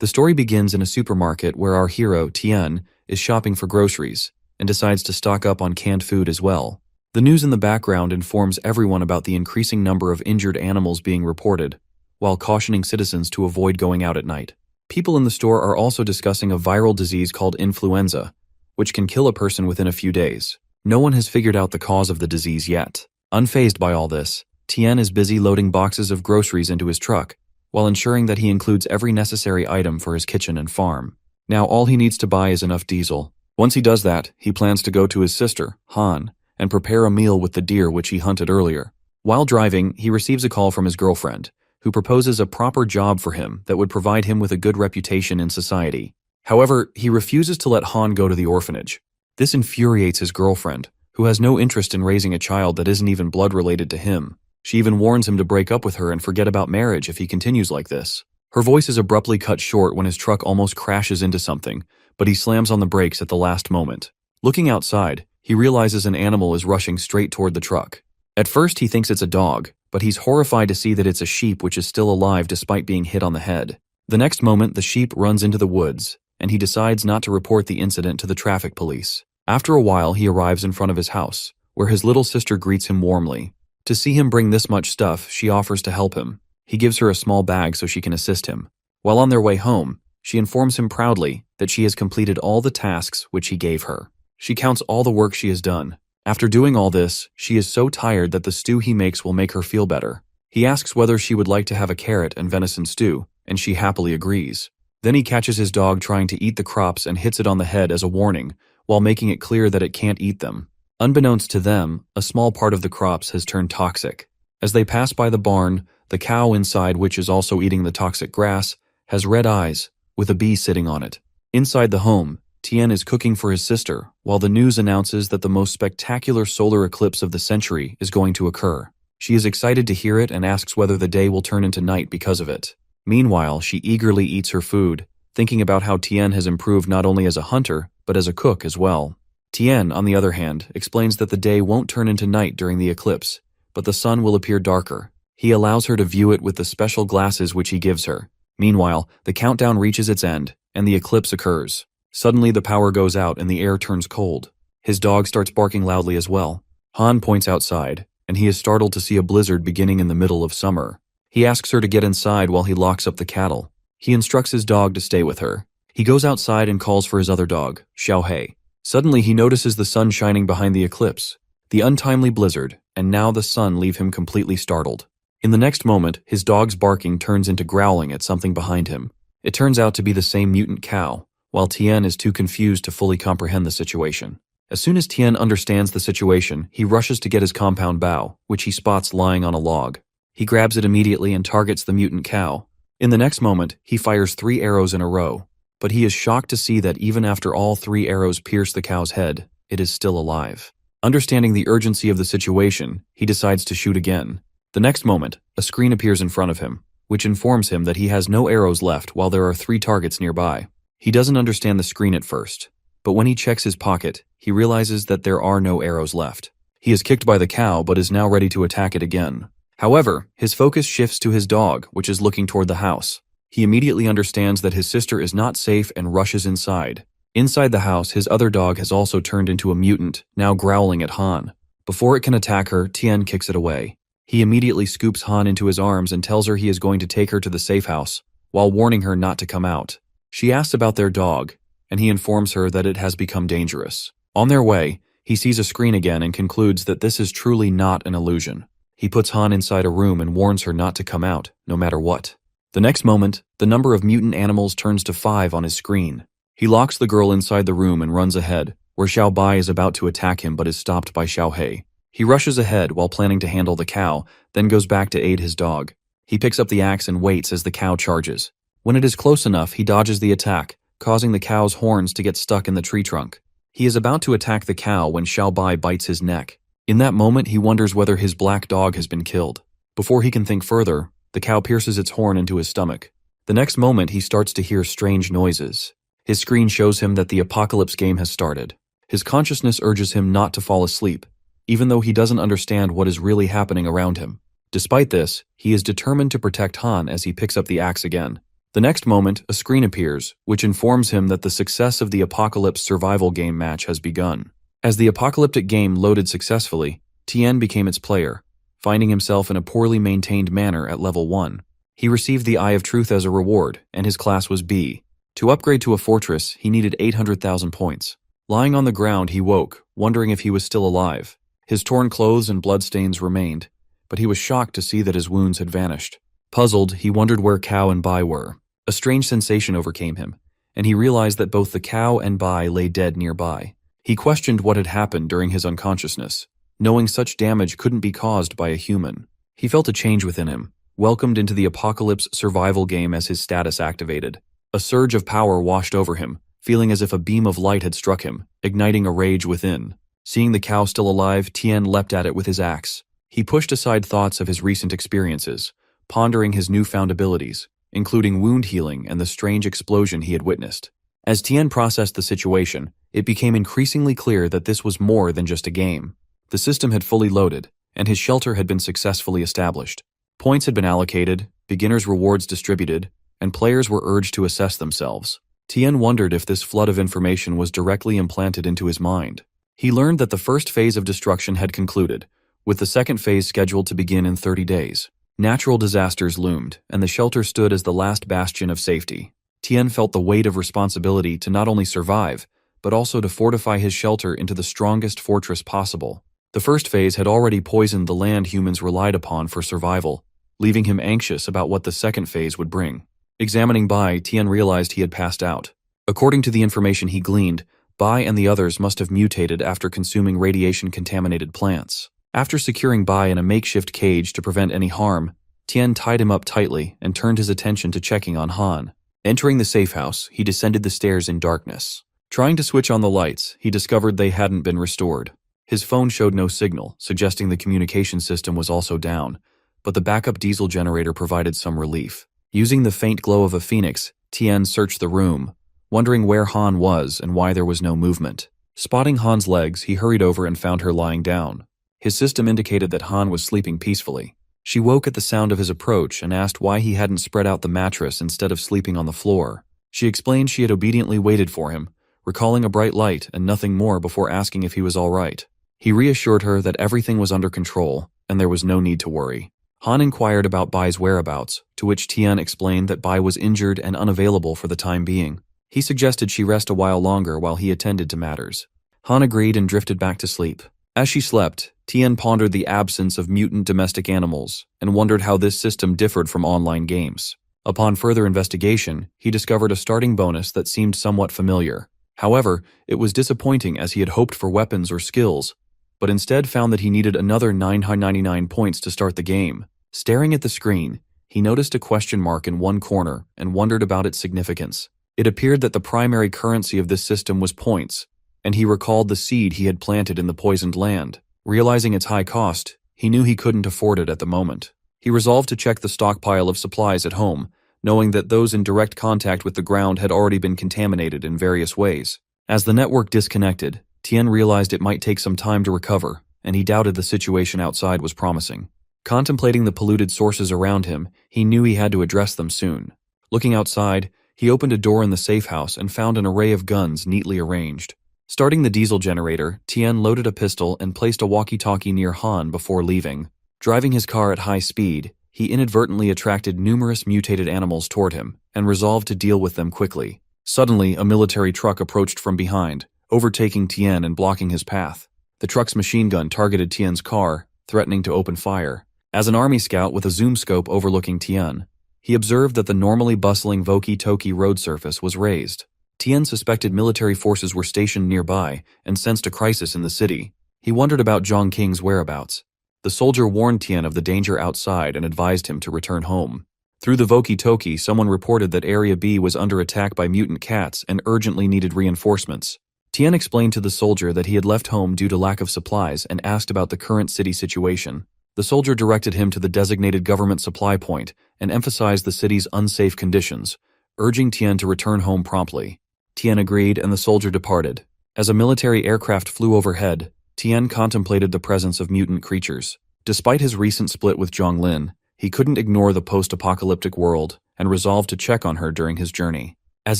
The story begins in a supermarket where our hero, Tien, is shopping for groceries and decides to stock up on canned food as well. The news in the background informs everyone about the increasing number of injured animals being reported, while cautioning citizens to avoid going out at night. People in the store are also discussing a viral disease called influenza, which can kill a person within a few days. No one has figured out the cause of the disease yet. Unfazed by all this, Tien is busy loading boxes of groceries into his truck, while ensuring that he includes every necessary item for his kitchen and farm. Now all he needs to buy is enough diesel. Once he does that, he plans to go to his sister, Han, and prepare a meal with the deer which he hunted earlier. While driving, he receives a call from his girlfriend, who proposes a proper job for him that would provide him with a good reputation in society. However, he refuses to let Han go to the orphanage. This infuriates his girlfriend, who has no interest in raising a child that isn't even blood-related to him. She even warns him to break up with her and forget about marriage if he continues like this. Her voice is abruptly cut short when his truck almost crashes into something, but he slams on the brakes at the last moment. Looking outside, he realizes an animal is rushing straight toward the truck. At first he thinks it's a dog, but he's horrified to see that it's a sheep which is still alive despite being hit on the head. The next moment, the sheep runs into the woods, and he decides not to report the incident to the traffic police. After a while, he arrives in front of his house, where his little sister greets him warmly. To see him bring this much stuff, she offers to help him. He gives her a small bag so she can assist him. While on their way home, she informs him proudly that she has completed all the tasks which he gave her. She counts all the work she has done. After doing all this, she is so tired that the stew he makes will make her feel better. He asks whether she would like to have a carrot and venison stew, and she happily agrees. Then he catches his dog trying to eat the crops and hits it on the head as a warning, while making it clear that it can't eat them. Unbeknownst to them, a small part of the crops has turned toxic. As they pass by the barn, the cow inside, which is also eating the toxic grass, has red eyes, with a bee sitting on it. Inside the home, Tien is cooking for his sister, while the news announces that the most spectacular solar eclipse of the century is going to occur. She is excited to hear it and asks whether the day will turn into night because of it. Meanwhile, she eagerly eats her food, thinking about how Tien has improved not only as a hunter, but as a cook as well. Tien, on the other hand, explains that the day won't turn into night during the eclipse, but the sun will appear darker. He allows her to view it with the special glasses which he gives her. Meanwhile, the countdown reaches its end, and the eclipse occurs. Suddenly the power goes out and the air turns cold. His dog starts barking loudly as well. Han points outside, and he is startled to see a blizzard beginning in the middle of summer. He asks her to get inside while he locks up the cattle. He instructs his dog to stay with her. He goes outside and calls for his other dog, Xiaohei. Suddenly he notices the sun shining behind the eclipse. The untimely blizzard, and now the sun leave him completely startled. In the next moment, his dog's barking turns into growling at something behind him. It turns out to be the same mutant cow, while Tien is too confused to fully comprehend the situation. As soon as Tien understands the situation, he rushes to get his compound bow, which he spots lying on a log. He grabs it immediately and targets the mutant cow. In the next moment, he fires 3 arrows in a row, but he is shocked to see that even after all 3 arrows pierce the cow's head, it is still alive. Understanding the urgency of the situation, he decides to shoot again. The next moment, a screen appears in front of him, which informs him that he has no arrows left while there are 3 targets nearby. He doesn't understand the screen at first, but when he checks his pocket, he realizes that there are no arrows left. He is kicked by the cow but is now ready to attack it again. However, his focus shifts to his dog, which is looking toward the house. He immediately understands that his sister is not safe and rushes inside. Inside the house, his other dog has also turned into a mutant, now growling at Han. Before it can attack her, Tien kicks it away. He immediately scoops Han into his arms and tells her he is going to take her to the safe house, while warning her not to come out. She asks about their dog, and he informs her that it has become dangerous. On their way, he sees a screen again and concludes that this is truly not an illusion. He puts Han inside a room and warns her not to come out, no matter what. The next moment, the number of mutant animals turns to 5 on his screen. He locks the girl inside the room and runs ahead, where Xiao Bai is about to attack him but is stopped by Xiaohei. He rushes ahead while planning to handle the cow, then goes back to aid his dog. He picks up the axe and waits as the cow charges. When it is close enough, he dodges the attack, causing the cow's horns to get stuck in the tree trunk. He is about to attack the cow when Xiao Bai bites his neck. In that moment, he wonders whether his black dog has been killed. Before he can think further, the cow pierces its horn into his stomach. The next moment, he starts to hear strange noises. His screen shows him that the apocalypse game has started. His consciousness urges him not to fall asleep, even though he doesn't understand what is really happening around him. Despite this, he is determined to protect Han as he picks up the axe again. The next moment, a screen appears, which informs him that the success of the Apocalypse survival game match has begun. As the apocalyptic game loaded successfully, Tien became its player, finding himself in a poorly maintained manor at level 1. He received the Eye of Truth as a reward, and his class was B. To upgrade to a fortress, he needed 800,000 points. Lying on the ground, he woke, wondering if he was still alive. His torn clothes and bloodstains remained, but he was shocked to see that his wounds had vanished. Puzzled, he wondered where Cow and Bai were. A strange sensation overcame him, and he realized that both the cow and Bai lay dead nearby. He questioned what had happened during his unconsciousness, knowing such damage couldn't be caused by a human. He felt a change within him, welcomed into the Apocalypse survival game as his status activated. A surge of power washed over him, feeling as if a beam of light had struck him, igniting a rage within. Seeing the cow still alive, Tien leapt at it with his axe. He pushed aside thoughts of his recent experiences, pondering his newfound abilities, including wound healing and the strange explosion he had witnessed. As Tien processed the situation, it became increasingly clear that this was more than just a game. The system had fully loaded, and his shelter had been successfully established. Points had been allocated, beginners' rewards distributed, and players were urged to assess themselves. Tien wondered if this flood of information was directly implanted into his mind. He learned that the first phase of destruction had concluded, with the second phase scheduled to begin in 30 days. Natural disasters loomed, and the shelter stood as the last bastion of safety. Tien felt the weight of responsibility to not only survive, but also to fortify his shelter into the strongest fortress possible. The first phase had already poisoned the land humans relied upon for survival, leaving him anxious about what the second phase would bring. Examining Bai, Tien realized he had passed out. According to the information he gleaned, Bai and the others must have mutated after consuming radiation-contaminated plants. After securing Bai in a makeshift cage to prevent any harm, Tien tied him up tightly and turned his attention to checking on Han. Entering the safe house, he descended the stairs in darkness. Trying to switch on the lights, he discovered they hadn't been restored. His phone showed no signal, suggesting the communication system was also down, but the backup diesel generator provided some relief. Using the faint glow of a phoenix, Tien searched the room, wondering where Han was and why there was no movement. Spotting Han's legs, he hurried over and found her lying down. His system indicated that Han was sleeping peacefully. She woke at the sound of his approach and asked why he hadn't spread out the mattress instead of sleeping on the floor. She explained she had obediently waited for him, recalling a bright light and nothing more before asking if he was all right. He reassured her that everything was under control and there was no need to worry. Han inquired about Bai's whereabouts, to which Tien explained that Bai was injured and unavailable for the time being. He suggested she rest a while longer while he attended to matters. Han agreed and drifted back to sleep. As she slept, Tien pondered the absence of mutant domestic animals and wondered how this system differed from online games. Upon further investigation, he discovered a starting bonus that seemed somewhat familiar. However, it was disappointing as he had hoped for weapons or skills, but instead found that he needed another 999 points to start the game. Staring at the screen, he noticed a question mark in one corner and wondered about its significance. It appeared that the primary currency of this system was points, and he recalled the seed he had planted in the poisoned land. Realizing its high cost, he knew he couldn't afford it at the moment. He resolved to check the stockpile of supplies at home, knowing that those in direct contact with the ground had already been contaminated in various ways. As the network disconnected, Tien realized it might take some time to recover, and he doubted the situation outside was promising. Contemplating the polluted sources around him, he knew he had to address them soon. Looking outside, he opened a door in the safe house and found an array of guns neatly arranged. Starting the diesel generator, Tien loaded a pistol and placed a walkie-talkie near Han before leaving. Driving his car at high speed, he inadvertently attracted numerous mutated animals toward him and resolved to deal with them quickly. Suddenly, a military truck approached from behind, overtaking Tien and blocking his path. The truck's machine gun targeted Tien's car, threatening to open fire. As an army scout with a zoom scope overlooking Tien, he observed that the normally bustling Voki-Toki road surface was raised. Tien suspected military forces were stationed nearby and sensed a crisis in the city. He wondered about Zhang King's whereabouts. The soldier warned Tien of the danger outside and advised him to return home. Through the Voki-Toki, someone reported that Area B was under attack by mutant cats and urgently needed reinforcements. Tien explained to the soldier that he had left home due to lack of supplies and asked about the current city situation. The soldier directed him to the designated government supply point and emphasized the city's unsafe conditions, urging Tien to return home promptly. Tien agreed and the soldier departed. As a military aircraft flew overhead, Tien contemplated the presence of mutant creatures. Despite his recent split with Zhonglin, he couldn't ignore the post-apocalyptic world and resolved to check on her during his journey. As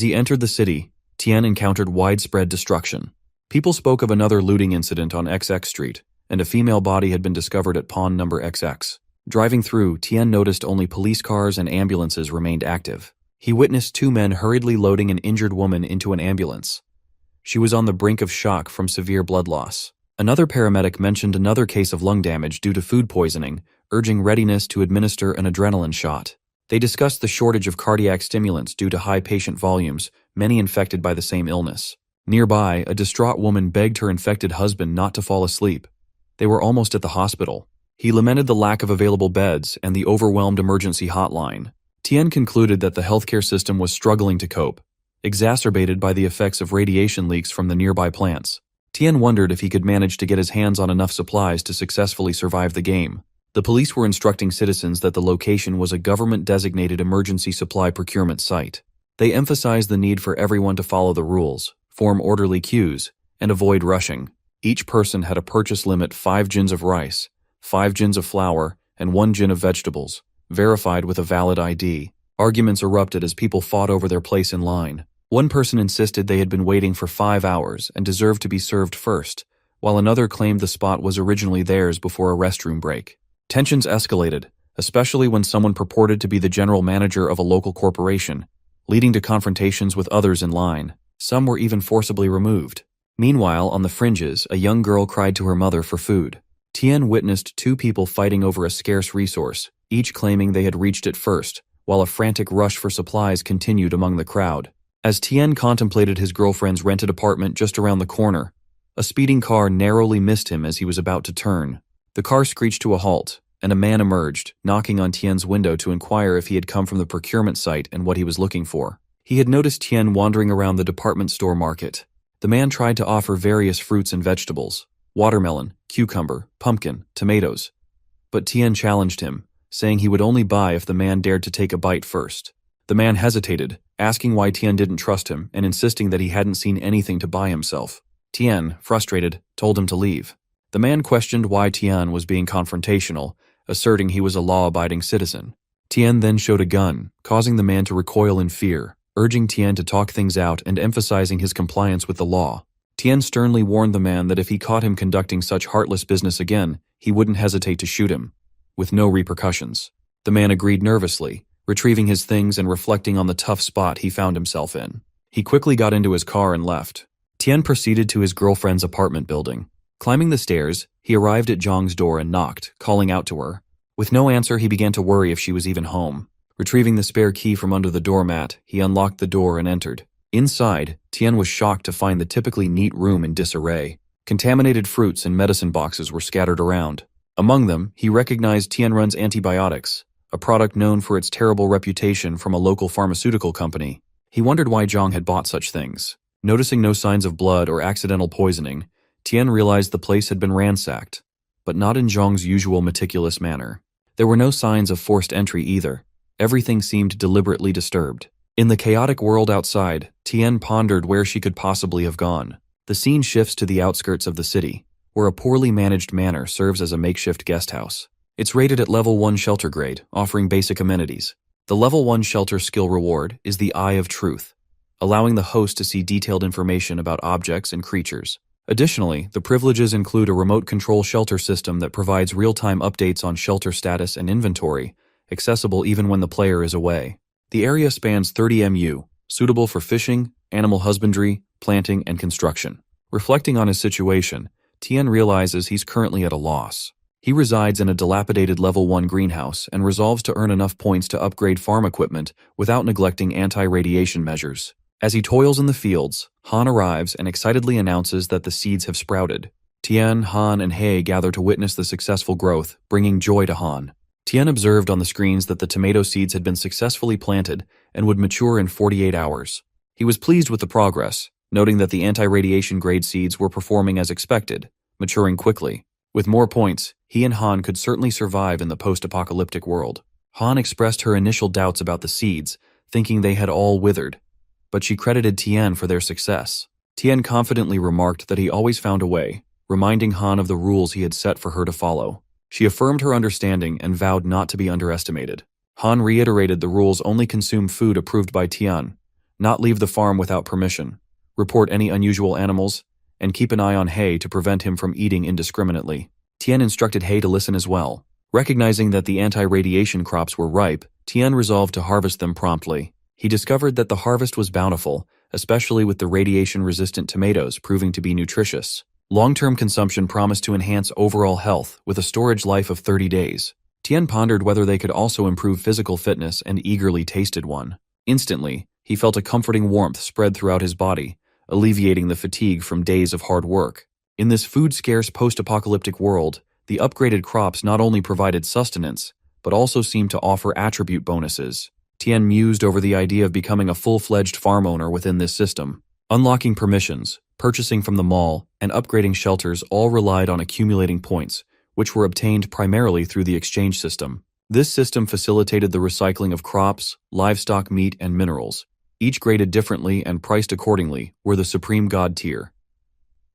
he entered the city, Tian encountered widespread destruction. People spoke of another looting incident on XX Street, and a female body had been discovered at pawn number XX. Driving through, Tian noticed only police cars and ambulances remained active. He witnessed two men hurriedly loading an injured woman into an ambulance. She was on the brink of shock from severe blood loss. Another paramedic mentioned another case of lung damage due to food poisoning, urging readiness to administer an adrenaline shot. They discussed the shortage of cardiac stimulants due to high patient volumes, many infected by the same illness. Nearby, a distraught woman begged her infected husband not to fall asleep. They were almost at the hospital. He lamented the lack of available beds and the overwhelmed emergency hotline. Tian concluded that the healthcare system was struggling to cope, exacerbated by the effects of radiation leaks from the nearby plants. Tian wondered if he could manage to get his hands on enough supplies to successfully survive the game. The police were instructing citizens that the location was a government-designated emergency supply procurement site. They emphasized the need for everyone to follow the rules, form orderly queues, and avoid rushing. Each person had a purchase limit: 5 gins of rice, 5 gins of flour, and 1 gin of vegetables, verified with a valid ID. Arguments erupted as people fought over their place in line. One person insisted they had been waiting for 5 hours and deserved to be served first, while another claimed the spot was originally theirs before a restroom break. Tensions escalated, especially when someone purported to be the general manager of a local corporation, leading to confrontations with others in line. Some were even forcibly removed. Meanwhile, on the fringes, a young girl cried to her mother for food. Tian witnessed two people fighting over a scarce resource, each claiming they had reached it first, while a frantic rush for supplies continued among the crowd. As Tian contemplated his girlfriend's rented apartment just around the corner, a speeding car narrowly missed him as he was about to turn. The car screeched to a halt, and a man emerged, knocking on Tian's window to inquire if he had come from the procurement site and what he was looking for. He had noticed Tian wandering around the department store market. The man tried to offer various fruits and vegetables: watermelon, cucumber, pumpkin, tomatoes. But Tian challenged him, saying he would only buy if the man dared to take a bite first. The man hesitated, asking why Tian didn't trust him and insisting that he hadn't seen anything to buy himself. Tian, frustrated, told him to leave. The man questioned why Tian was being confrontational, asserting he was a law-abiding citizen. Tian then showed a gun, causing the man to recoil in fear, urging Tian to talk things out and emphasizing his compliance with the law. Tian sternly warned the man that if he caught him conducting such heartless business again, he wouldn't hesitate to shoot him, with no repercussions. The man agreed nervously, retrieving his things and reflecting on the tough spot he found himself in. He quickly got into his car and left. Tian proceeded to his girlfriend's apartment building. Climbing the stairs, he arrived at Zhang's door and knocked, calling out to her. With no answer, he began to worry if she was even home. Retrieving the spare key from under the doormat, he unlocked the door and entered. Inside, Tian was shocked to find the typically neat room in disarray. Contaminated fruits and medicine boxes were scattered around. Among them, he recognized Tianrun's antibiotics, a product known for its terrible reputation from a local pharmaceutical company. He wondered why Zhang had bought such things. Noticing no signs of blood or accidental poisoning, Tian realized the place had been ransacked, but not in Zhang's usual meticulous manner. There were no signs of forced entry either. Everything seemed deliberately disturbed. In the chaotic world outside, Tian pondered where she could possibly have gone. The scene shifts to the outskirts of the city, where a poorly managed manor serves as a makeshift guest house. It's rated at level 1 shelter grade, offering basic amenities. The level 1 shelter skill reward is the Eye of Truth, allowing the host to see detailed information about objects and creatures. Additionally, the privileges include a remote control shelter system that provides real-time updates on shelter status and inventory, accessible even when the player is away. The area spans 30 mu, suitable for fishing, animal husbandry, planting, and construction. Reflecting on his situation, Tian realizes he's currently at a loss. He resides in a dilapidated level 1 greenhouse and resolves to earn enough points to upgrade farm equipment without neglecting anti-radiation measures. As he toils in the fields, Han arrives and excitedly announces that the seeds have sprouted. Tian, Han, and He gather to witness the successful growth, bringing joy to Han. Tian observed on the screens that the tomato seeds had been successfully planted and would mature in 48 hours. He was pleased with the progress, noting that the anti-radiation grade seeds were performing as expected, maturing quickly. With more points, he and Han could certainly survive in the post-apocalyptic world. Han expressed her initial doubts about the seeds, thinking they had all withered, but she credited Tian for their success. Tian confidently remarked that he always found a way, reminding Han of the rules he had set for her to follow. She affirmed her understanding and vowed not to be underestimated. Han reiterated the rules: only consume food approved by Tian, not leave the farm without permission, report any unusual animals, and keep an eye on He to prevent him from eating indiscriminately. Tian instructed He to listen as well. Recognizing that the anti-radiation crops were ripe, Tian resolved to harvest them promptly. He discovered that the harvest was bountiful, especially with the radiation-resistant tomatoes proving to be nutritious. Long-term consumption promised to enhance overall health with a storage life of 30 days. Tian pondered whether they could also improve physical fitness and eagerly tasted one. Instantly, he felt a comforting warmth spread throughout his body, alleviating the fatigue from days of hard work. In this food-scarce post-apocalyptic world, the upgraded crops not only provided sustenance, but also seemed to offer attribute bonuses. Tian mused over the idea of becoming a full-fledged farm owner within this system. Unlocking permissions, purchasing from the mall, and upgrading shelters all relied on accumulating points, which were obtained primarily through the exchange system. This system facilitated the recycling of crops, livestock, meat, and minerals. Each graded differently and priced accordingly were the supreme god tier.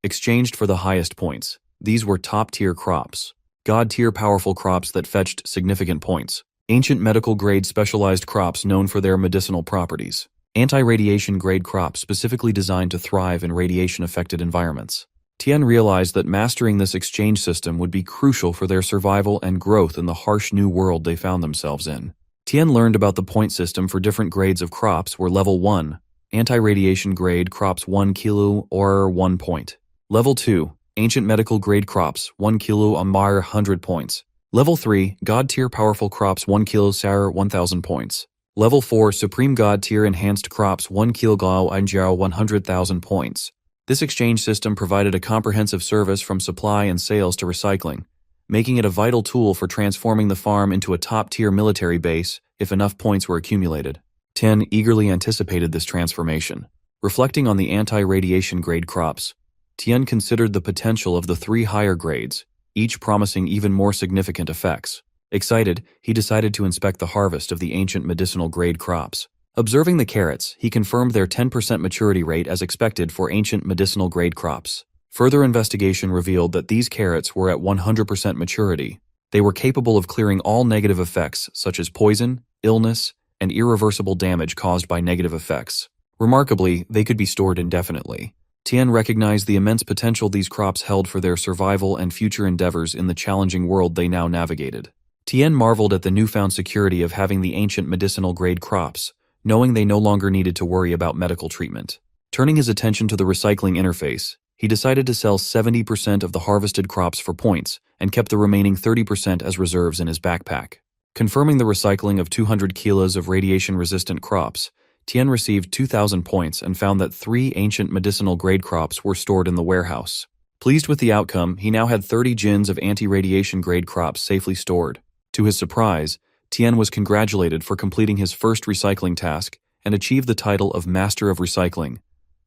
Exchanged for the highest points. These were top-tier crops. God-tier powerful crops that fetched significant points. Ancient medical-grade specialized crops known for their medicinal properties. Anti-radiation grade crops specifically designed to thrive in radiation-affected environments. Tian realized that mastering this exchange system would be crucial for their survival and growth in the harsh new world they found themselves in. Tian learned about the point system for different grades of crops were Level 1, anti-radiation grade crops 1 kilo or 1 point. Level 2, ancient medical grade crops 1 kilo or 100 points. Level 3, God tier powerful crops 1 kilo sour 1000 points. Level 4, supreme God tier enhanced crops 1 kilo and 100,000 points. This exchange system provided a comprehensive service from supply and sales to recycling, making it a vital tool for transforming the farm into a top-tier military base if enough points were accumulated. Tian eagerly anticipated this transformation. Reflecting on the anti-radiation grade crops, Tian considered the potential of the 3 higher grades, each promising even more significant effects. Excited, he decided to inspect the harvest of the ancient medicinal grade crops. Observing the carrots, he confirmed their 10% maturity rate as expected for ancient medicinal grade crops. Further investigation revealed that these carrots were at 100% maturity. They were capable of clearing all negative effects such as poison, illness, and irreversible damage caused by negative effects. Remarkably, they could be stored indefinitely. Tian recognized the immense potential these crops held for their survival and future endeavors in the challenging world they now navigated. Tian marveled at the newfound security of having the ancient medicinal grade crops, knowing they no longer needed to worry about medical treatment. Turning his attention to the recycling interface, he decided to sell 70% of the harvested crops for points and kept the remaining 30% as reserves in his backpack. Confirming the recycling of 200 kilos of radiation-resistant crops, Tian received 2,000 points and found that 3 ancient medicinal grade crops were stored in the warehouse. Pleased with the outcome, he now had 30 gins of anti-radiation grade crops safely stored. To his surprise, Tian was congratulated for completing his first recycling task and achieved the title of Master of Recycling,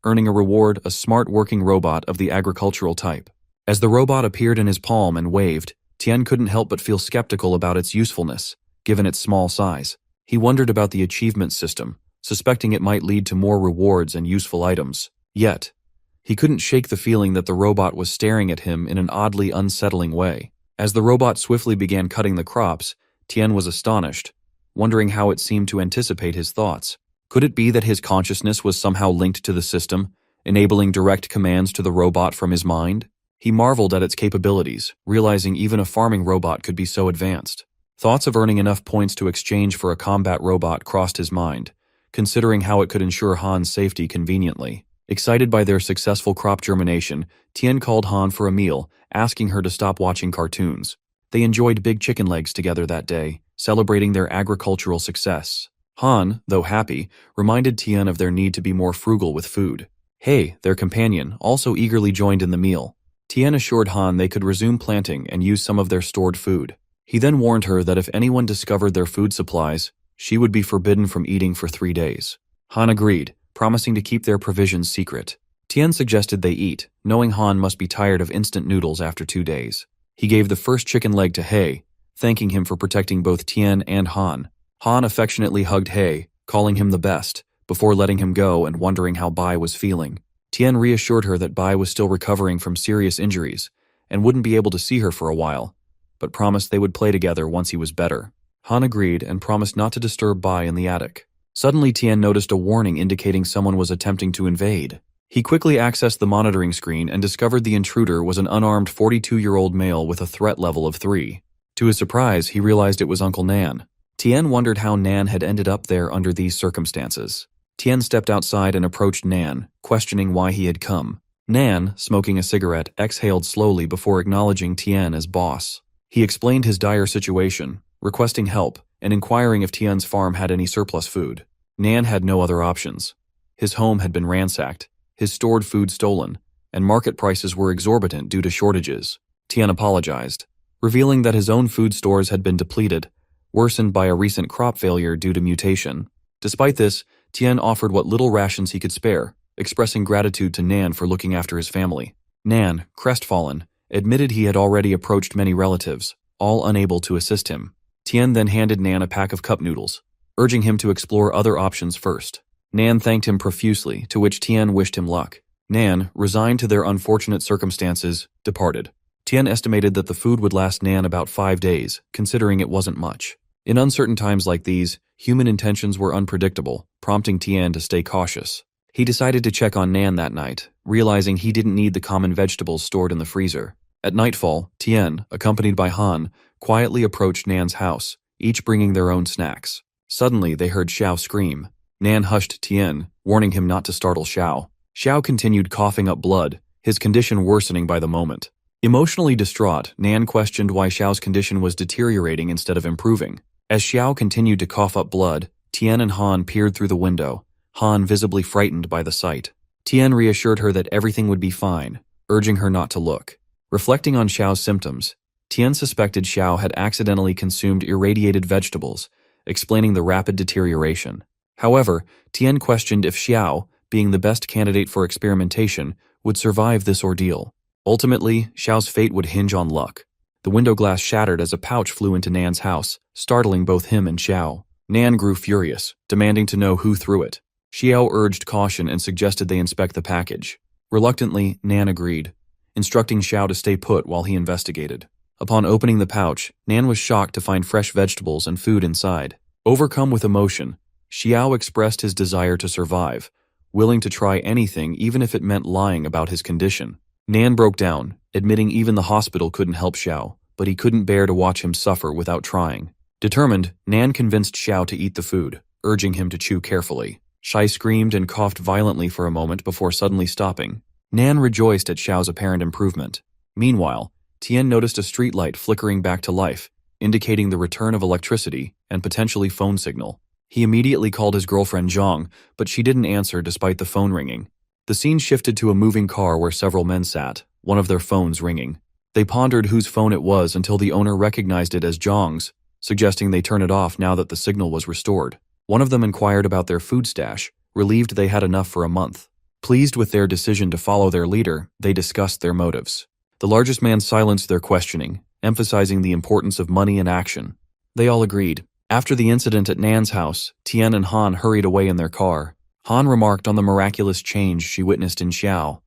earning a reward, a smart working robot of the agricultural type. As the robot appeared in his palm and waved, Tian couldn't help but feel skeptical about its usefulness, given its small size. He wondered about the achievement system, suspecting it might lead to more rewards and useful items. Yet, he couldn't shake the feeling that the robot was staring at him in an oddly unsettling way. As the robot swiftly began cutting the crops, Tian was astonished, wondering how it seemed to anticipate his thoughts. Could it be that his consciousness was somehow linked to the system, enabling direct commands to the robot from his mind? He marveled at its capabilities, realizing even a farming robot could be so advanced. Thoughts of earning enough points to exchange for a combat robot crossed his mind, considering how it could ensure Han's safety conveniently. Excited by their successful crop germination, Tian called Han for a meal, asking her to stop watching cartoons. They enjoyed big chicken legs together that day, celebrating their agricultural success. Han, though happy, reminded Tian of their need to be more frugal with food. He, their companion, also eagerly joined in the meal. Tian assured Han they could resume planting and use some of their stored food. He then warned her that if anyone discovered their food supplies, she would be forbidden from eating for 3 days. Han agreed, promising to keep their provisions secret. Tian suggested they eat, knowing Han must be tired of instant noodles after 2 days. He gave the first chicken leg to He, thanking him for protecting both Tian and Han. Han affectionately hugged He, calling him the best, before letting him go and wondering how Bai was feeling. Tian reassured her that Bai was still recovering from serious injuries and wouldn't be able to see her for a while, but promised they would play together once he was better. Han agreed and promised not to disturb Bai in the attic. Suddenly, Tian noticed a warning indicating someone was attempting to invade. He quickly accessed the monitoring screen and discovered the intruder was an unarmed 42-year-old male with a threat level of 3. To his surprise, he realized it was Uncle Nan. Tian wondered how Nan had ended up there under these circumstances. Tian stepped outside and approached Nan, questioning why he had come. Nan, smoking a cigarette, exhaled slowly before acknowledging Tian as boss. He explained his dire situation, requesting help, and inquiring if Tian's farm had any surplus food. Nan had no other options. His home had been ransacked, his stored food stolen, and market prices were exorbitant due to shortages. Tian apologized, revealing that his own food stores had been depleted, worsened by a recent crop failure due to mutation. Despite this, Tian offered what little rations he could spare, expressing gratitude to Nan for looking after his family. Nan, crestfallen, admitted he had already approached many relatives, all unable to assist him. Tian then handed Nan a pack of cup noodles, urging him to explore other options first. Nan thanked him profusely, to which Tian wished him luck. Nan, resigned to their unfortunate circumstances, departed. Tian estimated that the food would last Nan about 5 days, considering it wasn't much. In uncertain times like these, human intentions were unpredictable, prompting Tian to stay cautious. He decided to check on Nan that night, realizing he didn't need the common vegetables stored in the freezer. At nightfall, Tian, accompanied by Han, quietly approached Nan's house, each bringing their own snacks. Suddenly, they heard Xiao scream. Nan hushed Tian, warning him not to startle Xiao. Xiao continued coughing up blood, his condition worsening by the moment. Emotionally distraught, Nan questioned why Xiao's condition was deteriorating instead of improving. As Xiao continued to cough up blood, Tian and Han peered through the window, Han visibly frightened by the sight. Tian reassured her that everything would be fine, urging her not to look. Reflecting on Xiao's symptoms, Tian suspected Xiao had accidentally consumed irradiated vegetables, explaining the rapid deterioration. However, Tian questioned if Xiao, being the best candidate for experimentation, would survive this ordeal. Ultimately, Xiao's fate would hinge on luck. The window glass shattered as a pouch flew into Nan's house, startling both him and Xiao. Nan grew furious, demanding to know who threw it. Xiao urged caution and suggested they inspect the package. Reluctantly, Nan agreed, instructing Xiao to stay put while he investigated. Upon opening the pouch, Nan was shocked to find fresh vegetables and food inside. Overcome with emotion, Xiao expressed his desire to survive, willing to try anything even if it meant lying about his condition. Nan broke down, admitting even the hospital couldn't help Xiao, but he couldn't bear to watch him suffer without trying. Determined, Nan convinced Xiao to eat the food, urging him to chew carefully. Xiao screamed and coughed violently for a moment before suddenly stopping. Nan rejoiced at Xiao's apparent improvement. Meanwhile, Tian noticed a street light flickering back to life, indicating the return of electricity and potentially phone signal. He immediately called his girlfriend Zhang, but she didn't answer despite the phone ringing. The scene shifted to a moving car where several men sat, one of their phones ringing. They pondered whose phone it was until the owner recognized it as Zhang's, suggesting they turn it off now that the signal was restored. One of them inquired about their food stash, relieved they had enough for a month. Pleased with their decision to follow their leader, they discussed their motives. The largest man silenced their questioning, emphasizing the importance of money and action. They all agreed. After the incident at Nan's house, Tian and Han hurried away in their car. Han remarked on the miraculous change she witnessed in Xiao,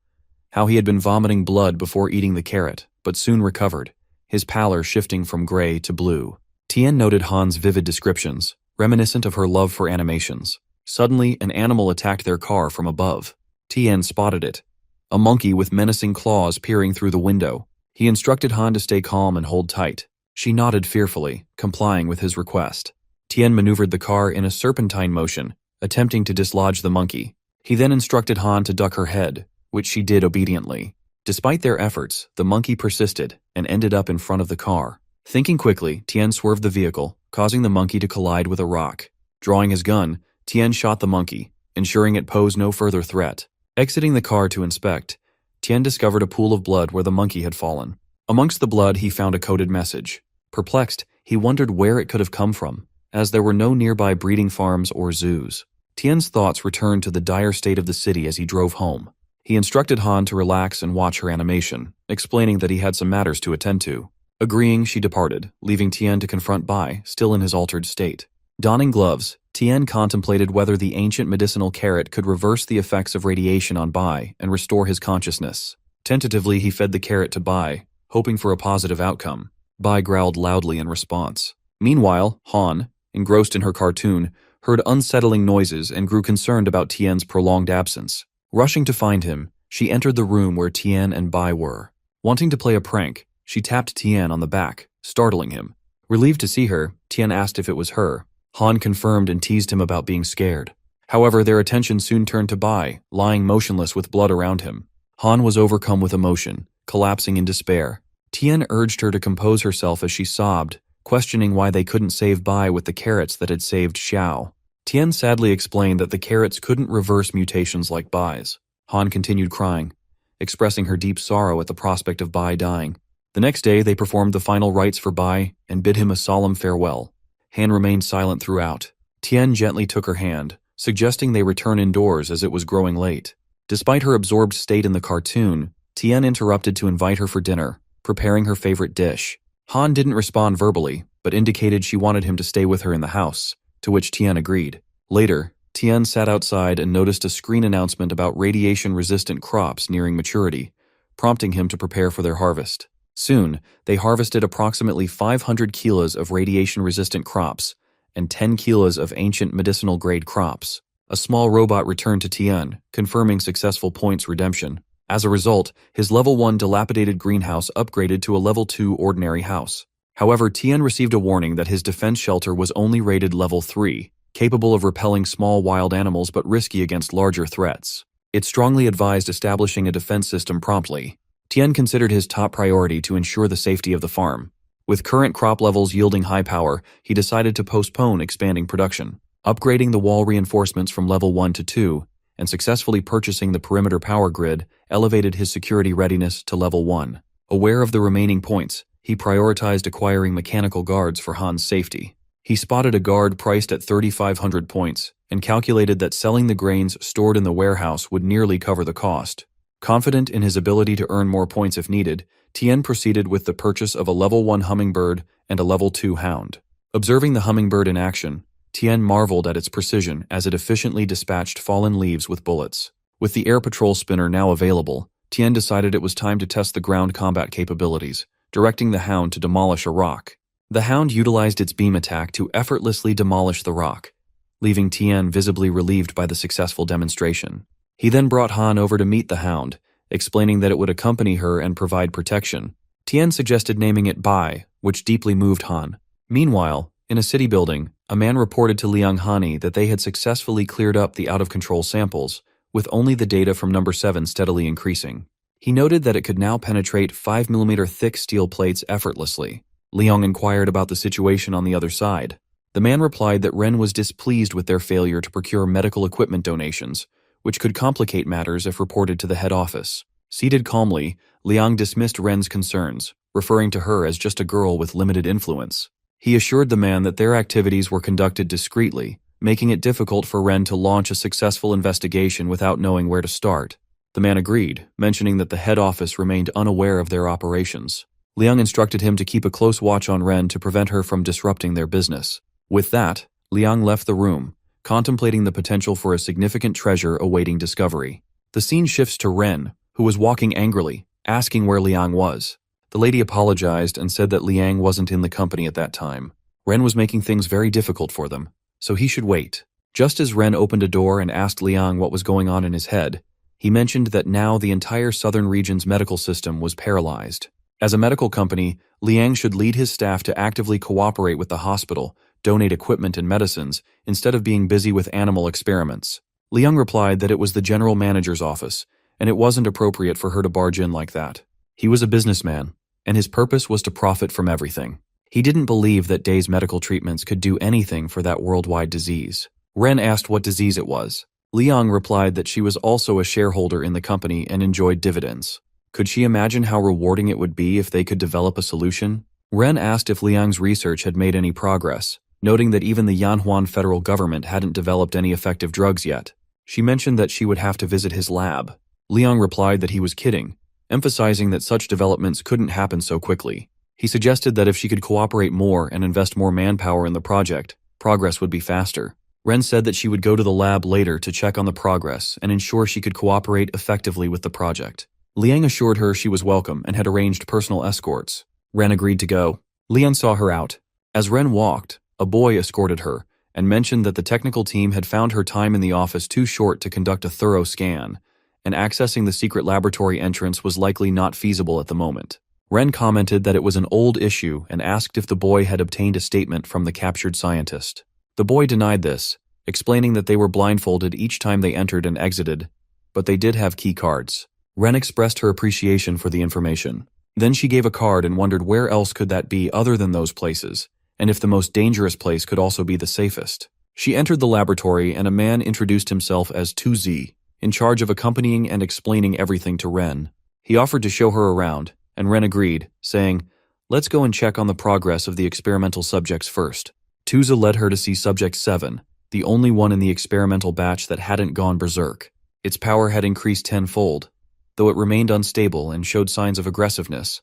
how he had been vomiting blood before eating the carrot, but soon recovered, his pallor shifting from gray to blue. Tian noted Han's vivid descriptions, reminiscent of her love for animations. Suddenly, an animal attacked their car from above. Tian spotted it, a monkey with menacing claws peering through the window. He instructed Han to stay calm and hold tight. She nodded fearfully, complying with his request. Tian maneuvered the car in a serpentine motion, attempting to dislodge the monkey. He then instructed Han to duck her head, which she did obediently. Despite their efforts, the monkey persisted and ended up in front of the car. Thinking quickly, Tian swerved the vehicle, causing the monkey to collide with a rock. Drawing his gun, Tian shot the monkey, ensuring it posed no further threat. Exiting the car to inspect, Tian discovered a pool of blood where the monkey had fallen. Amongst the blood, he found a coded message. Perplexed, he wondered where it could have come from, as there were no nearby breeding farms or zoos. Tian's thoughts returned to the dire state of the city as he drove home. He instructed Han to relax and watch her animation, explaining that he had some matters to attend to. Agreeing, she departed, leaving Tian to confront Bai, still in his altered state. Donning gloves, Tian contemplated whether the ancient medicinal carrot could reverse the effects of radiation on Bai and restore his consciousness. Tentatively, he fed the carrot to Bai, hoping for a positive outcome. Bai growled loudly in response. Meanwhile, Han, engrossed in her cartoon, heard unsettling noises and grew concerned about Tien's prolonged absence. Rushing to find him, she entered the room where Tien and Bai were. Wanting to play a prank, she tapped Tien on the back, startling him. Relieved to see her, Tien asked if it was her. Han confirmed and teased him about being scared. However, their attention soon turned to Bai, lying motionless with blood around him. Han was overcome with emotion, collapsing in despair. Tien urged her to compose herself as she sobbed, questioning why they couldn't save Bai with the carrots that had saved Xiao. Tien sadly explained that the carrots couldn't reverse mutations like Bai's. Han continued crying, expressing her deep sorrow at the prospect of Bai dying. The next day, they performed the final rites for Bai and bid him a solemn farewell. Han remained silent throughout. Tien gently took her hand, suggesting they return indoors as it was growing late. Despite her absorbed state in the cartoon, Tien interrupted to invite her for dinner, preparing her favorite dish. Han didn't respond verbally, but indicated she wanted him to stay with her in the house, to which Tien agreed. Later, Tien sat outside and noticed a screen announcement about radiation-resistant crops nearing maturity, prompting him to prepare for their harvest. Soon, they harvested approximately 500 kilos of radiation-resistant crops and 10 kilos of ancient medicinal-grade crops. A small robot returned to Tien, confirming successful points redemption. As a result, his level 1 dilapidated greenhouse upgraded to a level 2 ordinary house. However, Tien received a warning that his defense shelter was only rated level 3, capable of repelling small wild animals but risky against larger threats. It strongly advised establishing a defense system promptly. Tien considered his top priority to ensure the safety of the farm. With current crop levels yielding high power, he decided to postpone expanding production. Upgrading the wall reinforcements from level 1 to 2, and successfully purchasing the perimeter power grid elevated his security readiness to level 1. Aware of the remaining points, he prioritized acquiring mechanical guards for Han's safety. He spotted a guard priced at 3,500 points, and calculated that selling the grains stored in the warehouse would nearly cover the cost. Confident in his ability to earn more points if needed, Tien proceeded with the purchase of a level 1 hummingbird and a level 2 hound. Observing the hummingbird in action, Tien marveled at its precision as it efficiently dispatched fallen leaves with bullets. With the air patrol spinner now available, Tien decided it was time to test the ground combat capabilities, directing the hound to demolish a rock. The hound utilized its beam attack to effortlessly demolish the rock, leaving Tien visibly relieved by the successful demonstration. He then brought Han over to meet the hound, explaining that it would accompany her and provide protection. Tien suggested naming it Bai, which deeply moved Han. Meanwhile, in a city building, a man reported to Liang Hani that they had successfully cleared up the out-of-control samples, with only the data from number 7 steadily increasing. He noted that it could now penetrate 5mm thick steel plates effortlessly. Liang inquired about the situation on the other side. The man replied that Ren was displeased with their failure to procure medical equipment donations, which could complicate matters if reported to the head office. Seated calmly, Liang dismissed Ren's concerns, referring to her as just a girl with limited influence. He assured the man that their activities were conducted discreetly, making it difficult for Ren to launch a successful investigation without knowing where to start. The man agreed, mentioning that the head office remained unaware of their operations. Liang instructed him to keep a close watch on Ren to prevent her from disrupting their business. With that, Liang left the room, contemplating the potential for a significant treasure awaiting discovery. The scene shifts to Ren, who was walking angrily, asking where Liang was. The lady apologized and said that Liang wasn't in the company at that time. Ren was making things very difficult for them, so he should wait. Just as Ren opened a door and asked Liang what was going on in his head, he mentioned that now the entire southern region's medical system was paralyzed. As a medical company, Liang should lead his staff to actively cooperate with the hospital, donate equipment and medicines, instead of being busy with animal experiments. Liang replied that it was the general manager's office, and it wasn't appropriate for her to barge in like that. He was a businessman, and his purpose was to profit from everything. He didn't believe that Day's medical treatments could do anything for that worldwide disease. Ren asked what disease it was. Liang replied that she was also a shareholder in the company and enjoyed dividends. Could she imagine how rewarding it would be if they could develop a solution? Ren asked if Liang's research had made any progress, noting that even the Yanhuan federal government hadn't developed any effective drugs yet. She mentioned that she would have to visit his lab. Liang replied that he was kidding, emphasizing that such developments couldn't happen so quickly. He suggested that if she could cooperate more and invest more manpower in the project, progress would be faster. Ren said that she would go to the lab later to check on the progress and ensure she could cooperate effectively with the project. Liang assured her she was welcome and had arranged personal escorts. Ren agreed to go. Liang saw her out. As Ren walked, a boy escorted her and mentioned that the technical team had found her time in the office too short to conduct a thorough scan, and accessing the secret laboratory entrance was likely not feasible at the moment. Ren commented that it was an old issue and asked if the boy had obtained a statement from the captured scientist. The boy denied this, explaining that they were blindfolded each time they entered and exited, but they did have key cards. Ren expressed her appreciation for the information. Then she gave a card and wondered where else could that be other than those places, and if the most dangerous place could also be the safest. She entered the laboratory and a man introduced himself as 2Z, in charge of accompanying and explaining everything to Ren. He offered to show her around, and Ren agreed, saying, "Let's go and check on the progress of the experimental subjects first." 2Z led her to see Subject 7, the only one in the experimental batch that hadn't gone berserk. Its power had increased tenfold, though it remained unstable and showed signs of aggressiveness,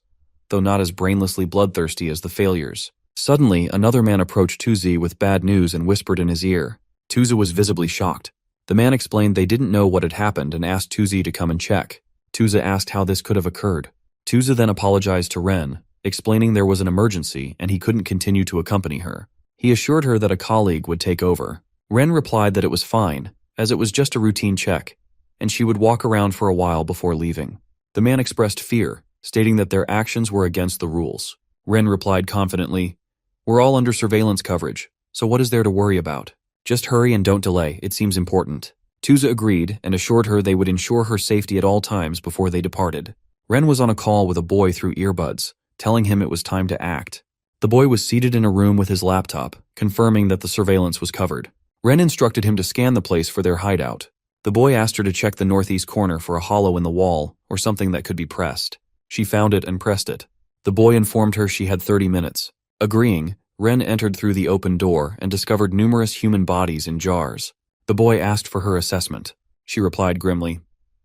though not as brainlessly bloodthirsty as the failures. Suddenly, another man approached 2Z with bad news and whispered in his ear. 2Z was visibly shocked. The man explained they didn't know what had happened and asked 2Z to come and check. 2Z asked how this could have occurred. 2Z then apologized to Ren, explaining there was an emergency and he couldn't continue to accompany her. He assured her that a colleague would take over. Ren replied that it was fine, as it was just a routine check, and she would walk around for a while before leaving. The man expressed fear, stating that their actions were against the rules. Ren replied confidently, "We're all under surveillance coverage, so what is there to worry about? Just hurry and don't delay, it seems important." 2Z agreed and assured her they would ensure her safety at all times before they departed. Ren was on a call with a boy through earbuds, telling him it was time to act. The boy was seated in a room with his laptop, confirming that the surveillance was covered. Ren instructed him to scan the place for their hideout. The boy asked her to check the northeast corner for a hollow in the wall or something that could be pressed. She found it and pressed it. The boy informed her she had 30 minutes. Agreeing, Ren entered through the open door and discovered numerous human bodies in jars. The boy asked for her assessment. She replied grimly,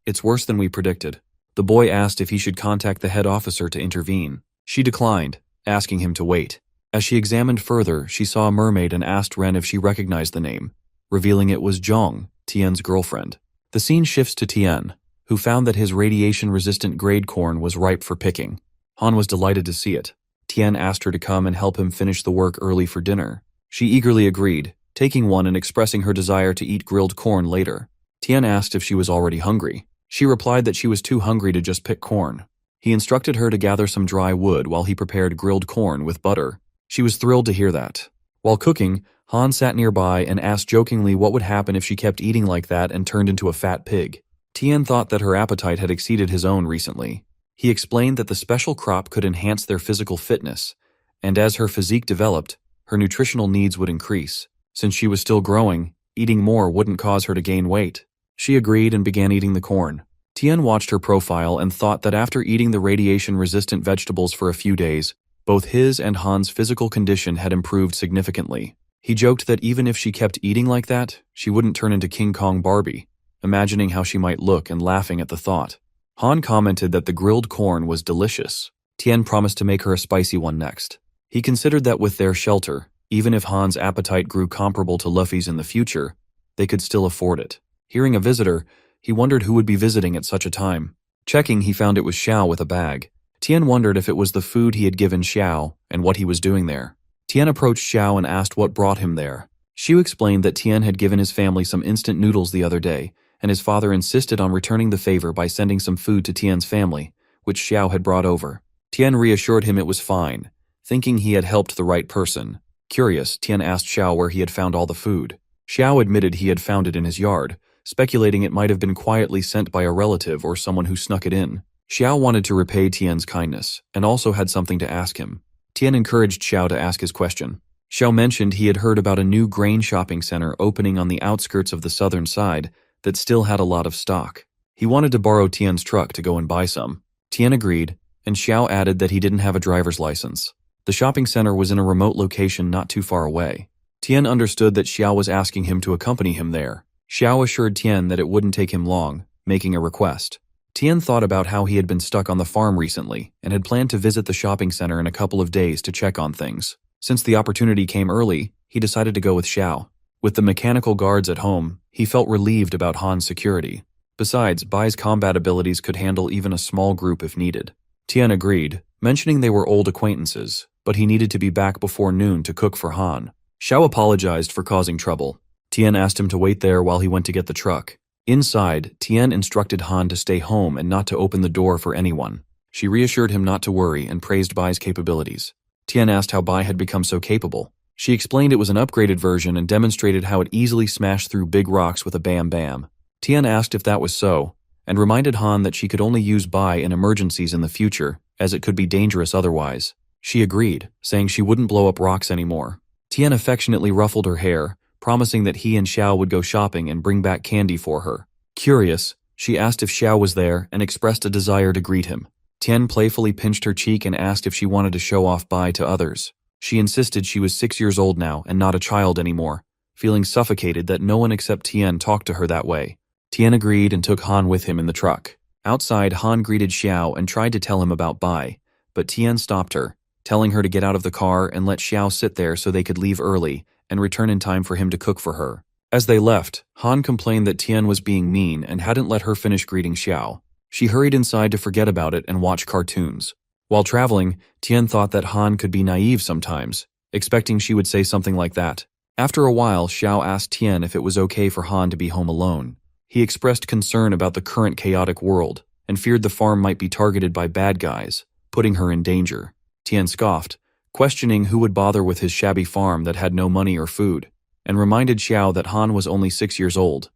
"It's worse than we predicted." The boy asked if he should contact the head officer to intervene. She declined, asking him to wait. As she examined further, she saw a mermaid and asked Ren if she recognized the name, revealing it was Zhong, Tien's girlfriend. The scene shifts to Tien, who found that his radiation-resistant grade corn was ripe for picking. Han was delighted to see it. Tien asked her to come and help him finish the work early for dinner. She eagerly agreed, taking one and expressing her desire to eat grilled corn later. Tien asked if she was already hungry. She replied that she was too hungry to just pick corn. He instructed her to gather some dry wood while he prepared grilled corn with butter. She was thrilled to hear that. While cooking, Han sat nearby and asked jokingly what would happen if she kept eating like that and turned into a fat pig. Tien thought that her appetite had exceeded his own recently. He explained that the special crop could enhance their physical fitness, and as her physique developed, her nutritional needs would increase. Since she was still growing, eating more wouldn't cause her to gain weight. She agreed and began eating the corn. Tien watched her profile and thought that after eating the radiation-resistant vegetables for a few days, both his and Han's physical condition had improved significantly. He joked that even if she kept eating like that, she wouldn't turn into King Kong Barbie, imagining how she might look and laughing at the thought. Han commented that the grilled corn was delicious. Tien promised to make her a spicy one next. He considered that with their shelter, even if Han's appetite grew comparable to Luffy's in the future, they could still afford it. Hearing a visitor, he wondered who would be visiting at such a time. Checking, he found it was Xiao with a bag. Tien wondered if it was the food he had given Xiao and what he was doing there. Tien approached Xiao and asked what brought him there. Xiao explained that Tien had given his family some instant noodles the other day, and his father insisted on returning the favor by sending some food to Tien's family, which Xiao had brought over. Tien reassured him it was fine, thinking he had helped the right person. Curious, Tien asked Xiao where he had found all the food. Xiao admitted he had found it in his yard, speculating it might have been quietly sent by a relative or someone who snuck it in. Xiao wanted to repay Tien's kindness, and also had something to ask him. Tien encouraged Xiao to ask his question. Xiao mentioned he had heard about a new grain shopping center opening on the outskirts of the southern side that still had a lot of stock. He wanted to borrow Tien's truck to go and buy some. Tien agreed, and Xiao added that he didn't have a driver's license. The shopping center was in a remote location not too far away. Tien understood that Xiao was asking him to accompany him there. Xiao assured Tien that it wouldn't take him long, making a request. Tien thought about how he had been stuck on the farm recently and had planned to visit the shopping center in a couple of days to check on things. Since the opportunity came early, he decided to go with Xiao. With the mechanical guards at home, he felt relieved about Han's security. Besides, Bai's combat abilities could handle even a small group if needed. Tien agreed, mentioning they were old acquaintances, but he needed to be back before noon to cook for Han. Xiao apologized for causing trouble. Tian asked him to wait there while he went to get the truck. Inside, Tian instructed Han to stay home and not to open the door for anyone. She reassured him not to worry and praised Bai's capabilities. Tian asked how Bai had become so capable. She explained it was an upgraded version and demonstrated how it easily smashed through big rocks with a bam bam. Tian asked if that was so, and reminded Han that she could only use Bai in emergencies in the future, as it could be dangerous otherwise. She agreed, saying she wouldn't blow up rocks anymore. Tian affectionately ruffled her hair, promising that he and Xiao would go shopping and bring back candy for her. Curious, she asked if Xiao was there and expressed a desire to greet him. Tian playfully pinched her cheek and asked if she wanted to show off Bai to others. She insisted she was 6 years old now and not a child anymore, feeling suffocated that no one except Tian talked to her that way. Tian agreed and took Han with him in the truck. Outside, Han greeted Xiao and tried to tell him about Bai, but Tian stopped her, telling her to get out of the car and let Xiao sit there so they could leave early and return in time for him to cook for her. As they left, Han complained that Tian was being mean and hadn't let her finish greeting Xiao. She hurried inside to forget about it and watch cartoons. While traveling, Tian thought that Han could be naive sometimes, expecting she would say something like that. After a while, Xiao asked Tian if it was okay for Han to be home alone. He expressed concern about the current chaotic world and feared the farm might be targeted by bad guys, putting her in danger. Tian scoffed, questioning who would bother with his shabby farm that had no money or food, and reminded Xiao that Han was only 6 years old.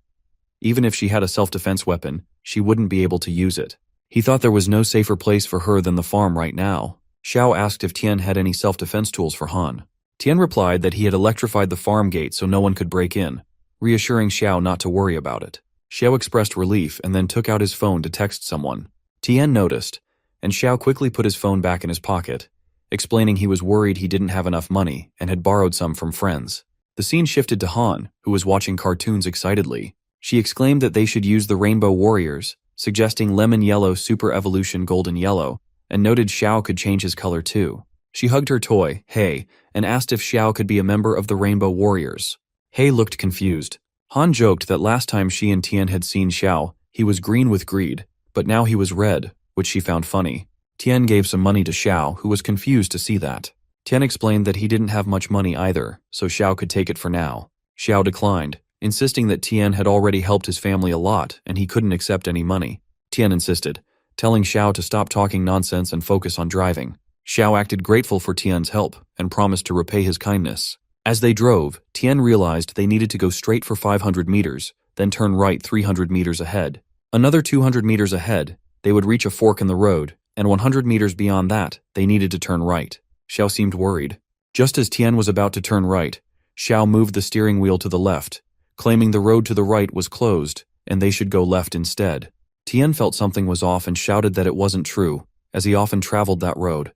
Even if she had a self-defense weapon, she wouldn't be able to use it. He thought there was no safer place for her than the farm right now. Xiao asked if Tian had any self-defense tools for Han. Tian replied that he had electrified the farm gate so no one could break in, reassuring Xiao not to worry about it. Xiao expressed relief and then took out his phone to text someone. Tian noticed, and Xiao quickly put his phone back in his pocket, explaining he was worried he didn't have enough money and had borrowed some from friends. The scene shifted to Han, who was watching cartoons excitedly. She exclaimed that they should use the Rainbow Warriors, suggesting Lemon Yellow Super Evolution Golden Yellow, and noted Xiao could change his color too. She hugged her toy, Hei, and asked if Xiao could be a member of the Rainbow Warriors. Hei looked confused. Han joked that last time she and Tian had seen Xiao, he was green with greed, but now he was red, which she found funny. Tian gave some money to Xiao, who was confused to see that. Tian explained that he didn't have much money either, so Xiao could take it for now. Xiao declined, insisting that Tian had already helped his family a lot and he couldn't accept any money. Tian insisted, telling Xiao to stop talking nonsense and focus on driving. Xiao acted grateful for Tian's help and promised to repay his kindness. As they drove, Tian realized they needed to go straight for 500 meters, then turn right 300 meters ahead. Another 200 meters ahead, they would reach a fork in the road, and 100 meters beyond that, they needed to turn right. Xiao seemed worried. Just as Tian was about to turn right, Xiao moved the steering wheel to the left, claiming the road to the right was closed, and they should go left instead. Tian felt something was off and shouted that it wasn't true, as he often traveled that road.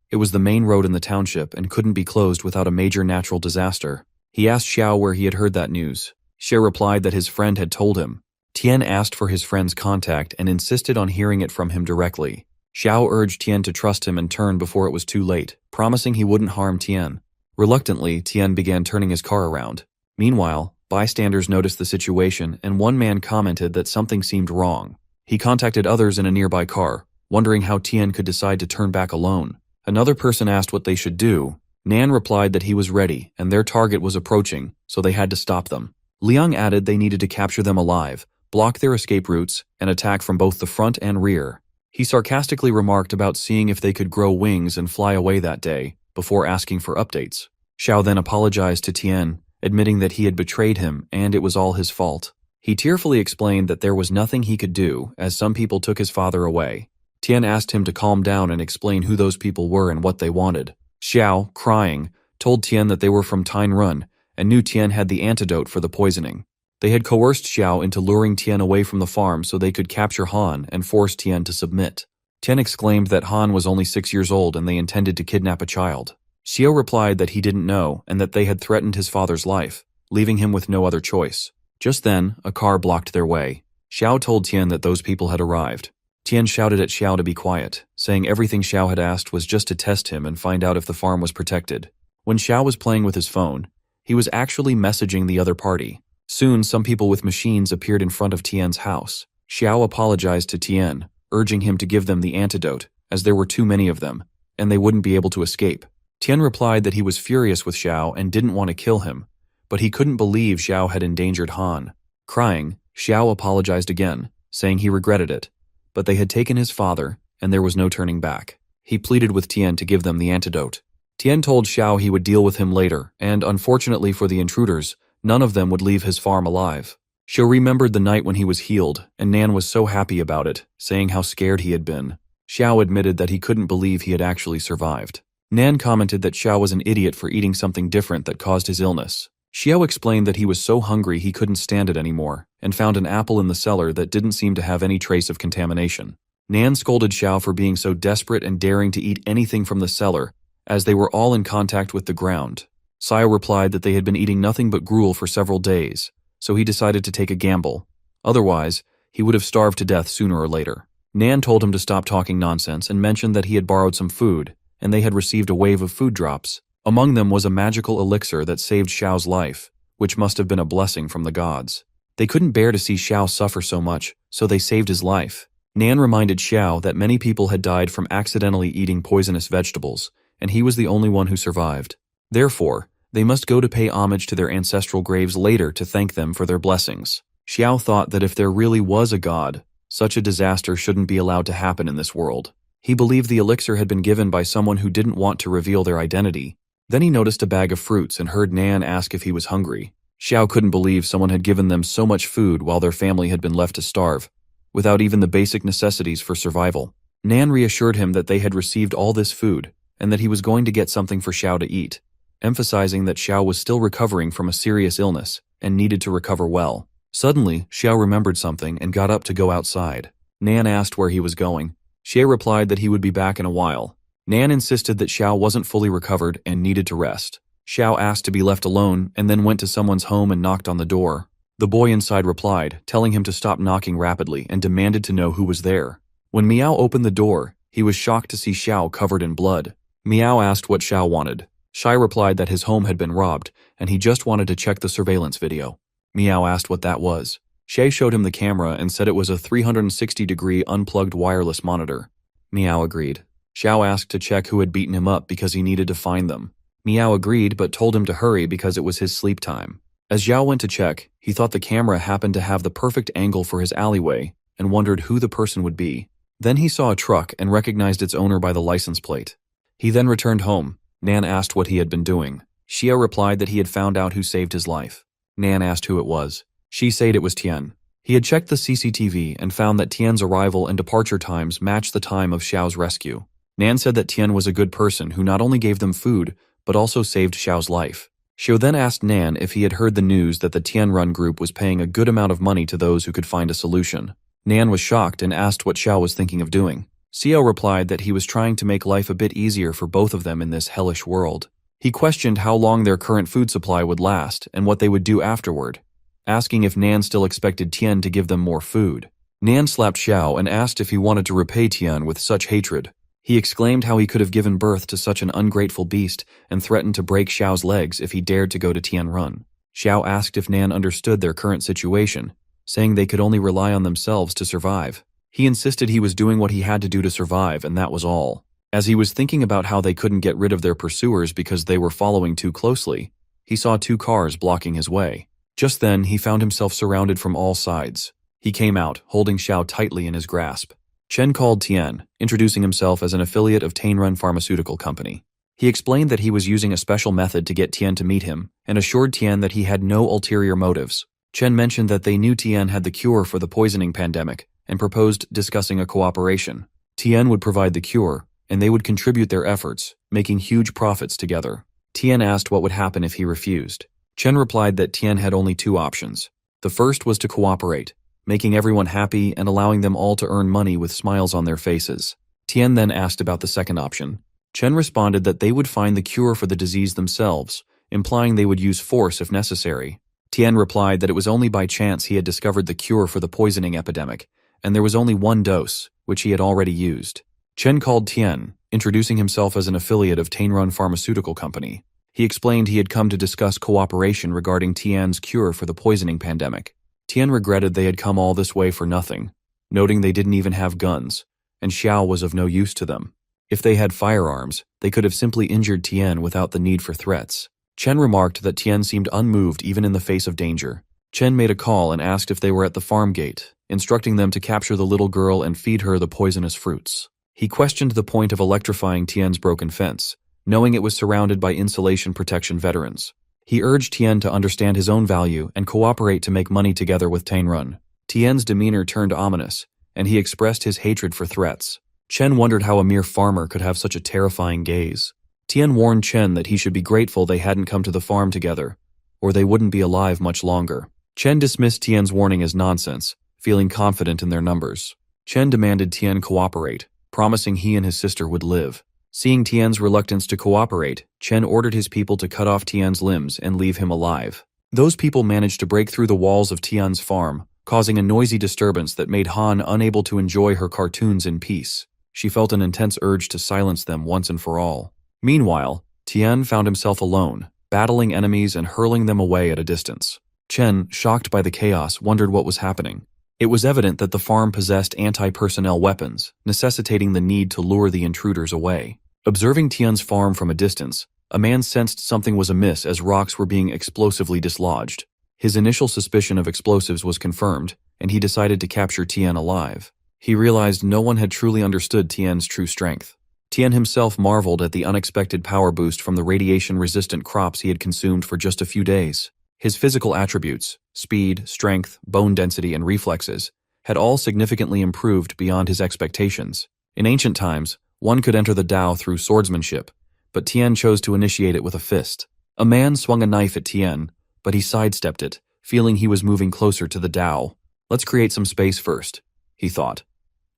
It was the main road in the township and couldn't be closed without a major natural disaster. He asked Xiao where he had heard that news. Xiao replied that his friend had told him. Tian asked for his friend's contact and insisted on hearing it from him directly. Xiao urged Tian to trust him and turn before it was too late, promising he wouldn't harm Tian. Reluctantly, Tian began turning his car around. Meanwhile, bystanders noticed the situation and one man commented that something seemed wrong. He contacted others in a nearby car, wondering how Tian could decide to turn back alone. Another person asked what they should do. Nan replied that he was ready and their target was approaching, so they had to stop them. Liang added they needed to capture them alive, block their escape routes, and attack from both the front and rear. He sarcastically remarked about seeing if they could grow wings and fly away that day, before asking for updates. Xiao then apologized to Tian, admitting that he had betrayed him and it was all his fault. He tearfully explained that there was nothing he could do, as some people took his father away. Tian asked him to calm down and explain who those people were and what they wanted. Xiao, crying, told Tian that they were from Tine Run and knew Tian had the antidote for the poisoning. They had coerced Xiao into luring Tian away from the farm so they could capture Han and force Tian to submit. Tian exclaimed that Han was only 6 years old and they intended to kidnap a child. Xiao replied that he didn't know and that they had threatened his father's life, leaving him with no other choice. Just then, a car blocked their way. Xiao told Tian that those people had arrived. Tian shouted at Xiao to be quiet, saying everything Xiao had asked was just to test him and find out if the farm was protected. When Xiao was playing with his phone, he was actually messaging the other party. Soon, some people with machines appeared in front of Tian's house. Xiao apologized to Tian, urging him to give them the antidote, as there were too many of them, and they wouldn't be able to escape. Tian replied that he was furious with Xiao and didn't want to kill him, but he couldn't believe Xiao had endangered Han. Crying, Xiao apologized again, saying he regretted it, but they had taken his father, and there was no turning back. He pleaded with Tian to give them the antidote. Tian told Xiao he would deal with him later, and unfortunately for the intruders, none of them would leave his farm alive. Xiao remembered the night when he was healed, and Nan was so happy about it, saying how scared he had been. Xiao admitted that he couldn't believe he had actually survived. Nan commented that Xiao was an idiot for eating something different that caused his illness. Xiao explained that he was so hungry he couldn't stand it anymore, and found an apple in the cellar that didn't seem to have any trace of contamination. Nan scolded Xiao for being so desperate and daring to eat anything from the cellar, as they were all in contact with the ground. Xiao replied that they had been eating nothing but gruel for several days, so he decided to take a gamble. Otherwise, he would have starved to death sooner or later. Nan told him to stop talking nonsense and mentioned that he had borrowed some food, and they had received a wave of food drops. Among them was a magical elixir that saved Xiao's life, which must have been a blessing from the gods. They couldn't bear to see Xiao suffer so much, so they saved his life. Nan reminded Xiao that many people had died from accidentally eating poisonous vegetables, and he was the only one who survived. Therefore, they must go to pay homage to their ancestral graves later to thank them for their blessings. Xiao thought that if there really was a god, such a disaster shouldn't be allowed to happen in this world. He believed the elixir had been given by someone who didn't want to reveal their identity. Then he noticed a bag of fruits and heard Nan ask if he was hungry. Xiao couldn't believe someone had given them so much food while their family had been left to starve, without even the basic necessities for survival. Nan reassured him that they had received all this food, and that he was going to get something for Xiao to eat, emphasizing that Xiao was still recovering from a serious illness and needed to recover well. Suddenly, Xiao remembered something and got up to go outside. Nan asked where he was going. Xiao replied that he would be back in a while. Nan insisted that Xiao wasn't fully recovered and needed to rest. Xiao asked to be left alone and then went to someone's home and knocked on the door. The boy inside replied, telling him to stop knocking rapidly, and demanded to know who was there. When Miao opened the door, he was shocked to see Xiao covered in blood. Miao asked what Xiao wanted. Xiao replied that his home had been robbed, and he just wanted to check the surveillance video. Miao asked what that was. Xiao showed him the camera and said it was a 360-degree unplugged wireless monitor. Miao agreed. Xiao asked to check who had beaten him up because he needed to find them. Miao agreed but told him to hurry because it was his sleep time. As Xiao went to check, he thought the camera happened to have the perfect angle for his alleyway and wondered who the person would be. Then he saw a truck and recognized its owner by the license plate. He then returned home. Nan asked what he had been doing. Xiao replied that he had found out who saved his life. Nan asked who it was. She said it was Tian. He had checked the CCTV and found that Tian's arrival and departure times matched the time of Xiao's rescue. Nan said that Tian was a good person who not only gave them food, but also saved Xiao's life. Xiao then asked Nan if he had heard the news that the Tian Run group was paying a good amount of money to those who could find a solution. Nan was shocked and asked what Xiao was thinking of doing. Xiao replied that he was trying to make life a bit easier for both of them in this hellish world. He questioned how long their current food supply would last and what they would do afterward, asking if Nan still expected Tian to give them more food. Nan slapped Xiao and asked if he wanted to repay Tian with such hatred. He exclaimed how he could have given birth to such an ungrateful beast and threatened to break Xiao's legs if he dared to go to Tian Run. Xiao asked if Nan understood their current situation, saying they could only rely on themselves to survive. He insisted he was doing what he had to do to survive, and that was all. As he was thinking about how they couldn't get rid of their pursuers because they were following too closely, he saw 2 cars blocking his way. Just then, he found himself surrounded from all sides. He came out, holding Xiao tightly in his grasp. Chen called Tian, introducing himself as an affiliate of Tainrun Pharmaceutical Company. He explained that he was using a special method to get Tian to meet him, and assured Tian that he had no ulterior motives. Chen mentioned that they knew Tian had the cure for the poisoning pandemic, and proposed discussing a cooperation. Tian would provide the cure, and they would contribute their efforts, making huge profits together. Tian asked what would happen if he refused. Chen replied that Tian had only 2 options. The first was to cooperate, making everyone happy and allowing them all to earn money with smiles on their faces. Tian then asked about the second option. Chen responded that they would find the cure for the disease themselves, implying they would use force if necessary. Tian replied that it was only by chance he had discovered the cure for the poisoning epidemic, and there was only 1 dose, which he had already used. Chen called Tian, introducing himself as an affiliate of Tainrun Pharmaceutical Company. He explained he had come to discuss cooperation regarding Tian's cure for the poisoning pandemic. Tian regretted they had come all this way for nothing, noting they didn't even have guns, and Xiao was of no use to them. If they had firearms, they could have simply injured Tian without the need for threats. Chen remarked that Tian seemed unmoved even in the face of danger. Chen made a call and asked if they were at the farm gate, instructing them to capture the little girl and feed her the poisonous fruits. He questioned the point of electrifying Tian's broken fence, knowing it was surrounded by insulation protection veterans. He urged Tian to understand his own value and cooperate to make money together with Tainrun. Tian's demeanor turned ominous, and he expressed his hatred for threats. Chen wondered how a mere farmer could have such a terrifying gaze. Tian warned Chen that he should be grateful they hadn't come to the farm together, or they wouldn't be alive much longer. Chen dismissed Tian's warning as nonsense, feeling confident in their numbers. Chen demanded Tian cooperate, promising he and his sister would live. Seeing Tian's reluctance to cooperate, Chen ordered his people to cut off Tian's limbs and leave him alive. Those people managed to break through the walls of Tian's farm, causing a noisy disturbance that made Han unable to enjoy her cartoons in peace. She felt an intense urge to silence them once and for all. Meanwhile, Tian found himself alone, battling enemies and hurling them away at a distance. Chen, shocked by the chaos, wondered what was happening. It was evident that the farm possessed anti-personnel weapons, necessitating the need to lure the intruders away. Observing Tian's farm from a distance, a man sensed something was amiss as rocks were being explosively dislodged. His initial suspicion of explosives was confirmed, and he decided to capture Tian alive. He realized no one had truly understood Tian's true strength. Tian himself marveled at the unexpected power boost from the radiation-resistant crops he had consumed for just a few days. His physical attributes, speed, strength, bone density, and reflexes, had all significantly improved beyond his expectations. In ancient times, one could enter the Dao through swordsmanship, but Tian chose to initiate it with a fist. A man swung a knife at Tian, but he sidestepped it, feeling he was moving closer to the Dao. Let's create some space first, he thought.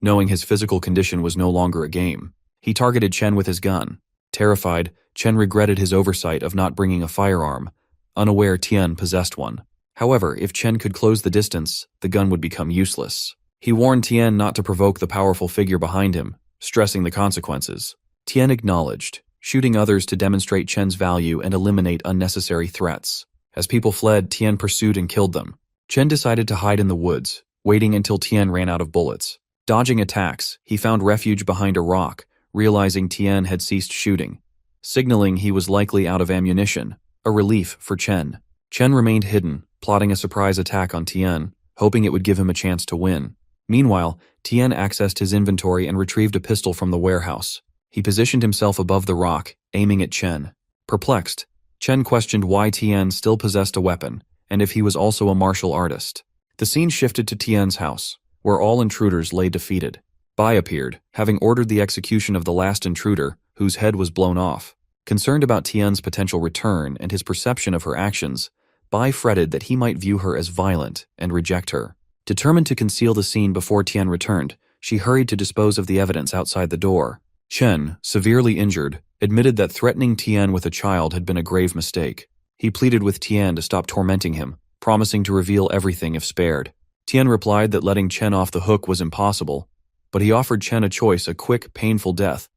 Knowing his physical condition was no longer a game, he targeted Chen with his gun. Terrified, Chen regretted his oversight of not bringing a firearm, unaware Tian possessed one. However, if Chen could close the distance, the gun would become useless. He warned Tian not to provoke the powerful figure behind him, stressing the consequences. Tian acknowledged, shooting others to demonstrate Chen's value and eliminate unnecessary threats. As people fled, Tian pursued and killed them. Chen decided to hide in the woods, waiting until Tian ran out of bullets. Dodging attacks, he found refuge behind a rock, realizing Tian had ceased shooting, signaling he was likely out of ammunition, a relief for Chen. Chen remained hidden, plotting a surprise attack on Tian, hoping it would give him a chance to win. Meanwhile, Tian accessed his inventory and retrieved a pistol from the warehouse. He positioned himself above the rock, aiming at Chen. Perplexed, Chen questioned why Tian still possessed a weapon, and if he was also a martial artist. The scene shifted to Tian's house, where all intruders lay defeated. Bai appeared, having ordered the execution of the last intruder, whose head was blown off. Concerned about Tian's potential return and his perception of her actions, Bai fretted that he might view her as violent and reject her. Determined to conceal the scene before Tian returned, she hurried to dispose of the evidence outside the door. Chen, severely injured, admitted that threatening Tian with a child had been a grave mistake. He pleaded with Tian to stop tormenting him, promising to reveal everything if spared. Tian replied that letting Chen off the hook was impossible, but he offered Chen a choice: a quick, painful death,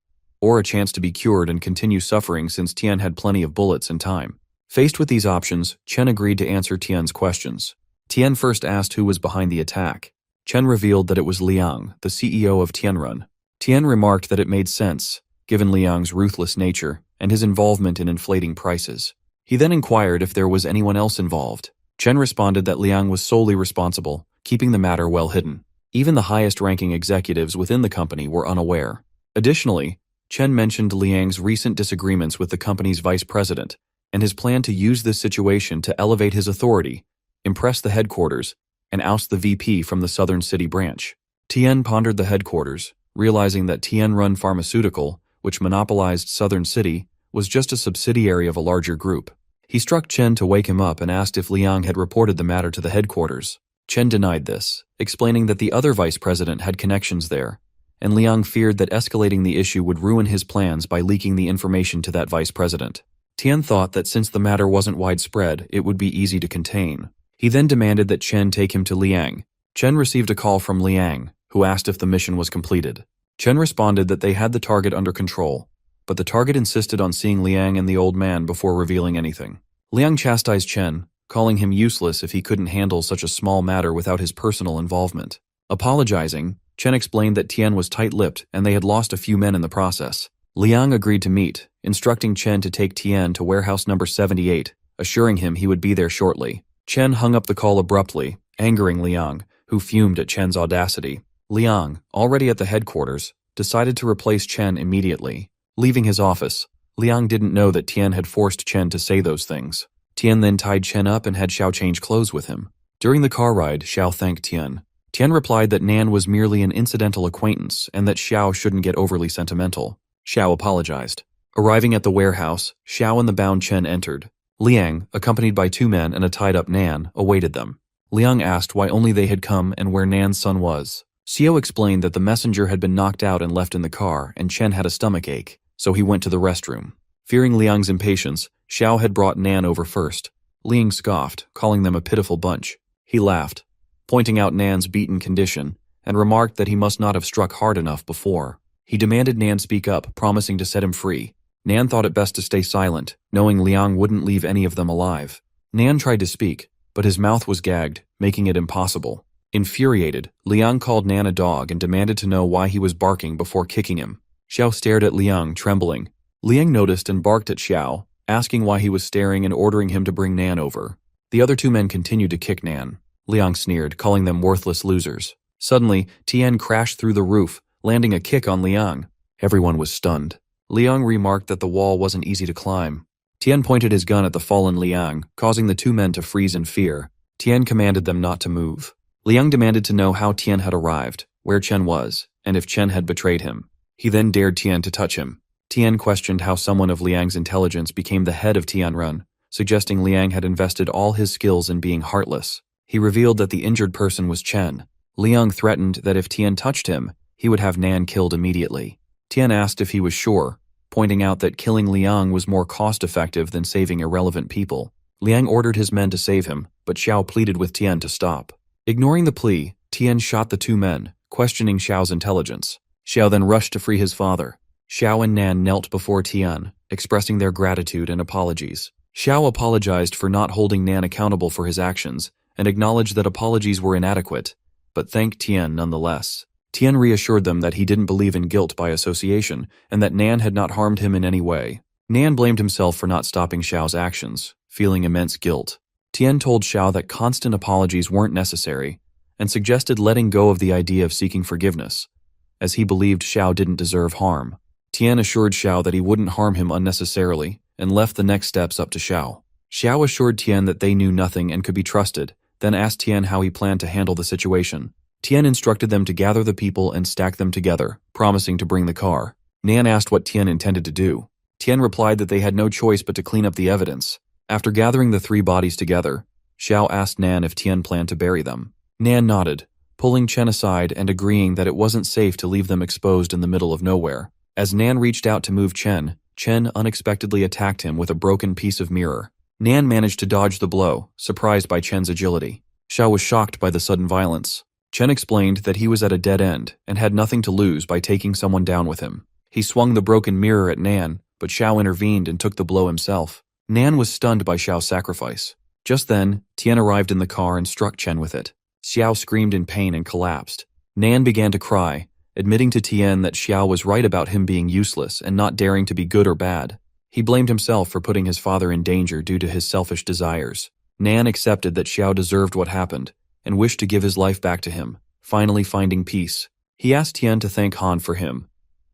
or a chance to be cured and continue suffering since Tian had plenty of bullets and time. Faced with these options, Chen agreed to answer Tian's questions. Tian first asked who was behind the attack. Chen revealed that it was Liang, the CEO of Tianrun. Tian remarked that it made sense, given Liang's ruthless nature and his involvement in inflating prices. He then inquired if there was anyone else involved. Chen responded that Liang was solely responsible, keeping the matter well hidden. Even the highest-ranking executives within the company were unaware. Additionally, Chen mentioned Liang's recent disagreements with the company's vice president and his plan to use this situation to elevate his authority, impress the headquarters, and oust the VP from the Southern City branch. Tian pondered the headquarters, realizing that Tianrun Pharmaceutical, which monopolized Southern City, was just a subsidiary of a larger group. He struck Chen to wake him up and asked if Liang had reported the matter to the headquarters. Chen denied this, explaining that the other vice president had connections there, and Liang feared that escalating the issue would ruin his plans by leaking the information to that vice president. Tian thought that since the matter wasn't widespread, it would be easy to contain. He then demanded that Chen take him to Liang. Chen received a call from Liang, who asked if the mission was completed. Chen responded that they had the target under control, but the target insisted on seeing Liang and the old man before revealing anything. Liang chastised Chen, calling him useless if he couldn't handle such a small matter without his personal involvement. Apologizing, Chen explained that Tian was tight-lipped and they had lost a few men in the process. Liang agreed to meet, instructing Chen to take Tian to warehouse number 78, assuring him he would be there shortly. Chen hung up the call abruptly, angering Liang, who fumed at Chen's audacity. Liang, already at the headquarters, decided to replace Chen immediately. Leaving his office, Liang didn't know that Tian had forced Chen to say those things. Tian then tied Chen up and had Xiao change clothes with him. During the car ride, Xiao thanked Tian. Tian replied that Nan was merely an incidental acquaintance and that Xiao shouldn't get overly sentimental. Xiao apologized. Arriving at the warehouse, Xiao and the bound Chen entered. Liang, accompanied by 2 men and a tied-up Nan, awaited them. Liang asked why only they had come and where Nan's son was. Xiao explained that the messenger had been knocked out and left in the car and Chen had a stomachache, so he went to the restroom. Fearing Liang's impatience, Xiao had brought Nan over first. Liang scoffed, calling them a pitiful bunch. He laughed, pointing out Nan's beaten condition, and remarked that he must not have struck hard enough before. He demanded Nan speak up, promising to set him free. Nan thought it best to stay silent, knowing Liang wouldn't leave any of them alive. Nan tried to speak, but his mouth was gagged, making it impossible. Infuriated, Liang called Nan a dog and demanded to know why he was barking before kicking him. Xiao stared at Liang, trembling. Liang noticed and barked at Xiao, asking why he was staring and ordering him to bring Nan over. The other 2 men continued to kick Nan. Liang sneered, calling them worthless losers. Suddenly, Tian crashed through the roof, landing a kick on Liang. Everyone was stunned. Liang remarked that the wall wasn't easy to climb. Tian pointed his gun at the fallen Liang, causing the 2 men to freeze in fear. Tian commanded them not to move. Liang demanded to know how Tian had arrived, where Chen was, and if Chen had betrayed him. He then dared Tian to touch him. Tian questioned how someone of Liang's intelligence became the head of Tianren, suggesting Liang had invested all his skills in being heartless. He revealed that the injured person was Chen. Liang threatened that if Tian touched him, he would have Nan killed immediately. Tian asked if he was sure, pointing out that killing Liang was more cost-effective than saving irrelevant people. Liang ordered his men to save him, but Xiao pleaded with Tian to stop. Ignoring the plea, Tian shot the 2 men, questioning Xiao's intelligence. Xiao then rushed to free his father. Xiao and Nan knelt before Tian, expressing their gratitude and apologies. Xiao apologized for not holding Nan accountable for his actions and acknowledged that apologies were inadequate, but thanked Tian nonetheless. Tian reassured them that he didn't believe in guilt by association and that Nan had not harmed him in any way. Nan blamed himself for not stopping Xiao's actions, feeling immense guilt. Tian told Xiao that constant apologies weren't necessary and suggested letting go of the idea of seeking forgiveness, as he believed Xiao didn't deserve harm. Tian assured Xiao that he wouldn't harm him unnecessarily and left the next steps up to Xiao. Xiao assured Tian that they knew nothing and could be trusted, then asked Tian how he planned to handle the situation. Tian instructed them to gather the people and stack them together, promising to bring the car. Nan asked what Tian intended to do. Tian replied that they had no choice but to clean up the evidence. After gathering the 3 bodies together, Xiao asked Nan if Tian planned to bury them. Nan nodded, pulling Chen aside and agreeing that it wasn't safe to leave them exposed in the middle of nowhere. As Nan reached out to move Chen unexpectedly attacked him with a broken piece of mirror. Nan managed to dodge the blow, surprised by Chen's agility. Xiao was shocked by the sudden violence. Chen explained that he was at a dead end and had nothing to lose by taking someone down with him. He swung the broken mirror at Nan, but Xiao intervened and took the blow himself. Nan was stunned by Xiao's sacrifice. Just then, Tian arrived in the car and struck Chen with it. Xiao screamed in pain and collapsed. Nan began to cry, admitting to Tian that Xiao was right about him being useless and not daring to be good or bad. He blamed himself for putting his father in danger due to his selfish desires. Nan accepted that Xiao deserved what happened and wished to give his life back to him, finally finding peace. He asked Tian to thank Han for him,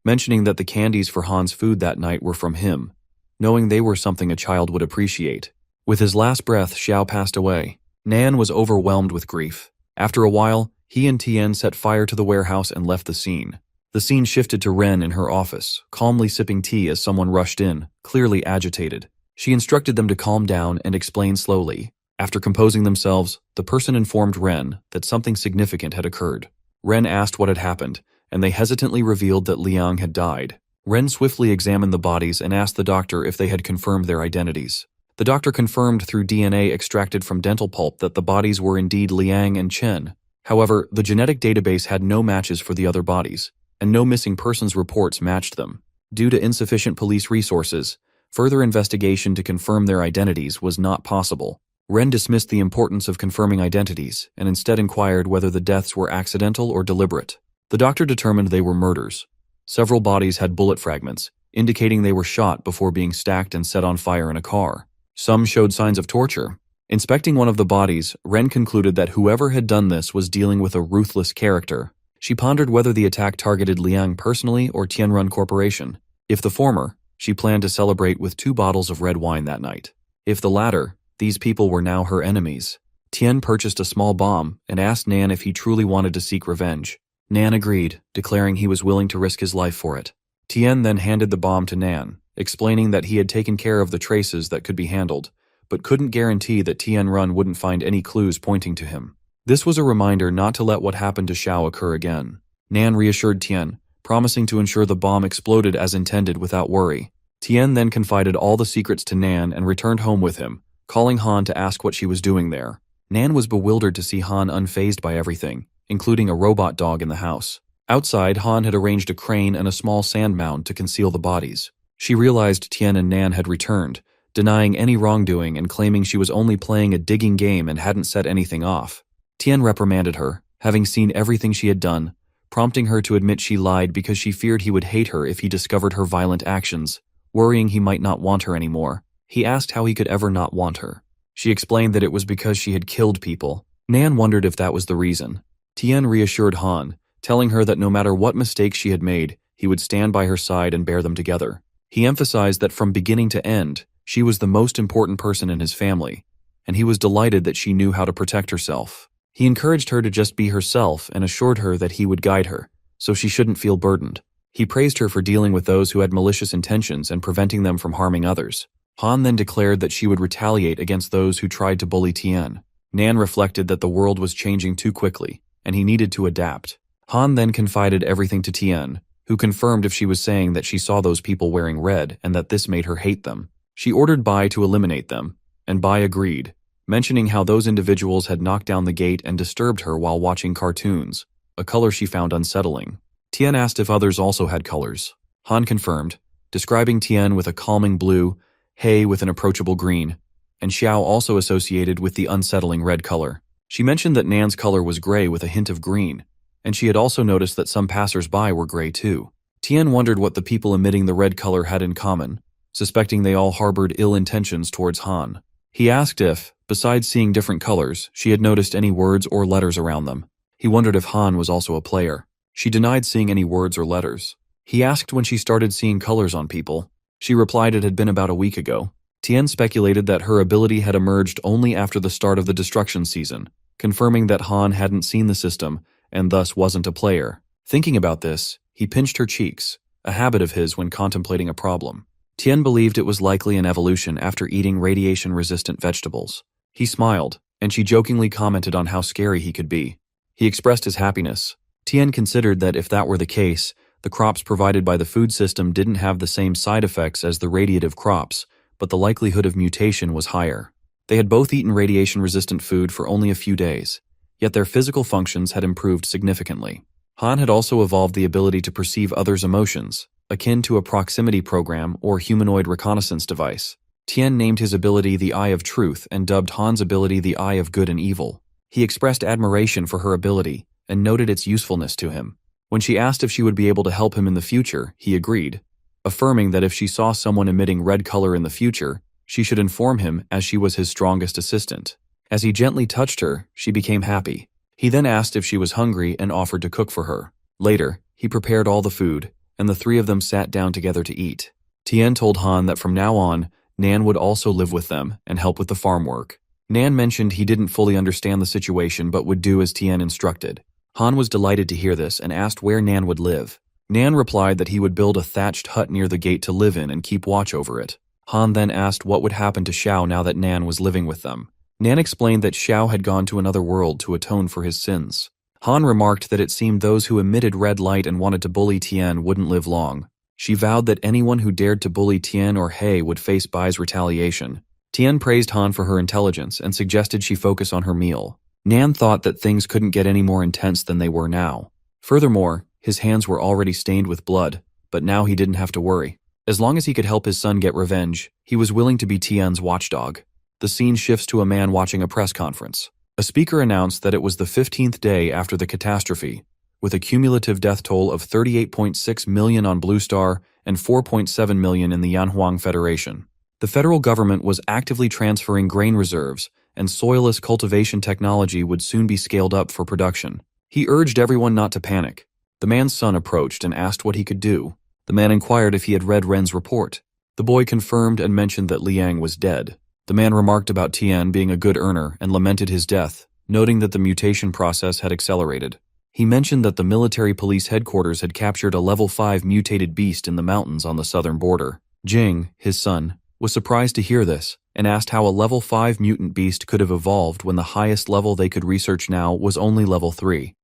mentioning that the candies for Han's food that night were from him, knowing they were something a child would appreciate. With his last breath, Xiao passed away. Nan was overwhelmed with grief. After a while, he and Tian set fire to the warehouse and left the scene. The scene shifted to Ren in her office, calmly sipping tea as someone rushed in, clearly agitated. She instructed them to calm down and explain slowly. After composing themselves, the person informed Ren that something significant had occurred. Ren asked what had happened, and they hesitantly revealed that Liang had died. Ren swiftly examined the bodies and asked the doctor if they had confirmed their identities. The doctor confirmed through DNA extracted from dental pulp that the bodies were indeed Liang and Chen. However, the genetic database had no matches for the other bodies, and no missing persons reports matched them. Due to insufficient police resources, further investigation to confirm their identities was not possible. Ren dismissed the importance of confirming identities and instead inquired whether the deaths were accidental or deliberate. The doctor determined they were murders. Several bodies had bullet fragments, indicating they were shot before being stacked and set on fire in a car. Some showed signs of torture. Inspecting one of the bodies, Ren concluded that whoever had done this was dealing with a ruthless character. She pondered whether the attack targeted Liang personally or Tianrun Corporation. If the former, she planned to celebrate with 2 bottles of red wine that night. If the latter, these people were now her enemies. Tian purchased a small bomb and asked Nan if he truly wanted to seek revenge. Nan agreed, declaring he was willing to risk his life for it. Tian then handed the bomb to Nan, explaining that he had taken care of the traces that could be handled, but couldn't guarantee that Tianrun wouldn't find any clues pointing to him. This was a reminder not to let what happened to Xiao occur again. Nan reassured Tian, promising to ensure the bomb exploded as intended without worry. Tian then confided all the secrets to Nan and returned home with him, calling Han to ask what she was doing there. Nan was bewildered to see Han unfazed by everything, including a robot dog in the house. Outside, Han had arranged a crane and a small sand mound to conceal the bodies. She realized Tian and Nan had returned, denying any wrongdoing and claiming she was only playing a digging game and hadn't set anything off. Tian reprimanded her, having seen everything she had done, prompting her to admit she lied because she feared he would hate her if he discovered her violent actions, worrying he might not want her anymore. He asked how he could ever not want her. She explained that it was because she had killed people. Nan wondered if that was the reason. Tian reassured Han, telling her that no matter what mistakes she had made, he would stand by her side and bear them together. He emphasized that from beginning to end, she was the most important person in his family, and he was delighted that she knew how to protect herself. He encouraged her to just be herself and assured her that he would guide her, so she shouldn't feel burdened. He praised her for dealing with those who had malicious intentions and preventing them from harming others. Han then declared that she would retaliate against those who tried to bully Tian. Nan reflected that the world was changing too quickly, and he needed to adapt. Han then confided everything to Tian, who confirmed if she was saying that she saw those people wearing red and that this made her hate them. She ordered Bai to eliminate them, and Bai agreed, mentioning how those individuals had knocked down the gate and disturbed her while watching cartoons, a color she found unsettling. Tian asked if others also had colors. Han confirmed, describing Tian with a calming blue, He with an approachable green, and Xiao also associated with the unsettling red color. She mentioned that Nan's color was gray with a hint of green, and she had also noticed that some passers-by were gray too. Tian wondered what the people emitting the red color had in common, suspecting they all harbored ill intentions towards Han. He asked if, besides seeing different colors, she had noticed any words or letters around them. He wondered if Han was also a player. She denied seeing any words or letters. He asked when she started seeing colors on people. She replied it had been about a week ago. Tian speculated that her ability had emerged only after the start of the destruction season, confirming that Han hadn't seen the system and thus wasn't a player. Thinking about this, he pinched her cheeks, a habit of his when contemplating a problem. Tian believed it was likely an evolution after eating radiation-resistant vegetables. He smiled, and she jokingly commented on how scary he could be. He expressed his happiness. Tian considered that if that were the case, the crops provided by the food system didn't have the same side effects as the radiative crops, but the likelihood of mutation was higher. They had both eaten radiation-resistant food for only a few days, yet their physical functions had improved significantly. Han had also evolved the ability to perceive others' emotions, akin to a proximity program or humanoid reconnaissance device. Tian named his ability the Eye of Truth and dubbed Han's ability the Eye of Good and Evil. He expressed admiration for her ability and noted its usefulness to him. When she asked if she would be able to help him in the future, he agreed, affirming that if she saw someone emitting red color in the future, she should inform him as she was his strongest assistant. As he gently touched her, she became happy. He then asked if she was hungry and offered to cook for her. Later, he prepared all the food, and the three of them sat down together to eat. Tian told Han that from now on, Nan would also live with them and help with the farm work. Nan mentioned he didn't fully understand the situation but would do as Tian instructed. Han was delighted to hear this and asked where Nan would live. Nan replied that he would build a thatched hut near the gate to live in and keep watch over it. Han then asked what would happen to Xiao now that Nan was living with them. Nan explained that Xiao had gone to another world to atone for his sins. Han remarked that it seemed those who emitted red light and wanted to bully Tian wouldn't live long. She vowed that anyone who dared to bully Tian or He would face Bai's retaliation. Tian praised Han for her intelligence and suggested she focus on her meal. Nan thought that things couldn't get any more intense than they were now. Furthermore, his hands were already stained with blood, but now he didn't have to worry. As long as he could help his son get revenge, he was willing to be Tian's watchdog. The scene shifts to a man watching a press conference. A speaker announced that it was the 15th day after the catastrophe, with a cumulative death toll of 38.6 million on Blue Star and 4.7 million in the Yanhuang Federation. The federal government was actively transferring grain reserves, and soilless cultivation technology would soon be scaled up for production. He urged everyone not to panic. The man's son approached and asked what he could do. The man inquired if he had read Ren's report. The boy confirmed and mentioned that Liang was dead. The man remarked about Tian being a good earner and lamented his death, noting that the mutation process had accelerated. He mentioned that the military police headquarters had captured a level 5 mutated beast in the mountains on the southern border. Jing, his son, was surprised to hear this and asked how a level 5 mutant beast could have evolved when the highest level they could research now was only level 3,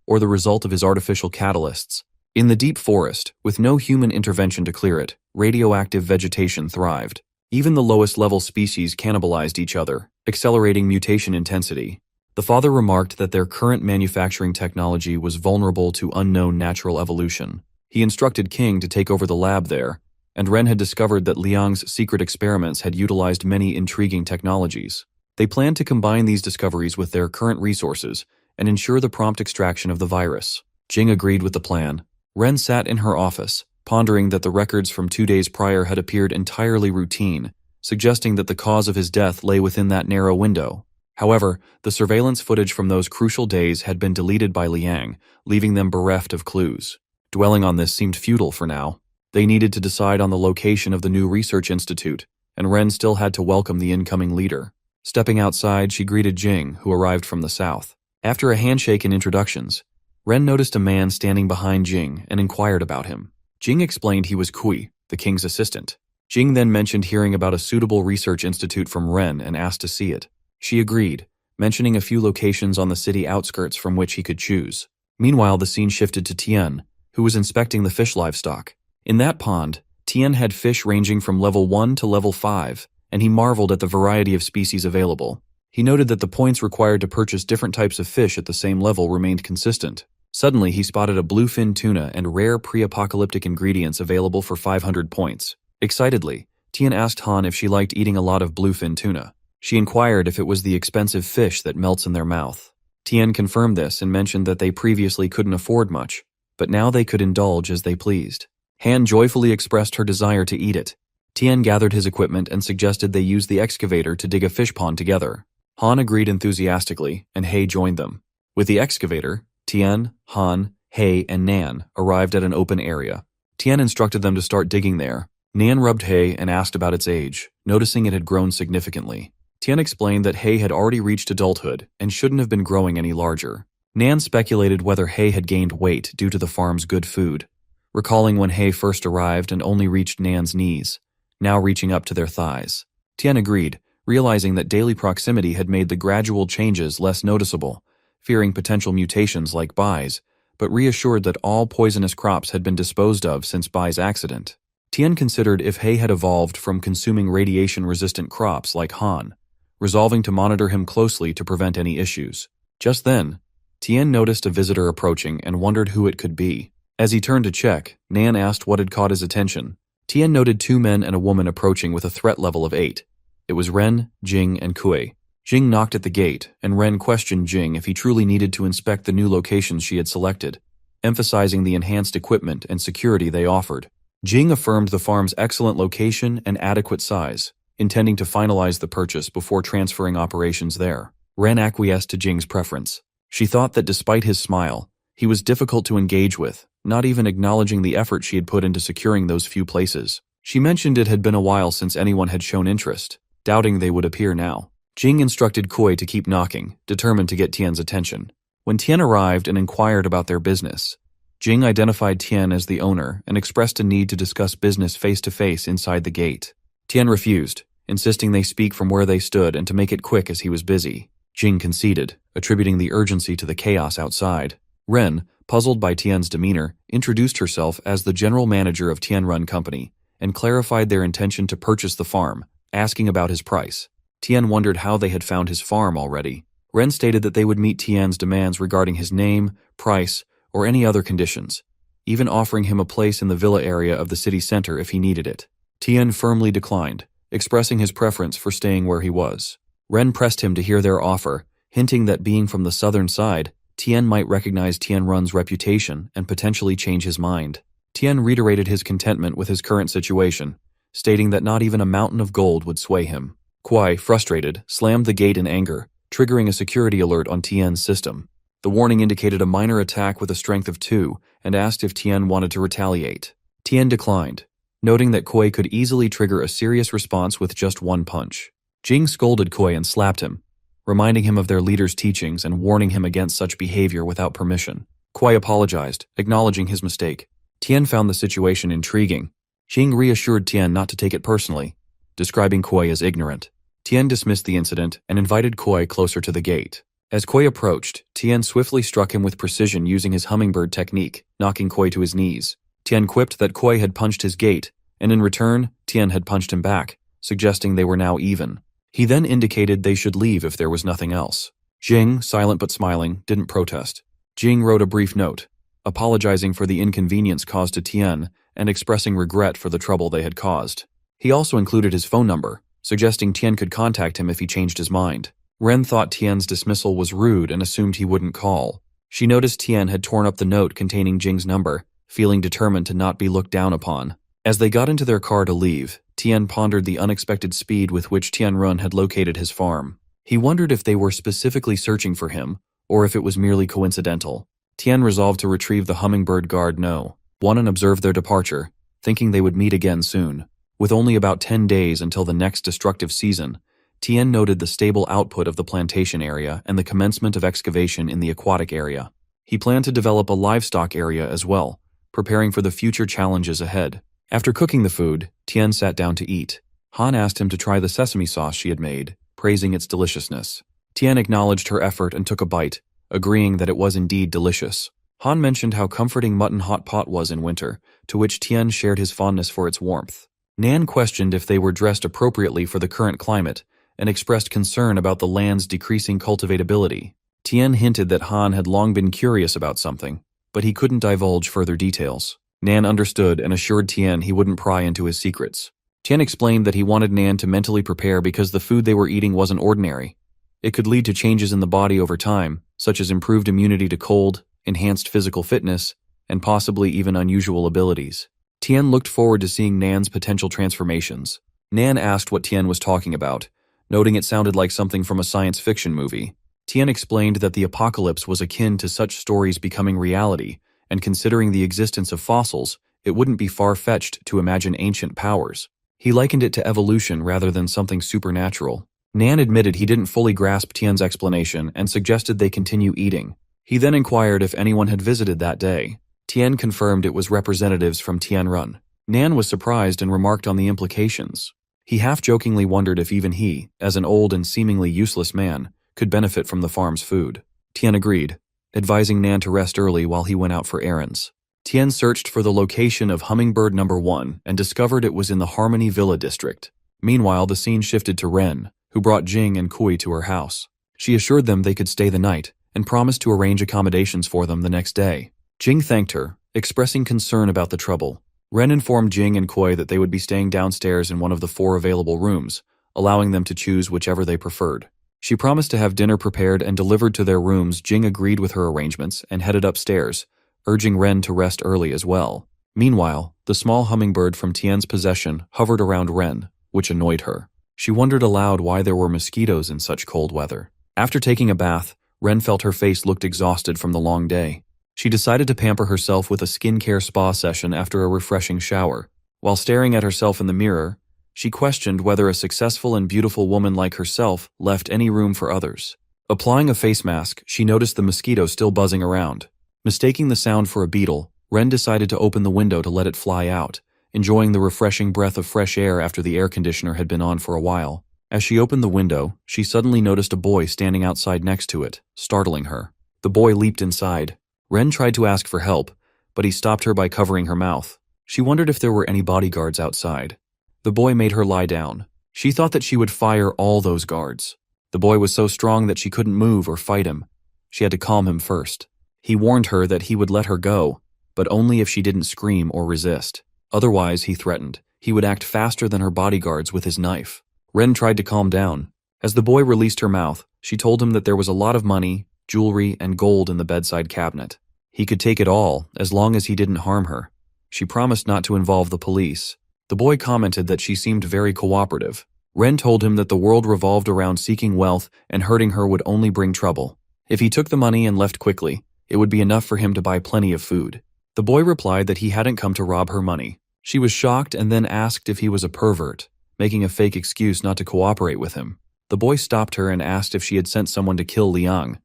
or the result of his artificial catalysts. In the deep forest, with no human intervention to clear it, radioactive vegetation thrived. Even the lowest level species cannibalized each other, accelerating mutation intensity. The father remarked that their current manufacturing technology was vulnerable to unknown natural evolution. He instructed King to take over the lab there, and Ren had discovered that Liang's secret experiments had utilized many intriguing technologies. They planned to combine these discoveries with their current resources and ensure the prompt extraction of the virus. Jing agreed with the plan. Ren sat in her office, pondering that the records from 2 days prior had appeared entirely routine, suggesting that the cause of his death lay within that narrow window. However, the surveillance footage from those crucial days had been deleted by Liang, leaving them bereft of clues. Dwelling on this seemed futile for now. They needed to decide on the location of the new research institute, and Ren still had to welcome the incoming leader. Stepping outside, she greeted Jing, who arrived from the south. After a handshake and introductions, Ren noticed a man standing behind Jing and inquired about him. Jing explained he was Kui, the king's assistant. Jing then mentioned hearing about a suitable research institute from Ren and asked to see it. She agreed, mentioning a few locations on the city outskirts from which he could choose. Meanwhile, the scene shifted to Tian, who was inspecting the fish livestock. In that pond, Tian had fish ranging from level 1 to level 5, and he marveled at the variety of species available. He noted that the points required to purchase different types of fish at the same level remained consistent. Suddenly, he spotted a bluefin tuna and rare pre-apocalyptic ingredients available for 500 points. Excitedly, Tian asked Han if she liked eating a lot of bluefin tuna. She inquired if it was the expensive fish that melts in their mouth. Tian confirmed this and mentioned that they previously couldn't afford much, but now they could indulge as they pleased. Han joyfully expressed her desire to eat it. Tian gathered his equipment and suggested they use the excavator to dig a fish pond together. Han agreed enthusiastically, and He joined them. With the excavator, Tian, Han, He, and Nan arrived at an open area. Tian instructed them to start digging there. Nan rubbed He and asked about its age, noticing it had grown significantly. Tian explained that He had already reached adulthood and shouldn't have been growing any larger. Nan speculated whether He had gained weight due to the farm's good food, recalling when He first arrived and only reached Nan's knees, now reaching up to their thighs. Tian agreed, realizing that daily proximity had made the gradual changes less noticeable, fearing potential mutations like Bai's, but reassured that all poisonous crops had been disposed of since Bai's accident. Tian considered if He had evolved from consuming radiation-resistant crops like Han, resolving to monitor him closely to prevent any issues. Just then, Tian noticed a visitor approaching and wondered who it could be. As he turned to check, Nan asked what had caught his attention. Tian noted 2 men and a woman approaching with a threat level of 8. It was Ren, Jing, and Kui. Jing knocked at the gate, and Ren questioned Jing if he truly needed to inspect the new locations she had selected, emphasizing the enhanced equipment and security they offered. Jing affirmed the farm's excellent location and adequate size, intending to finalize the purchase before transferring operations there. Ren acquiesced to Jing's preference. She thought that despite his smile, he was difficult to engage with, not even acknowledging the effort she had put into securing those few places. She mentioned it had been a while since anyone had shown interest, doubting they would appear now. Jing instructed Kui to keep knocking, determined to get Tian's attention. When Tian arrived and inquired about their business, Jing identified Tian as the owner and expressed a need to discuss business face-to-face inside the gate. Tian refused, insisting they speak from where they stood and to make it quick as he was busy. Jing conceded, attributing the urgency to the chaos outside. Ren, puzzled by Tian's demeanor, introduced herself as the general manager of Tian-run company and clarified their intention to purchase the farm, asking about his price. Tian wondered how they had found his farm already. Ren stated that they would meet Tian's demands regarding his name, price, or any other conditions, even offering him a place in the villa area of the city center if he needed it. Tian firmly declined, expressing his preference for staying where he was. Ren pressed him to hear their offer, hinting that being from the southern side, Tian might recognize Tianrun's reputation and potentially change his mind. Tian reiterated his contentment with his current situation, stating that not even a mountain of gold would sway him. Kuai, frustrated, slammed the gate in anger, triggering a security alert on Tian's system. The warning indicated a minor attack with a strength of 2 and asked if Tian wanted to retaliate. Tian declined, noting that Kuai could easily trigger a serious response with just one punch. Jing scolded Kuai and slapped him, reminding him of their leader's teachings and warning him against such behavior without permission. Kuai apologized, acknowledging his mistake. Tian found the situation intriguing. Jing reassured Tian not to take it personally, describing Kuai as ignorant. Tian dismissed the incident and invited Kuai closer to the gate. As Kuai approached, Tian swiftly struck him with precision using his hummingbird technique, knocking Kuai to his knees. Tian quipped that Kuai had punched his gate, and in return, Tian had punched him back, suggesting they were now even. He then indicated they should leave if there was nothing else. Jing, silent but smiling, didn't protest. Jing wrote a brief note, apologizing for the inconvenience caused to Tian and expressing regret for the trouble they had caused. He also included his phone number, suggesting Tian could contact him if he changed his mind. Ren thought Tian's dismissal was rude and assumed he wouldn't call. She noticed Tian had torn up the note containing Jing's number, feeling determined to not be looked down upon. As they got into their car to leave, Tian pondered the unexpected speed with which Tianrun had located his farm. He wondered if they were specifically searching for him, or if it was merely coincidental. Tian resolved to retrieve the hummingbird guard No. 1 and observe their departure, thinking they would meet again soon. With only about 10 days until the next destructive season, Tian noted the stable output of the plantation area and the commencement of excavation in the aquatic area. He planned to develop a livestock area as well, preparing for the future challenges ahead. After cooking the food, Tian sat down to eat. Han asked him to try the sesame sauce she had made, praising its deliciousness. Tian acknowledged her effort and took a bite, agreeing that it was indeed delicious. Han mentioned how comforting mutton hot pot was in winter, to which Tian shared his fondness for its warmth. Nan questioned if they were dressed appropriately for the current climate, and expressed concern about the land's decreasing cultivatability. Tian hinted that Han had long been curious about something, but he couldn't divulge further details. Nan understood and assured Tian he wouldn't pry into his secrets. Tian explained that he wanted Nan to mentally prepare because the food they were eating wasn't ordinary. It could lead to changes in the body over time, such as improved immunity to cold, enhanced physical fitness, and possibly even unusual abilities. Tian looked forward to seeing Nan's potential transformations. Nan asked what Tian was talking about, noting it sounded like something from a science fiction movie. Tian explained that the apocalypse was akin to such stories becoming reality, and considering the existence of fossils, it wouldn't be far-fetched to imagine ancient powers. He likened it to evolution rather than something supernatural. Nan admitted he didn't fully grasp Tian's explanation and suggested they continue eating. He then inquired if anyone had visited that day. Tian confirmed it was representatives from Tianrun. Nan was surprised and remarked on the implications. He half-jokingly wondered if even he, as an old and seemingly useless man, could benefit from the farm's food. Tian agreed, advising Nan to rest early while he went out for errands. Tian searched for the location of Hummingbird No. 1 and discovered it was in the Harmony Villa district. Meanwhile, the scene shifted to Ren, who brought Jing and Kui to her house. She assured them they could stay the night and promised to arrange accommodations for them the next day. Jing thanked her, expressing concern about the trouble. Ren informed Jing and Kui that they would be staying downstairs in one of the 4 available rooms, allowing them to choose whichever they preferred. She promised to have dinner prepared and delivered to their rooms. Jing agreed with her arrangements and headed upstairs, urging Ren to rest early as well. Meanwhile, the small hummingbird from Tian's possession hovered around Ren, which annoyed her. She wondered aloud why there were mosquitoes in such cold weather. After taking a bath, Ren felt her face looked exhausted from the long day. She decided to pamper herself with a skincare spa session after a refreshing shower. While staring at herself in the mirror, she questioned whether a successful and beautiful woman like herself left any room for others. Applying a face mask, she noticed the mosquito still buzzing around. Mistaking the sound for a beetle, Ren decided to open the window to let it fly out, enjoying the refreshing breath of fresh air after the air conditioner had been on for a while. As she opened the window, she suddenly noticed a boy standing outside next to it, startling her. The boy leaped inside. Ren tried to ask for help, but he stopped her by covering her mouth. She wondered if there were any bodyguards outside. The boy made her lie down. She thought that she would fire all those guards. The boy was so strong that she couldn't move or fight him. She had to calm him first. He warned her that he would let her go, but only if she didn't scream or resist. Otherwise, he threatened, he would act faster than her bodyguards with his knife. Ren tried to calm down. As the boy released her mouth, she told him that there was a lot of money, jewelry, and gold in the bedside cabinet. He could take it all, as long as he didn't harm her. She promised not to involve the police. The boy commented that she seemed very cooperative. Ren told him that the world revolved around seeking wealth, and hurting her would only bring trouble. If he took the money and left quickly, it would be enough for him to buy plenty of food. The boy replied that he hadn't come to rob her money. She was shocked and then asked if he was a pervert, making a fake excuse not to cooperate with him. The boy stopped her and asked if she had sent someone to kill Liang,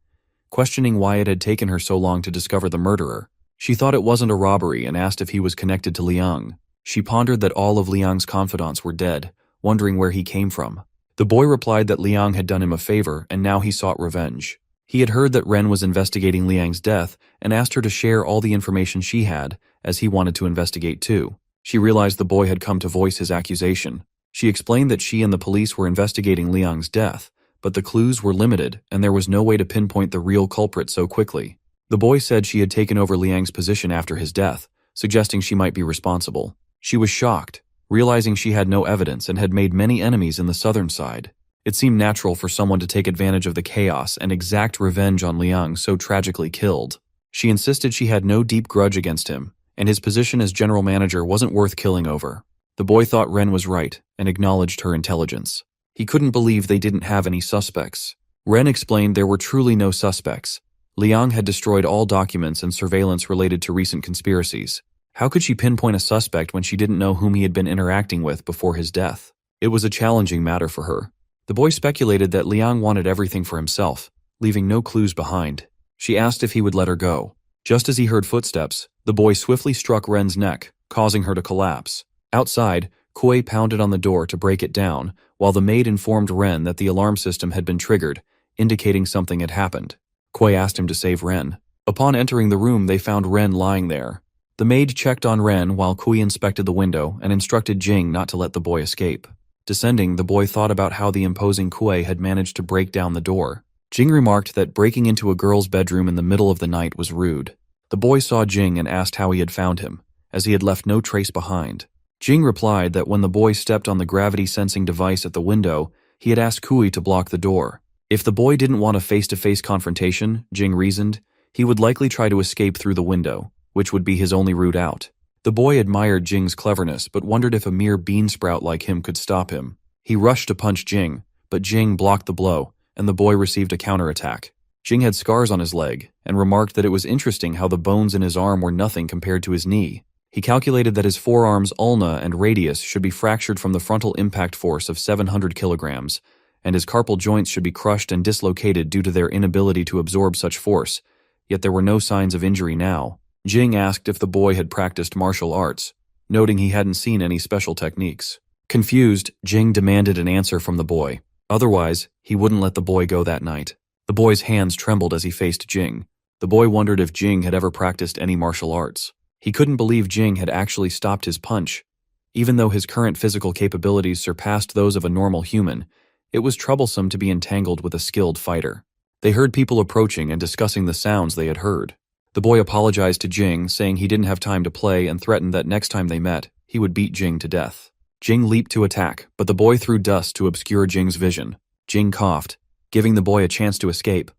questioning why it had taken her so long to discover the murderer. She thought it wasn't a robbery and asked if he was connected to Liang. She pondered that all of Liang's confidants were dead, wondering where he came from. The boy replied that Liang had done him a favor and now he sought revenge. He had heard that Ren was investigating Liang's death and asked her to share all the information she had, as he wanted to investigate too. She realized the boy had come to voice his accusation. She explained that she and the police were investigating Liang's death, but the clues were limited and there was no way to pinpoint the real culprit so quickly. The boy said she had taken over Liang's position after his death, suggesting she might be responsible. She was shocked, realizing she had no evidence and had made many enemies in the southern side. It seemed natural for someone to take advantage of the chaos and exact revenge on Liang so tragically killed. She insisted she had no deep grudge against him, and his position as general manager wasn't worth killing over. The boy thought Ren was right and acknowledged her intelligence. He couldn't believe they didn't have any suspects. Ren explained there were truly no suspects. Liang had destroyed all documents and surveillance related to recent conspiracies. How could she pinpoint a suspect when she didn't know whom he had been interacting with before his death? It was a challenging matter for her. The boy speculated that Liang wanted everything for himself, leaving no clues behind. She asked if he would let her go. Just as he heard footsteps, the boy swiftly struck Ren's neck, causing her to collapse. Outside, Kuei pounded on the door to break it down, while the maid informed Ren that the alarm system had been triggered, indicating something had happened. Kuei asked him to save Ren. Upon entering the room, they found Ren lying there. The maid checked on Ren while Kuei inspected the window and instructed Jing not to let the boy escape. Descending, the boy thought about how the imposing Kuei had managed to break down the door. Jing remarked that breaking into a girl's bedroom in the middle of the night was rude. The boy saw Jing and asked how he had found him, as he had left no trace behind. Jing replied that when the boy stepped on the gravity-sensing device at the window, he had asked Kuei to block the door. If the boy didn't want a face-to-face confrontation, Jing reasoned, he would likely try to escape through the window, which would be his only route out. The boy admired Jing's cleverness but wondered if a mere bean sprout like him could stop him. He rushed to punch Jing, but Jing blocked the blow, and the boy received a counterattack. Jing had scars on his leg, and remarked that it was interesting how the bones in his arm were nothing compared to his knee. He calculated that his forearm's ulna and radius should be fractured from the frontal impact force of 700 kilograms, and his carpal joints should be crushed and dislocated due to their inability to absorb such force, yet there were no signs of injury now. Jing asked if the boy had practiced martial arts, noting he hadn't seen any special techniques. Confused, Jing demanded an answer from the boy. Otherwise, he wouldn't let the boy go that night. The boy's hands trembled as he faced Jing. The boy wondered if Jing had ever practiced any martial arts. He couldn't believe Jing had actually stopped his punch. Even though his current physical capabilities surpassed those of a normal human, it was troublesome to be entangled with a skilled fighter. They heard people approaching and discussing the sounds they had heard. The boy apologized to Jing, saying he didn't have time to play and threatened that next time they met, he would beat Jing to death. Jing leaped to attack, but the boy threw dust to obscure Jing's vision. Jing coughed, giving the boy a chance to escape,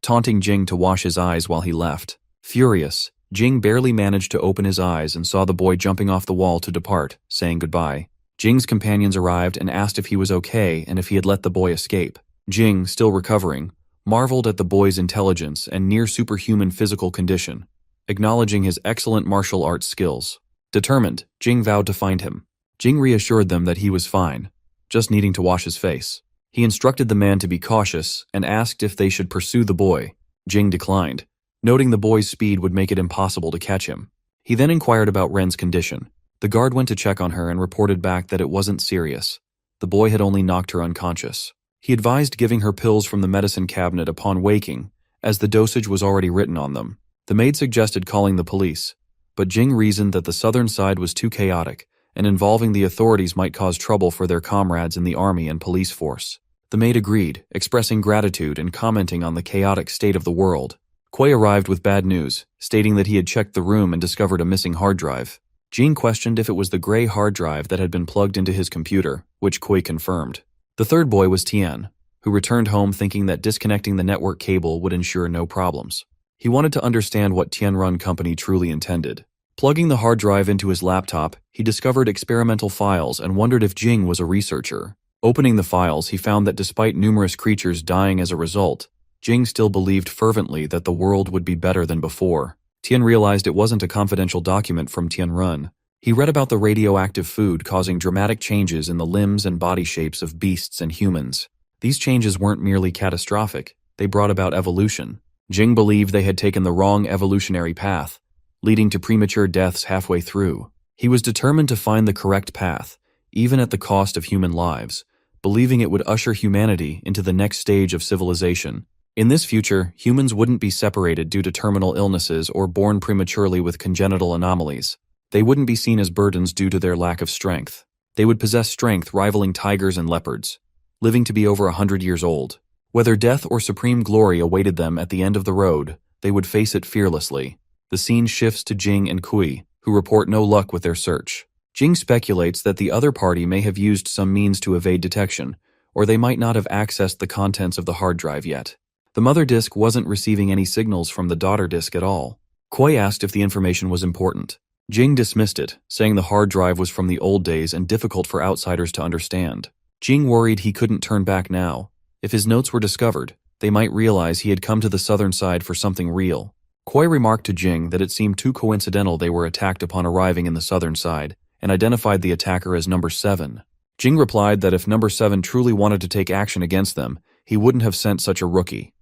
taunting Jing to wash his eyes while he left. Furious, Jing barely managed to open his eyes and saw the boy jumping off the wall to depart, saying goodbye. Jing's companions arrived and asked if he was okay and if he had let the boy escape. Jing, still recovering, marveled at the boy's intelligence and near-superhuman physical condition, acknowledging his excellent martial arts skills. Determined, Jing vowed to find him. Jing reassured them that he was fine, just needing to wash his face. He instructed the man to be cautious and asked if they should pursue the boy. Jing declined, noting the boy's speed would make it impossible to catch him. He then inquired about Ren's condition. The guard went to check on her and reported back that it wasn't serious. The boy had only knocked her unconscious. He advised giving her pills from the medicine cabinet upon waking, as the dosage was already written on them. The maid suggested calling the police, but Jing reasoned that the southern side was too chaotic, and involving the authorities might cause trouble for their comrades in the army and police force. The maid agreed, expressing gratitude and commenting on the chaotic state of the world. Kuei arrived with bad news, stating that he had checked the room and discovered a missing hard drive. Jing questioned if it was the gray hard drive that had been plugged into his computer, which Kuei confirmed. The third boy was Tian. who returned home thinking that disconnecting the network cable would ensure no problems. He wanted to understand what Tianrun Company truly intended. Plugging the hard drive into his laptop, he discovered experimental files and wondered if Jing was a researcher. Opening the files, he found that despite numerous creatures dying as a result, Jing still believed fervently that the world would be better than before. Tian realized it wasn't a confidential document from Tianrun. He read about the radioactive food causing dramatic changes in the limbs and body shapes of beasts and humans. These changes weren't merely catastrophic, they brought about evolution. Jing believed they had taken the wrong evolutionary path, leading to premature deaths halfway through. He was determined to find the correct path, even at the cost of human lives, believing it would usher humanity into the next stage of civilization. In this future, humans wouldn't be separated due to terminal illnesses or born prematurely with congenital anomalies. They wouldn't be seen as burdens due to their lack of strength. They would possess strength rivaling tigers and leopards, living to be over 100 years old. Whether death or supreme glory awaited them at the end of the road, they would face it fearlessly. The scene shifts to Jing and Kui, who report no luck with their search. Jing speculates that the other party may have used some means to evade detection, or they might not have accessed the contents of the hard drive yet. The mother disk wasn't receiving any signals from the daughter disk at all. Kui asked if the information was important. Jing dismissed it, saying the hard drive was from the old days and difficult for outsiders to understand. Jing worried he couldn't turn back now. If his notes were discovered, they might realize he had come to the southern side for something real. Kui remarked to Jing that it seemed too coincidental they were attacked upon arriving in the southern side, and identified the attacker as number 7. Jing replied that if number 7 truly wanted to take action against them, he wouldn't have sent such a rookie.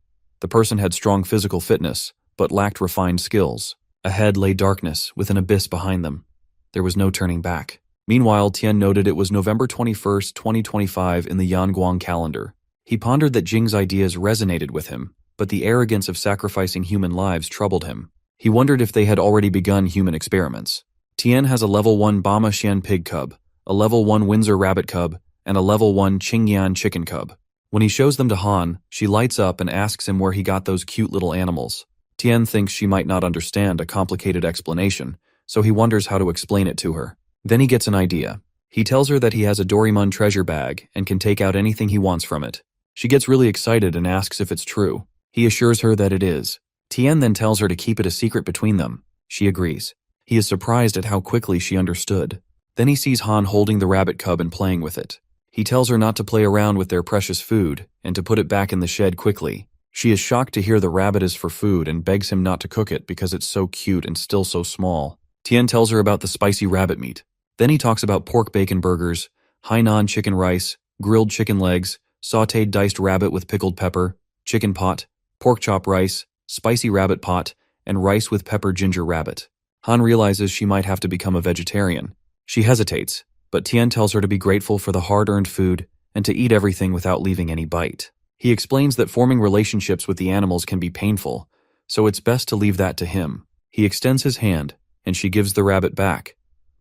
The person had strong physical fitness, but lacked refined skills. Ahead lay darkness, with an abyss behind them. There was no turning back. Meanwhile, Tian noted it was November 21, 2025 in the Yanguang calendar. He pondered that Jing's ideas resonated with him, but the arrogance of sacrificing human lives troubled him. He wondered if they had already begun human experiments. Tian has a level 1 Bama Xian pig cub, a level 1 Windsor rabbit cub, and a level 1 Qingyan chicken cub. When he shows them to Han, she lights up and asks him where he got those cute little animals. Tian thinks she might not understand a complicated explanation, so he wonders how to explain it to her. Then he gets an idea. He tells her that he has a Doraemon treasure bag and can take out anything he wants from it. She gets really excited and asks if it's true. He assures her that it is. Tian then tells her to keep it a secret between them. She agrees. He is surprised at how quickly she understood. Then he sees Han holding the rabbit cub and playing with it. He tells her not to play around with their precious food and to put it back in the shed quickly. She is shocked to hear the rabbit is for food and begs him not to cook it because it's so cute and still so small. Tian tells her about the spicy rabbit meat. Then he talks about pork bacon burgers, Hainan chicken rice, grilled chicken legs, sautéed diced rabbit with pickled pepper, chicken pot, pork chop rice, spicy rabbit pot, and rice with pepper ginger rabbit. Han realizes she might have to become a vegetarian. She hesitates, but Tian tells her to be grateful for the hard-earned food and to eat everything without leaving any bite. He explains that forming relationships with the animals can be painful, so it's best to leave that to him. He extends his hand, and she gives the rabbit back,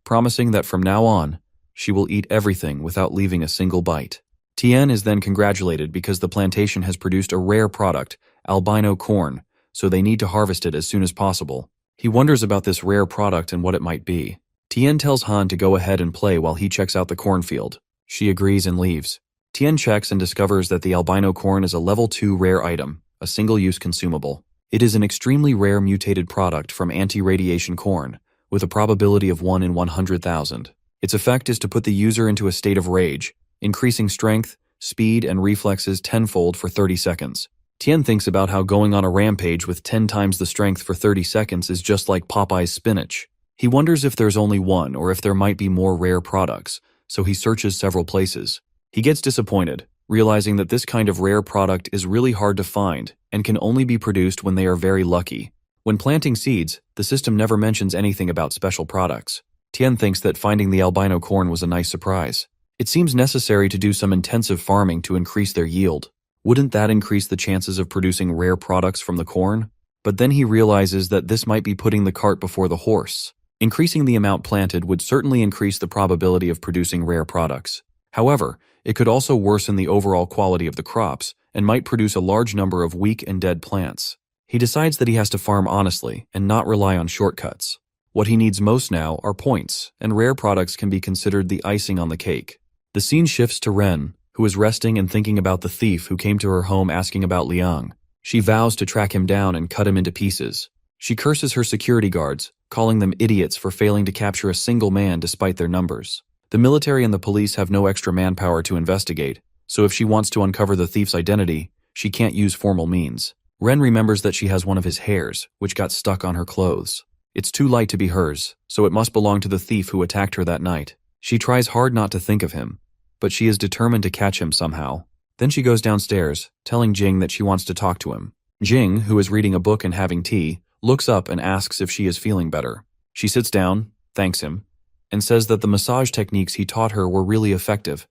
promising that from now on, she will eat everything without leaving a single bite. Tian is then congratulated because the plantation has produced a rare product, albino corn, so they need to harvest it as soon as possible. He wonders about this rare product and what it might be. Tian tells Han to go ahead and play while he checks out the cornfield. She agrees and leaves. Tian checks and discovers that the albino corn is a level 2 rare item, a single-use consumable. It is an extremely rare mutated product from anti-radiation corn, with a probability of 1 in 100,000. Its effect is to put the user into a state of rage, increasing strength, speed, and reflexes tenfold for 30 seconds. Tian thinks about how going on a rampage with 10 times the strength for 30 seconds is just like Popeye's spinach. He wonders if there's only one or if there might be more rare products, so he searches several places. He gets disappointed, realizing that this kind of rare product is really hard to find and can only be produced when they are very lucky. When planting seeds, the system never mentions anything about special products. Tian thinks that finding the albino corn was a nice surprise. It seems necessary to do some intensive farming to increase their yield. Wouldn't that increase the chances of producing rare products from the corn? But then he realizes that this might be putting the cart before the horse. Increasing the amount planted would certainly increase the probability of producing rare products. However, it could also worsen the overall quality of the crops and might produce a large number of weak and dead plants. He decides that he has to farm honestly and not rely on shortcuts. What he needs most now are points, and rare products can be considered the icing on the cake. The scene shifts to Ren, who is resting and thinking about the thief who came to her home asking about Liang. She vows to track him down and cut him into pieces. She curses her security guards, calling them idiots for failing to capture a single man despite their numbers. The military and the police have no extra manpower to investigate, so if she wants to uncover the thief's identity, she can't use formal means. Ren remembers that she has one of his hairs, which got stuck on her clothes. It's too light to be hers, so it must belong to the thief who attacked her that night. She tries hard not to think of him, but she is determined to catch him somehow. Then she goes downstairs, telling Jing that she wants to talk to him. Jing, who is reading a book and having tea, looks up and asks if she is feeling better. She sits down, thanks him, and says that the massage techniques he taught her were really effective.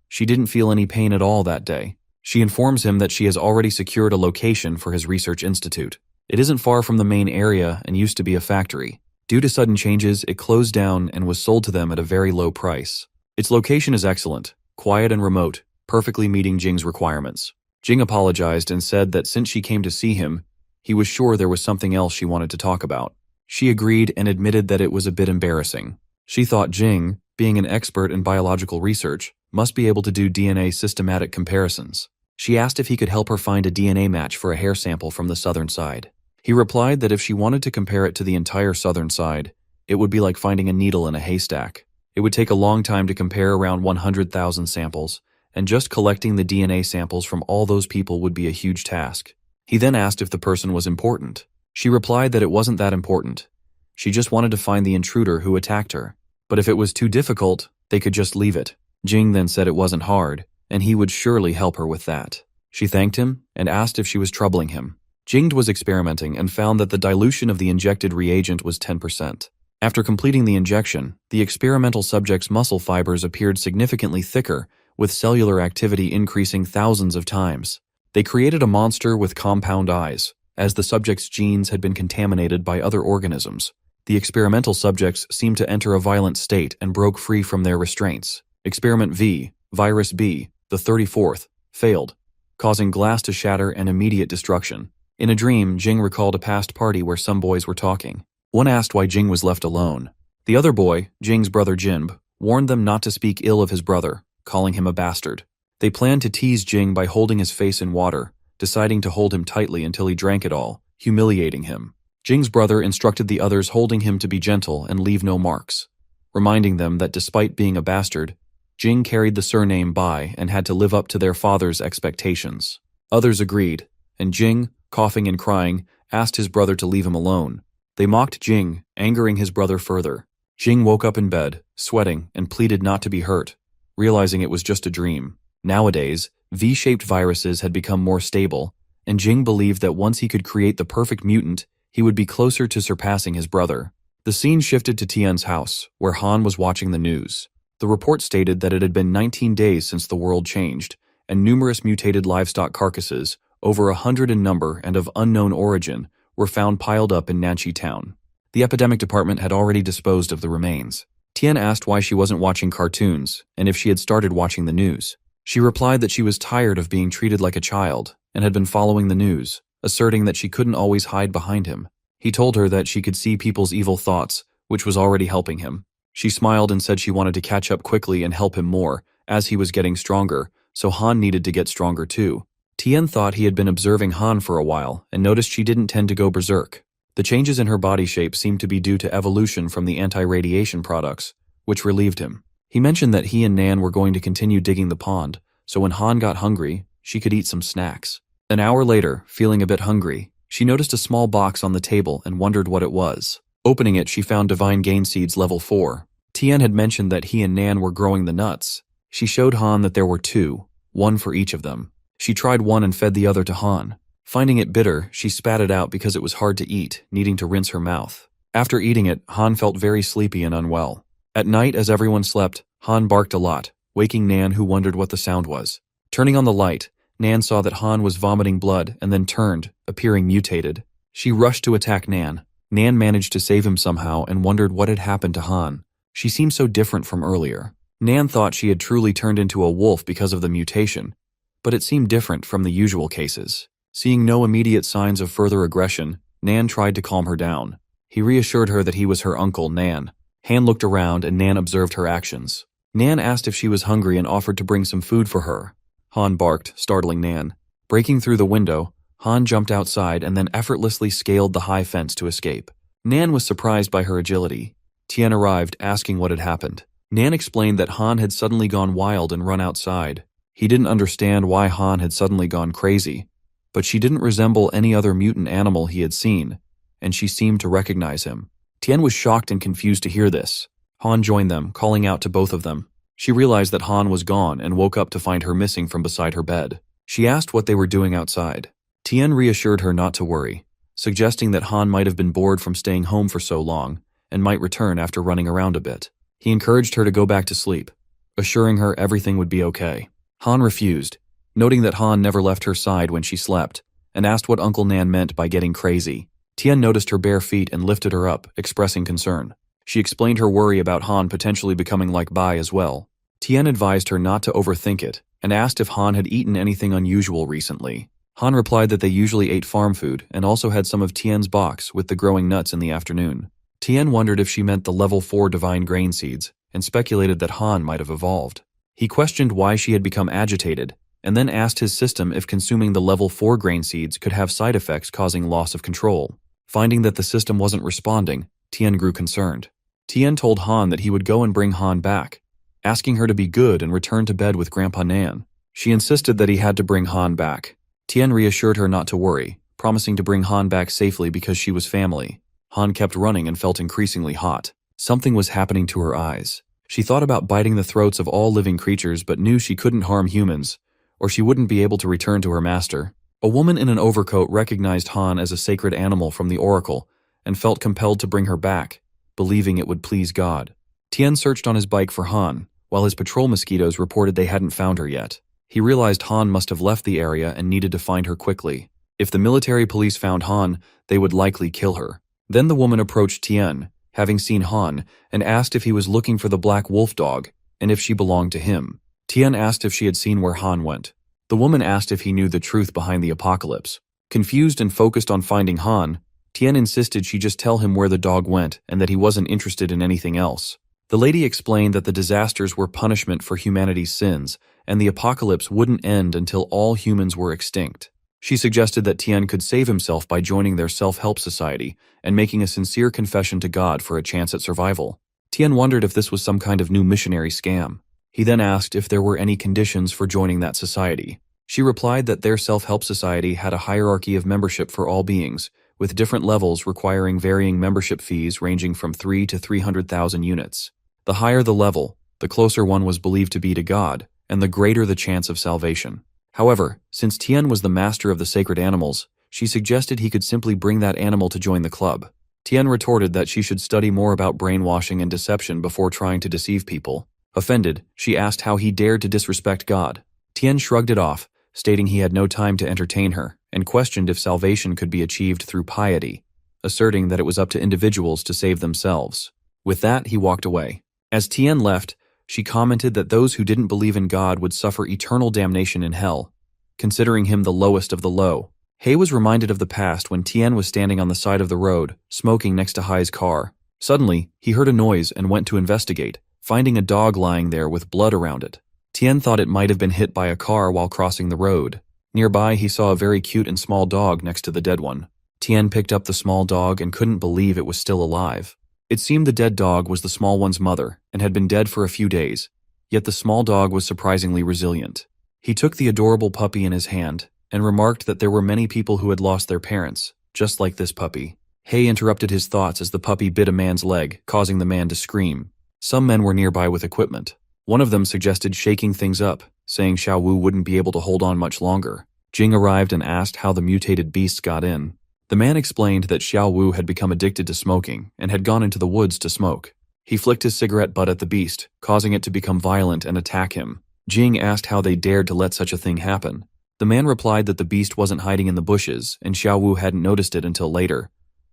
She didn't feel any pain at all that day. She informs him that she has already secured a location for his research institute. It isn't far from the main area and used to be a factory. Due to sudden changes, it closed down and was sold to them at a very low price. Its location is excellent, quiet and remote, perfectly meeting Jing's requirements. Jing apologized and said that since she came to see him, he was sure there was something else she wanted to talk about. She agreed and admitted that it was a bit embarrassing. She thought Jing, being an expert in biological research, must be able to do DNA systematic comparisons. She asked if he could help her find a DNA match for a hair sample from the southern side. He replied that if she wanted to compare it to the entire southern side, it would be like finding a needle in a haystack. It would take a long time to compare around 100,000 samples, and just collecting the DNA samples from all those people would be a huge task. He then asked if the person was important. She replied that it wasn't that important. She just wanted to find the intruder who attacked her. But if it was too difficult, they could just leave it. Jing then said it wasn't hard, and he would surely help her with that. She thanked him and asked if she was troubling him. Jing was experimenting and found that the dilution of the injected reagent was 10%. After completing the injection, the experimental subject's muscle fibers appeared significantly thicker, with cellular activity increasing thousands of times. They created a monster with compound eyes, as the subject's genes had been contaminated by other organisms. The experimental subjects seemed to enter a violent state and broke free from their restraints. Experiment V, Virus B, the 34th, failed, causing glass to shatter and immediate destruction. In a dream, Jing recalled a past party where some boys were talking. One asked why Jing was left alone. The other boy, Jing's brother Jinb, warned them not to speak ill of his brother, calling him a bastard. They planned to tease Jing by holding his face in water, deciding to hold him tightly until he drank it all, humiliating him. Jing's brother instructed the others holding him to be gentle and leave no marks, reminding them that despite being a bastard, Jing carried the surname Bai and had to live up to their father's expectations. Others agreed, and Jing, coughing and crying, asked his brother to leave him alone. They mocked Jing, angering his brother further. Jing woke up in bed, sweating, and pleaded not to be hurt, realizing it was just a dream. Nowadays, V-shaped viruses had become more stable, and Jing believed that once he could create the perfect mutant, he would be closer to surpassing his brother. The scene shifted to Tian's house, where Han was watching the news. The report stated that it had been 19 days since the world changed, and numerous mutated livestock carcasses, over 100 in number and of unknown origin, were found piled up in Nanchi town. The epidemic department had already disposed of the remains. Tian asked why she wasn't watching cartoons, and if she had started watching the news. She replied that she was tired of being treated like a child, and had been following the news, asserting that she couldn't always hide behind him. He told her that she could see people's evil thoughts, which was already helping him. She smiled and said she wanted to catch up quickly and help him more, as he was getting stronger, so Han needed to get stronger too. Tian thought he had been observing Han for a while and noticed she didn't tend to go berserk. The changes in her body shape seemed to be due to evolution from the anti-radiation products, which relieved him. He mentioned that he and Nan were going to continue digging the pond, so when Han got hungry, she could eat some snacks. An hour later, feeling a bit hungry, she noticed a small box on the table and wondered what it was. Opening it, she found Divine Gain Seeds level 4. Tian had mentioned that he and Nan were growing the nuts. She showed Han that there were 2, one for each of them. She tried one and fed the other to Han. Finding it bitter, she spat it out because it was hard to eat, needing to rinse her mouth. After eating it, Han felt very sleepy and unwell. At night, as everyone slept, Han barked a lot, waking Nan, who wondered what the sound was. Turning on the light, Nan saw that Han was vomiting blood and then turned, appearing mutated. She rushed to attack Nan. Nan managed to save him somehow and wondered what had happened to Han. She seemed so different from earlier. Nan thought she had truly turned into a wolf because of the mutation, but it seemed different from the usual cases. Seeing no immediate signs of further aggression, Nan tried to calm her down. He reassured her that he was her uncle, Nan. Han looked around and Nan observed her actions. Nan asked if she was hungry and offered to bring some food for her. Han barked, startling Nan. Breaking through the window, Han jumped outside and then effortlessly scaled the high fence to escape. Nan was surprised by her agility. Tian arrived, asking what had happened. Nan explained that Han had suddenly gone wild and run outside. He didn't understand why Han had suddenly gone crazy, but she didn't resemble any other mutant animal he had seen, and she seemed to recognize him. Tian was shocked and confused to hear this. Han joined them, calling out to both of them. She realized that Han was gone and woke up to find her missing from beside her bed. She asked what they were doing outside. Tian reassured her not to worry, suggesting that Han might have been bored from staying home for so long and might return after running around a bit. He encouraged her to go back to sleep, assuring her everything would be okay. Han refused, noting that Han never left her side when she slept, and asked what Uncle Nan meant by getting crazy. Tian noticed her bare feet and lifted her up, expressing concern. She explained her worry about Han potentially becoming like Bai as well. Tian advised her not to overthink it, and asked if Han had eaten anything unusual recently. Han replied that they usually ate farm food and also had some of Tian's box with the growing nuts in the afternoon. Tian wondered if she meant the level 4 divine grain seeds, and speculated that Han might have evolved. He questioned why she had become agitated, and then asked his system if consuming the level 4 grain seeds could have side effects causing loss of control. Finding that the system wasn't responding, Tian grew concerned. Tian told Han that he would go and bring Han back, asking her to be good and return to bed with Grandpa Nan. She insisted that he had to bring Han back. Tian reassured her not to worry, promising to bring Han back safely because she was family. Han kept running and felt increasingly hot. Something was happening to her eyes. She thought about biting the throats of all living creatures but knew she couldn't harm humans, or she wouldn't be able to return to her master. A woman in an overcoat recognized Han as a sacred animal from the oracle and felt compelled to bring her back, believing it would please God. Tian searched on his bike for Han, while his patrol mosquitoes reported they hadn't found her yet. He realized Han must have left the area and needed to find her quickly. If the military police found Han, they would likely kill her. Then the woman approached Tian, having seen Han, and asked if he was looking for the black wolf dog, and if she belonged to him. Tian asked if she had seen where Han went. The woman asked if he knew the truth behind the apocalypse. Confused and focused on finding Han, Tian insisted she just tell him where the dog went and that he wasn't interested in anything else. The lady explained that the disasters were punishment for humanity's sins, and the apocalypse wouldn't end until all humans were extinct. She suggested that Tian could save himself by joining their self-help society and making a sincere confession to God for a chance at survival. Tian wondered if this was some kind of new missionary scam. He then asked if there were any conditions for joining that society. She replied that their self-help society had a hierarchy of membership for all beings, with different levels requiring varying membership fees ranging from 3 to 300,000 units. The higher the level, the closer one was believed to be to God, and the greater the chance of salvation. However, since Tian was the master of the sacred animals, she suggested he could simply bring that animal to join the club. Tian retorted that she should study more about brainwashing and deception before trying to deceive people. Offended, she asked how he dared to disrespect God. Tian shrugged it off, stating he had no time to entertain her, and questioned if salvation could be achieved through piety, asserting that it was up to individuals to save themselves. With that, he walked away. As Tian left, she commented that those who didn't believe in God would suffer eternal damnation in hell, considering him the lowest of the low. He was reminded of the past when Tian was standing on the side of the road, smoking next to Hai's car. Suddenly, he heard a noise and went to investigate, finding a dog lying there with blood around it. Tian thought it might have been hit by a car while crossing the road. Nearby, he saw a very cute and small dog next to the dead one. Tian picked up the small dog and couldn't believe it was still alive. It seemed the dead dog was the small one's mother and had been dead for a few days, yet the small dog was surprisingly resilient. He took the adorable puppy in his hand and remarked that there were many people who had lost their parents, just like this puppy. Hay interrupted his thoughts as the puppy bit a man's leg, causing the man to scream. Some men were nearby with equipment. One of them suggested shaking things up, saying Xiao Wu wouldn't be able to hold on much longer. Jing arrived and asked how the mutated beasts got in. The man explained that Xiao Wu had become addicted to smoking and had gone into the woods to smoke. He flicked his cigarette butt at the beast, causing it to become violent and attack him. Jing asked how they dared to let such a thing happen. The man replied that the beast wasn't hiding in the bushes and Xiao Wu hadn't noticed it until later.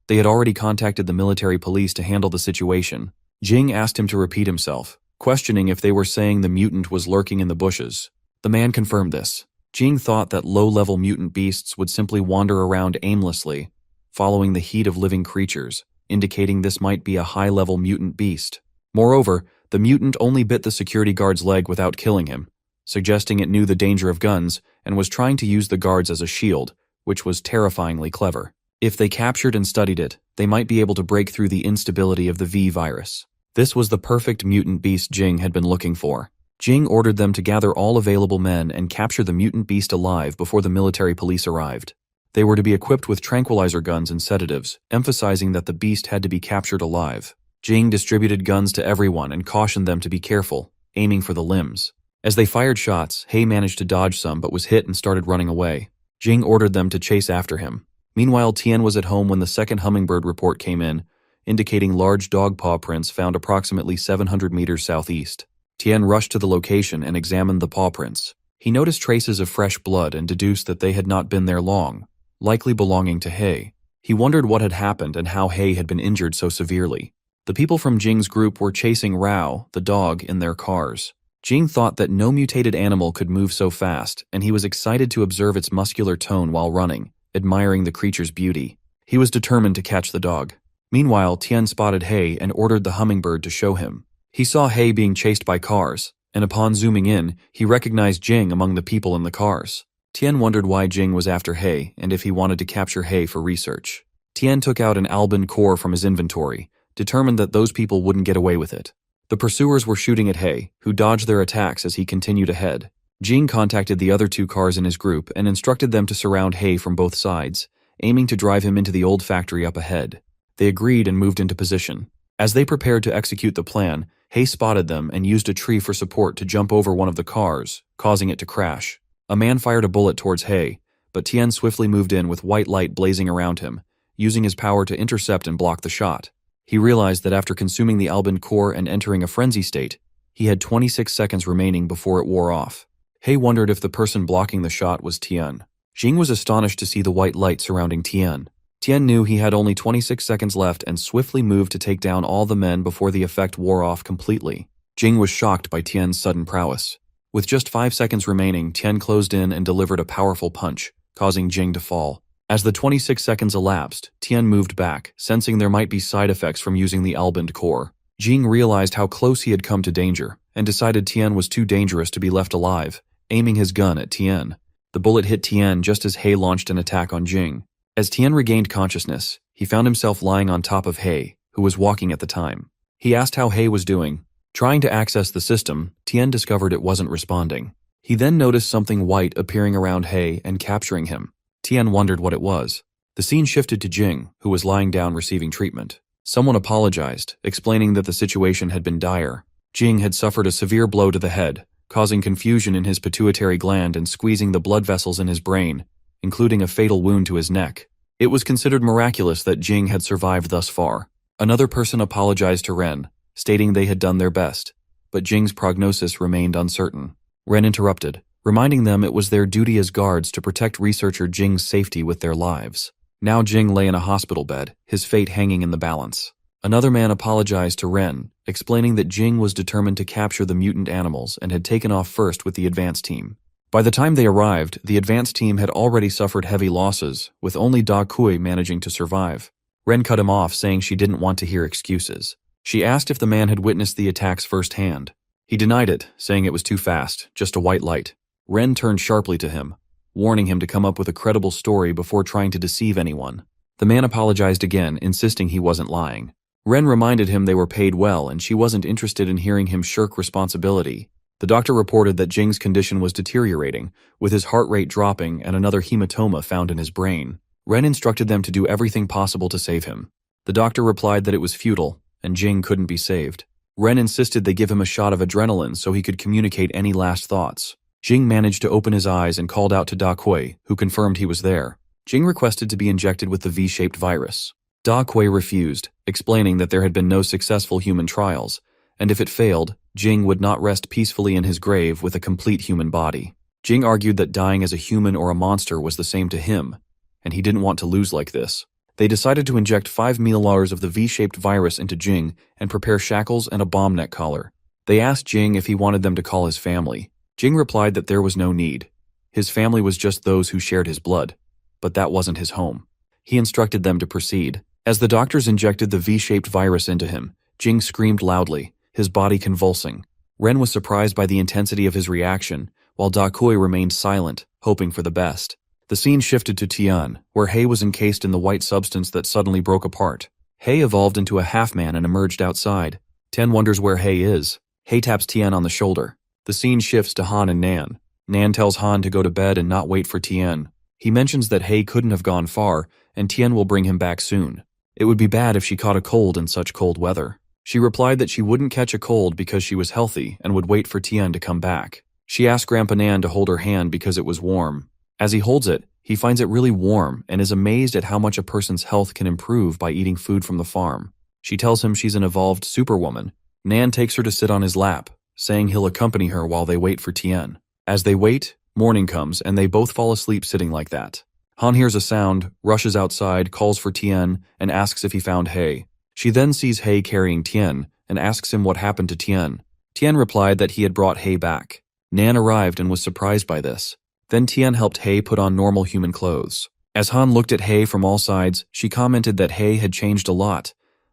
They had already contacted the military police to handle the situation. Jing asked him to repeat himself, questioning if they were saying the mutant was lurking in the bushes. The man confirmed this. Jing thought that low-level mutant beasts would simply wander around aimlessly, following the heat of living creatures, indicating this might be a high-level mutant beast. Moreover, The mutant only bit the security guard's leg without killing him, suggesting it knew the danger of guns and was trying to use the guards as a shield, which was terrifyingly clever. If they captured and studied it, they might be able to break through the instability of the V virus. This was the perfect mutant beast Jing had been looking for. Jing ordered them to gather all available men and capture the mutant beast alive before the military police arrived. They were to be equipped with tranquilizer guns and sedatives, emphasizing that the beast had to be captured alive. Jing distributed guns to everyone and cautioned them to be careful, aiming for the limbs. As they fired shots, He managed to dodge some but was hit and started running away. Jing ordered them to chase after him. Meanwhile, Tian was at home when the second hummingbird report came in, indicating large dog paw prints found approximately 700 meters southeast. Tian rushed to the location and examined the paw prints. He noticed traces of fresh blood and deduced that they had not been there long, likely belonging to He. He wondered what had happened and how He had been injured so severely. The people from Jing's group were chasing Rao, the dog, in their cars. Jing thought that no mutated animal could move so fast, and he was excited to observe its muscular tone while running, admiring the creature's beauty. He was determined to catch the dog. Meanwhile, Tian spotted He and ordered the hummingbird to show him. He saw He being chased by cars, and upon zooming in, he recognized Jing among the people in the cars. Tian wondered why Jing was after He and if he wanted to capture He for research. Tian took out an Albin core from his inventory, determined that those people wouldn't get away with it. The pursuers were shooting at He, who dodged their attacks as he continued ahead. Jing contacted the other two cars in his group and instructed them to surround He from both sides, aiming to drive him into the old factory up ahead. They agreed and moved into position. As they prepared to execute the plan, He spotted them and used a tree for support to jump over one of the cars, causing it to crash. A man fired a bullet towards He, but Tian swiftly moved in with white light blazing around him, using his power to intercept and block the shot. He realized that after consuming the Albin core and entering a frenzy state, he had 26 seconds remaining before it wore off. He wondered if the person blocking the shot was Tian. Jing was astonished to see the white light surrounding Tian. Tian knew he had only 26 seconds left and swiftly moved to take down all the men before the effect wore off completely. Jing was shocked by Tian's sudden prowess. With just 5 seconds remaining, Tian closed in and delivered a powerful punch, causing Jing to fall. As the 26 seconds elapsed, Tian moved back, sensing there might be side effects from using the Albin core. Jing realized how close he had come to danger, and decided Tian was too dangerous to be left alive, aiming his gun at Tian. The bullet hit Tian just as He launched an attack on Jing. As Tian regained consciousness, he found himself lying on top of He, who was walking at the time. He asked how He was doing. Trying to access the system, Tian discovered it wasn't responding. He then noticed something white appearing around He and capturing him. Tian wondered what it was. The scene shifted to Jing, who was lying down receiving treatment. Someone apologized, explaining that the situation had been dire. Jing had suffered a severe blow to the head, causing confusion in his pituitary gland and squeezing the blood vessels in his brain, including a fatal wound to his neck. It was considered miraculous that Jing had survived thus far. Another person apologized to Ren, stating they had done their best, but Jing's prognosis remained uncertain. Ren interrupted, reminding them it was their duty as guards to protect researcher Jing's safety with their lives. Now Jing lay in a hospital bed, his fate hanging in the balance. Another man apologized to Ren, explaining that Jing was determined to capture the mutant animals and had taken off first with the advance team. By the time they arrived, the advance team had already suffered heavy losses, with only Da Kui managing to survive. Ren cut him off, saying she didn't want to hear excuses. She asked if the man had witnessed the attacks firsthand. He denied it, saying it was too fast, just a white light. Ren turned sharply to him, warning him to come up with a credible story before trying to deceive anyone. The man apologized again, insisting he wasn't lying. Ren reminded him they were paid well and she wasn't interested in hearing him shirk responsibility. The doctor reported that Jing's condition was deteriorating, with his heart rate dropping and another hematoma found in his brain. Ren instructed them to do everything possible to save him. The doctor replied that it was futile, and Jing couldn't be saved. Ren insisted they give him a shot of adrenaline so he could communicate any last thoughts. Jing managed to open his eyes and called out to Da Kui, who confirmed he was there. Jing requested to be injected with the V-shaped virus. Da Kui refused, explaining that there had been no successful human trials, and if it failed, Jing would not rest peacefully in his grave with a complete human body. Jing argued that dying as a human or a monster was the same to him, and he didn't want to lose like this. They decided to inject 5 milliliters of the V-shaped virus into Jing and prepare shackles and a bomb neck collar. They asked Jing if he wanted them to call his family. Jing replied that there was no need. His family was just those who shared his blood, but that wasn't his home. He instructed them to proceed. As the doctors injected the V-shaped virus into him, Jing screamed loudly, his body convulsing. Ren was surprised by the intensity of his reaction, while Da Kui remained silent, hoping for the best. The scene shifted to Tian, where He was encased in the white substance that suddenly broke apart. He evolved into a half-man and emerged outside. Tian wonders where He is. He taps Tian on the shoulder. The scene shifts to Han and Nan. Nan tells Han to go to bed and not wait for Tian. He mentions that He couldn't have gone far, and Tian will bring him back soon. It would be bad if she caught a cold in such cold weather. She replied that she wouldn't catch a cold because she was healthy and would wait for Tian to come back. She asked Grandpa Nan to hold her hand because it was warm. As he holds it, he finds it really warm and is amazed at how much a person's health can improve by eating food from the farm. She tells him she's an evolved superwoman. Nan takes her to sit on his lap, saying he'll accompany her while they wait for Tian. As they wait, morning comes and they both fall asleep sitting like that. Han hears a sound, rushes outside, calls for Tian, and asks if he found He. She then sees He carrying Tian and asks him what happened to Tian. Tian replied that he had brought He back. Nan arrived and was surprised by this. Then Tian helped He put on normal human clothes. As Han looked at He from all sides, she commented that He had changed a lot.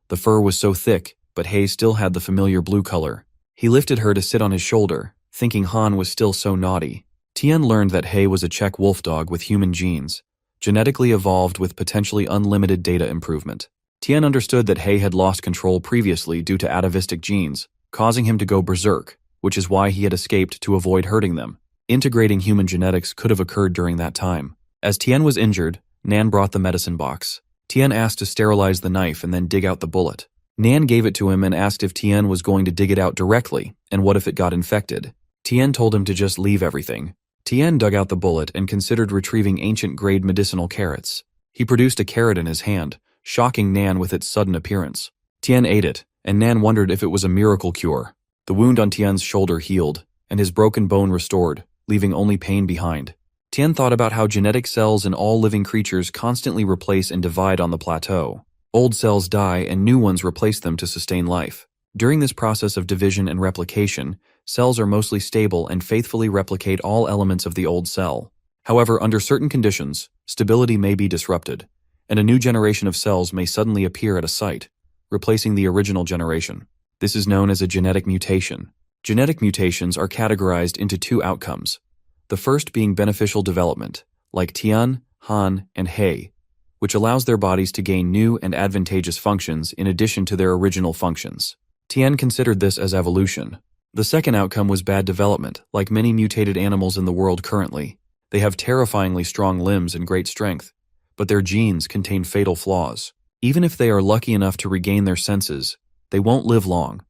The fur was so thick, but He still had the familiar blue color. He lifted her to sit on his shoulder, thinking Han was still so naughty. Tian learned that He was a Czech wolf dog with human genes, genetically evolved with potentially unlimited data improvement. Tian understood that He had lost control previously due to atavistic genes, causing him to go berserk, which is why he had escaped to avoid hurting them. Integrating human genetics could have occurred during that time. As Tian was injured, Nan brought the medicine box. Tian asked to sterilize the knife and then dig out the bullet. Nan gave it to him and asked if Tian was going to dig it out directly, and what if it got infected. Tian told him to just leave everything. Tian dug out the bullet and considered retrieving ancient-grade medicinal carrots. He produced a carrot in his hand, shocking Nan with its sudden appearance. Tian ate it, and Nan wondered if it was a miracle cure. The wound on Tian's shoulder healed, and his broken bone restored, leaving only pain behind. Tian thought about how genetic cells in all living creatures constantly replace and divide on the plateau. Old cells die and new ones replace them to sustain life. During this process of division and replication, cells are mostly stable and faithfully replicate all elements of the old cell. However, under certain conditions, stability may be disrupted, and a new generation of cells may suddenly appear at a site, replacing the original generation. This is known as a genetic mutation. Genetic mutations are categorized into two outcomes, the first being beneficial development, like Tian, Han, and He, which allows their bodies to gain new and advantageous functions in addition to their original functions. Tian considered this as evolution. The second outcome was bad development, like many mutated animals in the world currently. They have terrifyingly strong limbs and great strength, but their genes contain fatal flaws. Even if they are lucky enough to regain their senses, they won't live long.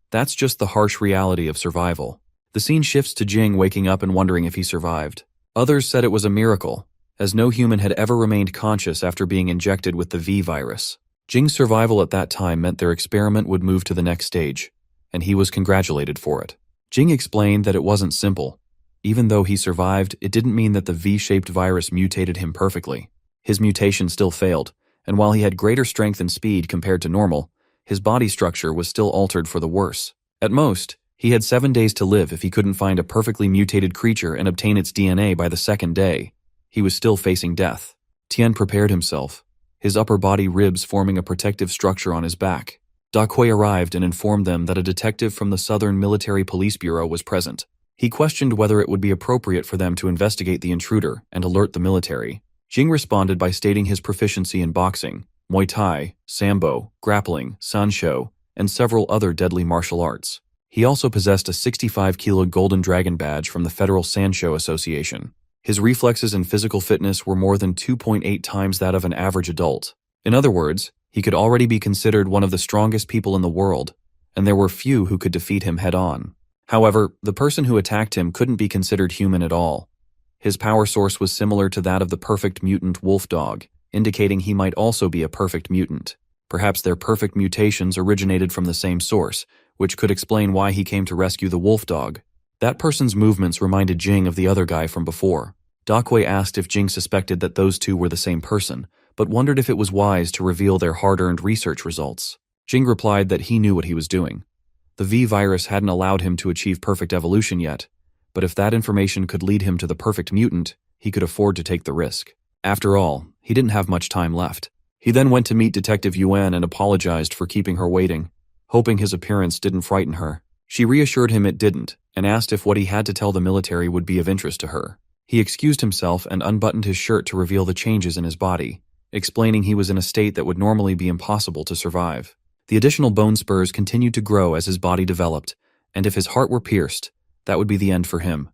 That's just the harsh reality of survival. The scene shifts to Jing waking up and wondering if he survived. Others said it was a miracle, as no human had ever remained conscious after being injected with the V virus. Jing's survival at that time meant their experiment would move to the next stage, and he was congratulated for it. Jing explained that it wasn't simple. Even though he survived, it didn't mean that the V-shaped virus mutated him perfectly. His mutation still failed, and while he had greater strength and speed compared to normal, his body structure was still altered for the worse. At most, he had 7 days to live if he couldn't find a perfectly mutated creature and obtain its DNA by the second day. He was still facing death. Tian prepared himself, his upper body ribs forming a protective structure on his back. Da Kui arrived and informed them that a detective from the Southern Military Police Bureau was present. He questioned whether it would be appropriate for them to investigate the intruder and alert the military. Jing responded by stating his proficiency in boxing, Muay Thai, Sambo, grappling, Sanshou, and several other deadly martial arts. He also possessed a 65-kilo Golden Dragon badge from the Federal Sanshou Association. His reflexes and physical fitness were more than 2.8 times that of an average adult. In other words, he could already be considered one of the strongest people in the world, and there were few who could defeat him head-on. However, the person who attacked him couldn't be considered human at all. His power source was similar to that of the perfect mutant wolf dog, indicating he might also be a perfect mutant. Perhaps their perfect mutations originated from the same source, which could explain why he came to rescue the wolf dog. That person's movements reminded Jing of the other guy from before. Da Kui asked if Jing suspected that those two were the same person, but wondered if it was wise to reveal their hard-earned research results. Jing replied that he knew what he was doing. The V virus hadn't allowed him to achieve perfect evolution yet, but if that information could lead him to the perfect mutant, he could afford to take the risk. After all, he didn't have much time left. He then went to meet Detective Yuan and apologized for keeping her waiting, hoping his appearance didn't frighten her. She reassured him it didn't, and asked if what he had to tell the military would be of interest to her. He excused himself and unbuttoned his shirt to reveal the changes in his body, explaining he was in a state that would normally be impossible to survive. The additional bone spurs continued to grow as his body developed, and if his heart were pierced, that would be the end for him.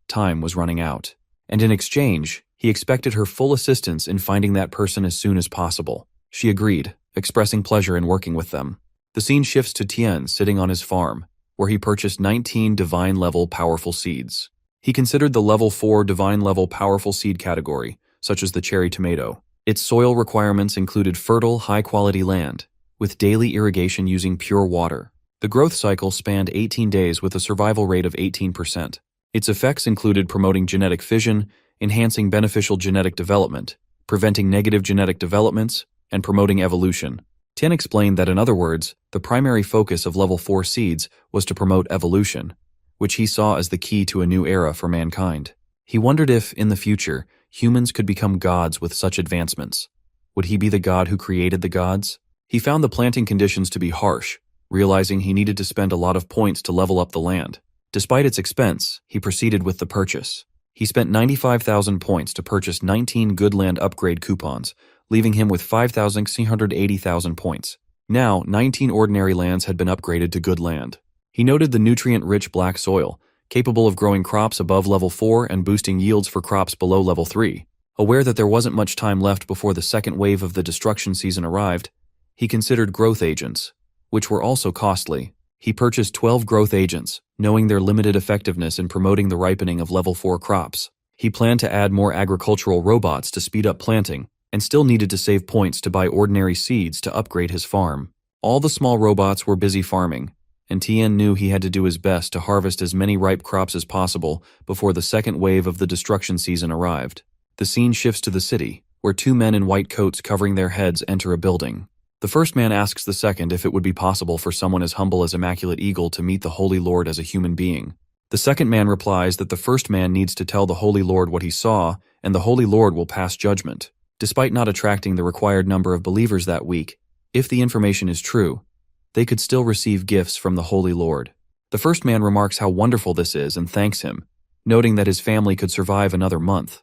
Time was running out. And in exchange, he expected her full assistance in finding that person as soon as possible. She agreed, expressing pleasure in working with them. The scene shifts to Tien sitting on his farm, where he purchased 19 divine-level powerful seeds. He considered the level 4 divine-level powerful seed category, such as the cherry tomato. Its soil requirements included fertile, high-quality land, with daily irrigation using pure water. The growth cycle spanned 18 days with a survival rate of 18%. Its effects included promoting genetic fission, enhancing beneficial genetic development, preventing negative genetic developments, and promoting evolution. Tien explained that in other words, the primary focus of level 4 seeds was to promote evolution, which he saw as the key to a new era for mankind. He wondered if, in the future, humans could become gods with such advancements. Would he be the god who created the gods? He found the planting conditions to be harsh, realizing he needed to spend a lot of points to level up the land. Despite its expense, he proceeded with the purchase. He spent 95,000 points to purchase 19 good land upgrade coupons, leaving him with 5,680,000 points. Now, 19 ordinary lands had been upgraded to good land. He noted the nutrient-rich black soil, capable of growing crops above level 4 and boosting yields for crops below level 3. Aware that there wasn't much time left before the second wave of the destruction season arrived, he considered growth agents, which were also costly. He purchased 12 growth agents, knowing their limited effectiveness in promoting the ripening of level 4 crops. He planned to add more agricultural robots to speed up planting, and still needed to save points to buy ordinary seeds to upgrade his farm. All the small robots were busy farming, and Tien knew he had to do his best to harvest as many ripe crops as possible before the second wave of the destruction season arrived. The scene shifts to the city, where two men in white coats covering their heads enter a building. The first man asks the second if it would be possible for someone as humble as Immaculate Eagle to meet the Holy Lord as a human being. The second man replies that the first man needs to tell the Holy Lord what he saw, and the Holy Lord will pass judgment. Despite not attracting the required number of believers that week, if the information is true, they could still receive gifts from the Holy Lord. The first man remarks how wonderful this is and thanks him, noting that his family could survive another month.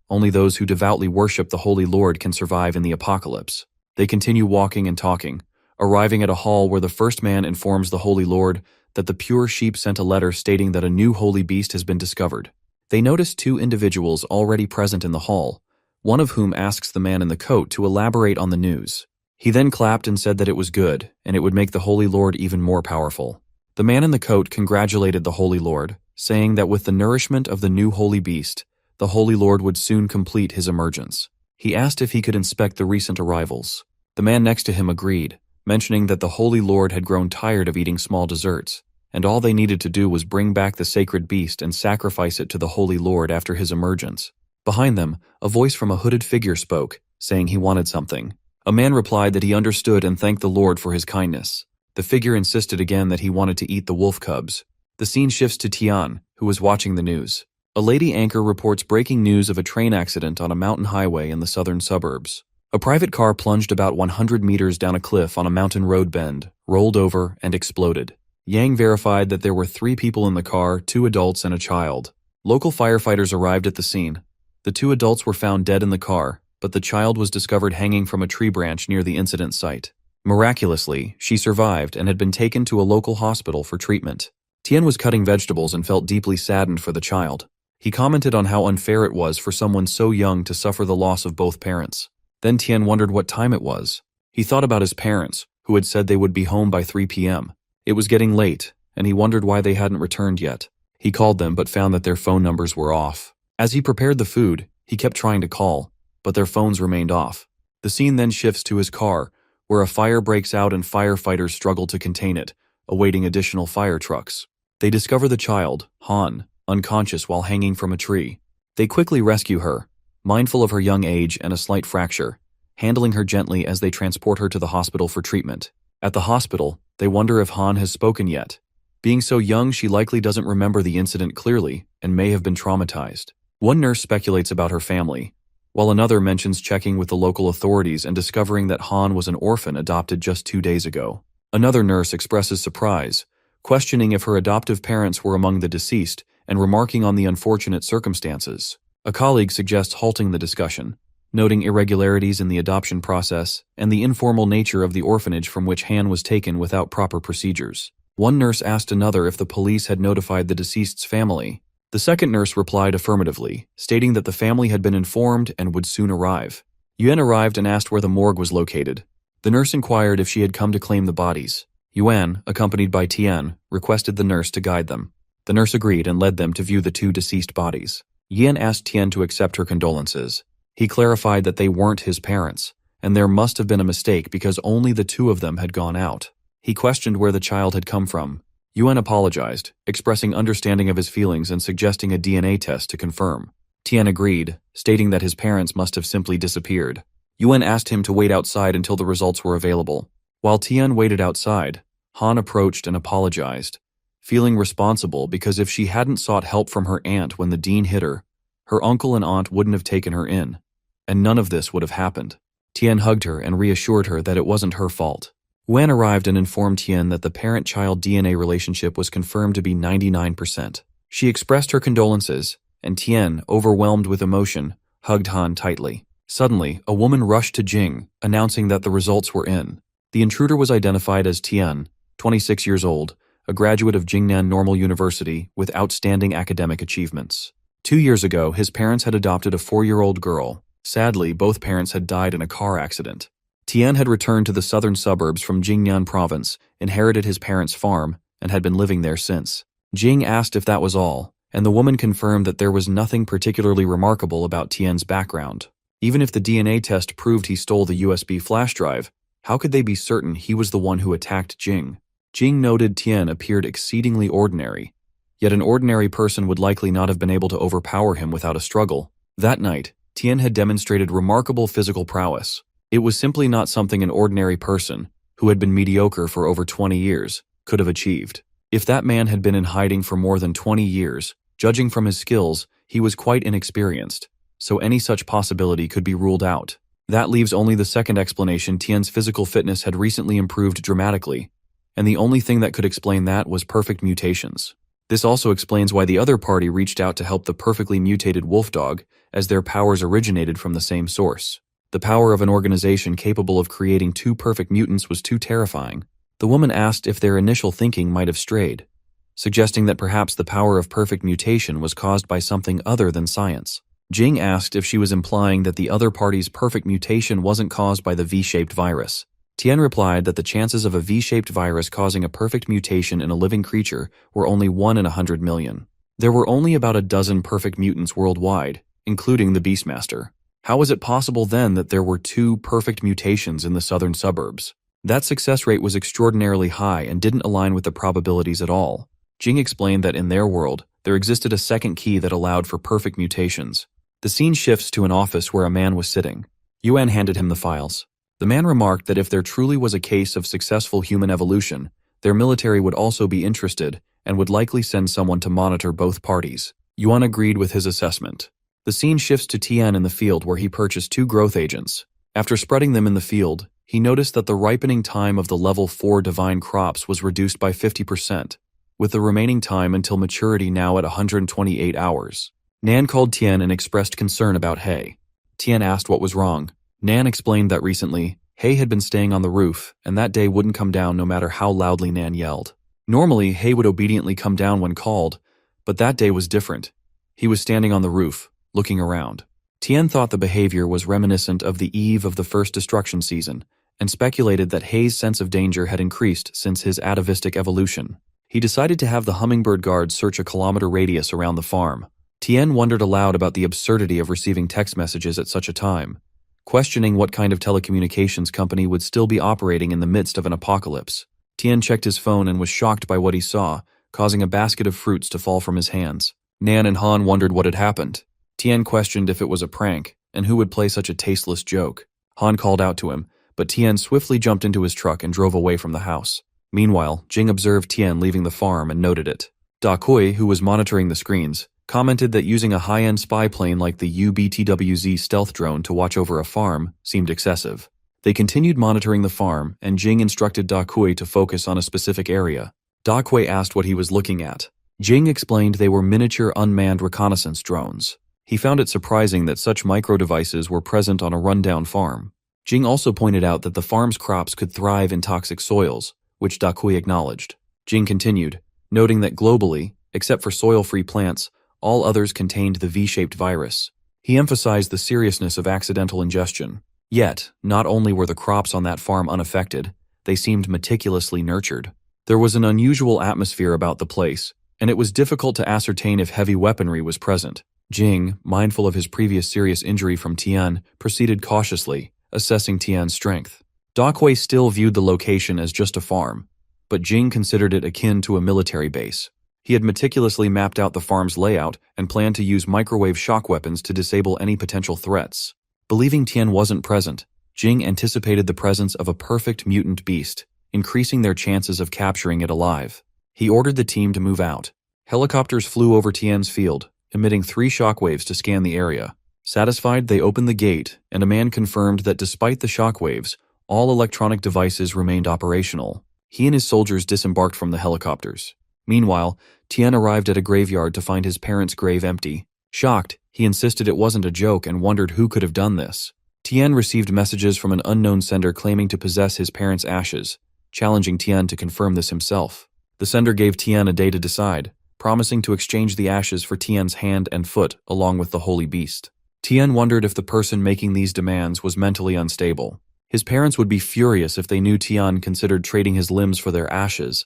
Only those who devoutly worship the Holy Lord can survive in the apocalypse. They continue walking and talking, arriving at a hall where the first man informs the Holy Lord that the pure sheep sent a letter stating that a new holy beast has been discovered. They notice two individuals already present in the hall, one of whom asks the man in the coat to elaborate on the news. He then clapped and said that it was good, and it would make the Holy Lord even more powerful. The man in the coat congratulated the Holy Lord, saying that with the nourishment of the new holy beast, the Holy Lord would soon complete his emergence. He asked if he could inspect the recent arrivals. The man next to him agreed, mentioning that the Holy Lord had grown tired of eating small desserts, and all they needed to do was bring back the sacred beast and sacrifice it to the Holy Lord after his emergence. Behind them, a voice from a hooded figure spoke, saying he wanted something. A man replied that he understood and thanked the Lord for his kindness. The figure insisted again that he wanted to eat the wolf cubs. The scene shifts to Tian, who was watching the news. A lady anchor reports breaking news of a train accident on a mountain highway in the southern suburbs. A private car plunged about 100 meters down a cliff on a mountain road bend, rolled over, and exploded. Yang verified that there were 3 people in the car, 2 adults and a child. Local firefighters arrived at the scene. The 2 adults were found dead in the car, but the child was discovered hanging from a tree branch near the incident site. Miraculously, she survived and had been taken to a local hospital for treatment. Tien was cutting vegetables and felt deeply saddened for the child. He commented on how unfair it was for someone so young to suffer the loss of both parents. Then Tien wondered what time it was. He thought about his parents, who had said they would be home by 3 p.m. It was getting late, and he wondered why they hadn't returned yet. He called them but found that their phone numbers were off. As he prepared the food, he kept trying to call, but their phones remained off. The scene then shifts to his car, where a fire breaks out and firefighters struggle to contain it, awaiting additional fire trucks. They discover the child, Han, unconscious while hanging from a tree. They quickly rescue her, mindful of her young age and a slight fracture, handling her gently as they transport her to the hospital for treatment. At the hospital, they wonder if Han has spoken yet. Being so young, she likely doesn't remember the incident clearly and may have been traumatized. One nurse speculates about her family, while another mentions checking with the local authorities and discovering that Han was an orphan adopted just 2 days ago. Another nurse expresses surprise, questioning if her adoptive parents were among the deceased and remarking on the unfortunate circumstances. A colleague suggests halting the discussion, noting irregularities in the adoption process and the informal nature of the orphanage from which Han was taken without proper procedures. One nurse asked another if the police had notified the deceased's family. The second nurse replied affirmatively, stating that the family had been informed and would soon arrive. Yuan arrived and asked where the morgue was located. The nurse inquired if she had come to claim the bodies. Yuan, accompanied by Tian, requested the nurse to guide them. The nurse agreed and led them to view the two deceased bodies. Yan asked Tian to accept her condolences. He clarified that they weren't his parents, and there must have been a mistake because only the two of them had gone out. He questioned where the child had come from. Yuan apologized, expressing understanding of his feelings and suggesting a DNA test to confirm. Tian agreed, stating that his parents must have simply disappeared. Yuan asked him to wait outside until the results were available. While Tian waited outside, Han approached and apologized, feeling responsible because if she hadn't sought help from her aunt when the dean hit her, her uncle and aunt wouldn't have taken her in, and none of this would have happened. Tian hugged her and reassured her that it wasn't her fault. Wen arrived and informed Tian that the parent-child DNA relationship was confirmed to be 99%. She expressed her condolences, and Tian, overwhelmed with emotion, hugged Han tightly. Suddenly, a woman rushed to Jing, announcing that the results were in. The intruder was identified as Tian, 26 years old, a graduate of Jingnan Normal University with outstanding academic achievements. 2 years ago, his parents had adopted a 4-year-old girl. Sadly, both parents had died in a car accident. Tian had returned to the southern suburbs from Jingnan province, inherited his parents' farm, and had been living there since. Jing asked if that was all, and the woman confirmed that there was nothing particularly remarkable about Tian's background. Even if the DNA test proved he stole the USB flash drive, how could they be certain he was the one who attacked Jing? Jing noted Tian appeared exceedingly ordinary, yet an ordinary person would likely not have been able to overpower him without a struggle. That night, Tian had demonstrated remarkable physical prowess. It was simply not something an ordinary person, who had been mediocre for over 20 years, could have achieved. If that man had been in hiding for more than 20 years, judging from his skills, he was quite inexperienced, so any such possibility could be ruled out. That leaves only the second explanation. Tian's physical fitness had recently improved dramatically, and the only thing that could explain that was perfect mutations. This also explains why the other party reached out to help the perfectly mutated wolf dog, as their powers originated from the same source. The power of an organization capable of creating two perfect mutants was too terrifying. The woman asked if their initial thinking might have strayed, suggesting that perhaps the power of perfect mutation was caused by something other than science. Jing asked if she was implying that the other party's perfect mutation wasn't caused by the V-shaped virus. Tian replied that the chances of a V-shaped virus causing a perfect mutation in a living creature were only 1 in 100 million. There were only about a dozen perfect mutants worldwide, including the Beastmaster. How was it possible then that there were 2 perfect mutations in the southern suburbs? That success rate was extraordinarily high and didn't align with the probabilities at all. Jing explained that in their world, there existed a second key that allowed for perfect mutations. The scene shifts to an office where a man was sitting. Yuan handed him the files. The man remarked that if there truly was a case of successful human evolution, their military would also be interested and would likely send someone to monitor both parties. Yuan agreed with his assessment. The scene shifts to Tian in the field where he purchased 2 growth agents. After spreading them in the field, he noticed that the ripening time of the level 4 divine crops was reduced by 50%, with the remaining time until maturity now at 128 hours. Nan called Tian and expressed concern about hay. Tian asked what was wrong. Nan explained that recently, hay had been staying on the roof, and that day wouldn't come down no matter how loudly Nan yelled. Normally, hay would obediently come down when called, but that day was different. He was standing on the roof, looking around. Tian thought the behavior was reminiscent of the eve of the first destruction season, and speculated that Hay's sense of danger had increased since his atavistic evolution. He decided to have the hummingbird guards search a kilometer radius around the farm. Tian wondered aloud about the absurdity of receiving text messages at such a time, questioning what kind of telecommunications company would still be operating in the midst of an apocalypse. Tian checked his phone and was shocked by what he saw, causing a basket of fruits to fall from his hands. Nan and Han wondered what had happened. Tian questioned if it was a prank, and who would play such a tasteless joke. Han called out to him, but Tian swiftly jumped into his truck and drove away from the house. Meanwhile, Jing observed Tian leaving the farm and noted it. Da Kui, who was monitoring the screens, commented that using a high-end spy plane like the UBTWZ stealth drone to watch over a farm seemed excessive. They continued monitoring the farm, and Jing instructed Da Kui to focus on a specific area. Da Kui asked what he was looking at. Jing explained they were miniature unmanned reconnaissance drones. He found it surprising that such micro-devices were present on a rundown farm. Jing also pointed out that the farm's crops could thrive in toxic soils, which Da Kui acknowledged. Jing continued, noting that globally, except for soil-free plants, all others contained the V-shaped virus. He emphasized the seriousness of accidental ingestion. Yet, not only were the crops on that farm unaffected, they seemed meticulously nurtured. There was an unusual atmosphere about the place, and it was difficult to ascertain if heavy weaponry was present. Jing, mindful of his previous serious injury from Tian, proceeded cautiously, assessing Tian's strength. Da Kui still viewed the location as just a farm, but Jing considered it akin to a military base. He had meticulously mapped out the farm's layout and planned to use microwave shock weapons to disable any potential threats. Believing Tian wasn't present, Jing anticipated the presence of a perfect mutant beast, increasing their chances of capturing it alive. He ordered the team to move out. Helicopters flew over Tian's field, emitting 3 shockwaves to scan the area. Satisfied, they opened the gate, and a man confirmed that despite the shockwaves, all electronic devices remained operational. He and his soldiers disembarked from the helicopters. Meanwhile, Tian arrived at a graveyard to find his parents' grave empty. Shocked, he insisted it wasn't a joke and wondered who could have done this. Tian received messages from an unknown sender claiming to possess his parents' ashes, challenging Tian to confirm this himself. The sender gave Tian a day to decide, promising to exchange the ashes for Tian's hand and foot along with the holy beast. Tian wondered if the person making these demands was mentally unstable. His parents would be furious if they knew Tian considered trading his limbs for their ashes.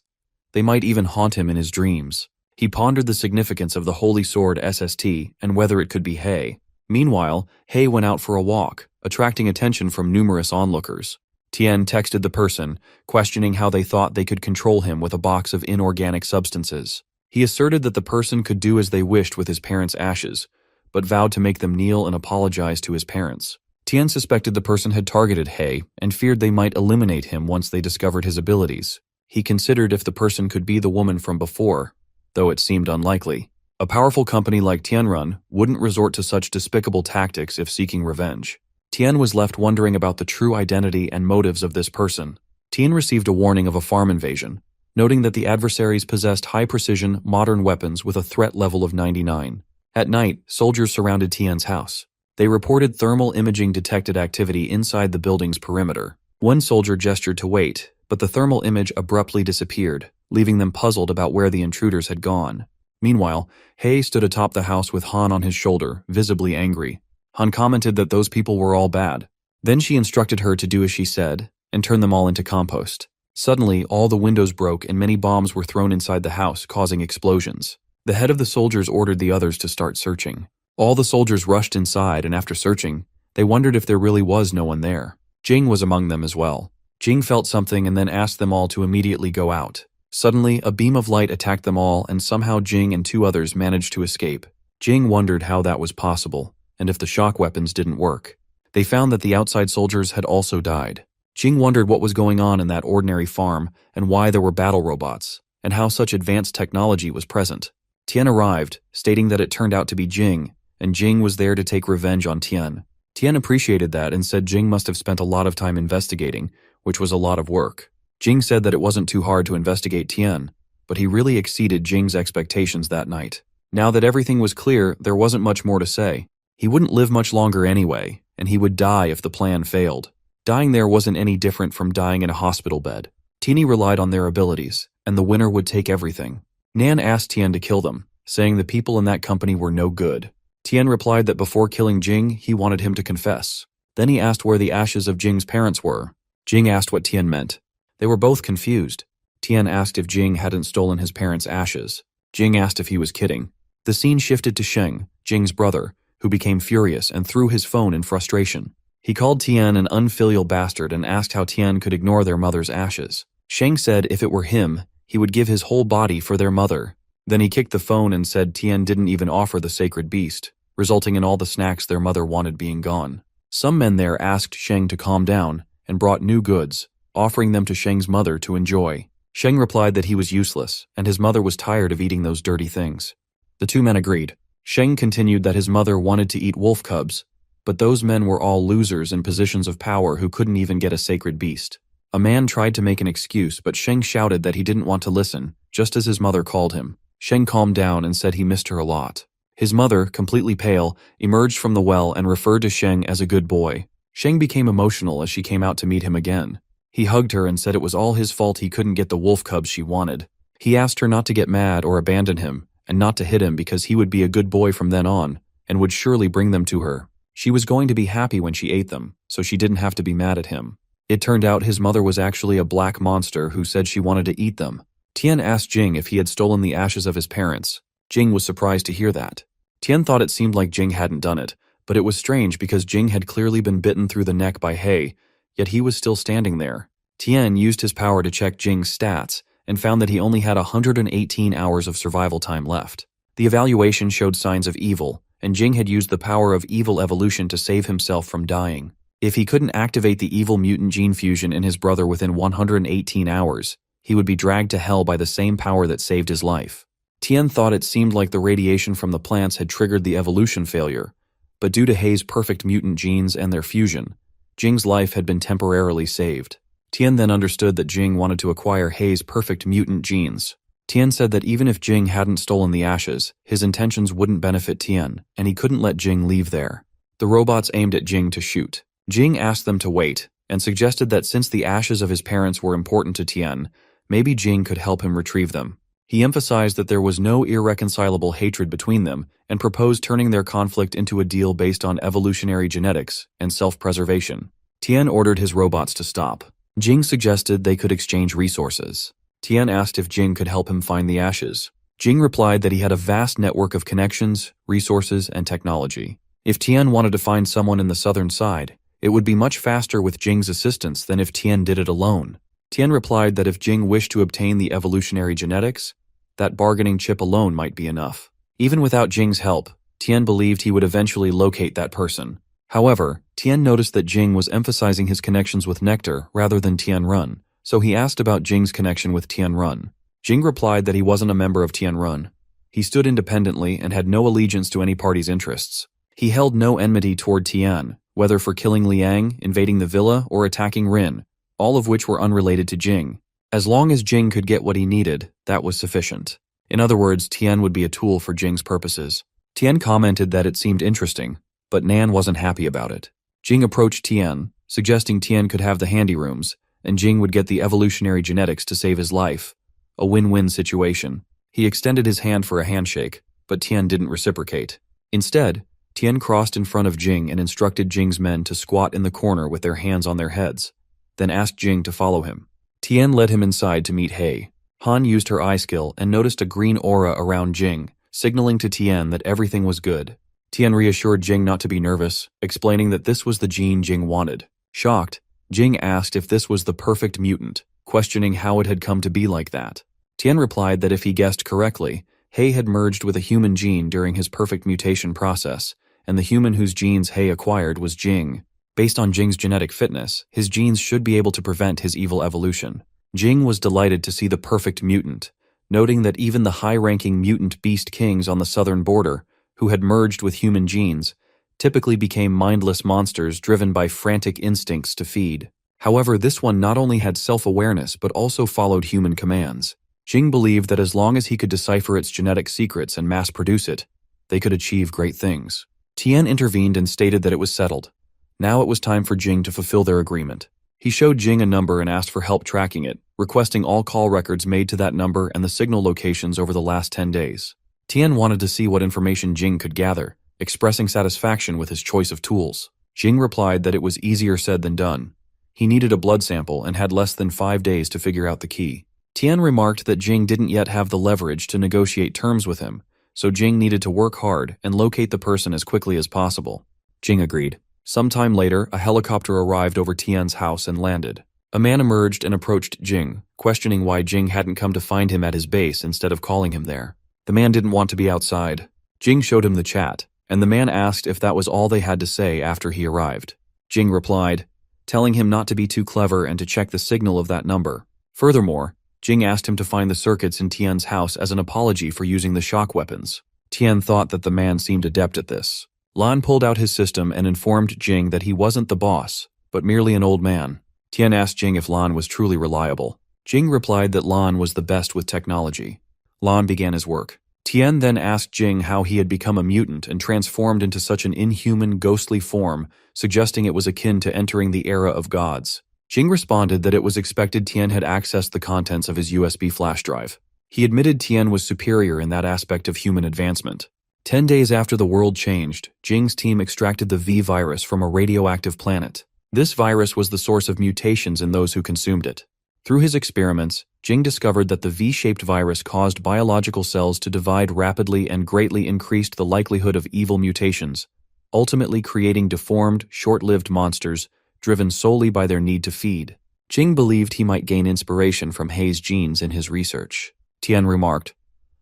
They might even haunt him in his dreams. He pondered the significance of the holy sword SST and whether it could be He. Meanwhile, He went out for a walk, attracting attention from numerous onlookers. Tian texted the person, questioning how they thought they could control him with a box of inorganic substances. He asserted that the person could do as they wished with his parents' ashes, but vowed to make them kneel and apologize to his parents. Tian suspected the person had targeted He and feared they might eliminate him once they discovered his abilities. He considered if the person could be the woman from before, though it seemed unlikely. A powerful company like Tianrun wouldn't resort to such despicable tactics if seeking revenge. Tian was left wondering about the true identity and motives of this person. Tian received a warning of a farm invasion, noting that the adversaries possessed high-precision, modern weapons with a threat level of 99. At night, soldiers surrounded Tian's house. They reported thermal imaging detected activity inside the building's perimeter. One soldier gestured to wait, but the thermal image abruptly disappeared, leaving them puzzled about where the intruders had gone. Meanwhile, He stood atop the house with Han on his shoulder, visibly angry. Han commented that those people were all bad. Then she instructed her to do as she said, and turn them all into compost. Suddenly, all the windows broke and many bombs were thrown inside the house, causing explosions. The head of the soldiers ordered the others to start searching. All the soldiers rushed inside, and after searching, they wondered if there really was no one there. Jing was among them as well. Jing felt something and then asked them all to immediately go out. Suddenly, a beam of light attacked them all, and somehow Jing and 2 others managed to escape. Jing wondered how that was possible, and if the shock weapons didn't work. They found that the outside soldiers had also died. Jing wondered what was going on in that ordinary farm, and why there were battle robots, and how such advanced technology was present. Tian arrived, stating that it turned out to be Jing, and Jing was there to take revenge on Tian. Tian appreciated that and said Jing must have spent a lot of time investigating, which was a lot of work. Jing said that it wasn't too hard to investigate Tian, but he really exceeded Jing's expectations that night. Now that everything was clear, there wasn't much more to say. He wouldn't live much longer anyway, and he would die if the plan failed. Dying there wasn't any different from dying in a hospital bed. Teeny relied on their abilities, and the winner would take everything. Nan asked Tian to kill them, saying the people in that company were no good. Tian replied that before killing Jing, he wanted him to confess. Then he asked where the ashes of Jing's parents were. Jing asked what Tian meant. They were both confused. Tian asked if Jing hadn't stolen his parents' ashes. Jing asked if he was kidding. The scene shifted to Sheng, Jing's brother, who became furious and threw his phone in frustration. He called Tian an unfilial bastard and asked how Tian could ignore their mother's ashes. Sheng said if it were him, he would give his whole body for their mother. Then he kicked the phone and said Tian didn't even offer the sacred beast, resulting in all the snacks their mother wanted being gone. Some men there asked Sheng to calm down and brought new goods, offering them to Sheng's mother to enjoy. Sheng replied that he was useless, and his mother was tired of eating those dirty things. The 2 men agreed. Sheng continued that his mother wanted to eat wolf cubs, but those men were all losers in positions of power who couldn't even get a sacred beast. A man tried to make an excuse, but Sheng shouted that he didn't want to listen, just as his mother called him. Sheng calmed down and said he missed her a lot. His mother, completely pale, emerged from the well and referred to Sheng as a good boy. Sheng became emotional as she came out to meet him again. He hugged her and said it was all his fault he couldn't get the wolf cubs she wanted. He asked her not to get mad or abandon him, and not to hit him because he would be a good boy from then on, and would surely bring them to her. She was going to be happy when she ate them, so she didn't have to be mad at him. It turned out his mother was actually a black monster who said she wanted to eat them. Tian asked Jing if he had stolen the ashes of his parents. Jing was surprised to hear that. Tian thought it seemed like Jing hadn't done it, but it was strange because Jing had clearly been bitten through the neck by He, yet he was still standing there. Tian used his power to check Jing's stats and found that he only had 118 hours of survival time left. The evaluation showed signs of evil, and Jing had used the power of evil evolution to save himself from dying. If he couldn't activate the evil mutant gene fusion in his brother within 118 hours, he would be dragged to hell by the same power that saved his life. Tian thought it seemed like the radiation from the plants had triggered the evolution failure, but due to He's perfect mutant genes and their fusion, Jing's life had been temporarily saved. Tian then understood that Jing wanted to acquire He's perfect mutant genes. Tian said that even if Jing hadn't stolen the ashes, his intentions wouldn't benefit Tian, and he couldn't let Jing leave there. The robots aimed at Jing to shoot. Jing asked them to wait, and suggested that since the ashes of his parents were important to Tian, maybe Jing could help him retrieve them. He emphasized that there was no irreconcilable hatred between them, and proposed turning their conflict into a deal based on evolutionary genetics and self-preservation. Tian ordered his robots to stop. Jing suggested they could exchange resources. Tian asked if Jing could help him find the ashes. Jing replied that he had a vast network of connections, resources, and technology. If Tian wanted to find someone in the southern side, it would be much faster with Jing's assistance than if Tian did it alone. Tian replied that if Jing wished to obtain the evolutionary genetics, that bargaining chip alone might be enough. Even without Jing's help, Tian believed he would eventually locate that person. However, Tian noticed that Jing was emphasizing his connections with Nectar rather than Tianrun, so he asked about Jing's connection with Tianrun. Jing replied that he wasn't a member of Tianrun. He stood independently and had no allegiance to any party's interests. He held no enmity toward Tian, whether for killing Liang, invading the villa, or attacking Rin, all of which were unrelated to Jing. As long as Jing could get what he needed, that was sufficient. In other words, Tian would be a tool for Jing's purposes. Tian commented that it seemed interesting, but Nan wasn't happy about it. Jing approached Tian, suggesting Tian could have the handy rooms, and Jing would get the evolutionary genetics to save his life. A win-win situation. He extended his hand for a handshake, but Tian didn't reciprocate. Instead, Tian crossed in front of Jing and instructed Jing's men to squat in the corner with their hands on their heads, then asked Jing to follow him. Tian led him inside to meet He. Han used her eye skill and noticed a green aura around Jing, signaling to Tian that everything was good. Tian reassured Jing not to be nervous, explaining that this was the gene Jing wanted. Shocked, Jing asked if this was the perfect mutant, questioning how it had come to be like that. Tian replied that if he guessed correctly, He had merged with a human gene during his perfect mutation process, and the human whose genes He acquired was Jing. Based on Jing's genetic fitness, his genes should be able to prevent his evil evolution. Jing was delighted to see the perfect mutant, noting that even the high-ranking mutant beast kings on the southern border, who had merged with human genes, typically became mindless monsters driven by frantic instincts to feed. However, this one not only had self-awareness but also followed human commands. Jing believed that as long as he could decipher its genetic secrets and mass-produce it, they could achieve great things. Tian intervened and stated that it was settled. Now it was time for Jing to fulfill their agreement. He showed Jing a number and asked for help tracking it, requesting all call records made to that number and the signal locations over the last 10 days. Tian wanted to see what information Jing could gather, expressing satisfaction with his choice of tools. Jing replied that it was easier said than done. He needed a blood sample and had less than 5 days to figure out the key. Tian remarked that Jing didn't yet have the leverage to negotiate terms with him, so Jing needed to work hard and locate the person as quickly as possible. Jing agreed. Sometime later, a helicopter arrived over Tian's house and landed. A man emerged and approached Jing, questioning why Jing hadn't come to find him at his base instead of calling him there. The man didn't want to be outside. Jing showed him the chat, and the man asked if that was all they had to say after he arrived. Jing replied, telling him not to be too clever and to check the signal of that number. Furthermore, Jing asked him to find the circuits in Tian's house as an apology for using the shock weapons. Tian thought that the man seemed adept at this. Lan pulled out his system and informed Jing that he wasn't the boss, but merely an old man. Tian asked Jing if Lan was truly reliable. Jing replied that Lan was the best with technology. Lan began his work. Tian then asked Jing how he had become a mutant and transformed into such an inhuman, ghostly form, suggesting it was akin to entering the era of gods. Jing responded that it was expected Tian had accessed the contents of his USB flash drive. He admitted Tian was superior in that aspect of human advancement. 10 days after the world changed, Jing's team extracted the V virus from a radioactive planet. This virus was the source of mutations in those who consumed it. Through his experiments, Jing discovered that the V-shaped virus caused biological cells to divide rapidly and greatly increased the likelihood of evil mutations, ultimately creating deformed, short-lived monsters driven solely by their need to feed. Jing believed he might gain inspiration from Hei's genes in his research. Tian remarked,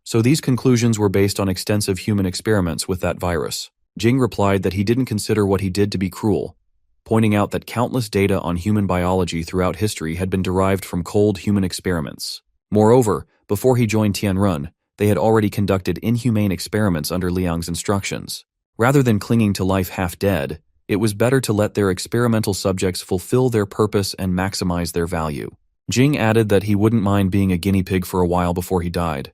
"So these conclusions were based on extensive human experiments with that virus." Jing replied that he didn't consider what he did to be cruel, pointing out that countless data on human biology throughout history had been derived from cold human experiments. Moreover, before he joined Tianrun, they had already conducted inhumane experiments under Liang's instructions. Rather than clinging to life half-dead, it was better to let their experimental subjects fulfill their purpose and maximize their value. Jing added that he wouldn't mind being a guinea pig for a while before he died.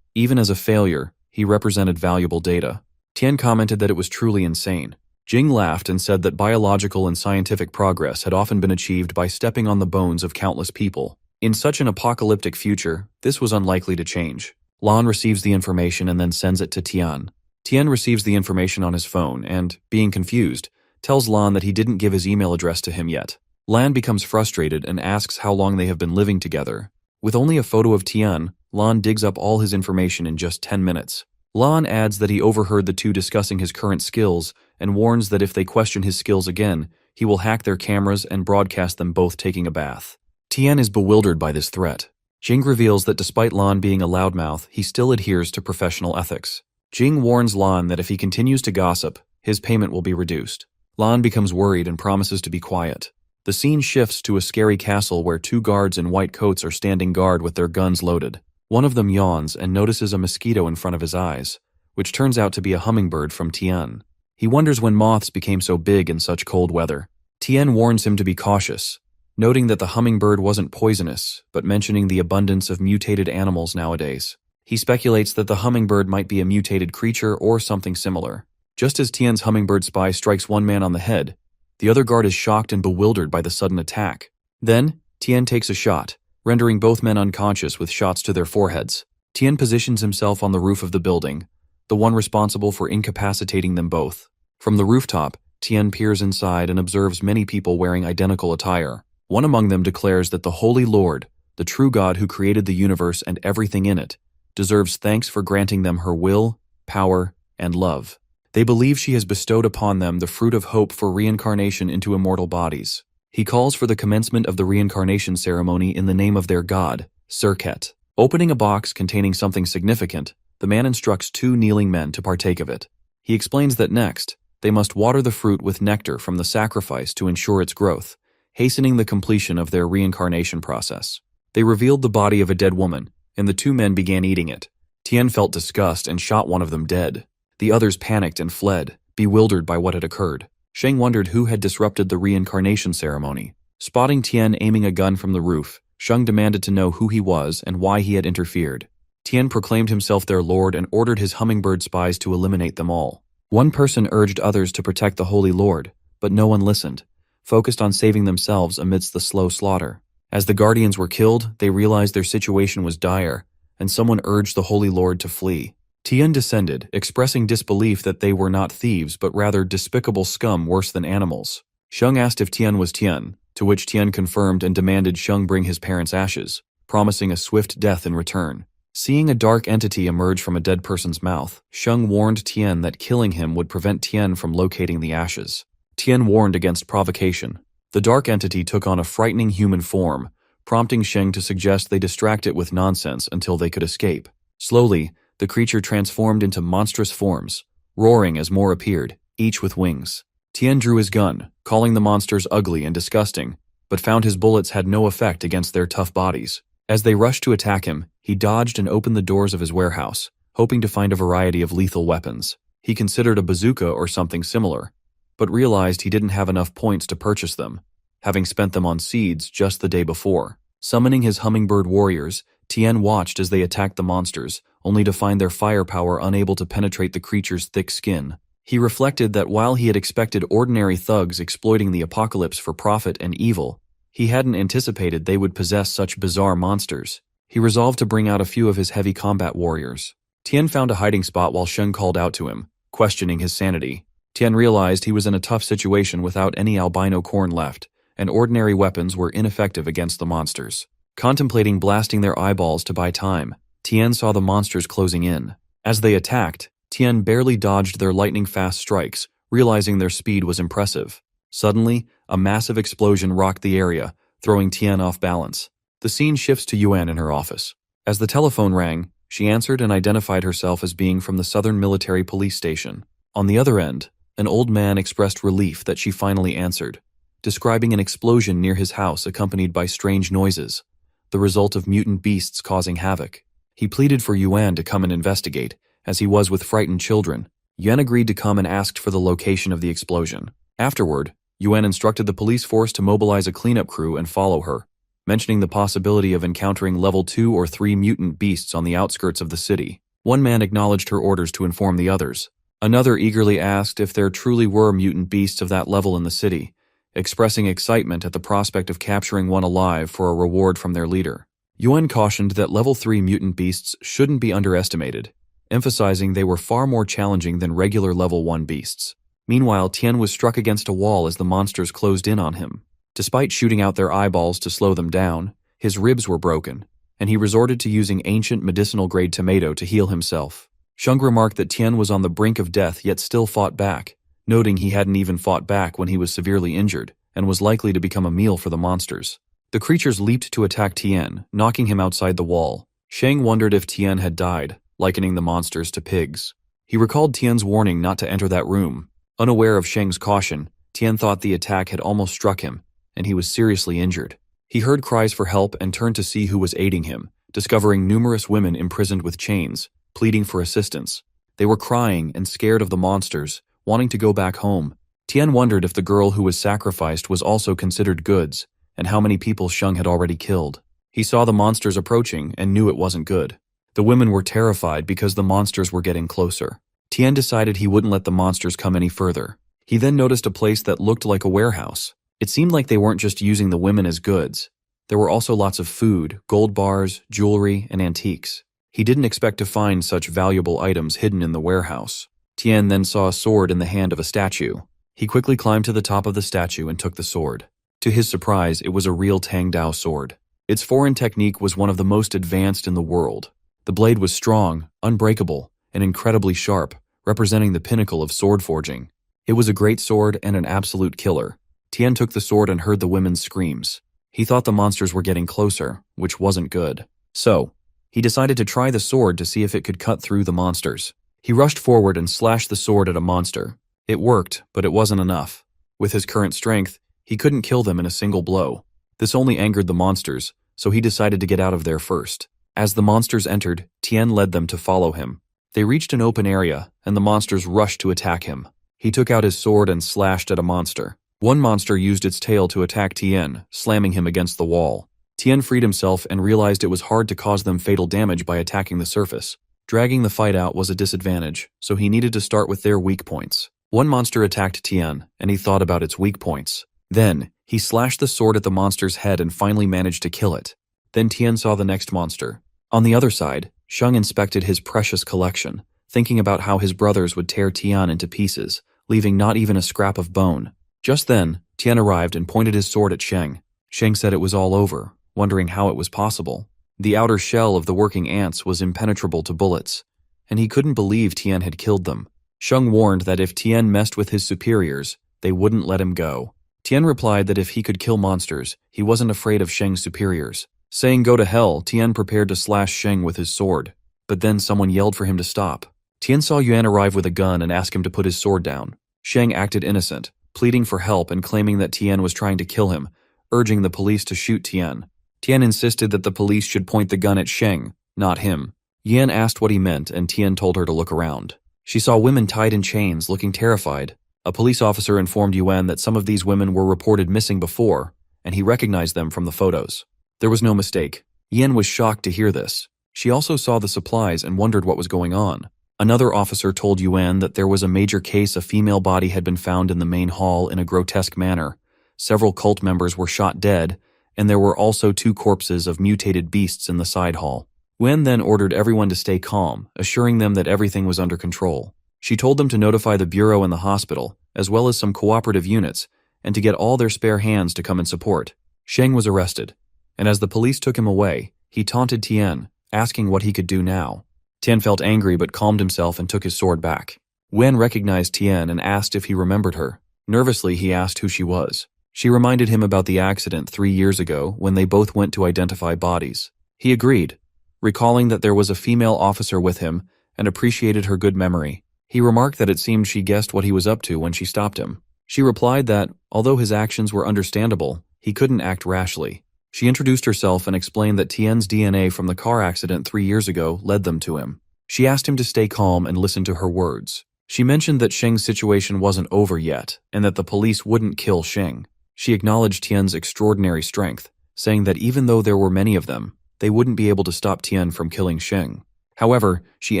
Even as a failure, he represented valuable data. Tian commented that it was truly insane. Jing laughed and said that biological and scientific progress had often been achieved by stepping on the bones of countless people. In such an apocalyptic future, this was unlikely to change. Lan receives the information and then sends it to Tian. Tian receives the information on his phone and, being confused, tells Lan that he didn't give his email address to him yet. Lan becomes frustrated and asks how long they have been living together. With only a photo of Tian, Lan digs up all his information in just 10 minutes. Lan adds that he overheard the two discussing his current skills and warns that if they question his skills again, he will hack their cameras and broadcast them both taking a bath. Tian is bewildered by this threat. Jing reveals that despite Lan being a loudmouth, he still adheres to professional ethics. Jing warns Lan that if he continues to gossip, his payment will be reduced. Lan becomes worried and promises to be quiet. The scene shifts to a scary castle where two guards in white coats are standing guard with their guns loaded. One of them yawns and notices a mosquito in front of his eyes, which turns out to be a hummingbird from Tian. He wonders when moths became so big in such cold weather. Tian warns him to be cautious, noting that the hummingbird wasn't poisonous, but mentioning the abundance of mutated animals nowadays. He speculates that the hummingbird might be a mutated creature or something similar. Just as Tian's hummingbird spy strikes one man on the head, the other guard is shocked and bewildered by the sudden attack. Then, Tian takes a shot, rendering both men unconscious with shots to their foreheads. Tian positions himself on the roof of the building, the one responsible for incapacitating them both. From the rooftop, Tian peers inside and observes many people wearing identical attire. One among them declares that the Holy Lord, the true God who created the universe and everything in it, deserves thanks for granting them her will, power, and love. They believe she has bestowed upon them the fruit of hope for reincarnation into immortal bodies. He calls for the commencement of the reincarnation ceremony in the name of their god, Serket. Opening a box containing something significant, the man instructs two kneeling men to partake of it. He explains that next, they must water the fruit with nectar from the sacrifice to ensure its growth, hastening the completion of their reincarnation process. They revealed the body of a dead woman, and the two men began eating it. Tian felt disgust and shot one of them dead. The others panicked and fled, bewildered by what had occurred. Sheng wondered who had disrupted the reincarnation ceremony. Spotting Tian aiming a gun from the roof, Sheng demanded to know who he was and why he had interfered. Tian proclaimed himself their lord and ordered his hummingbird spies to eliminate them all. One person urged others to protect the Holy Lord, but no one listened, focused on saving themselves amidst the slow slaughter. As the guardians were killed, they realized their situation was dire, and someone urged the Holy Lord to flee. Tian descended, expressing disbelief that they were not thieves but rather despicable scum worse than animals. Sheng asked if Tian was Tian, to which Tian confirmed and demanded Sheng bring his parents' ashes, promising a swift death in return. Seeing a dark entity emerge from a dead person's mouth, Sheng warned Tian that killing him would prevent Tian from locating the ashes. Tian warned against provocation. The dark entity took on a frightening human form, prompting Sheng to suggest they distract it with nonsense until they could escape. Slowly, the creature transformed into monstrous forms, roaring as more appeared, each with wings. Tian drew his gun, calling the monsters ugly and disgusting, but found his bullets had no effect against their tough bodies. As they rushed to attack him, he dodged and opened the doors of his warehouse, hoping to find a variety of lethal weapons. He considered a bazooka or something similar, but realized he didn't have enough points to purchase them, having spent them on seeds just the day before. Summoning his hummingbird warriors, Tien watched as they attacked the monsters, only to find their firepower unable to penetrate the creature's thick skin. He reflected that while he had expected ordinary thugs exploiting the apocalypse for profit and evil, he hadn't anticipated they would possess such bizarre monsters. He resolved to bring out a few of his heavy combat warriors. Tien found a hiding spot while Sheng called out to him, questioning his sanity. Tien realized he was in a tough situation without any albino corn left, and ordinary weapons were ineffective against the monsters. Contemplating blasting their eyeballs to buy time, Tien saw the monsters closing in. As they attacked, Tien barely dodged their lightning-fast strikes, realizing their speed was impressive. Suddenly, a massive explosion rocked the area, throwing Tien off balance. The scene shifts to Yuan in her office. As the telephone rang, she answered and identified herself as being from the Southern Military Police Station. On the other end, an old man expressed relief that she finally answered, describing an explosion near his house accompanied by strange noises, the result of mutant beasts causing havoc. He pleaded for Yuan to come and investigate, as he was with frightened children. Yuan agreed to come and asked for the location of the explosion. Afterward, Yuan instructed the police force to mobilize a cleanup crew and follow her, mentioning the possibility of encountering level 2 or 3 mutant beasts on the outskirts of the city. One man acknowledged her orders to inform the others. Another eagerly asked if there truly were mutant beasts of that level in the city, expressing excitement at the prospect of capturing one alive for a reward from their leader. Yuan cautioned that level 3 mutant beasts shouldn't be underestimated, emphasizing they were far more challenging than regular level 1 beasts. Meanwhile, Tien was struck against a wall as the monsters closed in on him. Despite shooting out their eyeballs to slow them down, his ribs were broken, and he resorted to using ancient medicinal-grade tomato to heal himself. Sheng remarked that Tien was on the brink of death yet still fought back, noting he hadn't even fought back when he was severely injured, and was likely to become a meal for the monsters. The creatures leaped to attack Tien, knocking him outside the wall. Sheng wondered if Tien had died, likening the monsters to pigs. He recalled Tien's warning not to enter that room. Unaware of Sheng's caution, Tien thought the attack had almost struck him, and he was seriously injured. He heard cries for help and turned to see who was aiding him, discovering numerous women imprisoned with chains, pleading for assistance. They were crying and scared of the monsters, wanting to go back home. Tien wondered if the girl who was sacrificed was also considered goods, and how many people Sheng had already killed. He saw the monsters approaching and knew it wasn't good. The women were terrified because the monsters were getting closer. Tien decided he wouldn't let the monsters come any further. He then noticed a place that looked like a warehouse. It seemed like they weren't just using the women as goods. There were also lots of food, gold bars, jewelry, and antiques. He didn't expect to find such valuable items hidden in the warehouse. Tien then saw a sword in the hand of a statue. He quickly climbed to the top of the statue and took the sword. To his surprise, it was a real Tang Dao sword. Its foreign technique was one of the most advanced in the world. The blade was strong, unbreakable, and incredibly sharp, representing the pinnacle of sword forging. It was a great sword and an absolute killer. Tien took the sword and heard the women's screams. He thought the monsters were getting closer, which wasn't good. So, he decided to try the sword to see if it could cut through the monsters. He rushed forward and slashed the sword at a monster. It worked, but it wasn't enough. With his current strength, he couldn't kill them in a single blow. This only angered the monsters, so he decided to get out of there first. As the monsters entered, Tien led them to follow him. They reached an open area, and the monsters rushed to attack him. He took out his sword and slashed at a monster. One monster used its tail to attack Tien, slamming him against the wall. Tien freed himself and realized it was hard to cause them fatal damage by attacking the surface. Dragging the fight out was a disadvantage, so he needed to start with their weak points. One monster attacked Tien, and he thought about its weak points. Then, he slashed the sword at the monster's head and finally managed to kill it. Then Tien saw the next monster. On the other side, Sheng inspected his precious collection, thinking about how his brothers would tear Tien into pieces, leaving not even a scrap of bone. Just then, Tien arrived and pointed his sword at Sheng. Sheng said it was all over, wondering how it was possible. The outer shell of the working ants was impenetrable to bullets, and he couldn't believe Tien had killed them. Sheng warned that if Tien messed with his superiors, they wouldn't let him go. Tien replied that if he could kill monsters, he wasn't afraid of Sheng's superiors. Saying go to hell, Tien prepared to slash Sheng with his sword, but then someone yelled for him to stop. Tien saw Yuan arrive with a gun and asked him to put his sword down. Sheng acted innocent, pleading for help and claiming that Tien was trying to kill him, urging the police to shoot Tien. Tien insisted that the police should point the gun at Sheng, not him. Yan asked what he meant and Tien told her to look around. She saw women tied in chains, looking terrified. A police officer informed Yuan that some of these women were reported missing before, and he recognized them from the photos. There was no mistake. Yen was shocked to hear this. She also saw the supplies and wondered what was going on. Another officer told Yuan that there was a major case a female body had been found in the main hall in a grotesque manner. Several cult members were shot dead, and there were also 2 corpses of mutated beasts in the side hall. Yuan then ordered everyone to stay calm, assuring them that everything was under control. She told them to notify the bureau and the hospital, as well as some cooperative units, and to get all their spare hands to come and support. Sheng was arrested, and as the police took him away, he taunted Tian, asking what he could do now. Tian felt angry but calmed himself and took his sword back. Wen recognized Tian and asked if he remembered her. Nervously, he asked who she was. She reminded him about the accident 3 years ago when they both went to identify bodies. He agreed, recalling that there was a female officer with him and appreciated her good memory. He remarked that it seemed she guessed what he was up to when she stopped him. She replied that, although his actions were understandable, he couldn't act rashly. She introduced herself and explained that Tian's DNA from the car accident 3 years ago led them to him. She asked him to stay calm and listen to her words. She mentioned that Sheng's situation wasn't over yet and that the police wouldn't kill Sheng. She acknowledged Tian's extraordinary strength, saying that even though there were many of them, they wouldn't be able to stop Tian from killing Sheng. However, she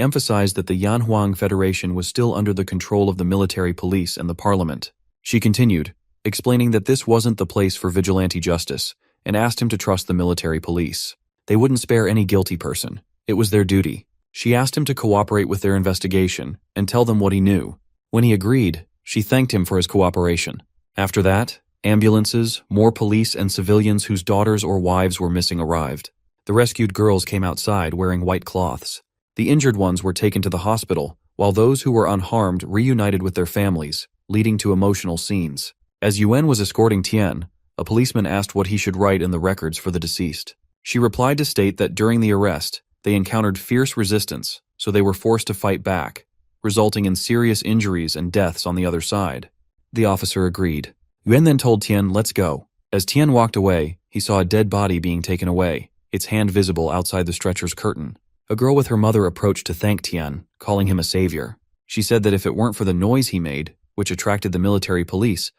emphasized that the Yanhuang Federation was still under the control of the military police and the parliament. She continued, explaining that this wasn't the place for vigilante justice, and asked him to trust the military police. They wouldn't spare any guilty person. It was their duty. She asked him to cooperate with their investigation and tell them what he knew. When he agreed, she thanked him for his cooperation. After that, ambulances, more police and civilians whose daughters or wives were missing arrived. The rescued girls came outside wearing white cloths. The injured ones were taken to the hospital, while those who were unharmed reunited with their families, leading to emotional scenes. As Yuan was escorting Tian, a policeman asked what he should write in the records for the deceased. She replied to state that during the arrest, they encountered fierce resistance, so they were forced to fight back, resulting in serious injuries and deaths on the other side. The officer agreed. Yuan then told Tian, "Let's go." As Tian walked away, he saw a dead body being taken away, its hand visible outside the stretcher's curtain. A girl with her mother approached to thank Tian, calling him a savior. She said that if it weren't for the noise he made, which attracted the military police,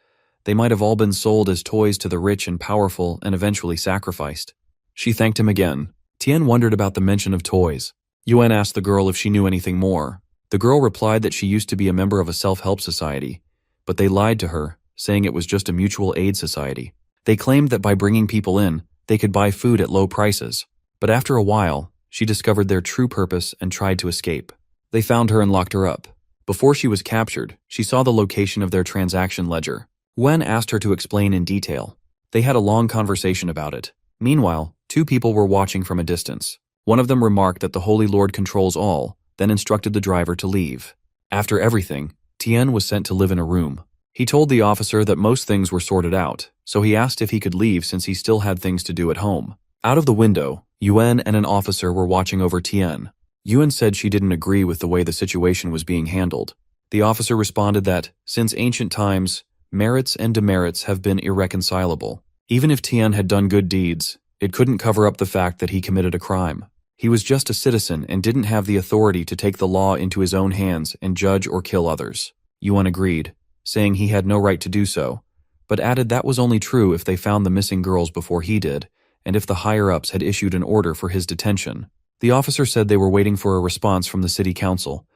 they might have all been sold as toys to the rich and powerful and eventually sacrificed. She thanked him again. Tian wondered about the mention of toys. Yuan asked the girl if she knew anything more. The girl replied that she used to be a member of a self-help society, but they lied to her, saying it was just a mutual aid society. They claimed that by bringing people in, they could buy food at low prices. But after a while, she discovered their true purpose and tried to escape. They found her and locked her up. Before she was captured, she saw the location of their transaction ledger. Wen asked her to explain in detail. They had a long conversation about it. Meanwhile, 2 people were watching from a distance. One of them remarked that the Holy Lord controls all, then instructed the driver to leave. After everything, Tian was sent to live in a room. He told the officer that most things were sorted out, so he asked if he could leave since he still had things to do at home. Out of the window, Yuan and an officer were watching over Tian. Yuan said she didn't agree with the way the situation was being handled. The officer responded that, since ancient times, merits and demerits have been irreconcilable. Even if Tian had done good deeds, it couldn't cover up the fact that he committed a crime. He was just a citizen and didn't have the authority to take the law into his own hands and judge or kill others. Yuan agreed, saying he had no right to do so, but added that was only true if they found the missing girls before he did, and if the higher-ups had issued an order for his detention. The officer said they were waiting for a response from the city council,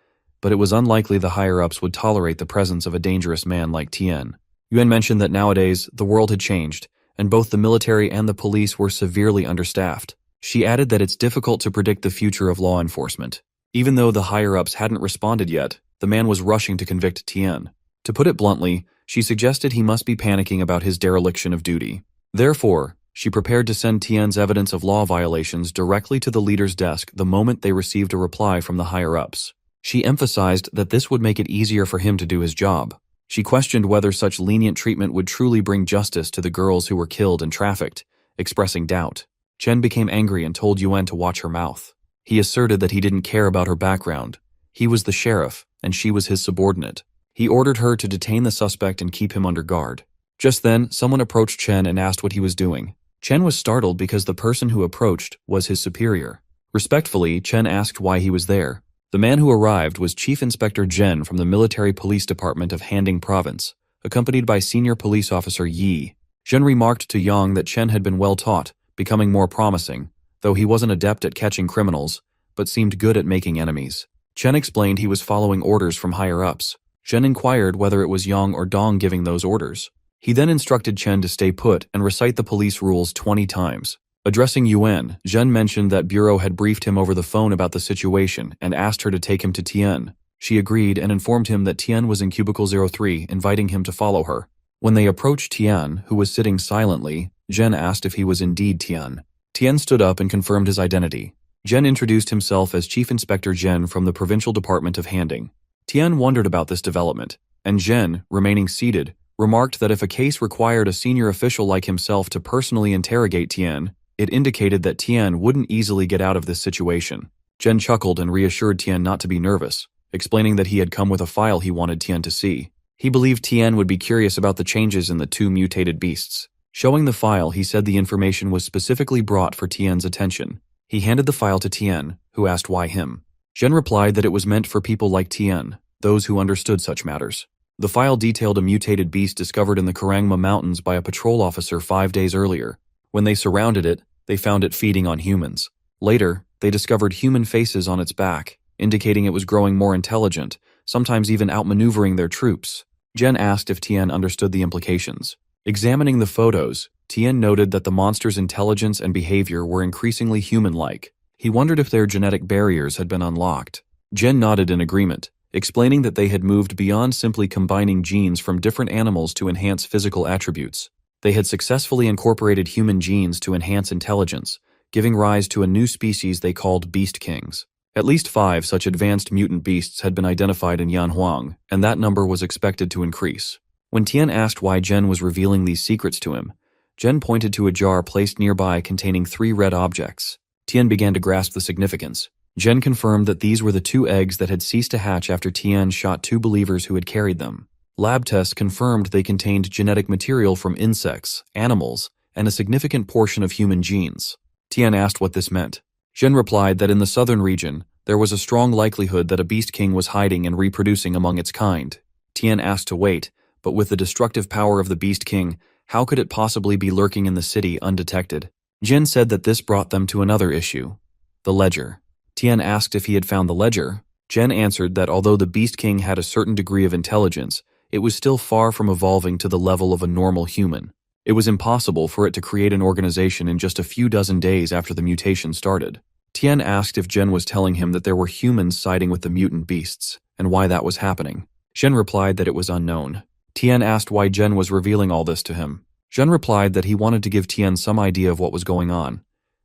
but it was unlikely the higher-ups would tolerate the presence of a dangerous man like Tian. Yuan mentioned that nowadays, the world had changed, and both the military and the police were severely understaffed. She added that it's difficult to predict the future of law enforcement. Even though the higher-ups hadn't responded yet, the man was rushing to convict Tian. To put it bluntly, she suggested he must be panicking about his dereliction of duty. Therefore, she prepared to send Tian's evidence of law violations directly to the leader's desk the moment they received a reply from the higher-ups. She emphasized that this would make it easier for him to do his job. She questioned whether such lenient treatment would truly bring justice to the girls who were killed and trafficked, expressing doubt. Chen became angry and told Yuan to watch her mouth. He asserted that he didn't care about her background. He was the sheriff, and she was his subordinate. He ordered her to detain the suspect and keep him under guard. Just then, someone approached Chen and asked what he was doing. Chen was startled because the person who approached was his superior. Respectfully, Chen asked why he was there. The man who arrived was Chief Inspector Zhen from the Military Police Department of Handing Province, accompanied by Senior Police Officer Yi. Zhen remarked to Yang that Chen had been well taught, becoming more promising, though he wasn't adept at catching criminals, but seemed good at making enemies. Chen explained he was following orders from higher-ups. Zhen inquired whether it was Yang or Dong giving those orders. He then instructed Chen to stay put and recite the police rules 20 times. Addressing Yuan, Zhen mentioned that Bureau had briefed him over the phone about the situation and asked her to take him to Tian. She agreed and informed him that Tian was in Cubicle 03, inviting him to follow her. When they approached Tian, who was sitting silently, Zhen asked if he was indeed Tian. Tian stood up and confirmed his identity. Zhen introduced himself as Chief Inspector Zhen from the Provincial Department of Handing. Tian wondered about this development, and Zhen, remaining seated, remarked that if a case required a senior official like himself to personally interrogate Tian, it indicated that Tian wouldn't easily get out of this situation. Zhen chuckled and reassured Tian not to be nervous, explaining that he had come with a file he wanted Tian to see. He believed Tian would be curious about the changes in the two mutated beasts. Showing the file, he said the information was specifically brought for Tian's attention. He handed the file to Tian, who asked why him. Zhen replied that it was meant for people like Tian, those who understood such matters. The file detailed a mutated beast discovered in the Karangma Mountains by a patrol officer 5 days earlier. When they surrounded it, they found it feeding on humans. Later, they discovered human faces on its back, indicating it was growing more intelligent, sometimes even outmaneuvering their troops. Zhen asked if Tian understood the implications. Examining the photos, Tian noted that the monster's intelligence and behavior were increasingly human-like. He wondered if their genetic barriers had been unlocked. Zhen nodded in agreement, explaining that they had moved beyond simply combining genes from different animals to enhance physical attributes. They had successfully incorporated human genes to enhance intelligence, giving rise to a new species they called Beast Kings. At least 5 such advanced mutant beasts had been identified in Yanhuang, and that number was expected to increase. When Tian asked why Zhen was revealing these secrets to him, Zhen pointed to a jar placed nearby containing 3 red objects. Tian began to grasp the significance. Zhen confirmed that these were the 2 eggs that had ceased to hatch after Tian shot 2 believers who had carried them. Lab tests confirmed they contained genetic material from insects, animals, and a significant portion of human genes. Tian asked what this meant. Zhen replied that in the southern region, there was a strong likelihood that a Beast King was hiding and reproducing among its kind. Tian asked to wait, but with the destructive power of the Beast King, how could it possibly be lurking in the city undetected? Zhen said that this brought them to another issue, the ledger. Tian asked if he had found the ledger. Zhen answered that although the Beast King had a certain degree of intelligence, it was still far from evolving to the level of a normal human. It was impossible for it to create an organization in just a few dozen days after the mutation started. Tian asked if Zhen was telling him that there were humans siding with the mutant beasts, and why that was happening. Zhen replied that it was unknown. Tian asked why Zhen was revealing all this to him. Zhen replied that he wanted to give Tian some idea of what was going on,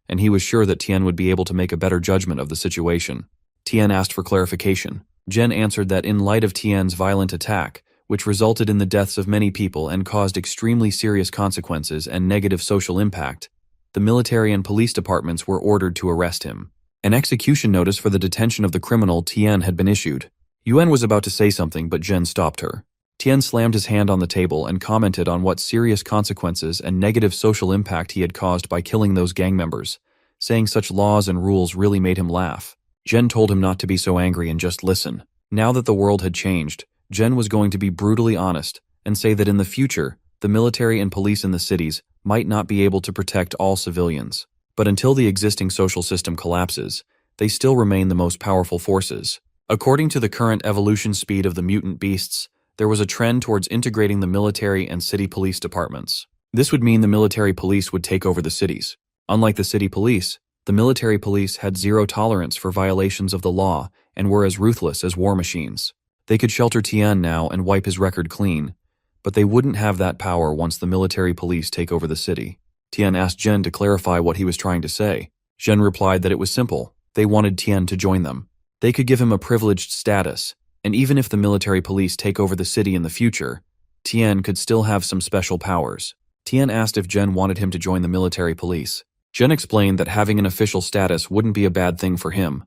and he was sure that Tian would be able to make a better judgment of the situation. Tian asked for clarification. Zhen answered that in light of Tian's violent attack, which resulted in the deaths of many people and caused extremely serious consequences and negative social impact, the military and police departments were ordered to arrest him. An execution notice for the detention of the criminal Tian had been issued. Yuan was about to say something, but Zhen stopped her. Tian slammed his hand on the table and commented on what serious consequences and negative social impact he had caused by killing those gang members, saying such laws and rules really made him laugh. Zhen told him not to be so angry and just listen. Now that the world had changed, Zhen was going to be brutally honest and say that in the future, the military and police in the cities might not be able to protect all civilians. But until the existing social system collapses, they still remain the most powerful forces. According to the current evolution speed of the mutant beasts, there was a trend towards integrating the military and city police departments. This would mean the military police would take over the cities. Unlike the city police, the military police had zero tolerance for violations of the law and were as ruthless as war machines. They could shelter Tian now and wipe his record clean, but they wouldn't have that power once the military police take over the city. Tian asked Zhen to clarify what he was trying to say. Zhen replied that it was simple. They wanted Tian to join them. They could give him a privileged status, and even if the military police take over the city in the future, Tian could still have some special powers. Tian asked if Zhen wanted him to join the military police. Zhen explained that having an official status wouldn't be a bad thing for him.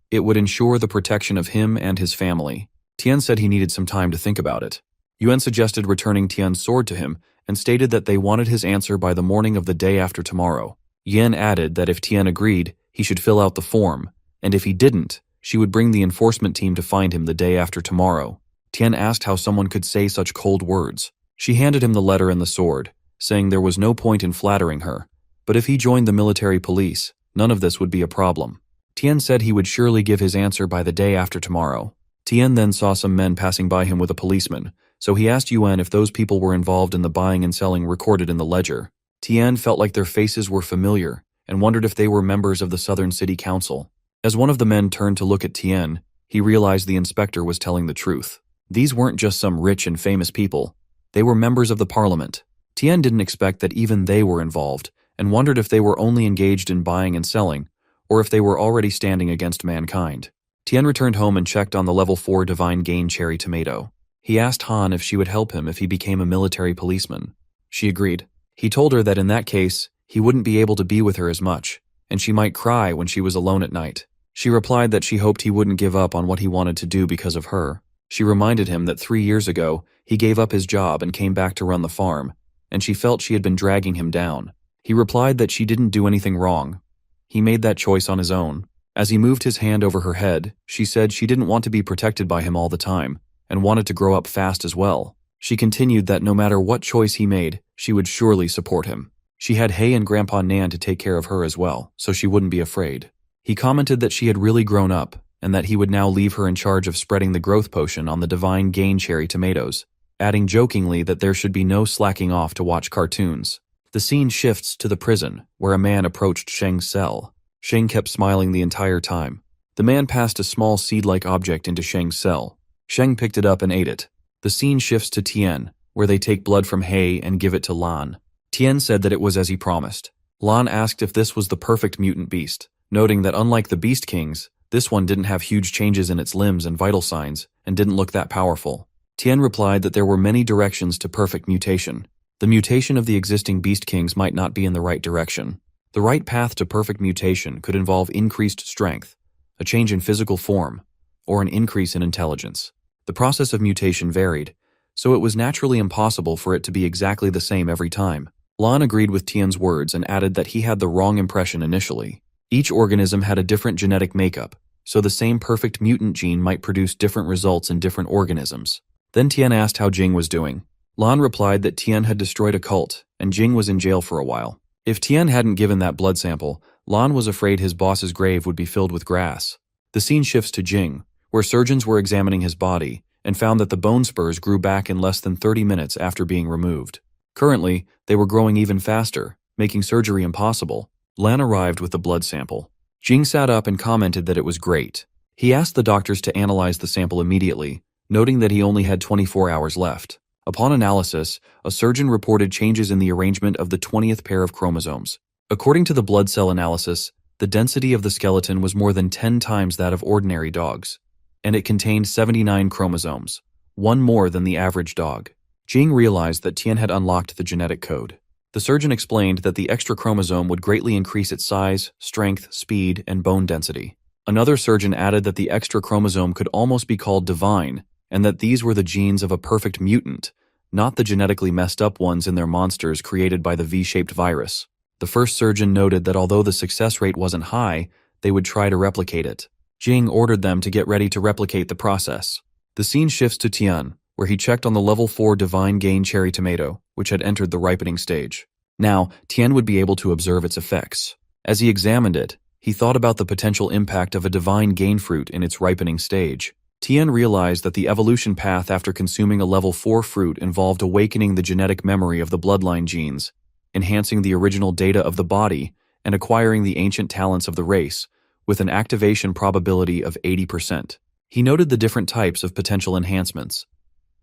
It would ensure the protection of him and his family. Tian said he needed some time to think about it. Yuan suggested returning Tian's sword to him and stated that they wanted his answer by the morning of the day after tomorrow. Yan added that if Tian agreed, he should fill out the form, and if he didn't, She would bring the enforcement team to find him the day after tomorrow. Tian asked how someone could say such cold words. She handed him the letter and the sword, saying there was no point in flattering her, but if he joined the military police, none of this would be a problem. Tian said he would surely give his answer by the day after tomorrow. Tian then saw some men passing by him with a policeman, so he asked Yuan if those people were involved in the buying and selling recorded in the ledger. Tian felt like their faces were familiar and wondered if they were members of the Southern City Council. As one of the men turned to look at Tian, he realized the inspector was telling the truth. These weren't just some rich and famous people. They were members of the parliament. Tian didn't expect that even they were involved, and wondered if they were only engaged in buying and selling, or if they were already standing against mankind. Tian returned home and checked on the level 4 Divine Gain cherry tomato. He asked Han if she would help him if he became a military policeman. She agreed. He told her that in that case, he wouldn't be able to be with her as much, and she might cry when she was alone at night. She replied that she hoped he wouldn't give up on what he wanted to do because of her. She reminded him that 3 years ago, he gave up his job and came back to run the farm, and she felt she had been dragging him down. He replied that she didn't do anything wrong. He made that choice on his own. As he moved his hand over her head, she said she didn't want to be protected by him all the time, and wanted to grow up fast as well. She continued that no matter what choice he made, she would surely support him. She had Hay and Grandpa Nan to take care of her as well, so she wouldn't be afraid. He commented that she had really grown up, and that he would now leave her in charge of spreading the growth potion on the Divine Gain cherry tomatoes, adding jokingly that there should be no slacking off to watch cartoons. The scene shifts to the prison, where a man approached Sheng's cell. Sheng kept smiling the entire time. The man passed a small seed-like object into Sheng's cell. Sheng picked it up and ate it. The scene shifts to Tian, where they take blood from Hay and give it to Lan. Tian said that it was as he promised. Lan asked if this was the perfect mutant beast, noting that unlike the Beast Kings, this one didn't have huge changes in its limbs and vital signs, and didn't look that powerful. Tian replied that there were many directions to perfect mutation. The mutation of the existing Beast Kings might not be in the right direction. The right path to perfect mutation could involve increased strength, a change in physical form, or an increase in intelligence. The process of mutation varied, so it was naturally impossible for it to be exactly the same every time. Lan agreed with Tian's words and added that he had the wrong impression initially. Each organism had a different genetic makeup, so the same perfect mutant gene might produce different results in different organisms. Then Tian asked how Jing was doing. Lan replied that Tian had destroyed a cult, and Jing was in jail for a while. If Tian hadn't given that blood sample, Lan was afraid his boss's grave would be filled with grass. The scene shifts to Jing, where surgeons were examining his body, and found that the bone spurs grew back in less than 30 minutes after being removed. Currently, they were growing even faster, making surgery impossible. Lan arrived with the blood sample. Jing sat up and commented that it was great. He asked the doctors to analyze the sample immediately, noting that he only had 24 hours left. Upon analysis, a surgeon reported changes in the arrangement of the 20th pair of chromosomes. According to the blood cell analysis, the density of the skeleton was more than 10 times that of ordinary dogs, and it contained 79 chromosomes, one more than the average dog. Jing realized that Tian had unlocked the genetic code. The surgeon explained that the extra chromosome would greatly increase its size, strength, speed, and bone density. Another surgeon added that the extra chromosome could almost be called divine, and that these were the genes of a perfect mutant, not the genetically messed up ones in their monsters created by the V-shaped virus. The first surgeon noted that although the success rate wasn't high, they would try to replicate it. Jing ordered them to get ready to replicate the process. The scene shifts to Tian, where he checked on the level 4 Divine Gain cherry tomato, which had entered the ripening stage. Now, Tian would be able to observe its effects. As he examined it, he thought about the potential impact of a Divine Gain fruit in its ripening stage. Tian realized that the evolution path after consuming a level 4 fruit involved awakening the genetic memory of the bloodline genes, enhancing the original data of the body, and acquiring the ancient talents of the race, with an activation probability of 80%. He noted the different types of potential enhancements.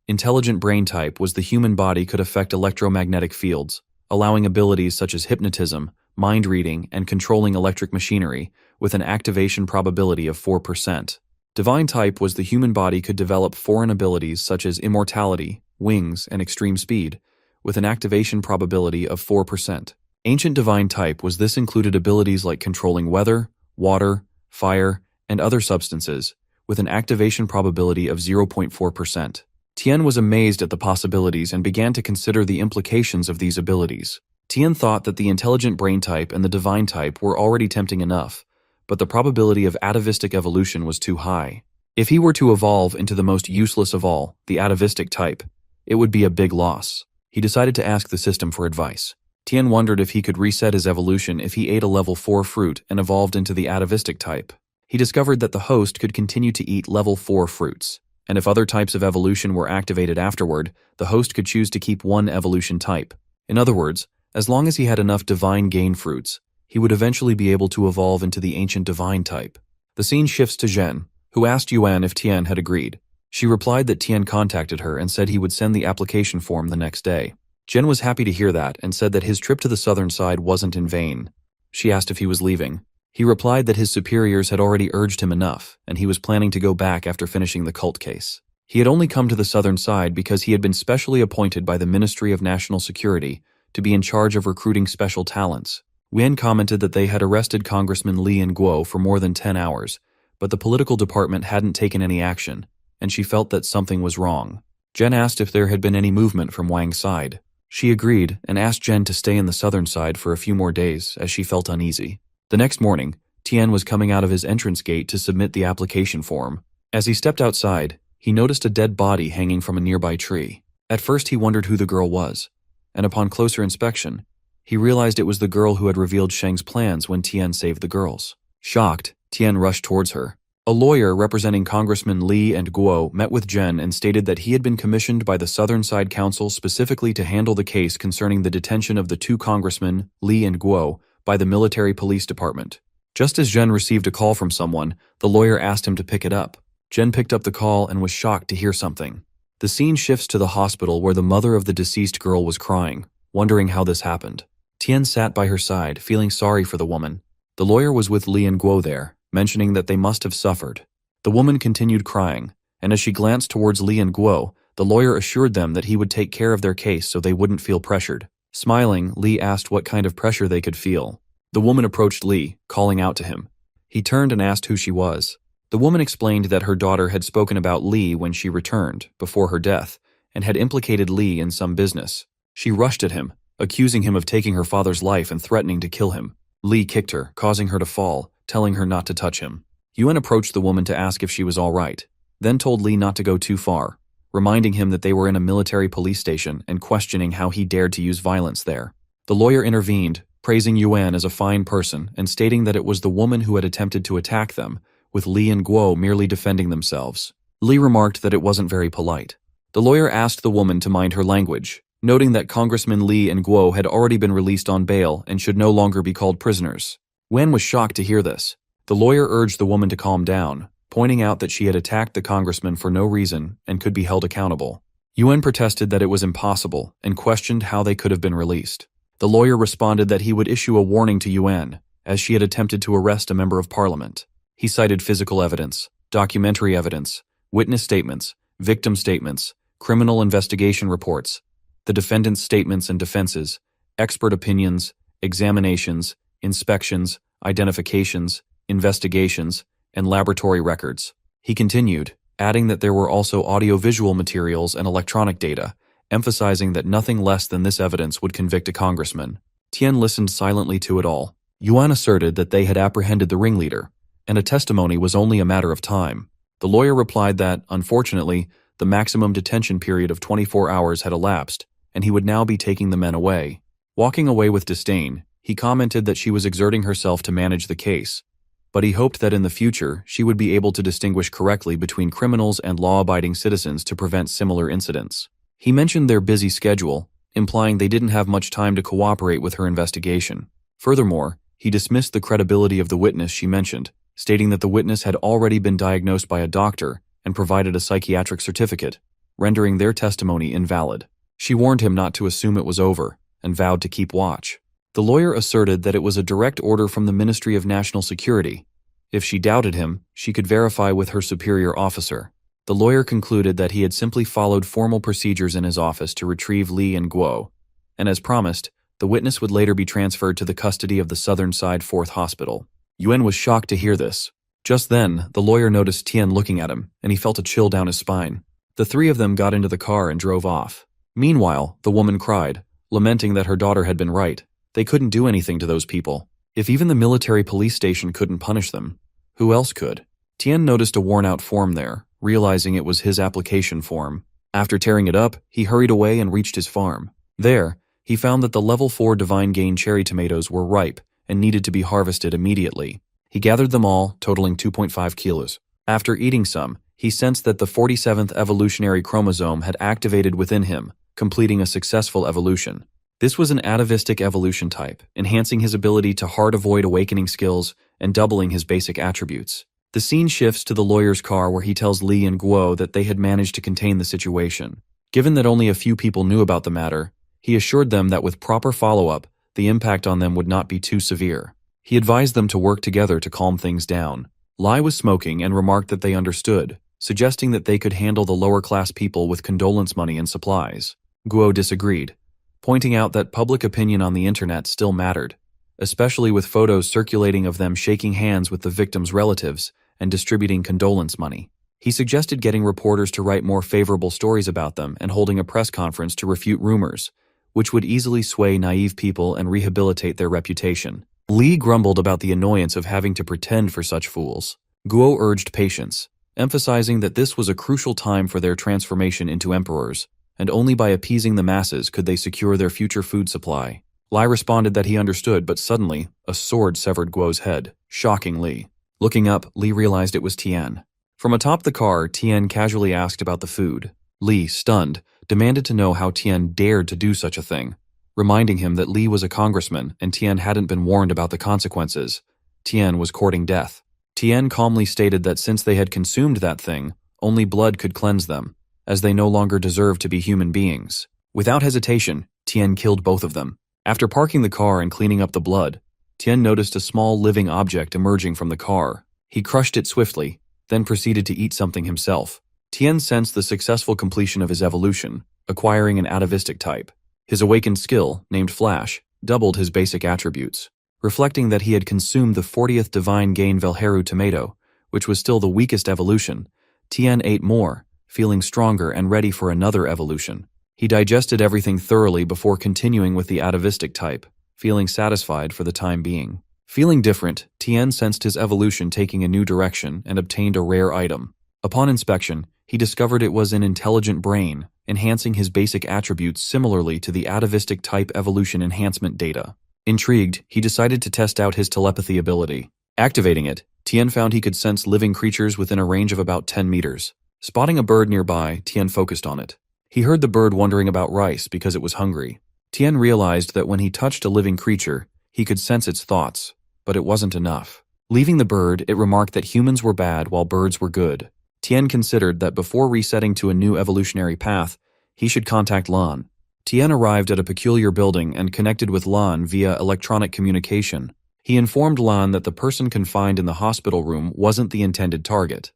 Intelligent brain type was the human body could affect electromagnetic fields, allowing abilities such as hypnotism, mind reading, and controlling electric machinery, with an activation probability of 4%. Divine type was the human body could develop foreign abilities such as immortality, wings, and extreme speed, with an activation probability of 4%. Ancient divine type was this included abilities like controlling weather, water, fire, and other substances, with an activation probability of 0.4%. Tian was amazed at the possibilities and began to consider the implications of these abilities. Tian thought that the intelligent brain type and the divine type were already tempting enough, but the probability of atavistic evolution was too high. If he were to evolve into the most useless of all, the atavistic type, it would be a big loss. He decided to ask the system for advice. Tian wondered if he could reset his evolution if he ate a level 4 fruit and evolved into the atavistic type. He discovered that the host could continue to eat level 4 fruits, and if other types of evolution were activated afterward, the host could choose to keep one evolution type. In other words, as long as he had enough divine gain fruits, he would eventually be able to evolve into the ancient divine type. The scene shifts to Zhen, who asked Yuan if Tian had agreed. She replied that Tian contacted her and said he would send the application form the next day. Zhen was happy to hear that and said that his trip to the southern side wasn't in vain. She asked if he was leaving. He replied that his superiors had already urged him enough, and he was planning to go back after finishing the cult case. He had only come to the southern side because he had been specially appointed by the Ministry of National Security to be in charge of recruiting special talents. Wen commented that they had arrested Congressman Li and Guo for more than 10 hours, but the political department hadn't taken any action, and she felt that something was wrong. Zhen asked if there had been any movement from Wang's side. She agreed and asked Zhen to stay in the southern side for a few more days as she felt uneasy. The next morning, Tian was coming out of his entrance gate to submit the application form. As he stepped outside, he noticed a dead body hanging from a nearby tree. At first he wondered who the girl was, and upon closer inspection, he realized it was the girl who had revealed Sheng's plans when Tian saved the girls. Shocked, Tian rushed towards her. A lawyer representing Congressman Li and Guo met with Zhen and stated that he had been commissioned by the Southern Side Council specifically to handle the case concerning the detention of the two congressmen, Li and Guo, by the military police department. Just as Zhen received a call from someone, the lawyer asked him to pick it up. Zhen picked up the call and was shocked to hear something. The scene shifts to the hospital where the mother of the deceased girl was crying, wondering how this happened. Tian sat by her side, feeling sorry for the woman. The lawyer was with Li and Guo there, mentioning that they must have suffered. The woman continued crying, and as she glanced towards Li and Guo, the lawyer assured them that he would take care of their case so they wouldn't feel pressured. Smiling, Li asked what kind of pressure they could feel. The woman approached Li, calling out to him. He turned and asked who she was. The woman explained that her daughter had spoken about Li when she returned, before her death, and had implicated Li in some business. She rushed at him, accusing him of taking her father's life and threatening to kill him. Li kicked her, causing her to fall, telling her not to touch him. Yuan approached the woman to ask if she was all right, then told Li not to go too far, reminding him that they were in a military police station and questioning how he dared to use violence there. The lawyer intervened, praising Yuan as a fine person and stating that it was the woman who had attempted to attack them, with Li and Guo merely defending themselves. Li remarked that it wasn't very polite. The lawyer asked the woman to mind her language, noting that Congressman Li and Guo had already been released on bail and should no longer be called prisoners. Wen was shocked to hear this. The lawyer urged the woman to calm down, pointing out that she had attacked the congressman for no reason and could be held accountable. Yuan protested that it was impossible and questioned how they could have been released. The lawyer responded that he would issue a warning to Yuan, as she had attempted to arrest a member of parliament. He cited physical evidence, documentary evidence, witness statements, victim statements, criminal investigation reports, the defendant's statements and defenses, expert opinions, examinations, inspections, identifications, investigations, and laboratory records. He continued, adding that there were also audiovisual materials and electronic data, emphasizing that nothing less than this evidence would convict a congressman. Tian listened silently to it all. Yuan asserted that they had apprehended the ringleader, and a testimony was only a matter of time. The lawyer replied that, unfortunately, the maximum detention period of 24 hours had elapsed, and he would now be taking the men away. Walking away with disdain, he commented that she was exerting herself to manage the case, but he hoped that in the future she would be able to distinguish correctly between criminals and law-abiding citizens to prevent similar incidents. He mentioned their busy schedule, implying they didn't have much time to cooperate with her investigation. Furthermore, he dismissed the credibility of the witness she mentioned, stating that the witness had already been diagnosed by a doctor and provided a psychiatric certificate, rendering their testimony invalid. She warned him not to assume it was over, and vowed to keep watch. The lawyer asserted that it was a direct order from the Ministry of National Security. If she doubted him, she could verify with her superior officer. The lawyer concluded that he had simply followed formal procedures in his office to retrieve Li and Guo, and as promised, the witness would later be transferred to the custody of the Southern Side 4th Hospital. Yuan was shocked to hear this. Just then, the lawyer noticed Tian looking at him, and he felt a chill down his spine. The three of them got into the car and drove off. Meanwhile, the woman cried, lamenting that her daughter had been right. They couldn't do anything to those people. If even the military police station couldn't punish them, who else could? Tian noticed a worn-out form there, realizing it was his application form. After tearing it up, he hurried away and reached his farm. There, he found that the level 4 Divine Gain cherry tomatoes were ripe and needed to be harvested immediately. He gathered them all, totaling 2.5 kilos. After eating some, he sensed that the 47th evolutionary chromosome had activated within him, completing a successful evolution. This was an atavistic evolution type, enhancing his ability to hard-avoid awakening skills and doubling his basic attributes. The scene shifts to the lawyer's car where he tells Li and Guo that they had managed to contain the situation. Given that only a few people knew about the matter, he assured them that with proper follow-up, the impact on them would not be too severe. He advised them to work together to calm things down. Li was smoking and remarked that they understood, suggesting that they could handle the lower-class people with condolence money and supplies. Guo disagreed, pointing out that public opinion on the internet still mattered, especially with photos circulating of them shaking hands with the victims' relatives and distributing condolence money. He suggested getting reporters to write more favorable stories about them and holding a press conference to refute rumors, which would easily sway naive people and rehabilitate their reputation. Li grumbled about the annoyance of having to pretend for such fools. Guo urged patience, emphasizing that this was a crucial time for their transformation into emperors, and only by appeasing the masses could they secure their future food supply. Li responded that he understood, but suddenly, a sword severed Guo's head, shocking Li. Looking up, Li realized it was Tian. From atop the car, Tian casually asked about the food. Li, stunned, demanded to know how Tian dared to do such a thing, reminding him that Li was a congressman and Tian hadn't been warned about the consequences. Tian was courting death. Tian calmly stated that since they had consumed that thing, only blood could cleanse them, as they no longer deserved to be human beings. Without hesitation, Tian killed both of them. After parking the car and cleaning up the blood, Tian noticed a small living object emerging from the car. He crushed it swiftly, then proceeded to eat something himself. Tian sensed the successful completion of his evolution, acquiring an atavistic type. His awakened skill, named Flash, doubled his basic attributes. Reflecting that he had consumed the 40th Divine Gain Velheru tomato, which was still the weakest evolution, Tian ate more, feeling stronger and ready for another evolution. He digested everything thoroughly before continuing with the atavistic type, feeling satisfied for the time being. Feeling different, Tian sensed his evolution taking a new direction and obtained a rare item. Upon inspection, he discovered it was an intelligent brain, enhancing his basic attributes similarly to the atavistic type evolution enhancement data. Intrigued, he decided to test out his telepathy ability. Activating it, Tian found he could sense living creatures within a range of about 10 meters. Spotting a bird nearby, Tian focused on it. He heard the bird wondering about rice because it was hungry. Tian realized that when he touched a living creature, he could sense its thoughts, but it wasn't enough. Leaving the bird, it remarked that humans were bad while birds were good. Tian considered that before resetting to a new evolutionary path, he should contact Lan. Tian arrived at a peculiar building and connected with Lan via electronic communication. He informed Lan that the person confined in the hospital room wasn't the intended target.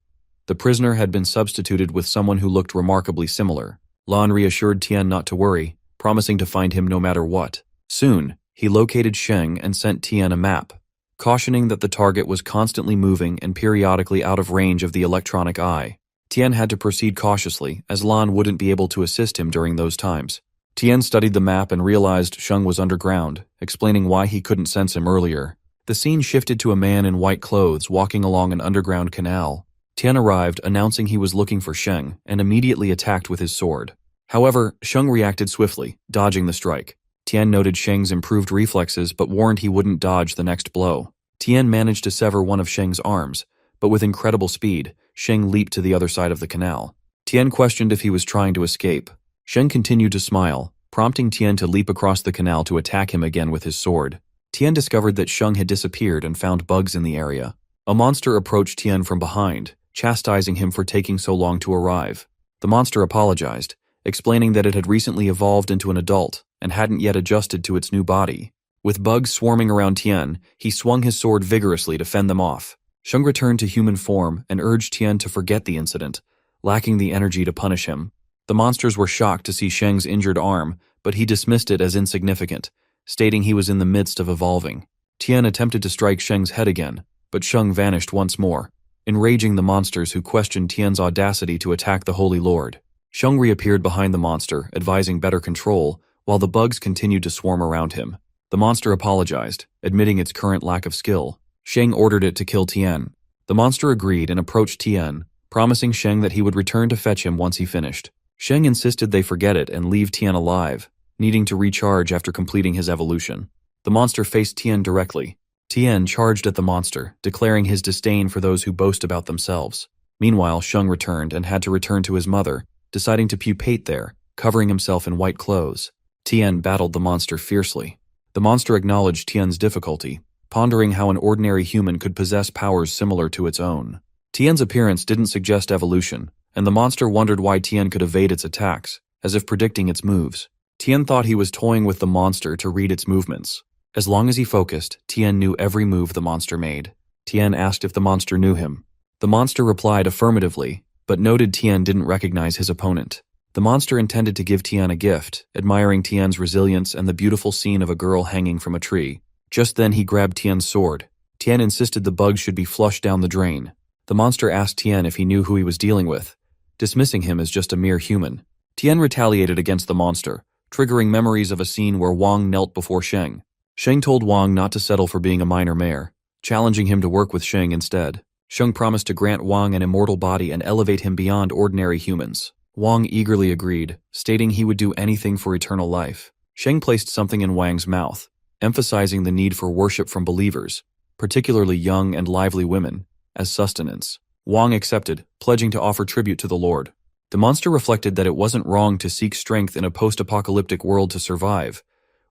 The prisoner had been substituted with someone who looked remarkably similar. Lan reassured Tian not to worry, promising to find him no matter what. Soon, he located Sheng and sent Tian a map, cautioning that the target was constantly moving and periodically out of range of the electronic eye. Tian had to proceed cautiously, as Lan wouldn't be able to assist him during those times. Tian studied the map and realized Sheng was underground, explaining why he couldn't sense him earlier. The scene shifted to a man in white clothes walking along an underground canal. Tian arrived, announcing he was looking for Sheng, and immediately attacked with his sword. However, Sheng reacted swiftly, dodging the strike. Tian noted Sheng's improved reflexes but warned he wouldn't dodge the next blow. Tian managed to sever one of Sheng's arms, but with incredible speed, Sheng leaped to the other side of the canal. Tian questioned if he was trying to escape. Sheng continued to smile, prompting Tian to leap across the canal to attack him again with his sword. Tian discovered that Sheng had disappeared and found bugs in the area. A monster approached Tian from behind, chastising him for taking so long to arrive. The monster apologized, explaining that it had recently evolved into an adult and hadn't yet adjusted to its new body. With bugs swarming around Tian, he swung his sword vigorously to fend them off. Sheng returned to human form and urged Tian to forget the incident, lacking the energy to punish him. The monsters were shocked to see Sheng's injured arm, but he dismissed it as insignificant, stating he was in the midst of evolving. Tian attempted to strike Sheng's head again, but Sheng vanished once more, enraging the monsters who questioned Tian's audacity to attack the Holy Lord. Sheng reappeared behind the monster, advising better control, while the bugs continued to swarm around him. The monster apologized, admitting its current lack of skill. Sheng ordered it to kill Tian. The monster agreed and approached Tian, promising Sheng that he would return to fetch him once he finished. Sheng insisted they forget it and leave Tian alive, needing to recharge after completing his evolution. The monster faced Tian directly. Tian charged at the monster, declaring his disdain for those who boast about themselves. Meanwhile, Sheng returned and had to return to his mother, deciding to pupate there, covering himself in white clothes. Tian battled the monster fiercely. The monster acknowledged Tian's difficulty, pondering how an ordinary human could possess powers similar to its own. Tian's appearance didn't suggest evolution, and the monster wondered why Tian could evade its attacks, as if predicting its moves. Tian thought he was toying with the monster to read its movements. As long as he focused, Tian knew every move the monster made. Tian asked if the monster knew him. The monster replied affirmatively, but noted Tian didn't recognize his opponent. The monster intended to give Tian a gift, admiring Tian's resilience and the beautiful scene of a girl hanging from a tree. Just then he grabbed Tian's sword. Tian insisted the bug should be flushed down the drain. The monster asked Tian if he knew who he was dealing with, dismissing him as just a mere human. Tian retaliated against the monster, triggering memories of a scene where Wang knelt before Sheng. Sheng told Wang not to settle for being a minor mare, challenging him to work with Sheng instead. Sheng promised to grant Wang an immortal body and elevate him beyond ordinary humans. Wang eagerly agreed, stating he would do anything for eternal life. Sheng placed something in Wang's mouth, emphasizing the need for worship from believers, particularly young and lively women, as sustenance. Wang accepted, pledging to offer tribute to the Lord. The monster reflected that it wasn't wrong to seek strength in a post-apocalyptic world to survive,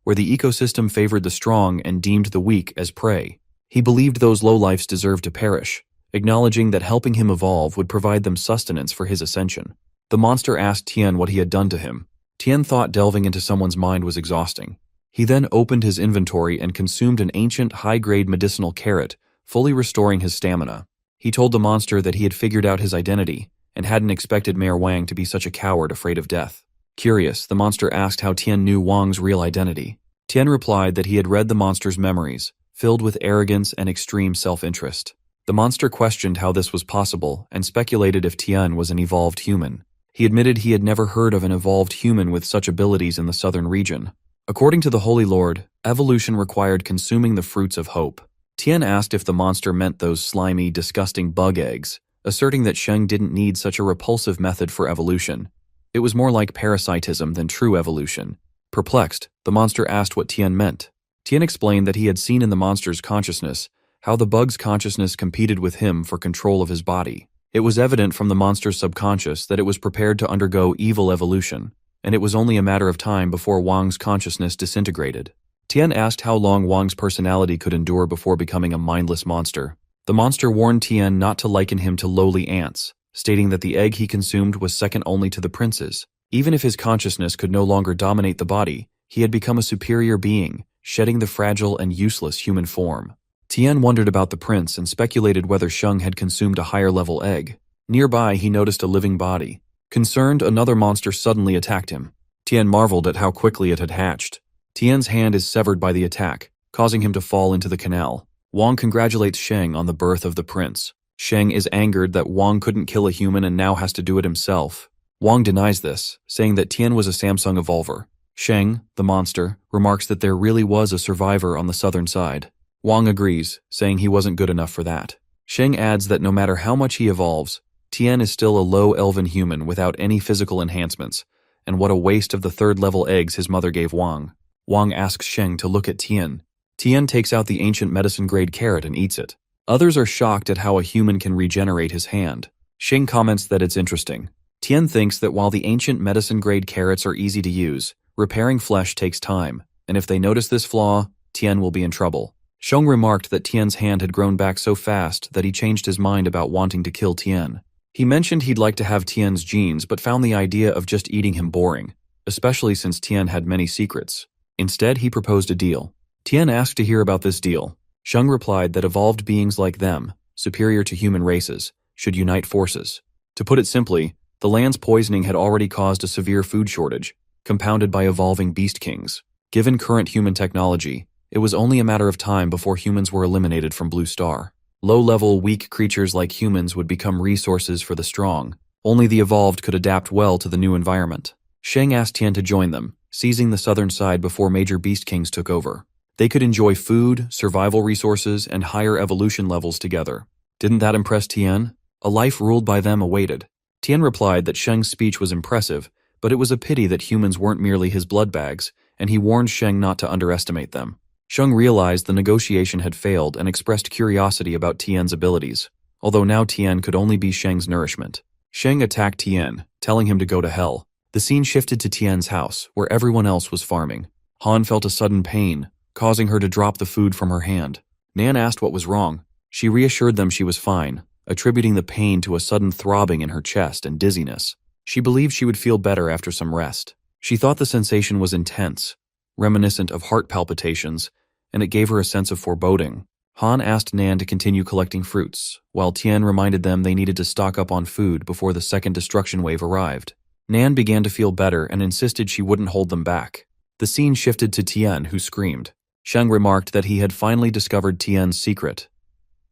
where the ecosystem favored the strong and deemed the weak as prey. He believed those lowlifes deserved to perish, acknowledging that helping him evolve would provide them sustenance for his ascension. The monster asked Tian what he had done to him. Tian thought delving into someone's mind was exhausting. He then opened his inventory and consumed an ancient, high-grade medicinal carrot, fully restoring his stamina. He told the monster that he had figured out his identity, and hadn't expected Mayor Wang to be such a coward afraid of death. Curious, the monster asked how Tian knew Wang's real identity. Tian replied that he had read the monster's memories, filled with arrogance and extreme self-interest. The monster questioned how this was possible and speculated if Tian was an evolved human. He admitted he had never heard of an evolved human with such abilities in the southern region. According to the Holy Lord, evolution required consuming the fruits of hope. Tian asked if the monster meant those slimy, disgusting bug eggs, asserting that Sheng didn't need such a repulsive method for evolution. It was more like parasitism than true evolution. Perplexed, the monster asked what Tian meant. Tian explained that he had seen in the monster's consciousness how the bug's consciousness competed with him for control of his body. It was evident from the monster's subconscious that it was prepared to undergo evil evolution, and it was only a matter of time before Wang's consciousness disintegrated. Tian asked how long Wang's personality could endure before becoming a mindless monster. The monster warned Tian not to liken him to lowly ants, stating that the egg he consumed was second only to the prince's. Even if his consciousness could no longer dominate the body, he had become a superior being, shedding the fragile and useless human form. Tian wondered about the prince and speculated whether Sheng had consumed a higher-level egg. Nearby, he noticed a living body. Concerned, another monster suddenly attacked him. Tian marveled at how quickly it had hatched. Tian's hand is severed by the attack, causing him to fall into the canal. Wang congratulates Sheng on the birth of the prince. Sheng is angered that Wang couldn't kill a human and now has to do it himself. Wang denies this, saying that Tian was a Samsung evolver. Sheng, the monster, remarks that there really was a survivor on the southern side. Wang agrees, saying he wasn't good enough for that. Sheng adds that no matter how much he evolves, Tian is still a low elven human without any physical enhancements, and what a waste of the third-level eggs his mother gave Wang. Wang asks Sheng to look at Tian. Tian takes out the ancient medicine-grade carrot and eats it. Others are shocked at how a human can regenerate his hand. Sheng comments that it's interesting. Tian thinks that while the ancient medicine-grade carrots are easy to use, repairing flesh takes time, and if they notice this flaw, Tian will be in trouble. Sheng remarked that Tian's hand had grown back so fast that he changed his mind about wanting to kill Tian. He mentioned he'd like to have Tian's genes but found the idea of just eating him boring, especially since Tian had many secrets. Instead, he proposed a deal. Tian asked to hear about this deal. Sheng replied that evolved beings like them, superior to human races, should unite forces. To put it simply, the land's poisoning had already caused a severe food shortage, compounded by evolving beast kings. Given current human technology, it was only a matter of time before humans were eliminated from Blue Star. Low-level, weak creatures like humans would become resources for the strong. Only the evolved could adapt well to the new environment. Sheng asked Tian to join them, seizing the southern side before major beast kings took over. They could enjoy food, survival resources, and higher evolution levels together. Didn't that impress Tian? A life ruled by them awaited. Tian replied that Sheng's speech was impressive, but it was a pity that humans weren't merely his blood bags, and he warned Sheng not to underestimate them. Sheng realized the negotiation had failed and expressed curiosity about Tian's abilities, although now Tian could only be Sheng's nourishment. Sheng attacked Tian, telling him to go to hell. The scene shifted to Tian's house, where everyone else was farming. Han felt a sudden pain, causing her to drop the food from her hand. Nan asked what was wrong. She reassured them she was fine, attributing the pain to a sudden throbbing in her chest and dizziness. She believed she would feel better after some rest. She thought the sensation was intense, reminiscent of heart palpitations, and it gave her a sense of foreboding. Han asked Nan to continue collecting fruits, while Tian reminded them they needed to stock up on food before the second destruction wave arrived. Nan began to feel better and insisted she wouldn't hold them back. The scene shifted to Tian, who screamed. Sheng remarked that he had finally discovered Tian's secret.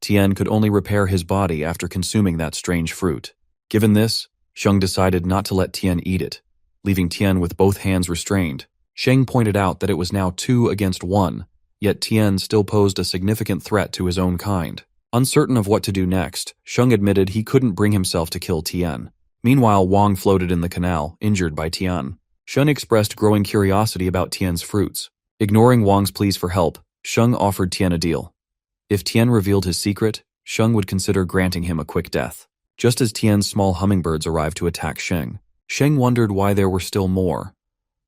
Tian could only repair his body after consuming that strange fruit. Given this, Sheng decided not to let Tian eat it, leaving Tian with both hands restrained. Sheng pointed out that it was now 2 against 1, yet Tian still posed a significant threat to his own kind. Uncertain of what to do next, Sheng admitted he couldn't bring himself to kill Tian. Meanwhile, Wang floated in the canal, injured by Tian. Sheng expressed growing curiosity about Tian's fruits. Ignoring Wang's pleas for help, Sheng offered Tian a deal. If Tian revealed his secret, Sheng would consider granting him a quick death. Just as Tian's small hummingbirds arrived to attack Sheng, Sheng wondered why there were still more.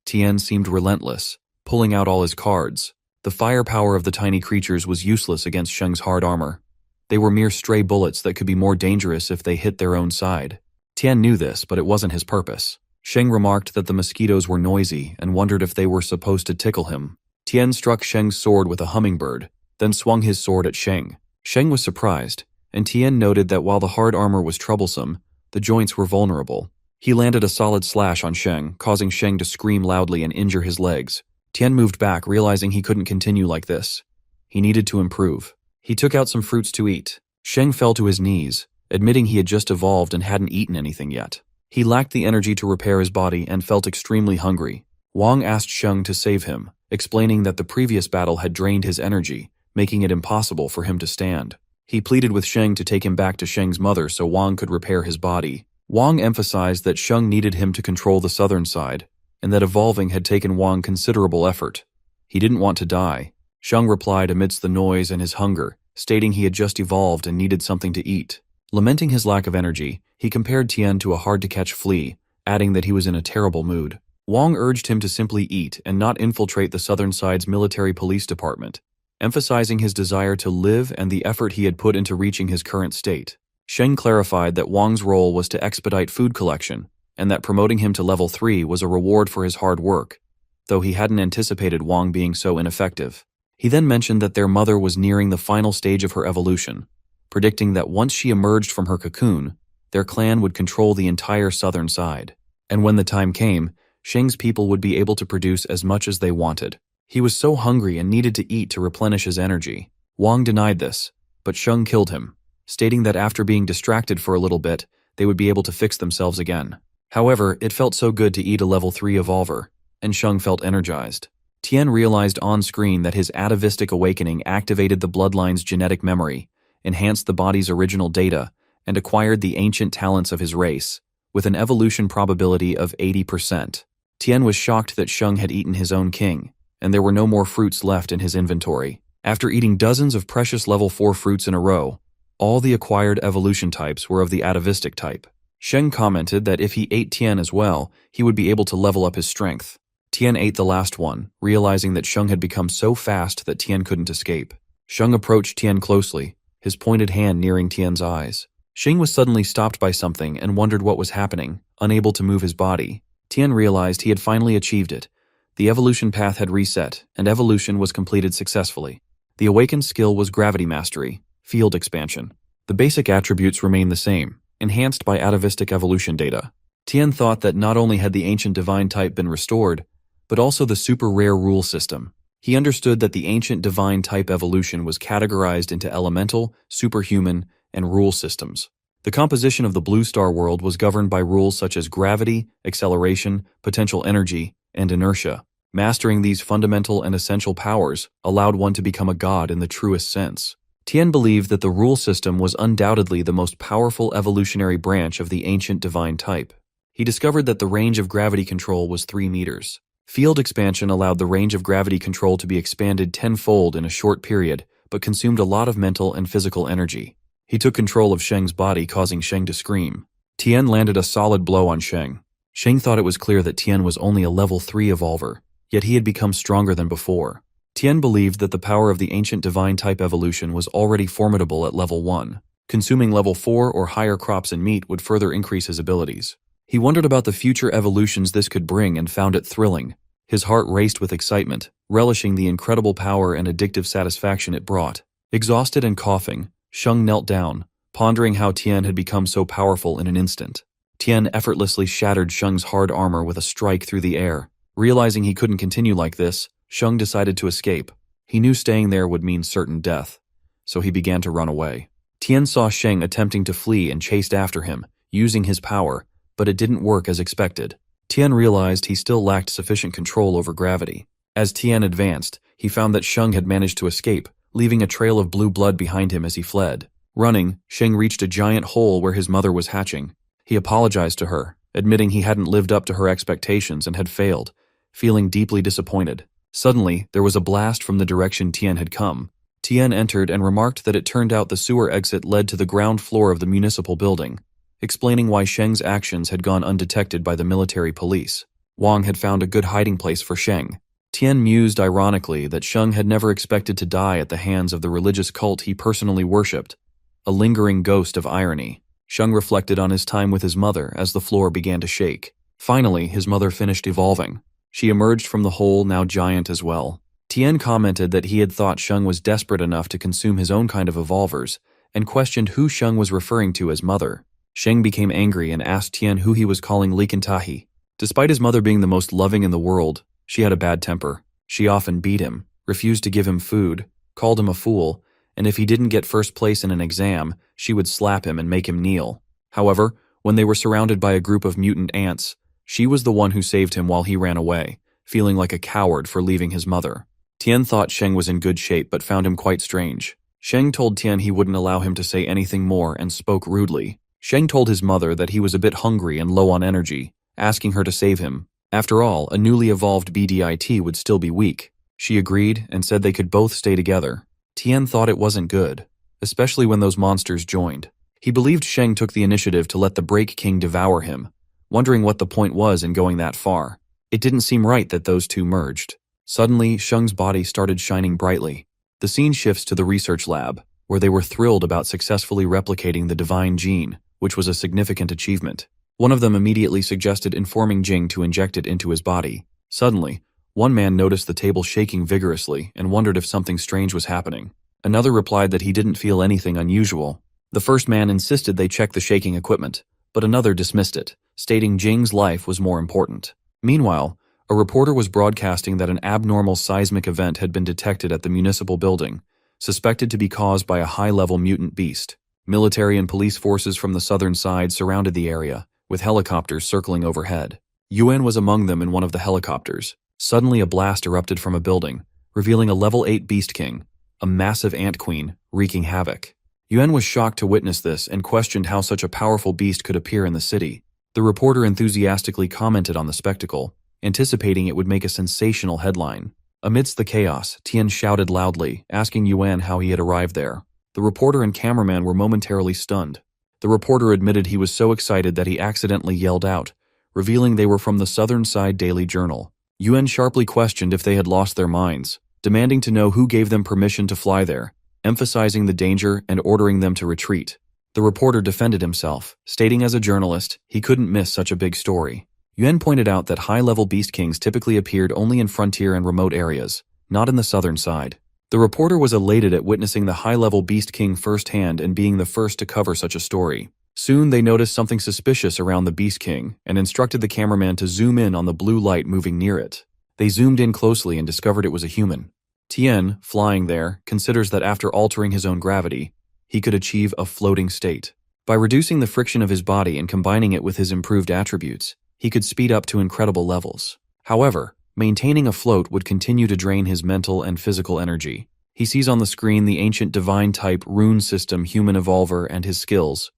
Tian seemed relentless, pulling out all his cards. The firepower of the tiny creatures was useless against Sheng's hard armor. They were mere stray bullets that could be more dangerous if they hit their own side. Tian knew this, but it wasn't his purpose. Sheng remarked that the mosquitoes were noisy and wondered if they were supposed to tickle him. Tian struck Sheng's sword with a hummingbird, then swung his sword at Sheng. Sheng was surprised, and Tian noted that while the hard armor was troublesome, the joints were vulnerable. He landed a solid slash on Sheng, causing Sheng to scream loudly and injure his legs. Tian moved back, realizing he couldn't continue like this. He needed to improve. He took out some fruits to eat. Sheng fell to his knees, admitting he had just evolved and hadn't eaten anything yet. He lacked the energy to repair his body and felt extremely hungry. Wang asked Sheng to save him, explaining that the previous battle had drained his energy, making it impossible for him to stand. He pleaded with Sheng to take him back to Sheng's mother so Wang could repair his body. Wang emphasized that Sheng needed him to control the southern side, and that evolving had taken Wang considerable effort. He didn't want to die. Sheng replied amidst the noise and his hunger, stating he had just evolved and needed something to eat. Lamenting his lack of energy, he compared Tian to a hard-to-catch flea, adding that he was in a terrible mood. Wang urged him to simply eat and not infiltrate the southern side's military police department, emphasizing his desire to live and the effort he had put into reaching his current state. Sheng clarified that Wang's role was to expedite food collection, and that promoting him to level 3 was a reward for his hard work, though he hadn't anticipated Wang being so ineffective. He then mentioned that their mother was nearing the final stage of her evolution, predicting that once she emerged from her cocoon, their clan would control the entire southern side. And when the time came, Sheng's people would be able to produce as much as they wanted. He was so hungry and needed to eat to replenish his energy. Wang denied this, but Sheng killed him, stating that after being distracted for a little bit, they would be able to fix themselves again. However, it felt so good to eat a level 3 evolver, and Sheng felt energized. Tian realized on-screen that his atavistic awakening activated the bloodline's genetic memory, enhanced the body's original data, and acquired the ancient talents of his race, with an evolution probability of 80%. Tian was shocked that Sheng had eaten his own king, and there were no more fruits left in his inventory. After eating dozens of precious level 4 fruits in a row, all the acquired evolution types were of the atavistic type. Sheng commented that if he ate Tian as well, he would be able to level up his strength. Tian ate the last one, realizing that Sheng had become so fast that Tian couldn't escape. Sheng approached Tian closely, his pointed hand nearing Tian's eyes. Sheng was suddenly stopped by something and wondered what was happening, unable to move his body. Tian realized he had finally achieved it. The evolution path had reset, and evolution was completed successfully. The awakened skill was gravity mastery, field expansion. The basic attributes remained the same, enhanced by atavistic evolution data. Tian thought that not only had the ancient divine type been restored, but also the super rare rule system. He understood that the ancient divine type evolution was categorized into elemental, superhuman, and rule systems. The composition of the Blue Star world was governed by rules such as gravity, acceleration, potential energy, and inertia. Mastering these fundamental and essential powers allowed one to become a god in the truest sense. Tian believed that the rule system was undoubtedly the most powerful evolutionary branch of the ancient divine type. He discovered that the range of gravity control was 3 meters. Field expansion allowed the range of gravity control to be expanded tenfold in a short period, but consumed a lot of mental and physical energy. He took control of Sheng's body, causing Sheng to scream. Tian landed a solid blow on Sheng. Sheng thought it was clear that Tian was only a level 3 evolver, yet he had become stronger than before. Tian believed that the power of the ancient divine type evolution was already formidable at level 1. Consuming level 4 or higher crops and meat would further increase his abilities. He wondered about the future evolutions this could bring and found it thrilling. His heart raced with excitement, relishing the incredible power and addictive satisfaction it brought. Exhausted and coughing, Sheng knelt down, pondering how Tian had become so powerful in an instant. Tian effortlessly shattered Sheng's hard armor with a strike through the air. Realizing he couldn't continue like this, Sheng decided to escape. He knew staying there would mean certain death, so he began to run away. Tian saw Sheng attempting to flee and chased after him, using his power, but it didn't work as expected. Tian realized he still lacked sufficient control over gravity. As Tian advanced, he found that Sheng had managed to escape, leaving a trail of blue blood behind him as he fled. Running, Sheng reached a giant hole where his mother was hatching. He apologized to her, admitting he hadn't lived up to her expectations and had failed, feeling deeply disappointed. Suddenly, there was a blast from the direction Tian had come. Tian entered and remarked that it turned out the sewer exit led to the ground floor of the municipal building, explaining why Sheng's actions had gone undetected by the military police. Wang had found a good hiding place for Sheng. Tian mused ironically that Sheng had never expected to die at the hands of the religious cult he personally worshipped, a lingering ghost of irony. Sheng reflected on his time with his mother as the floor began to shake. Finally, his mother finished evolving. She emerged from the hole, now giant as well. Tian commented that he had thought Sheng was desperate enough to consume his own kind of evolvers, and questioned who Sheng was referring to as mother. Sheng became angry and asked Tian who he was calling Likantahi. Despite his mother being the most loving in the world, she had a bad temper. She often beat him, refused to give him food, called him a fool, and if he didn't get first place in an exam, she would slap him and make him kneel. However, when they were surrounded by a group of mutant ants, she was the one who saved him while he ran away, feeling like a coward for leaving his mother. Tian thought Sheng was in good shape but found him quite strange. Sheng told Tian he wouldn't allow him to say anything more and spoke rudely. Sheng told his mother that he was a bit hungry and low on energy, asking her to save him. After all, a newly evolved BDIT would still be weak. She agreed and said they could both stay together. Tian thought it wasn't good, especially when those monsters joined. He believed Sheng took the initiative to let the Break King devour him, wondering what the point was in going that far. It didn't seem right that those two merged. Suddenly, Sheng's body started shining brightly. The scene shifts to the research lab, where they were thrilled about successfully replicating the divine gene, which was a significant achievement. One of them immediately suggested informing Jing to inject it into his body. Suddenly, one man noticed the table shaking vigorously and wondered if something strange was happening. Another replied that he didn't feel anything unusual. The first man insisted they check the shaking equipment, but another dismissed it, stating Jing's life was more important. Meanwhile, a reporter was broadcasting that an abnormal seismic event had been detected at the municipal building, suspected to be caused by a high-level mutant beast. Military and police forces from the southern side surrounded the area, with helicopters circling overhead. Yuan was among them in one of the helicopters. Suddenly a blast erupted from a building, revealing a level 8 Beast King, a massive ant queen, wreaking havoc. Yuan was shocked to witness this and questioned how such a powerful beast could appear in the city. The reporter enthusiastically commented on the spectacle, anticipating it would make a sensational headline. Amidst the chaos, Tian shouted loudly, asking Yuan how he had arrived there. The reporter and cameraman were momentarily stunned. The reporter admitted he was so excited that he accidentally yelled out, revealing they were from the Southern Side Daily Journal. Yuan sharply questioned if they had lost their minds, demanding to know who gave them permission to fly there, emphasizing the danger and ordering them to retreat. The reporter defended himself, stating as a journalist he couldn't miss such a big story. Yuan pointed out that high-level Beast Kings typically appeared only in frontier and remote areas, not in the southern side. The reporter was elated at witnessing the high-level Beast King firsthand and being the first to cover such a story. Soon they noticed something suspicious around the Beast King and instructed the cameraman to zoom in on the blue light moving near it. They zoomed in closely and discovered it was a human. Tian, flying there, considers that after altering his own gravity, he could achieve a floating state. By reducing the friction of his body and combining it with his improved attributes, he could speed up to incredible levels. However, Maintaining afloat would continue to drain his mental and physical energy. He sees on the screen the ancient divine-type rune system human evolver and his skills.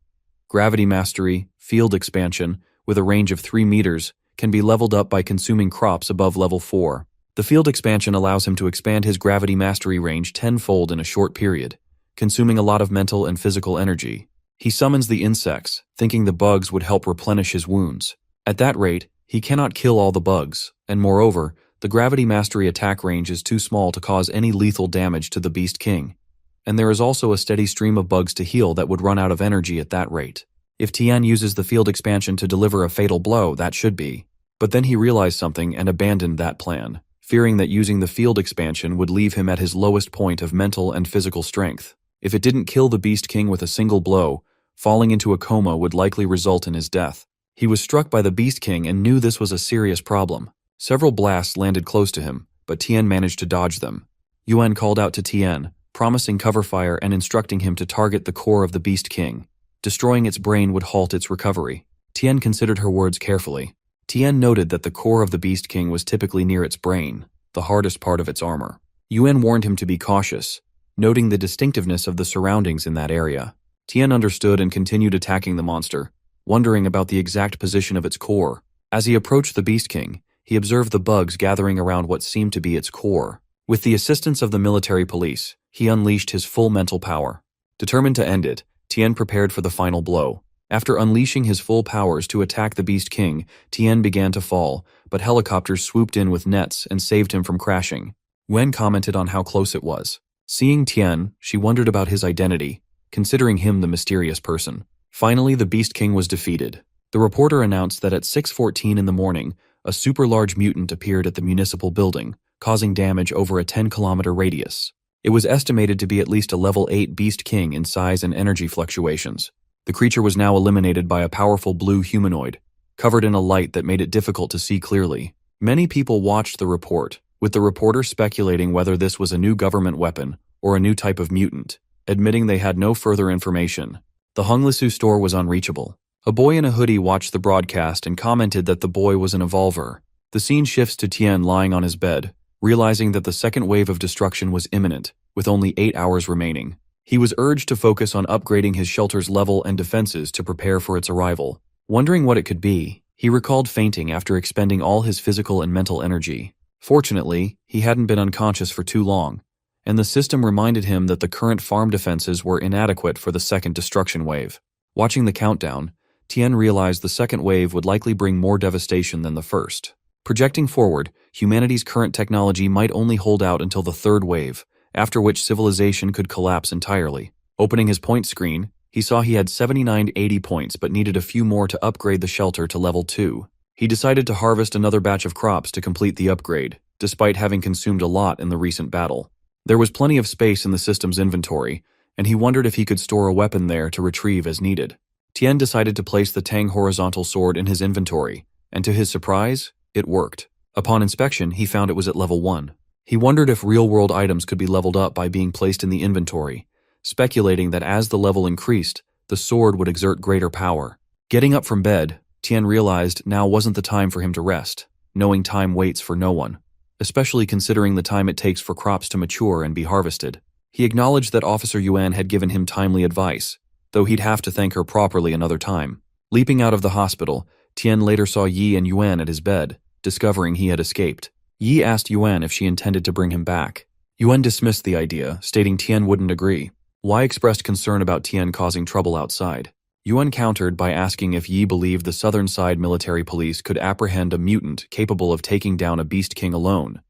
Gravity mastery, field expansion, with a range of 3 meters, can be leveled up by consuming crops above level 4. The field expansion allows him to expand his gravity mastery range tenfold in a short period, consuming a lot of mental and physical energy. He summons the insects, thinking the bugs would help replenish his wounds. At that rate, he cannot kill all the bugs, and moreover, the gravity mastery attack range is too small to cause any lethal damage to the Beast King. And there is also a steady stream of bugs to heal that would run out of energy at that rate. If Tian uses the field expansion to deliver a fatal blow, that should be. But then he realized something and abandoned that plan, fearing that using the field expansion would leave him at his lowest point of mental and physical strength. If it didn't kill the Beast King with a single blow, falling into a coma would likely result in his death. He was struck by the Beast King and knew this was a serious problem. Several blasts landed close to him, but Tian managed to dodge them. Yuan called out to Tian, promising cover fire and instructing him to target the core of the Beast King. Destroying its brain would halt its recovery. Tian considered her words carefully. Tian noted that the core of the Beast King was typically near its brain, the hardest part of its armor. Yuan warned him to be cautious, noting the distinctiveness of the surroundings in that area. Tian understood and continued attacking the monster, wondering about the exact position of its core. As he approached the Beast King, he observed the bugs gathering around what seemed to be its core. With the assistance of the military police, he unleashed his full mental power. Determined to end it, Tian prepared for the final blow. After unleashing his full powers to attack the Beast King, Tian began to fall, but helicopters swooped in with nets and saved him from crashing. Wen commented on how close it was. Seeing Tian, she wondered about his identity, considering him the mysterious person. Finally, the Beast King was defeated. The reporter announced that at 6:14 in the morning, a super-large mutant appeared at the municipal building, causing damage over a 10-kilometer radius. It was estimated to be at least a level 8 Beast King in size and energy fluctuations. The creature was now eliminated by a powerful blue humanoid, covered in a light that made it difficult to see clearly. Many people watched the report, with the reporter speculating whether this was a new government weapon or a new type of mutant, admitting they had no further information. The Honglishu store was unreachable. A boy in a hoodie watched the broadcast and commented that the boy was an evolver. The scene shifts to Tian lying on his bed, realizing that the second wave of destruction was imminent, with only 8 hours remaining. He was urged to focus on upgrading his shelter's level and defenses to prepare for its arrival. Wondering what it could be, he recalled fainting after expending all his physical and mental energy. Fortunately, he hadn't been unconscious for too long, and the system reminded him that the current farm defenses were inadequate for the second destruction wave. Watching the countdown, Tian realized the second wave would likely bring more devastation than the first. Projecting forward, humanity's current technology might only hold out until the third wave, after which civilization could collapse entirely. Opening his point screen, he saw he had 7980 points but needed a few more to upgrade the shelter to level 2. He decided to harvest another batch of crops to complete the upgrade, despite having consumed a lot in the recent battle. There was plenty of space in the system's inventory, and he wondered if he could store a weapon there to retrieve as needed. Tian decided to place the Tang horizontal sword in his inventory, and to his surprise, it worked. Upon inspection, he found it was at level 1. He wondered if real-world items could be leveled up by being placed in the inventory, speculating that as the level increased, the sword would exert greater power. Getting up from bed, Tian realized now wasn't the time for him to rest, knowing time waits for no one, especially considering the time it takes for crops to mature and be harvested. He acknowledged that Officer Yuan had given him timely advice, though he'd have to thank her properly another time. Leaping out of the hospital, Tian later saw Yi and Yuan at his bed, discovering he had escaped. Yi asked Yuan if she intended to bring him back. Yuan dismissed the idea, stating Tian wouldn't agree. Yi expressed concern about Tian causing trouble outside. Yuan countered by asking if Yi believed the Southern Side military police could apprehend a mutant capable of taking down a Beast King alone,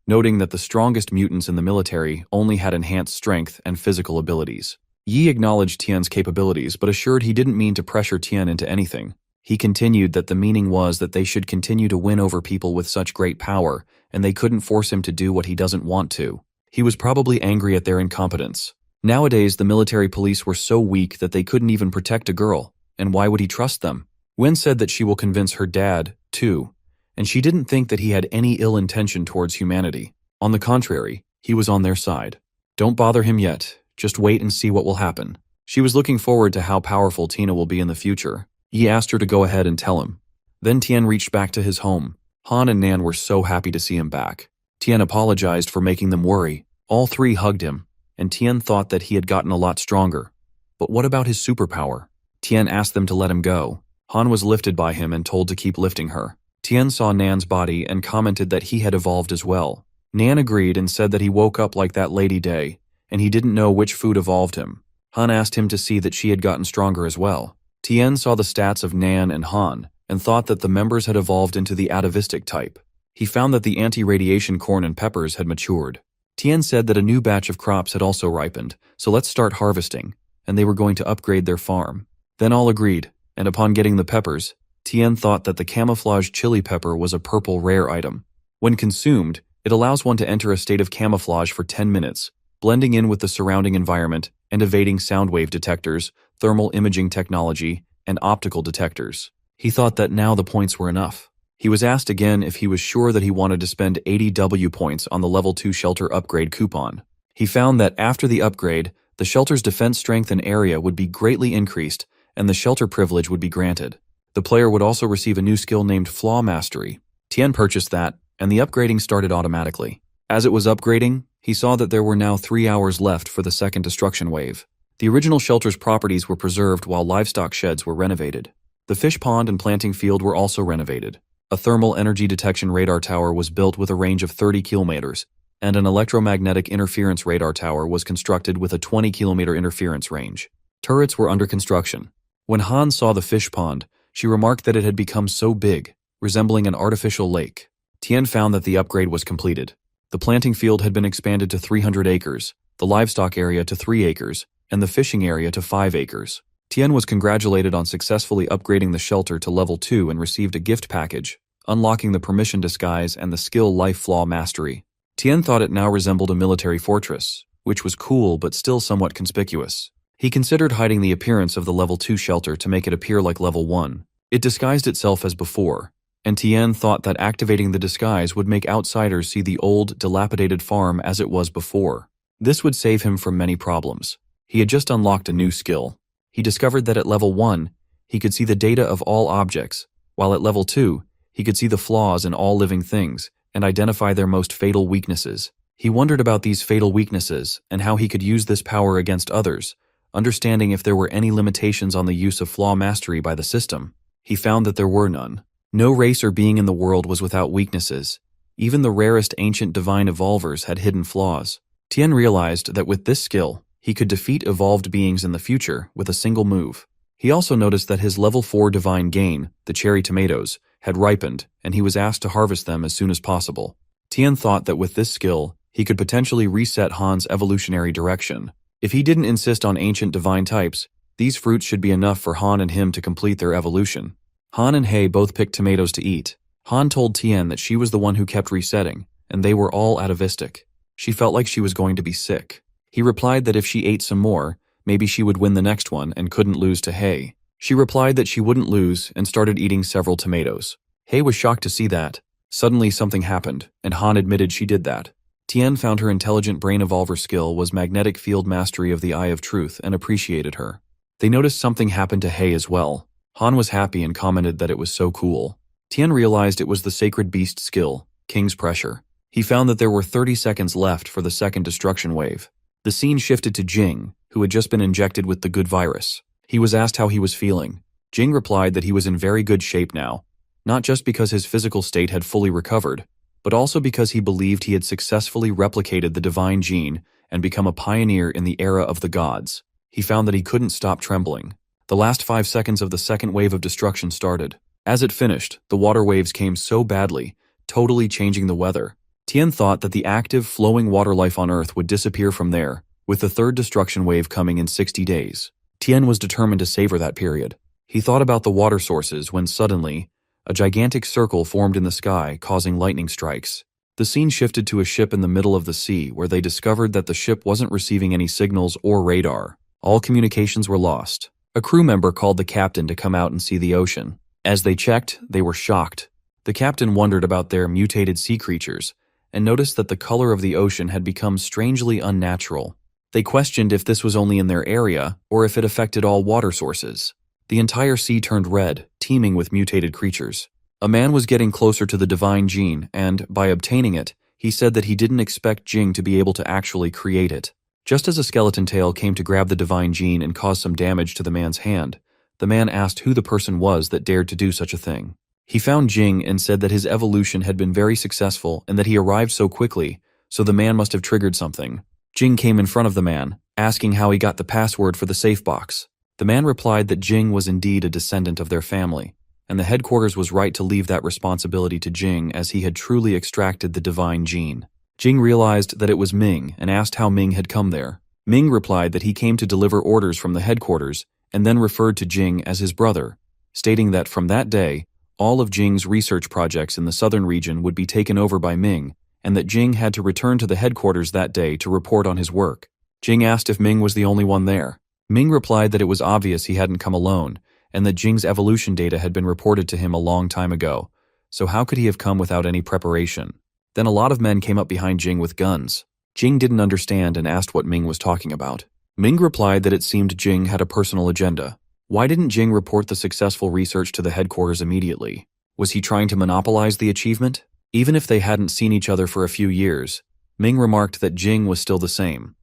noting that the strongest mutants in the military only had enhanced strength and physical abilities. Yi acknowledged Tian's capabilities but assured he didn't mean to pressure Tian into anything. He continued that the meaning was that they should continue to win over people with such great power, and they couldn't force him to do what he doesn't want to. He was probably angry at their incompetence. Nowadays, the military police were so weak that they couldn't even protect a girl, and why would he trust them? Wen said that she will convince her dad, too, and she didn't think that he had any ill intention towards humanity. On the contrary, he was on their side. Don't bother him yet, just wait and see what will happen. She was looking forward to how powerful Tina will be in the future. Yi asked her to go ahead and tell him. Then Tian reached back to his home, Han and Nan were so happy to see him back. Tien apologized for making them worry. All three hugged him, and Tien thought that he had gotten a lot stronger. But what about his superpower? Tien asked them to let him go. Han was lifted by him and told to keep lifting her. Tien saw Nan's body and commented that he had evolved as well. Nan agreed and said that he woke up like that Lady Day, and he didn't know which food evolved him. Han asked him to see that she had gotten stronger as well. Tien saw the stats of Nan and Han, and thought that the members had evolved into the atavistic type. He found that the anti-radiation corn and peppers had matured. Tien said that a new batch of crops had also ripened, so let's start harvesting, and they were going to upgrade their farm. Then all agreed, and upon getting the peppers, Tien thought that the camouflage chili pepper was a purple rare item. When consumed, it allows one to enter a state of camouflage for 10 minutes, blending in with the surrounding environment and evading sound wave detectors, thermal imaging technology, and optical detectors. He thought that now the points were enough. He was asked again if he was sure that he wanted to spend 80 W points on the Level 2 shelter upgrade coupon. He found that after the upgrade, the shelter's defense strength and area would be greatly increased, and the shelter privilege would be granted. The player would also receive a new skill named Flaw Mastery. Tien purchased that, and the upgrading started automatically. As it was upgrading, he saw that there were now 3 hours left for the second destruction wave. The original shelter's properties were preserved while livestock sheds were renovated. The fish pond and planting field were also renovated. A thermal energy detection radar tower was built with a range of 30 kilometers, and an electromagnetic interference radar tower was constructed with a 20-kilometer interference range. Turrets were under construction. When Han saw the fish pond, she remarked that it had become so big, resembling an artificial lake. Tien found that the upgrade was completed. The planting field had been expanded to 300 acres, the livestock area to 3 acres, and the fishing area to 5 acres. Tien was congratulated on successfully upgrading the shelter to level 2 and received a gift package, unlocking the permission disguise and the skill life flaw mastery. Tien thought it now resembled a military fortress, which was cool but still somewhat conspicuous. He considered hiding the appearance of the level 2 shelter to make it appear like level 1. It disguised itself as before, and Tien thought that activating the disguise would make outsiders see the old, dilapidated farm as it was before. This would save him from many problems. He had just unlocked a new skill. He discovered that at level 1, he could see the data of all objects, while at level 2, he could see the flaws in all living things and identify their most fatal weaknesses. He wondered about these fatal weaknesses and how he could use this power against others, understanding if there were any limitations on the use of flaw mastery by the system. He found that there were none. No race or being in the world was without weaknesses. Even the rarest ancient divine evolvers had hidden flaws. Tien realized that with this skill, he could defeat evolved beings in the future with a single move. He also noticed that his level 4 divine gain, the cherry tomatoes, had ripened, and he was asked to harvest them as soon as possible. Tien thought that with this skill, he could potentially reset Han's evolutionary direction. If he didn't insist on ancient divine types, these fruits should be enough for Han and him to complete their evolution. Han and Hei both picked tomatoes to eat. Han told Tien that she was the one who kept resetting, and they were all atavistic. She felt like she was going to be sick. He replied that if she ate some more, maybe she would win the next one and couldn't lose to Hei. She replied that she wouldn't lose and started eating several tomatoes. Hei was shocked to see that. Suddenly something happened, and Han admitted she did that. Tien found her intelligent brain evolver skill was magnetic field mastery of the Eye of Truth and appreciated her. They noticed something happened to Hei as well. Han was happy and commented that it was so cool. Tien realized it was the Sacred Beast skill, King's Pressure. He found that there were 30 seconds left for the second destruction wave. The scene shifted to Jing, who had just been injected with the good virus. He was asked how he was feeling. Jing replied that he was in very good shape now, not just because his physical state had fully recovered, but also because he believed he had successfully replicated the divine gene and become a pioneer in the era of the gods. He found that he couldn't stop trembling. The last 5 seconds of the second wave of destruction started. As it finished, the water waves came so badly, totally changing the weather. Tien thought that the active, flowing water life on Earth would disappear from there, with the third destruction wave coming in 60 days. Tien was determined to savor that period. He thought about the water sources when suddenly, a gigantic circle formed in the sky, causing lightning strikes. The scene shifted to a ship in the middle of the sea where they discovered that the ship wasn't receiving any signals or radar. All communications were lost. A crew member called the captain to come out and see the ocean. As they checked, they were shocked. The captain wondered about their mutated sea creatures and noticed that the color of the ocean had become strangely unnatural. They questioned if this was only in their area or if it affected all water sources. The entire sea turned red, teeming with mutated creatures. A man was getting closer to the divine gene, and, by obtaining it, he said that he didn't expect Jing to be able to actually create it. Just as a skeleton tail came to grab the divine gene and cause some damage to the man's hand, the man asked who the person was that dared to do such a thing. He found Jing and said that his evolution had been very successful and that he arrived so quickly, so the man must have triggered something. Jing came in front of the man, asking how he got the password for the safe box. The man replied that Jing was indeed a descendant of their family, and the headquarters was right to leave that responsibility to Jing as he had truly extracted the divine gene. Jing realized that it was Ming and asked how Ming had come there. Ming replied that he came to deliver orders from the headquarters and then referred to Jing as his brother, stating that from that day, all of Jing's research projects in the southern region would be taken over by Ming, and that Jing had to return to the headquarters that day to report on his work. Jing asked if Ming was the only one there. Ming replied that it was obvious he hadn't come alone, and that Jing's evolution data had been reported to him a long time ago, so how could he have come without any preparation? Then a lot of men came up behind Jing with guns. Jing didn't understand and asked what Ming was talking about. Ming replied that it seemed Jing had a personal agenda. Why didn't Jing report the successful research to the headquarters immediately? Was he trying to monopolize the achievement? Even if they hadn't seen each other for a few years, Ming remarked that Jing was still the same.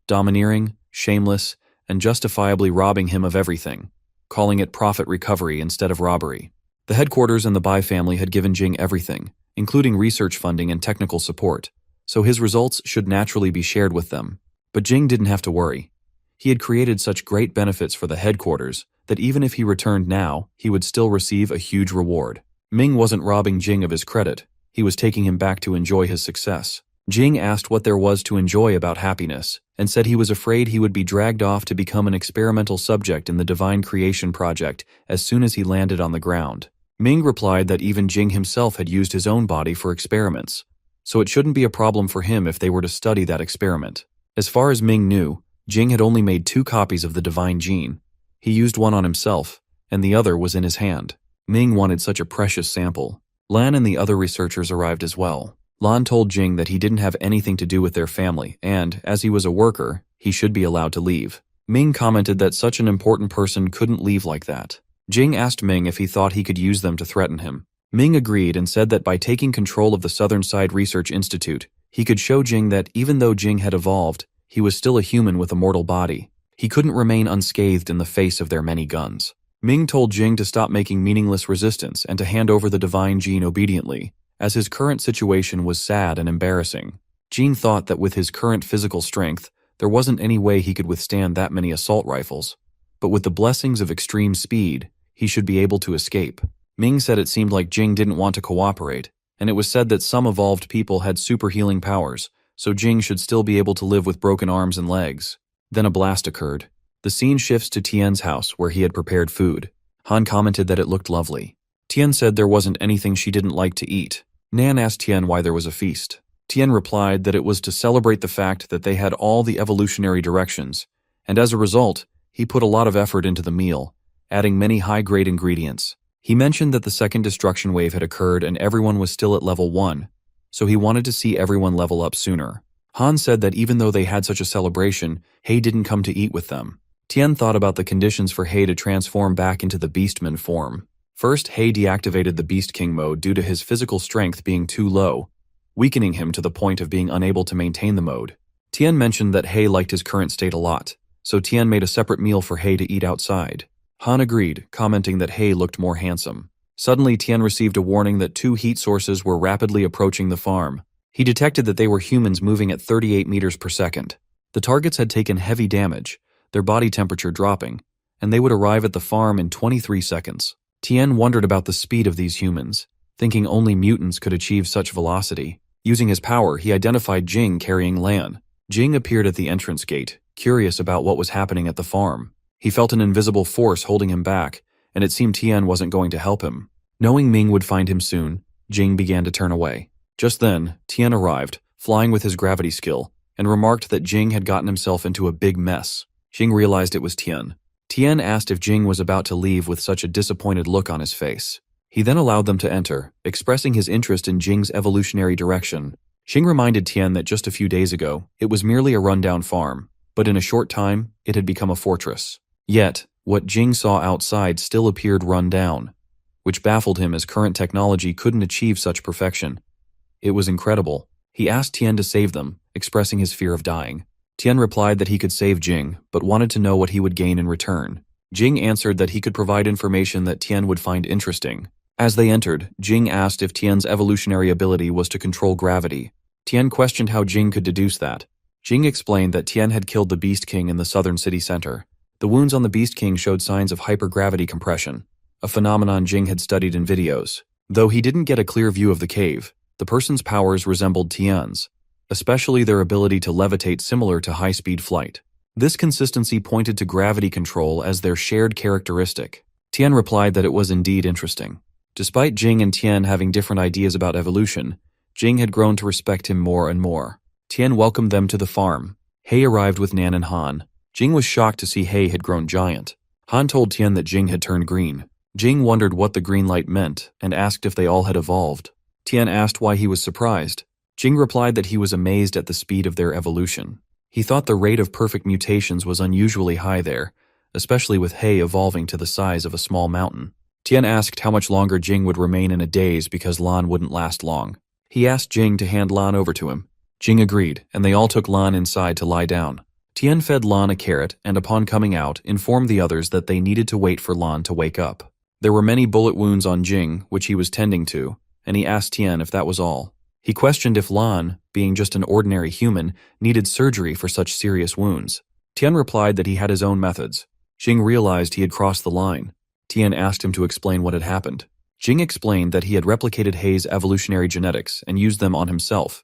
Domineering, shameless, and justifiably robbing him of everything, calling it profit recovery instead of robbery. The headquarters and the Bai family had given Jing everything, including research funding and technical support, so his results should naturally be shared with them. But Jing didn't have to worry. He had created such great benefits for the headquarters that even if he returned now, he would still receive a huge reward. Ming wasn't robbing Jing of his credit, he was taking him back to enjoy his success. Jing asked what there was to enjoy about happiness, and said he was afraid he would be dragged off to become an experimental subject in the Divine Creation Project as soon as he landed on the ground. Ming replied that even Jing himself had used his own body for experiments, so it shouldn't be a problem for him if they were to study that experiment. As far as Ming knew, Jing had only made 2 copies of the divine gene. He used one on himself, and the other was in his hand. Ming wanted such a precious sample. Lan and the other researchers arrived as well. Lan told Jing that he didn't have anything to do with their family, and, as he was a worker, he should be allowed to leave. Ming commented that such an important person couldn't leave like that. Jing asked Ming if he thought he could use them to threaten him. Ming agreed and said that by taking control of the Southern Side Research Institute, he could show Jing that even though Jing had evolved, he was still a human with a mortal body. He couldn't remain unscathed in the face of their many guns. Ming told Jing to stop making meaningless resistance and to hand over the divine gene obediently, as his current situation was sad and embarrassing. Jing thought that with his current physical strength, there wasn't any way he could withstand that many assault rifles. But with the blessings of extreme speed, he should be able to escape. Ming said it seemed like Jing didn't want to cooperate, and it was said that some evolved people had super healing powers, so Jing should still be able to live with broken arms and legs. Then a blast occurred. The scene shifts to Tian's house where he had prepared food. Han commented that it looked lovely. Tian said there wasn't anything she didn't like to eat. Nan asked Tian why there was a feast. Tian replied that it was to celebrate the fact that they had all the evolutionary directions, and as a result, he put a lot of effort into the meal, adding many high-grade ingredients. He mentioned that the second destruction wave had occurred and everyone was still at level 1, so he wanted to see everyone level up sooner. Han said that even though they had such a celebration, He didn't come to eat with them. Tian thought about the conditions for He to transform back into the Beastman form. First, He deactivated the Beast King mode due to his physical strength being too low, weakening him to the point of being unable to maintain the mode. Tian mentioned that He liked his current state a lot, so Tian made a separate meal for He to eat outside. Han agreed, commenting that He looked more handsome. Suddenly, Tian received a warning that 2 heat sources were rapidly approaching the farm. He detected that they were humans moving at 38 meters per second. The targets had taken heavy damage, their body temperature dropping, and they would arrive at the farm in 23 seconds. Tian wondered about the speed of these humans, thinking only mutants could achieve such velocity. Using his power, he identified Jing carrying Lan. Jing appeared at the entrance gate, curious about what was happening at the farm. He felt an invisible force holding him back, and it seemed Tian wasn't going to help him. Knowing Ming would find him soon, Jing began to turn away. Just then, Tian arrived, flying with his gravity skill, and remarked that Jing had gotten himself into a big mess. Jing realized it was Tian. Tian asked if Jing was about to leave with such a disappointed look on his face. He then allowed them to enter, expressing his interest in Jing's evolutionary direction. Jing reminded Tian that just a few days ago, it was merely a rundown farm, but in a short time, it had become a fortress. Yet, what Jing saw outside still appeared run down. which baffled him as current technology couldn't achieve such perfection. It was incredible. He asked Tian to save them, expressing his fear of dying. Tian replied that he could save Jing, but wanted to know what he would gain in return. Jing answered that he could provide information that Tian would find interesting. As they entered, Jing asked if Tian's evolutionary ability was to control gravity. Tian questioned how Jing could deduce that. Jing explained that Tian had killed the Beast King in the southern city center. The wounds on the Beast King showed signs of hypergravity compression, a phenomenon Jing had studied in videos. Though he didn't get a clear view of the cave, the person's powers resembled Tian's, especially their ability to levitate similar to high-speed flight. This consistency pointed to gravity control as their shared characteristic. Tian replied that it was indeed interesting. Despite Jing and Tian having different ideas about evolution, Jing had grown to respect him more and more. Tian welcomed them to the farm. He arrived with Nan and Han. Jing was shocked to see He had grown giant. Han told Tian that Jing had turned green. Jing wondered what the green light meant and asked if they all had evolved. Tian asked why he was surprised. Jing replied that he was amazed at the speed of their evolution. He thought the rate of perfect mutations was unusually high there, especially with He evolving to the size of a small mountain. Tian asked how much longer Jing would remain in a daze because Lan wouldn't last long. He asked Jing to hand Lan over to him. Jing agreed, and they all took Lan inside to lie down. Tian fed Lan a carrot and upon coming out, informed the others that they needed to wait for Lan to wake up. There were many bullet wounds on Jing, which he was tending to, and he asked Tian if that was all. He questioned if Lan, being just an ordinary human, needed surgery for such serious wounds. Tian replied that he had his own methods. Jing realized he had crossed the line. Tian asked him to explain what had happened. Jing explained that he had replicated He's evolutionary genetics and used them on himself,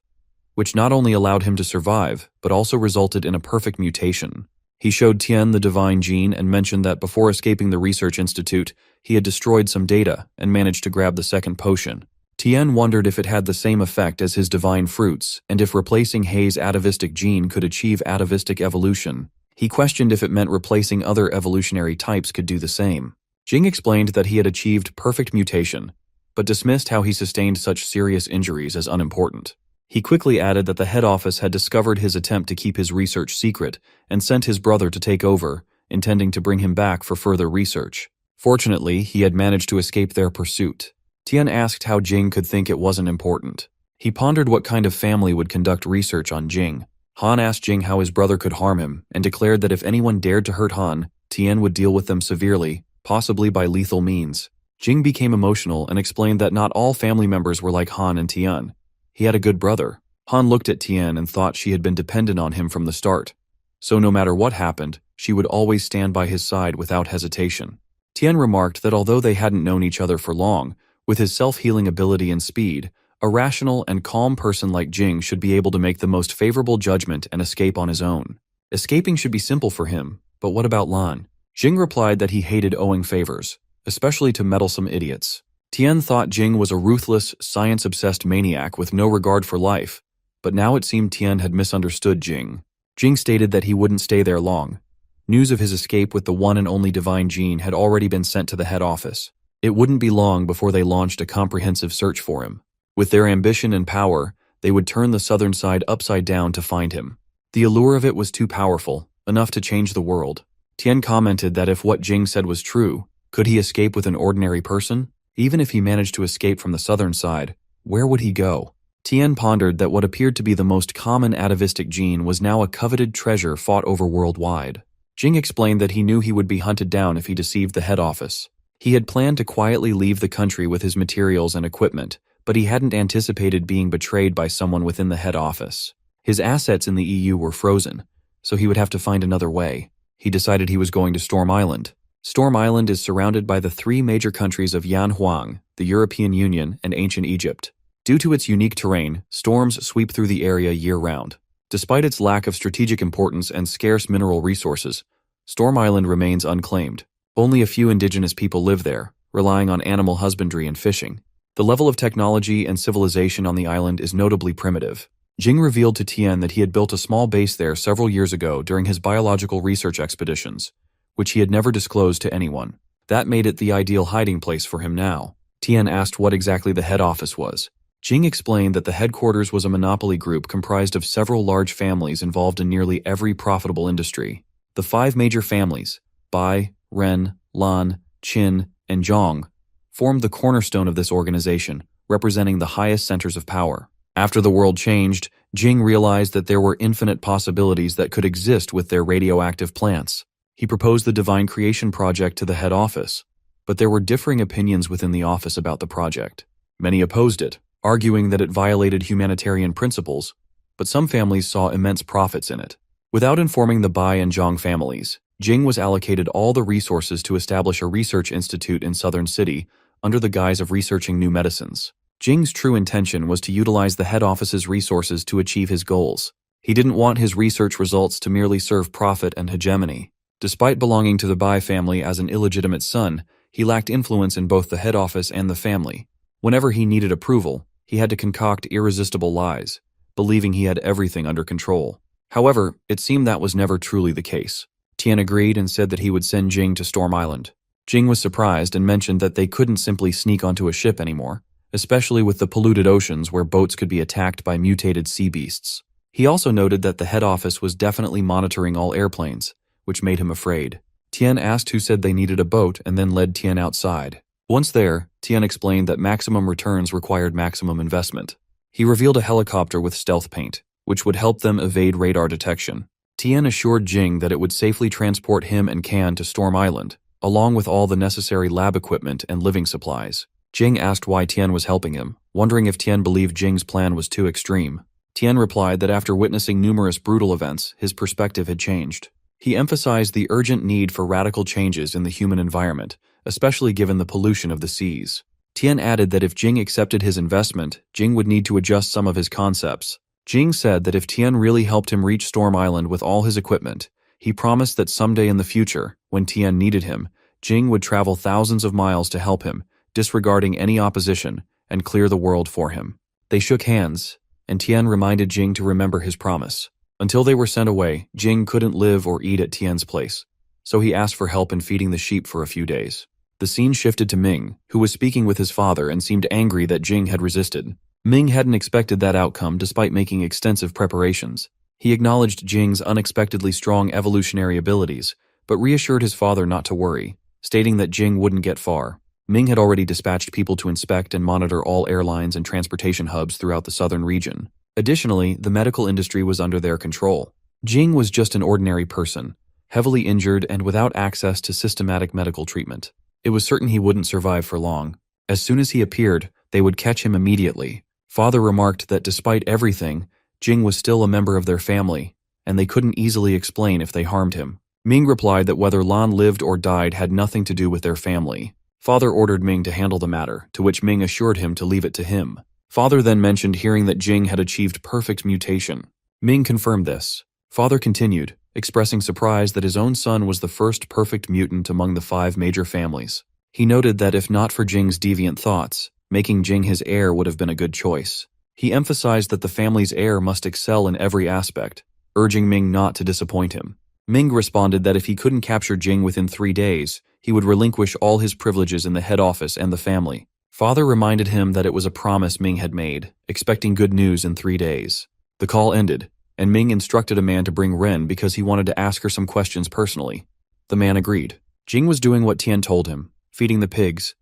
which not only allowed him to survive, but also resulted in a perfect mutation. He showed Tian the divine gene and mentioned that before escaping the research institute, he had destroyed some data and managed to grab the second potion. Tian wondered if it had the same effect as his divine fruits, and if replacing He's atavistic gene could achieve atavistic evolution. He questioned if it meant replacing other evolutionary types could do the same. Jing explained that he had achieved perfect mutation, but dismissed how he sustained such serious injuries as unimportant. He quickly added that the head office had discovered his attempt to keep his research secret and sent his brother to take over, intending to bring him back for further research. Fortunately, he had managed to escape their pursuit. Tian asked how Jing could think it wasn't important. He pondered what kind of family would conduct research on Jing. Han asked Jing how his brother could harm him and declared that if anyone dared to hurt Han, Tian would deal with them severely, possibly by lethal means. Jing became emotional and explained that not all family members were like Han and Tian. He had a good brother. Han looked at Tian and thought she had been dependent on him from the start. So no matter what happened, she would always stand by his side without hesitation. Tian remarked that although they hadn't known each other for long, with his self-healing ability and speed, a rational and calm person like Jing should be able to make the most favorable judgment and escape on his own. Escaping should be simple for him, but what about Lan? Jing replied that he hated owing favors, especially to meddlesome idiots. Tian thought Jing was a ruthless, science-obsessed maniac with no regard for life, but now it seemed Tian had misunderstood Jing. Jing stated that he wouldn't stay there long. News of his escape with the one and only divine gene had already been sent to the head office. It wouldn't be long before they launched a comprehensive search for him. With their ambition and power, they would turn the southern side upside down to find him. The allure of it was too powerful, enough to change the world. Tian commented that if what Jing said was true, could he escape with an ordinary person? Even if he managed to escape from the southern side, where would he go? Tian pondered that what appeared to be the most common atavistic gene was now a coveted treasure fought over worldwide. Jing explained that he knew he would be hunted down if he deceived the head office. He had planned to quietly leave the country with his materials and equipment, but he hadn't anticipated being betrayed by someone within the head office. His assets in the EU were frozen, so he would have to find another way. He decided he was going to Storm Island. Storm Island is surrounded by the three major countries of Yanhuang, the European Union, and ancient Egypt. Due to its unique terrain, storms sweep through the area year-round. Despite its lack of strategic importance and scarce mineral resources, Storm Island remains unclaimed. Only a few indigenous people live there, relying on animal husbandry and fishing. The level of technology and civilization on the island is notably primitive. Jing revealed to Tian that he had built a small base there several years ago during his biological research expeditions, which he had never disclosed to anyone. That made it the ideal hiding place for him now. Tian asked what exactly the head office was. Jing explained that the headquarters was a monopoly group comprised of several large families involved in nearly every profitable industry. The five major families, Bai, Ren, Lan, Qin, and Zhong, formed the cornerstone of this organization, representing the highest centers of power. After the world changed, Jing realized that there were infinite possibilities that could exist with their radioactive plants. He proposed the Divine Creation Project to the head office, but there were differing opinions within the office about the project. Many opposed it, arguing that it violated humanitarian principles, but some families saw immense profits in it. Without informing the Bai and Zhang families, Jing was allocated all the resources to establish a research institute in Southern City under the guise of researching new medicines. Jing's true intention was to utilize the head office's resources to achieve his goals. He didn't want his research results to merely serve profit and hegemony. Despite belonging to the Bai family as an illegitimate son, he lacked influence in both the head office and the family. Whenever he needed approval, he had to concoct irresistible lies, believing he had everything under control. However, it seemed that was never truly the case. Tian agreed and said that he would send Jing to Storm Island. Jing was surprised and mentioned that they couldn't simply sneak onto a ship anymore, especially with the polluted oceans where boats could be attacked by mutated sea beasts. He also noted that the head office was definitely monitoring all airplanes, which made him afraid. Tian asked who said they needed a boat and then led Tian outside. Once there, Tian explained that maximum returns required maximum investment. He revealed a helicopter with stealth paint, which would help them evade radar detection. Tian assured Jing that it would safely transport him and Can to Storm Island, along with all the necessary lab equipment and living supplies. Jing asked why Tian was helping him, wondering if Tian believed Jing's plan was too extreme. Tian replied that after witnessing numerous brutal events, his perspective had changed. He emphasized the urgent need for radical changes in the human environment, especially given the pollution of the seas. Tian added that if Jing accepted his investment, Jing would need to adjust some of his concepts. Jing said that if Tian really helped him reach Storm Island with all his equipment, he promised that someday in the future, when Tian needed him, Jing would travel thousands of miles to help him, disregarding any opposition, and clear the world for him. They shook hands, and Tian reminded Jing to remember his promise. Until they were sent away, Jing couldn't live or eat at Tian's place, so he asked for help in feeding the sheep for a few days. The scene shifted to Ming, who was speaking with his father and seemed angry that Jing had resisted. Ming hadn't expected that outcome despite making extensive preparations. He acknowledged Jing's unexpectedly strong evolutionary abilities, but reassured his father not to worry, stating that Jing wouldn't get far. Ming had already dispatched people to inspect and monitor all airlines and transportation hubs throughout the southern region. Additionally, the medical industry was under their control. Jing was just an ordinary person, heavily injured and without access to systematic medical treatment. It was certain he wouldn't survive for long. As soon as he appeared, they would catch him immediately. Father remarked that despite everything, Jing was still a member of their family, and they couldn't easily explain if they harmed him. Ming replied that whether Lan lived or died had nothing to do with their family. Father ordered Ming to handle the matter, to which Ming assured him to leave it to him. Father then mentioned hearing that Jing had achieved perfect mutation. Ming confirmed this. Father continued, expressing surprise that his own son was the first perfect mutant among the 5 major families. He noted that if not for Jing's deviant thoughts, making Jing his heir would have been a good choice. He emphasized that the family's heir must excel in every aspect, urging Ming not to disappoint him. Ming responded that if he couldn't capture Jing within 3 days, he would relinquish all his privileges in the head office and the family. Father reminded him that it was a promise Ming had made, expecting good news in 3 days. The call ended, and Ming instructed a man to bring Ren because he wanted to ask her some questions personally. The man agreed. Jing was doing what Tian told him, feeding the pigs,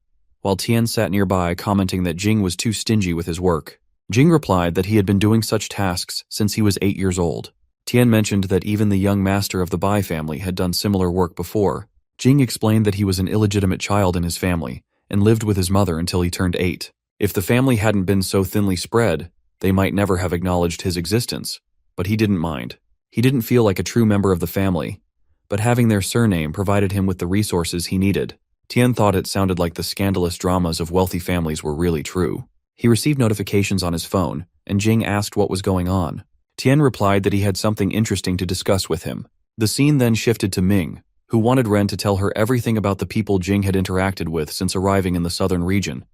while Tian sat nearby commenting that Jing was too stingy with his work. Jing replied that he had been doing such tasks since he was 8 years old. Tian mentioned that even the young master of the Bai family had done similar work before. Jing explained that he was an illegitimate child in his family and lived with his mother until he turned 8. If the family hadn't been so thinly spread, they might never have acknowledged his existence, but he didn't mind. He didn't feel like a true member of the family, but having their surname provided him with the resources he needed. Tian thought it sounded like the scandalous dramas of wealthy families were really true. He received notifications on his phone, and Jing asked what was going on. Tian replied that he had something interesting to discuss with him. The scene then shifted to Ming, who wanted Ren to tell her everything about the people Jing had interacted with since arriving in the southern region.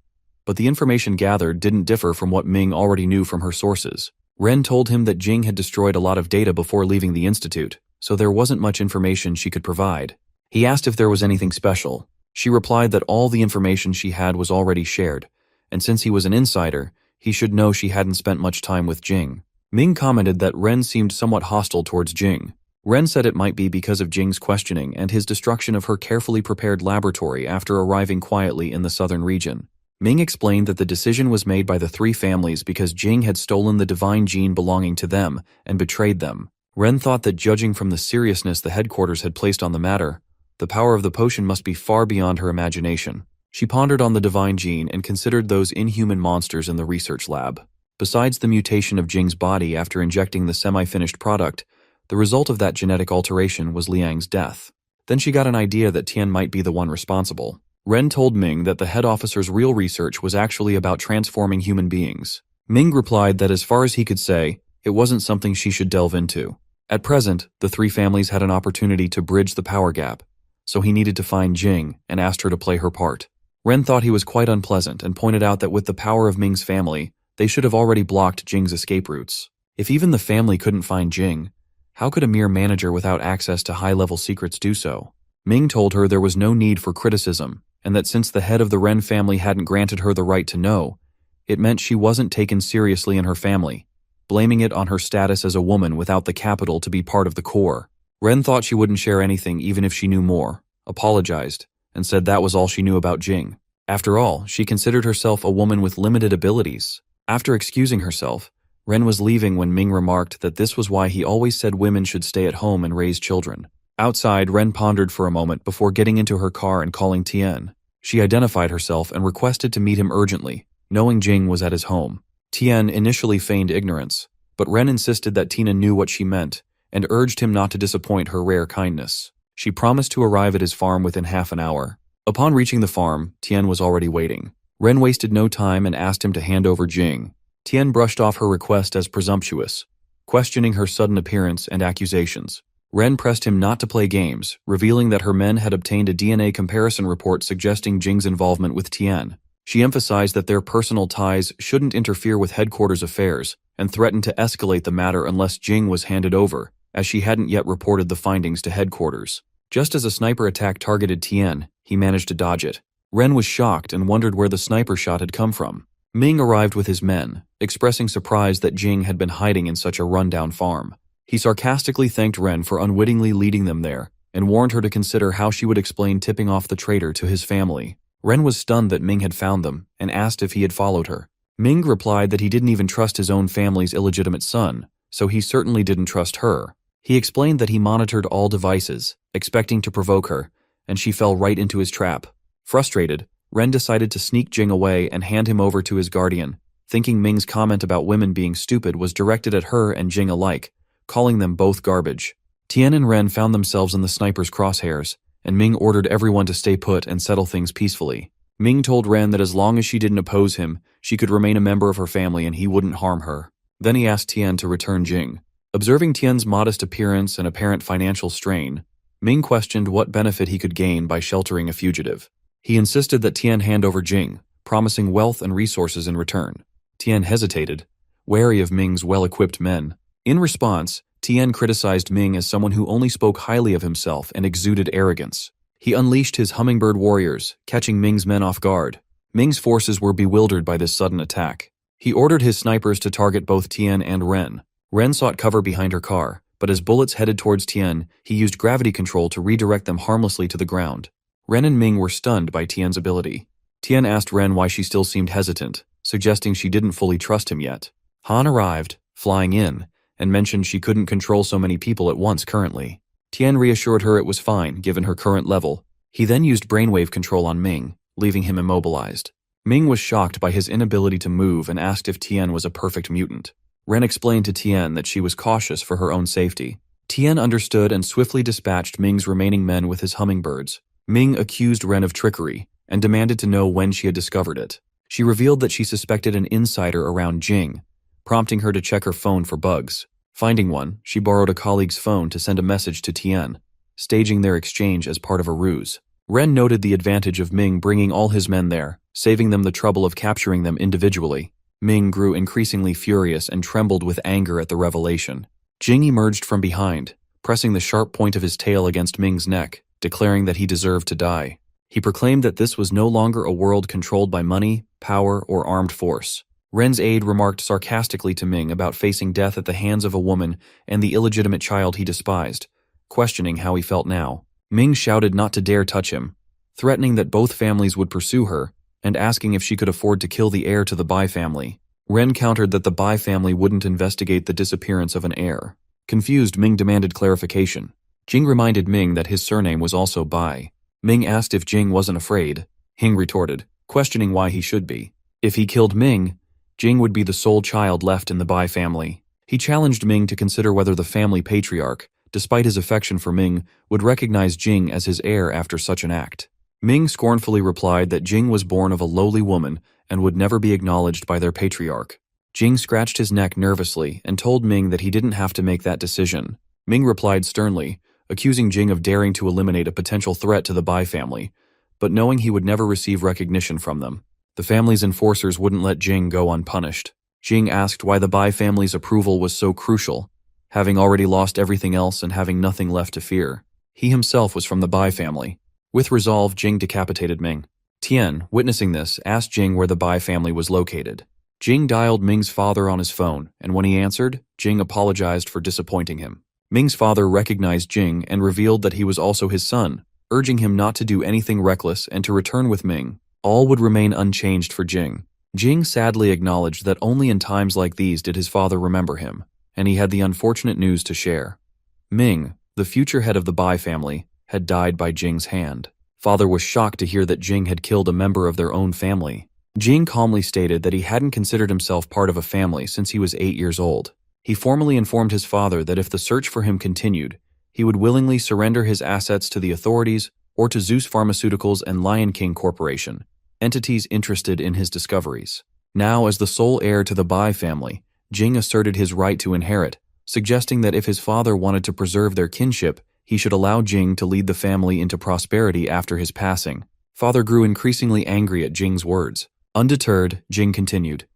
But the information gathered didn't differ from what Ming already knew from her sources. Ren told him that Jing had destroyed a lot of data before leaving the institute, so there wasn't much information she could provide. He asked if there was anything special. She replied that all the information she had was already shared, and since he was an insider, he should know she hadn't spent much time with Jing. Ming commented that Ren seemed somewhat hostile towards Jing. Ren said it might be because of Jing's questioning and his destruction of her carefully prepared laboratory after arriving quietly in the southern region. Ming explained that the decision was made by the three families because Jing had stolen the divine gene belonging to them and betrayed them. Ren thought that judging from the seriousness the headquarters had placed on the matter, the power of the potion must be far beyond her imagination. She pondered on the divine gene and considered those inhuman monsters in the research lab. Besides the mutation of Jing's body after injecting the semi-finished product, the result of that genetic alteration was Liang's death. Then she got an idea that Tian might be the one responsible. Ren told Ming that the head officer's real research was actually about transforming human beings. Ming replied that as far as he could say, it wasn't something she should delve into. At present, the three families had an opportunity to bridge the power gap, so he needed to find Jing and asked her to play her part. Ren thought he was quite unpleasant and pointed out that with the power of Ming's family, they should have already blocked Jing's escape routes. If even the family couldn't find Jing, how could a mere manager without access to high-level secrets do so? Ming told her there was no need for criticism, and that since the head of the Ren family hadn't granted her the right to know, it meant she wasn't taken seriously in her family, blaming it on her status as a woman without the capital to be part of the core. Ren thought she wouldn't share anything even if she knew more, apologized, and said that was all she knew about Jing. After all, she considered herself a woman with limited abilities. After excusing herself, Ren was leaving when Ming remarked that this was why he always said women should stay at home and raise children. Outside, Ren pondered for a moment before getting into her car and calling Tian. She identified herself and requested to meet him urgently, knowing Jing was at his home. Tian initially feigned ignorance, but Ren insisted that Tina knew what she meant and urged him not to disappoint her rare kindness. She promised to arrive at his farm within half an hour. Upon reaching the farm, Tian was already waiting. Ren wasted no time and asked him to hand over Jing. Tian brushed off her request as presumptuous, questioning her sudden appearance and accusations. Ren pressed him not to play games, revealing that her men had obtained a DNA comparison report suggesting Jing's involvement with Tian. She emphasized that their personal ties shouldn't interfere with headquarters affairs and threatened to escalate the matter unless Jing was handed over, as she hadn't yet reported the findings to headquarters. Just as a sniper attack targeted Tian, he managed to dodge it. Ren was shocked and wondered where the sniper shot had come from. Ming arrived with his men, expressing surprise that Jing had been hiding in such a rundown farm. He sarcastically thanked Ren for unwittingly leading them there and warned her to consider how she would explain tipping off the traitor to his family. Ren was stunned that Ming had found them and asked if he had followed her. Ming replied that he didn't even trust his own family's illegitimate son, so he certainly didn't trust her. He explained that he monitored all devices, expecting to provoke her, and she fell right into his trap. Frustrated, Ren decided to sneak Jing away and hand him over to his guardian, thinking Ming's comment about women being stupid was directed at her and Jing alike, calling them both garbage. Tian and Ren found themselves in the sniper's crosshairs, and Ming ordered everyone to stay put and settle things peacefully. Ming told Ren that as long as she didn't oppose him, she could remain a member of her family and he wouldn't harm her. Then he asked Tian to return Jing. Observing Tian's modest appearance and apparent financial strain, Ming questioned what benefit he could gain by sheltering a fugitive. He insisted that Tian hand over Jing, promising wealth and resources in return. Tian hesitated, wary of Ming's well-equipped men. In response, Tian criticized Ming as someone who only spoke highly of himself and exuded arrogance. He unleashed his hummingbird warriors, catching Ming's men off guard. Ming's forces were bewildered by this sudden attack. He ordered his snipers to target both Tian and Ren. Ren sought cover behind her car, but as bullets headed towards Tian, he used gravity control to redirect them harmlessly to the ground. Ren and Ming were stunned by Tian's ability. Tian asked Ren why she still seemed hesitant, suggesting she didn't fully trust him yet. Han arrived, flying in, and mentioned she couldn't control so many people at once currently. Tian reassured her it was fine, given her current level. He then used brainwave control on Ming, leaving him immobilized. Ming was shocked by his inability to move and asked if Tian was a perfect mutant. Ren explained to Tian that she was cautious for her own safety. Tian understood and swiftly dispatched Ming's remaining men with his hummingbirds. Ming accused Ren of trickery and demanded to know when she had discovered it. She revealed that she suspected an insider around Jing, prompting her to check her phone for bugs. Finding one, she borrowed a colleague's phone to send a message to Tian, staging their exchange as part of a ruse. Ren noted the advantage of Ming bringing all his men there, saving them the trouble of capturing them individually. Ming grew increasingly furious and trembled with anger at the revelation. Jing emerged from behind, pressing the sharp point of his tail against Ming's neck, declaring that he deserved to die. He proclaimed that this was no longer a world controlled by money, power, or armed force. Ren's aide remarked sarcastically to Ming about facing death at the hands of a woman and the illegitimate child he despised, questioning how he felt now. Ming shouted not to dare touch him, threatening that both families would pursue her, and asking if she could afford to kill the heir to the Bai family. Ren countered that the Bai family wouldn't investigate the disappearance of an heir. Confused, Ming demanded clarification. Jing reminded Ming that his surname was also Bai. Ming asked if Jing wasn't afraid. Hing retorted, questioning why he should be. If he killed Ming, Jing would be the sole child left in the Bai family. He challenged Ming to consider whether the family patriarch, despite his affection for Ming, would recognize Jing as his heir after such an act. Ming scornfully replied that Jing was born of a lowly woman and would never be acknowledged by their patriarch. Jing scratched his neck nervously and told Ming that he didn't have to make that decision. Ming replied sternly, accusing Jing of daring to eliminate a potential threat to the Bai family, but knowing he would never receive recognition from them. The family's enforcers wouldn't let Jing go unpunished. Jing asked why the Bai family's approval was so crucial, having already lost everything else and having nothing left to fear. He himself was from the Bai family. With resolve, Jing decapitated Ming. Tian, witnessing this, asked Jing where the Bai family was located. Jing dialed Ming's father on his phone, and when he answered, Jing apologized for disappointing him. Ming's father recognized Jing and revealed that he was also his son, urging him not to do anything reckless and to return with Ming. All would remain unchanged for Jing. Jing sadly acknowledged that only in times like these did his father remember him, and he had the unfortunate news to share. Ming, the future head of the Bai family, had died by Jing's hand. Father was shocked to hear that Jing had killed a member of their own family. Jing calmly stated that he hadn't considered himself part of a family since he was 8 years old. He formally informed his father that if the search for him continued, he would willingly surrender his assets to the authorities or to Zeus Pharmaceuticals and Lion King Corporation, entities interested in his discoveries. Now, as the sole heir to the Bai family, Jing asserted his right to inherit, suggesting that if his father wanted to preserve their kinship, he should allow Jing to lead the family into prosperity after his passing. Father grew increasingly angry at Jing's words. Undeterred, Jing continued,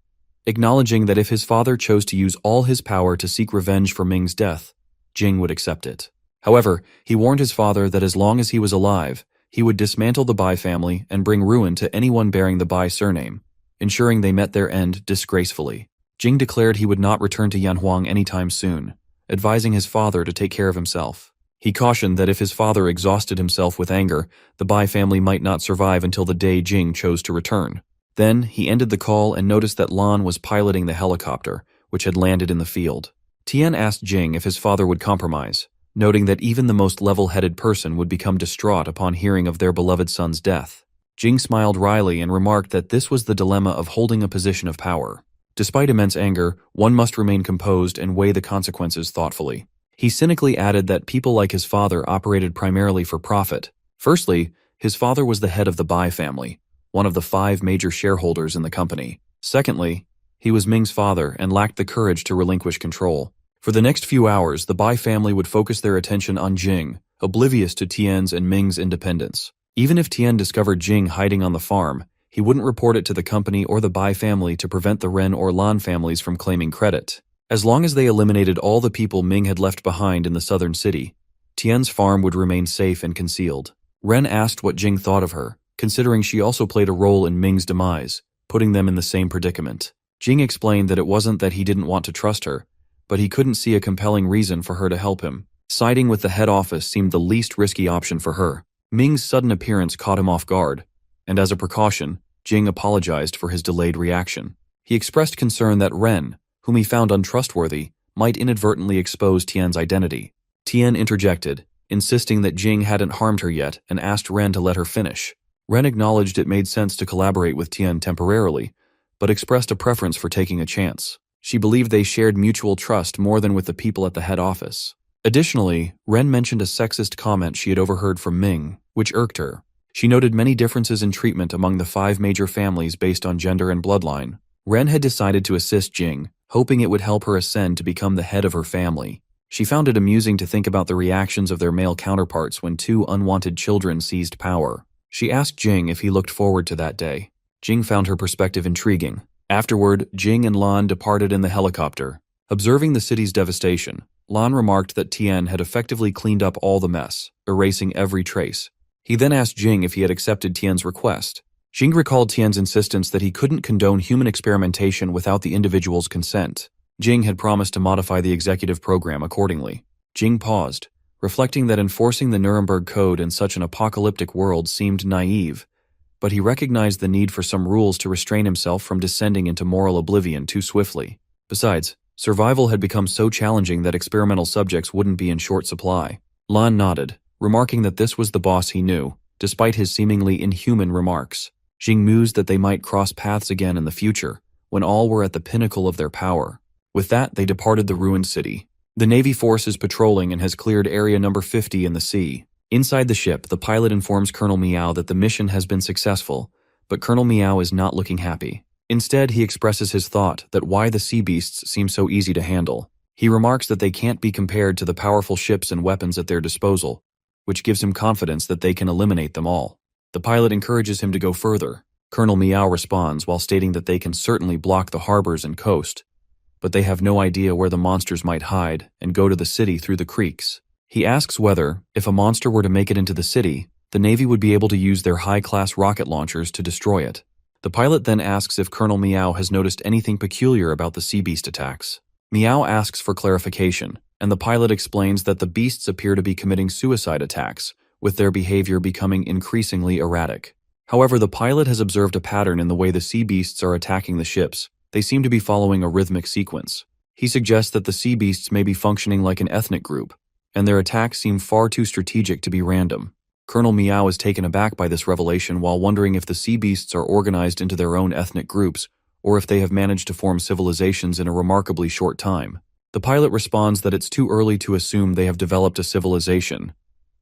acknowledging that if his father chose to use all his power to seek revenge for Ming's death, Jing would accept it. However, he warned his father that as long as he was alive, he would dismantle the Bai family and bring ruin to anyone bearing the Bai surname, ensuring they met their end disgracefully. Jing declared he would not return to Yanhuang anytime soon, advising his father to take care of himself. He cautioned that if his father exhausted himself with anger, the Bai family might not survive until the day Jing chose to return. Then, he ended the call and noticed that Lan was piloting the helicopter, which had landed in the field. Tian asked Jing if his father would compromise, noting that even the most level-headed person would become distraught upon hearing of their beloved son's death. Jing smiled wryly and remarked that this was the dilemma of holding a position of power. Despite immense anger, one must remain composed and weigh the consequences thoughtfully. He cynically added that people like his father operated primarily for profit. Firstly, his father was the head of the Bai family, one of the 5 major shareholders in the company. Secondly, he was Ming's father and lacked the courage to relinquish control. For the next few hours, the Bai family would focus their attention on Jing, oblivious to Tian's and Ming's independence. Even if Tian discovered Jing hiding on the farm, he wouldn't report it to the company or the Bai family to prevent the Ren or Lan families from claiming credit. As long as they eliminated all the people Ming had left behind in the southern city, Tian's farm would remain safe and concealed. Ren asked what Jing thought of her, considering she also played a role in Ming's demise, putting them in the same predicament. Jing explained that it wasn't that he didn't want to trust her, but he couldn't see a compelling reason for her to help him. Siding with the head office seemed the least risky option for her. Ming's sudden appearance caught him off guard, and as a precaution, Jing apologized for his delayed reaction. He expressed concern that Ren, whom he found untrustworthy, might inadvertently expose Tian's identity. Tian interjected, insisting that Jing hadn't harmed her yet and asked Ren to let her finish. Ren acknowledged it made sense to collaborate with Tian temporarily, but expressed a preference for taking a chance. She believed they shared mutual trust more than with the people at the head office. Additionally, Ren mentioned a sexist comment she had overheard from Ming, which irked her. She noted many differences in treatment among the 5 major families based on gender and bloodline. Ren had decided to assist Jing, hoping it would help her ascend to become the head of her family. She found it amusing to think about the reactions of their male counterparts when 2 unwanted children seized power. She asked Jing if he looked forward to that day. Jing found her perspective intriguing. Afterward, Jing and Lan departed in the helicopter. Observing the city's devastation, Lan remarked that Tian had effectively cleaned up all the mess, erasing every trace. He then asked Jing if he had accepted Tian's request. Jing recalled Tian's insistence that he couldn't condone human experimentation without the individual's consent. Jing had promised to modify the executive program accordingly. Jing paused, reflecting that enforcing the Nuremberg Code in such an apocalyptic world seemed naive, but he recognized the need for some rules to restrain himself from descending into moral oblivion too swiftly. Besides, survival had become so challenging that experimental subjects wouldn't be in short supply. Lan nodded, remarking that this was the boss he knew, despite his seemingly inhuman remarks. Jing mused that they might cross paths again in the future, when all were at the pinnacle of their power. With that, they departed the ruined city. The Navy force is patrolling and has cleared area number 50 in the sea. Inside the ship, the pilot informs Colonel Meow that the mission has been successful, but Colonel Meow is not looking happy. Instead, he expresses his thought that why the sea beasts seem so easy to handle. He remarks that they can't be compared to the powerful ships and weapons at their disposal, which gives him confidence that they can eliminate them all. The pilot encourages him to go further. Colonel Meow responds while stating that they can certainly block the harbors and coast, but they have no idea where the monsters might hide and go to the city through the creeks. He asks whether, if a monster were to make it into the city, the Navy would be able to use their high-class rocket launchers to destroy it. The pilot then asks if Colonel Meow has noticed anything peculiar about the sea beast attacks. Meow asks for clarification, and the pilot explains that the beasts appear to be committing suicide attacks, with their behavior becoming increasingly erratic. However, the pilot has observed a pattern in the way the sea beasts are attacking the ships. They seem to be following a rhythmic sequence. He suggests that the sea beasts may be functioning like an ethnic group, and their attacks seem far too strategic to be random. Colonel Meow is taken aback by this revelation while wondering if the sea beasts are organized into their own ethnic groups, or if they have managed to form civilizations in a remarkably short time. The pilot responds that it's too early to assume they have developed a civilization,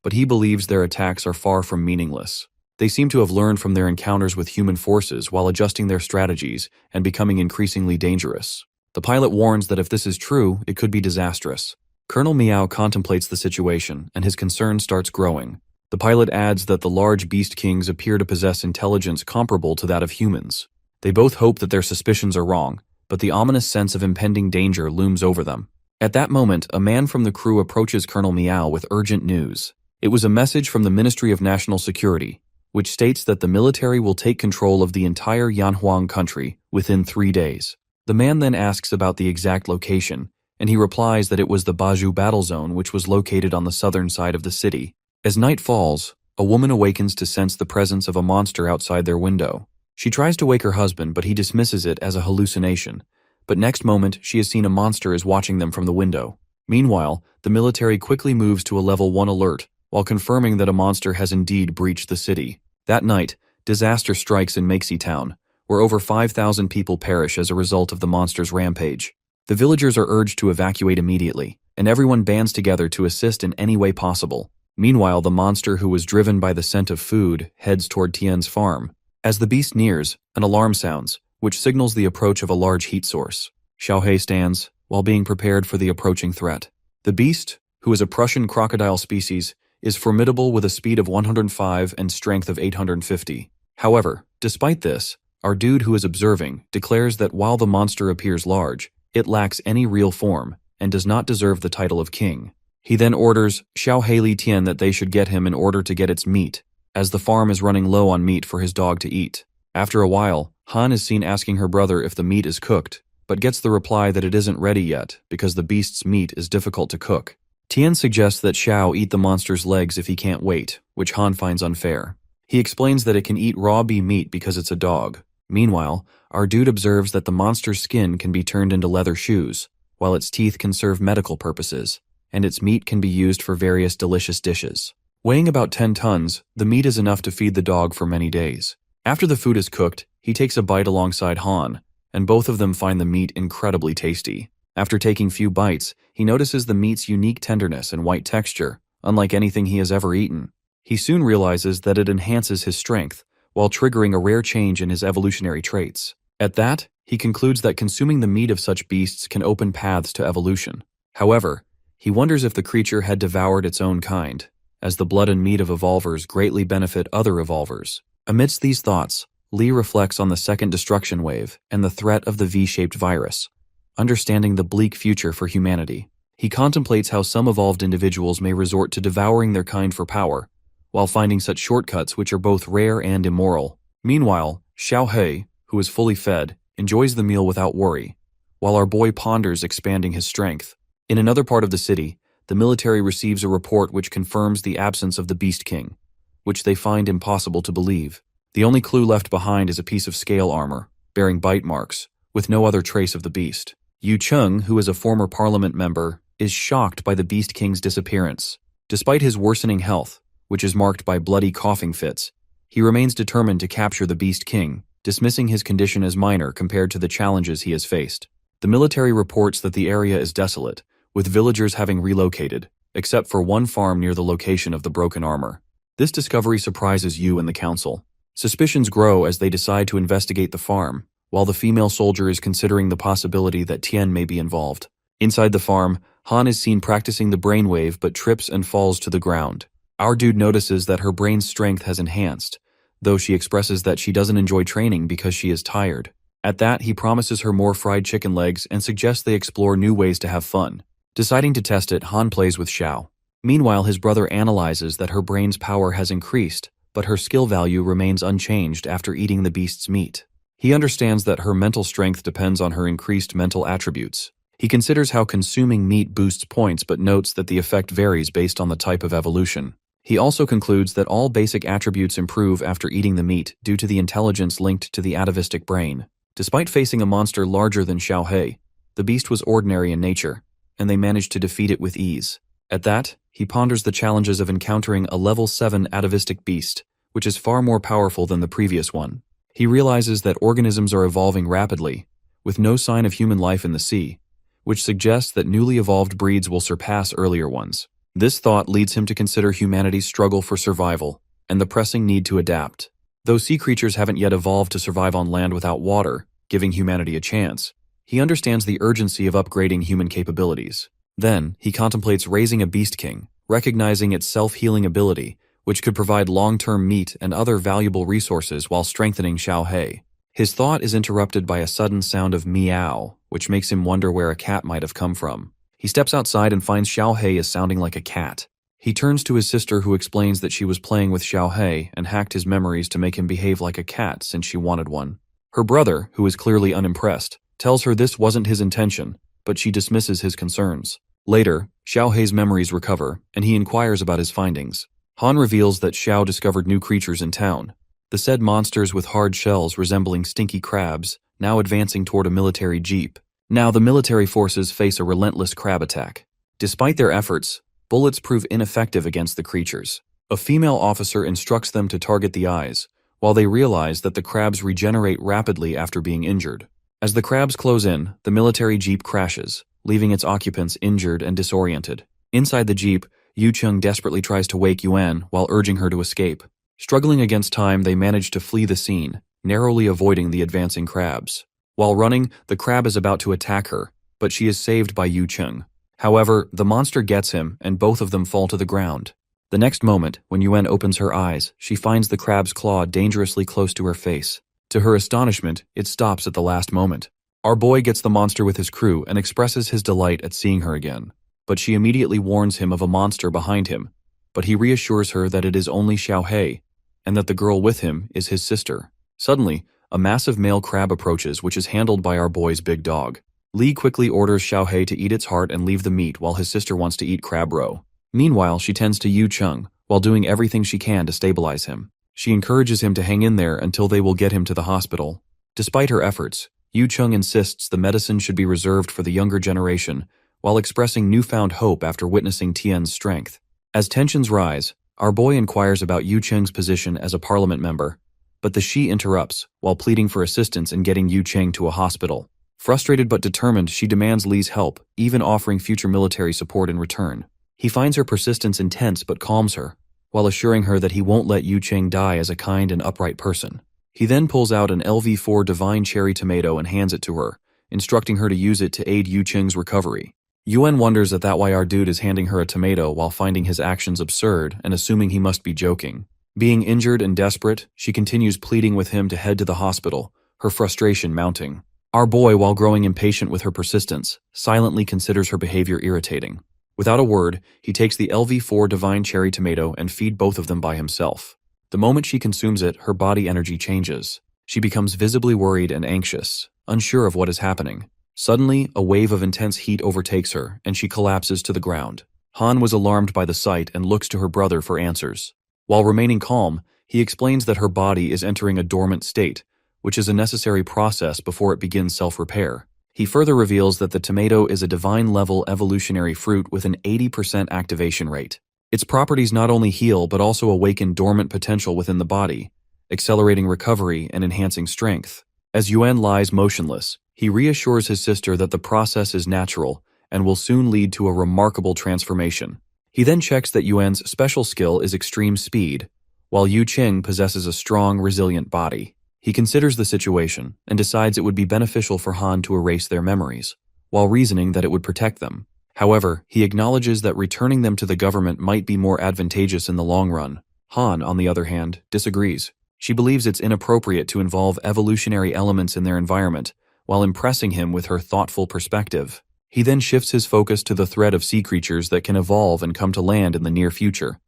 but he believes their attacks are far from meaningless. They seem to have learned from their encounters with human forces while adjusting their strategies and becoming increasingly dangerous. The pilot warns that if this is true, it could be disastrous. Colonel Meow contemplates the situation, and his concern starts growing. The pilot adds that the large beast kings appear to possess intelligence comparable to that of humans. They both hope that their suspicions are wrong, but the ominous sense of impending danger looms over them. At that moment, a man from the crew approaches Colonel Meow with urgent news. It was a message from the Ministry of National Security, which states that the military will take control of the entire Yanhuang country within 3 days. The man then asks about the exact location, and he replies that it was the Baju battle zone, which was located on the southern side of the city. As night falls, a woman awakens to sense the presence of a monster outside their window. She tries to wake her husband, but he dismisses it as a hallucination. But next moment, she has seen a monster is watching them from the window. Meanwhile, the military quickly moves to a level 1 alert, while confirming that a monster has indeed breached the city. That night, disaster strikes in Makesi Town, where over 5,000 people perish as a result of the monster's rampage. The villagers are urged to evacuate immediately, and everyone bands together to assist in any way possible. Meanwhile, the monster, who was driven by the scent of food, heads toward Tien's farm. As the beast nears, an alarm sounds, which signals the approach of a large heat source. Xiaohe stands, while being prepared for the approaching threat. The beast, who is a Prussian crocodile species, is formidable with a speed of 105 and strength of 850. However, despite this, our dude who is observing declares that while the monster appears large, it lacks any real form and does not deserve the title of king. He then orders Xiaohe Li Tian that they should get him in order to get its meat, as the farm is running low on meat for his dog to eat. After a while, Han is seen asking her brother if the meat is cooked, but gets the reply that it isn't ready yet because the beast's meat is difficult to cook. Tian suggests that Xiao eat the monster's legs if he can't wait, which Han finds unfair. He explains that it can eat raw bee meat because it's a dog. Meanwhile, our dude observes that the monster's skin can be turned into leather shoes, while its teeth can serve medical purposes, and its meat can be used for various delicious dishes. Weighing about 10 tons, the meat is enough to feed the dog for many days. After the food is cooked, he takes a bite alongside Han, and both of them find the meat incredibly tasty. After taking few bites, he notices the meat's unique tenderness and white texture, unlike anything he has ever eaten. He soon realizes that it enhances his strength, while triggering a rare change in his evolutionary traits. At that, he concludes that consuming the meat of such beasts can open paths to evolution. However, he wonders if the creature had devoured its own kind, as the blood and meat of evolvers greatly benefit other evolvers. Amidst these thoughts, Li reflects on the second destruction wave and the threat of the V-shaped virus, understanding the bleak future for humanity. He contemplates how some evolved individuals may resort to devouring their kind for power, while finding such shortcuts which are both rare and immoral. Meanwhile, Xiaohe, who is fully fed, enjoys the meal without worry, while our boy ponders expanding his strength. In another part of the city, the military receives a report which confirms the absence of the Beast King, which they find impossible to believe. The only clue left behind is a piece of scale armor, bearing bite marks, with no other trace of the beast. Yu Chung, who is a former parliament member, is shocked by the Beast King's disappearance. Despite his worsening health, which is marked by bloody coughing fits, he remains determined to capture the Beast King, dismissing his condition as minor compared to the challenges he has faced. The military reports that the area is desolate, with villagers having relocated, except for one farm near the location of the broken armor. This discovery surprises Yu and the council. Suspicions grow as they decide to investigate the farm, while the female soldier is considering the possibility that Tian may be involved. Inside the farm, Han is seen practicing the brainwave but trips and falls to the ground. Our dude notices that her brain's strength has enhanced, though she expresses that she doesn't enjoy training because she is tired. At that, he promises her more fried chicken legs and suggests they explore new ways to have fun. Deciding to test it, Han plays with Xiao. Meanwhile, his brother analyzes that her brain's power has increased, but her skill value remains unchanged after eating the beast's meat. He understands that her mental strength depends on her increased mental attributes. He considers how consuming meat boosts points but notes that the effect varies based on the type of evolution. He also concludes that all basic attributes improve after eating the meat due to the intelligence linked to the atavistic brain. Despite facing a monster larger than Xiao He, the beast was ordinary in nature, and they managed to defeat it with ease. At that, he ponders the challenges of encountering a level 7 atavistic beast, which is far more powerful than the previous one. He realizes that organisms are evolving rapidly, with no sign of human life in the sea, which suggests that newly evolved breeds will surpass earlier ones. This thought leads him to consider humanity's struggle for survival and the pressing need to adapt. Though sea creatures haven't yet evolved to survive on land without water, giving humanity a chance, he understands the urgency of upgrading human capabilities. Then, he contemplates raising a Beast King, recognizing its self-healing ability, which could provide long-term meat and other valuable resources while strengthening Xiao He. His thought is interrupted by a sudden sound of meow, which makes him wonder where a cat might have come from. He steps outside and finds Xiao He is sounding like a cat. He turns to his sister, who explains that she was playing with Xiao He and hacked his memories to make him behave like a cat since she wanted one. Her brother, who is clearly unimpressed, tells her this wasn't his intention, but she dismisses his concerns. Later, Xiao He's memories recover, and he inquires about his findings. Han reveals that Xiao discovered new creatures in town. The said monsters with hard shells resembling stinky crabs, now advancing toward a military jeep. Now the military forces face a relentless crab attack. Despite their efforts, bullets prove ineffective against the creatures. A female officer instructs them to target the eyes, while they realize that the crabs regenerate rapidly after being injured. As the crabs close in, the military jeep crashes, leaving its occupants injured and disoriented. Inside the jeep, Yu Chung desperately tries to wake Yuan while urging her to escape. Struggling against time, they manage to flee the scene, narrowly avoiding the advancing crabs. While running, the crab is about to attack her, but she is saved by Yu Chung. However, the monster gets him, and both of them fall to the ground. The next moment, when Yuan opens her eyes, she finds the crab's claw dangerously close to her face. To her astonishment, it stops at the last moment. Our boy gets the monster with his crew and expresses his delight at seeing her again. But she immediately warns him of a monster behind him, but he reassures her that it is only Xiao He, and that the girl with him is his sister. Suddenly, a massive male crab approaches, which is handled by our boy's big dog. Li quickly orders Xiao He to eat its heart and leave the meat while his sister wants to eat crab roe. Meanwhile, she tends to Yu Chung, while doing everything she can to stabilize him. She encourages him to hang in there until they will get him to the hospital. Despite her efforts, Yu Chung insists the medicine should be reserved for the younger generation, while expressing newfound hope after witnessing Tian's strength. As tensions rise, our boy inquires about Yu Cheng's position as a parliament member, but the she interrupts while pleading for assistance in getting Yu Cheng to a hospital. Frustrated but determined, she demands Li's help, even offering future military support in return. He finds her persistence intense but calms her, while assuring her that he won't let Yu Cheng die as a kind and upright person. He then pulls out an LV4 Divine Cherry Tomato and hands it to her, instructing her to use it to aid Yu Cheng's recovery. Yuan wonders at that why our dude is handing her a tomato while finding his actions absurd and assuming he must be joking. Being injured and desperate, she continues pleading with him to head to the hospital, her frustration mounting. Our boy, while growing impatient with her persistence, silently considers her behavior irritating. Without a word, he takes the LV4 Divine Cherry Tomato and feed both of them by himself. The moment she consumes it, her body energy changes. She becomes visibly worried and anxious, unsure of what is happening. Suddenly, a wave of intense heat overtakes her, and she collapses to the ground. Han was alarmed by the sight and looks to her brother for answers. While remaining calm, he explains that her body is entering a dormant state, which is a necessary process before it begins self-repair. He further reveals that the tomato is a divine-level evolutionary fruit with an 80% activation rate. Its properties not only heal but also awaken dormant potential within the body, accelerating recovery and enhancing strength. As Yuan lies motionless, he reassures his sister that the process is natural and will soon lead to a remarkable transformation. He then checks that Yuan's special skill is extreme speed, while Yu Qing possesses a strong, resilient body. He considers the situation and decides it would be beneficial for Han to erase their memories, while reasoning that it would protect them. However, he acknowledges that returning them to the government might be more advantageous in the long run. Han, on the other hand, disagrees. She believes it's inappropriate to involve evolutionary elements in their environment, while impressing him with her thoughtful perspective. He then shifts his focus to the threat of sea creatures that can evolve and come to land in the near future.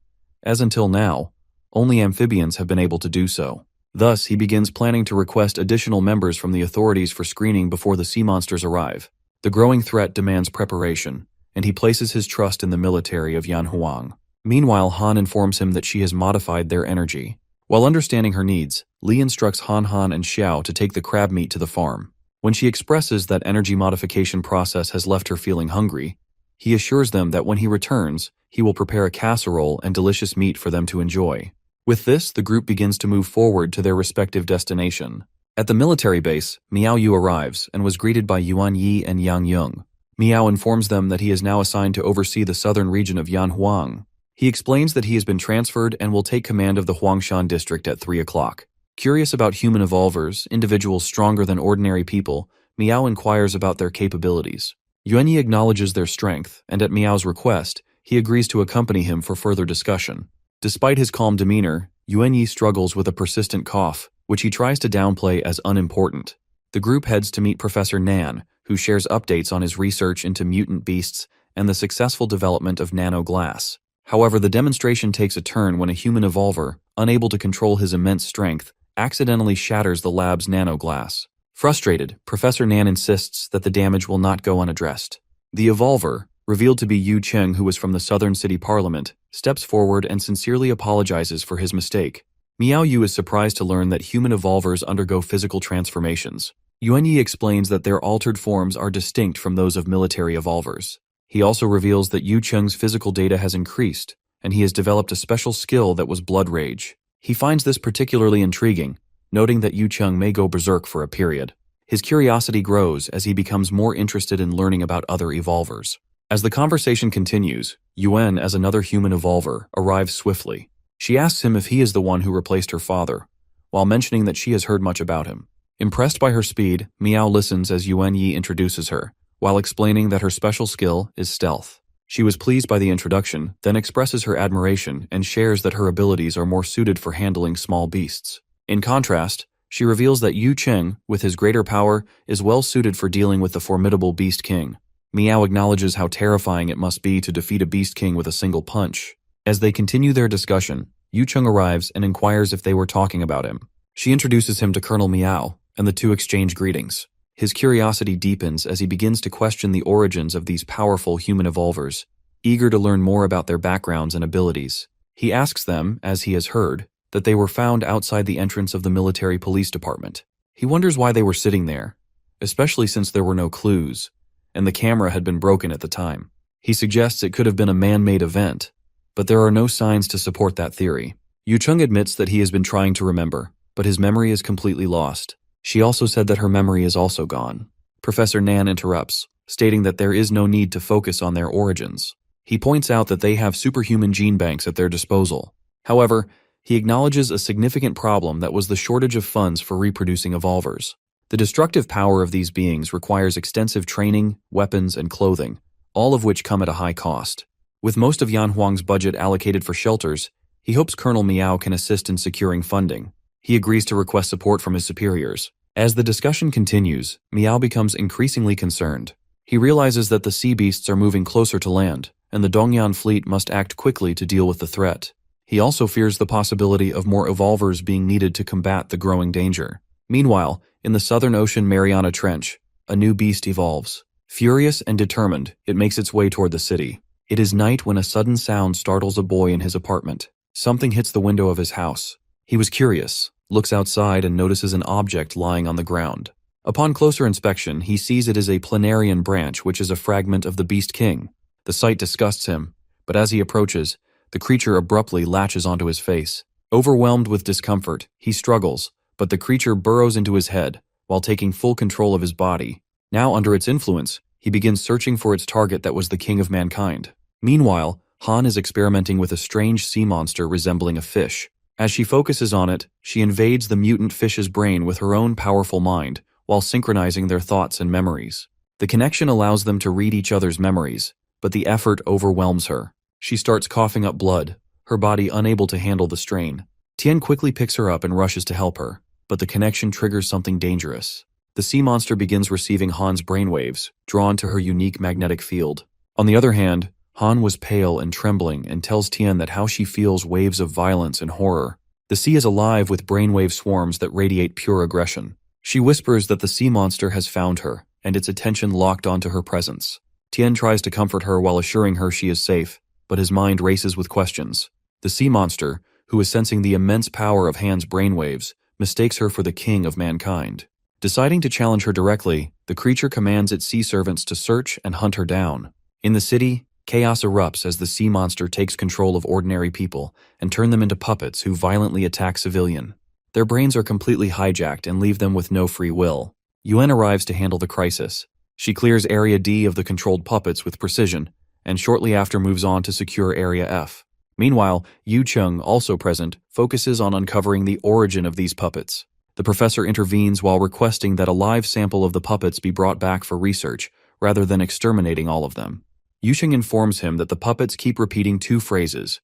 As until now, only amphibians have been able to do so. Thus, he begins planning to request additional members from the authorities for screening before the sea monsters arrive. The growing threat demands preparation, and he places his trust in the military of Yanhuang. Meanwhile, Han informs him that she has modified their energy. While understanding her needs, Li instructs Han and Xiao to take the crab meat to the farm. When she expresses that energy modification process has left her feeling hungry, he assures them that when he returns, he will prepare a casserole and delicious meat for them to enjoy. With this, the group begins to move forward to their respective destination. At the military base, Miao Yu arrives and was greeted by Yuan Yi and Yang Yung. Miao informs them that he is now assigned to oversee the southern region of Yanhuang. He explains that he has been transferred and will take command of the Huangshan district at 3 o'clock. Curious about human evolvers, individuals stronger than ordinary people, Miao inquires about their capabilities. Yuan Yi acknowledges their strength, and at Miao's request, he agrees to accompany him for further discussion. Despite his calm demeanor, Yuan Yi struggles with a persistent cough, which he tries to downplay as unimportant. The group heads to meet Professor Nan, who shares updates on his research into mutant beasts and the successful development of nanoglass. However, the demonstration takes a turn when a human evolver, unable to control his immense strength, accidentally shatters the lab's nanoglass. Frustrated, Professor Nan insists that the damage will not go unaddressed. The evolver, revealed to be Yu Qing, who was from the Southern City Parliament, steps forward and sincerely apologizes for his mistake. Miao Yu is surprised to learn that human evolvers undergo physical transformations. Yuan Yi explains that their altered forms are distinct from those of military evolvers. He also reveals that Yu Qing's physical data has increased, and he has developed a special skill that was blood rage. He finds this particularly intriguing, noting that Yu Qing may go berserk for a period. His curiosity grows as he becomes more interested in learning about other evolvers. As the conversation continues, Yuan, as another human evolver, arrives swiftly. She asks him if he is the one who replaced her father, while mentioning that she has heard much about him. Impressed by her speed, Miao listens as Yuan Yi introduces her, while explaining that her special skill is stealth. She was pleased by the introduction, then expresses her admiration and shares that her abilities are more suited for handling small beasts. In contrast, she reveals that Yu Qing, with his greater power, is well suited for dealing with the formidable Beast King. Miao acknowledges how terrifying it must be to defeat a Beast King with a single punch. As they continue their discussion, Yu Qing arrives and inquires if they were talking about him. She introduces him to Colonel Miao, and the two exchange greetings. His curiosity deepens as he begins to question the origins of these powerful human evolvers, eager to learn more about their backgrounds and abilities. He asks them, as he has heard, that they were found outside the entrance of the military police department. He wonders why they were sitting there, especially since there were no clues, and the camera had been broken at the time. He suggests it could have been a man-made event, but there are no signs to support that theory. Yu Qing admits that he has been trying to remember, but his memory is completely lost. She also said that her memory is also gone. Professor Nan interrupts, stating that there is no need to focus on their origins. He points out that they have superhuman gene banks at their disposal. However, he acknowledges a significant problem that was the shortage of funds for reproducing evolvers. The destructive power of these beings requires extensive training, weapons, and clothing, all of which come at a high cost. With most of Yanhuang's budget allocated for shelters, he hopes Colonel Miao can assist in securing funding. He agrees to request support from his superiors. As the discussion continues, Miao becomes increasingly concerned. He realizes that the sea beasts are moving closer to land, and the Dongyan fleet must act quickly to deal with the threat. He also fears the possibility of more evolvers being needed to combat the growing danger. Meanwhile, in the Southern Ocean Mariana Trench, a new beast evolves. Furious and determined, it makes its way toward the city. It is night when a sudden sound startles a boy in his apartment. Something hits the window of his house. He was curious, looks outside and notices an object lying on the ground. Upon closer inspection, he sees it is a planarian branch, which is a fragment of the Beast King. The sight disgusts him, but as he approaches, the creature abruptly latches onto his face. Overwhelmed with discomfort, he struggles, but the creature burrows into his head, while taking full control of his body. Now under its influence, he begins searching for its target that was the king of mankind. Meanwhile, Han is experimenting with a strange sea monster resembling a fish. As she focuses on it, she invades the mutant fish's brain with her own powerful mind, while synchronizing their thoughts and memories. The connection allows them to read each other's memories, but the effort overwhelms her. She starts coughing up blood, her body unable to handle the strain. Tien quickly picks her up and rushes to help her, but the connection triggers something dangerous. The sea monster begins receiving Han's brainwaves, drawn to her unique magnetic field. On the other hand, Han was pale and trembling and tells Tien that how she feels waves of violence and horror. The sea is alive with brainwave swarms that radiate pure aggression. She whispers that the sea monster has found her, and its attention locked onto her presence. Tien tries to comfort her while assuring her she is safe, but his mind races with questions. The sea monster, who is sensing the immense power of Han's brainwaves, mistakes her for the king of mankind. Deciding to challenge her directly, the creature commands its sea servants to search and hunt her down. In the city, chaos erupts as the sea monster takes control of ordinary people and turns them into puppets who violently attack civilians. Their brains are completely hijacked and leave them with no free will. Yuan arrives to handle the crisis. She clears Area D of the controlled puppets with precision, and shortly after moves on to secure Area F. Meanwhile, Yu Chung, also present, focuses on uncovering the origin of these puppets. The professor intervenes while requesting that a live sample of the puppets be brought back for research, rather than exterminating all of them. Yu Chung informs him that the puppets keep repeating two phrases,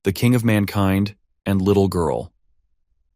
"the king of mankind" and "little girl."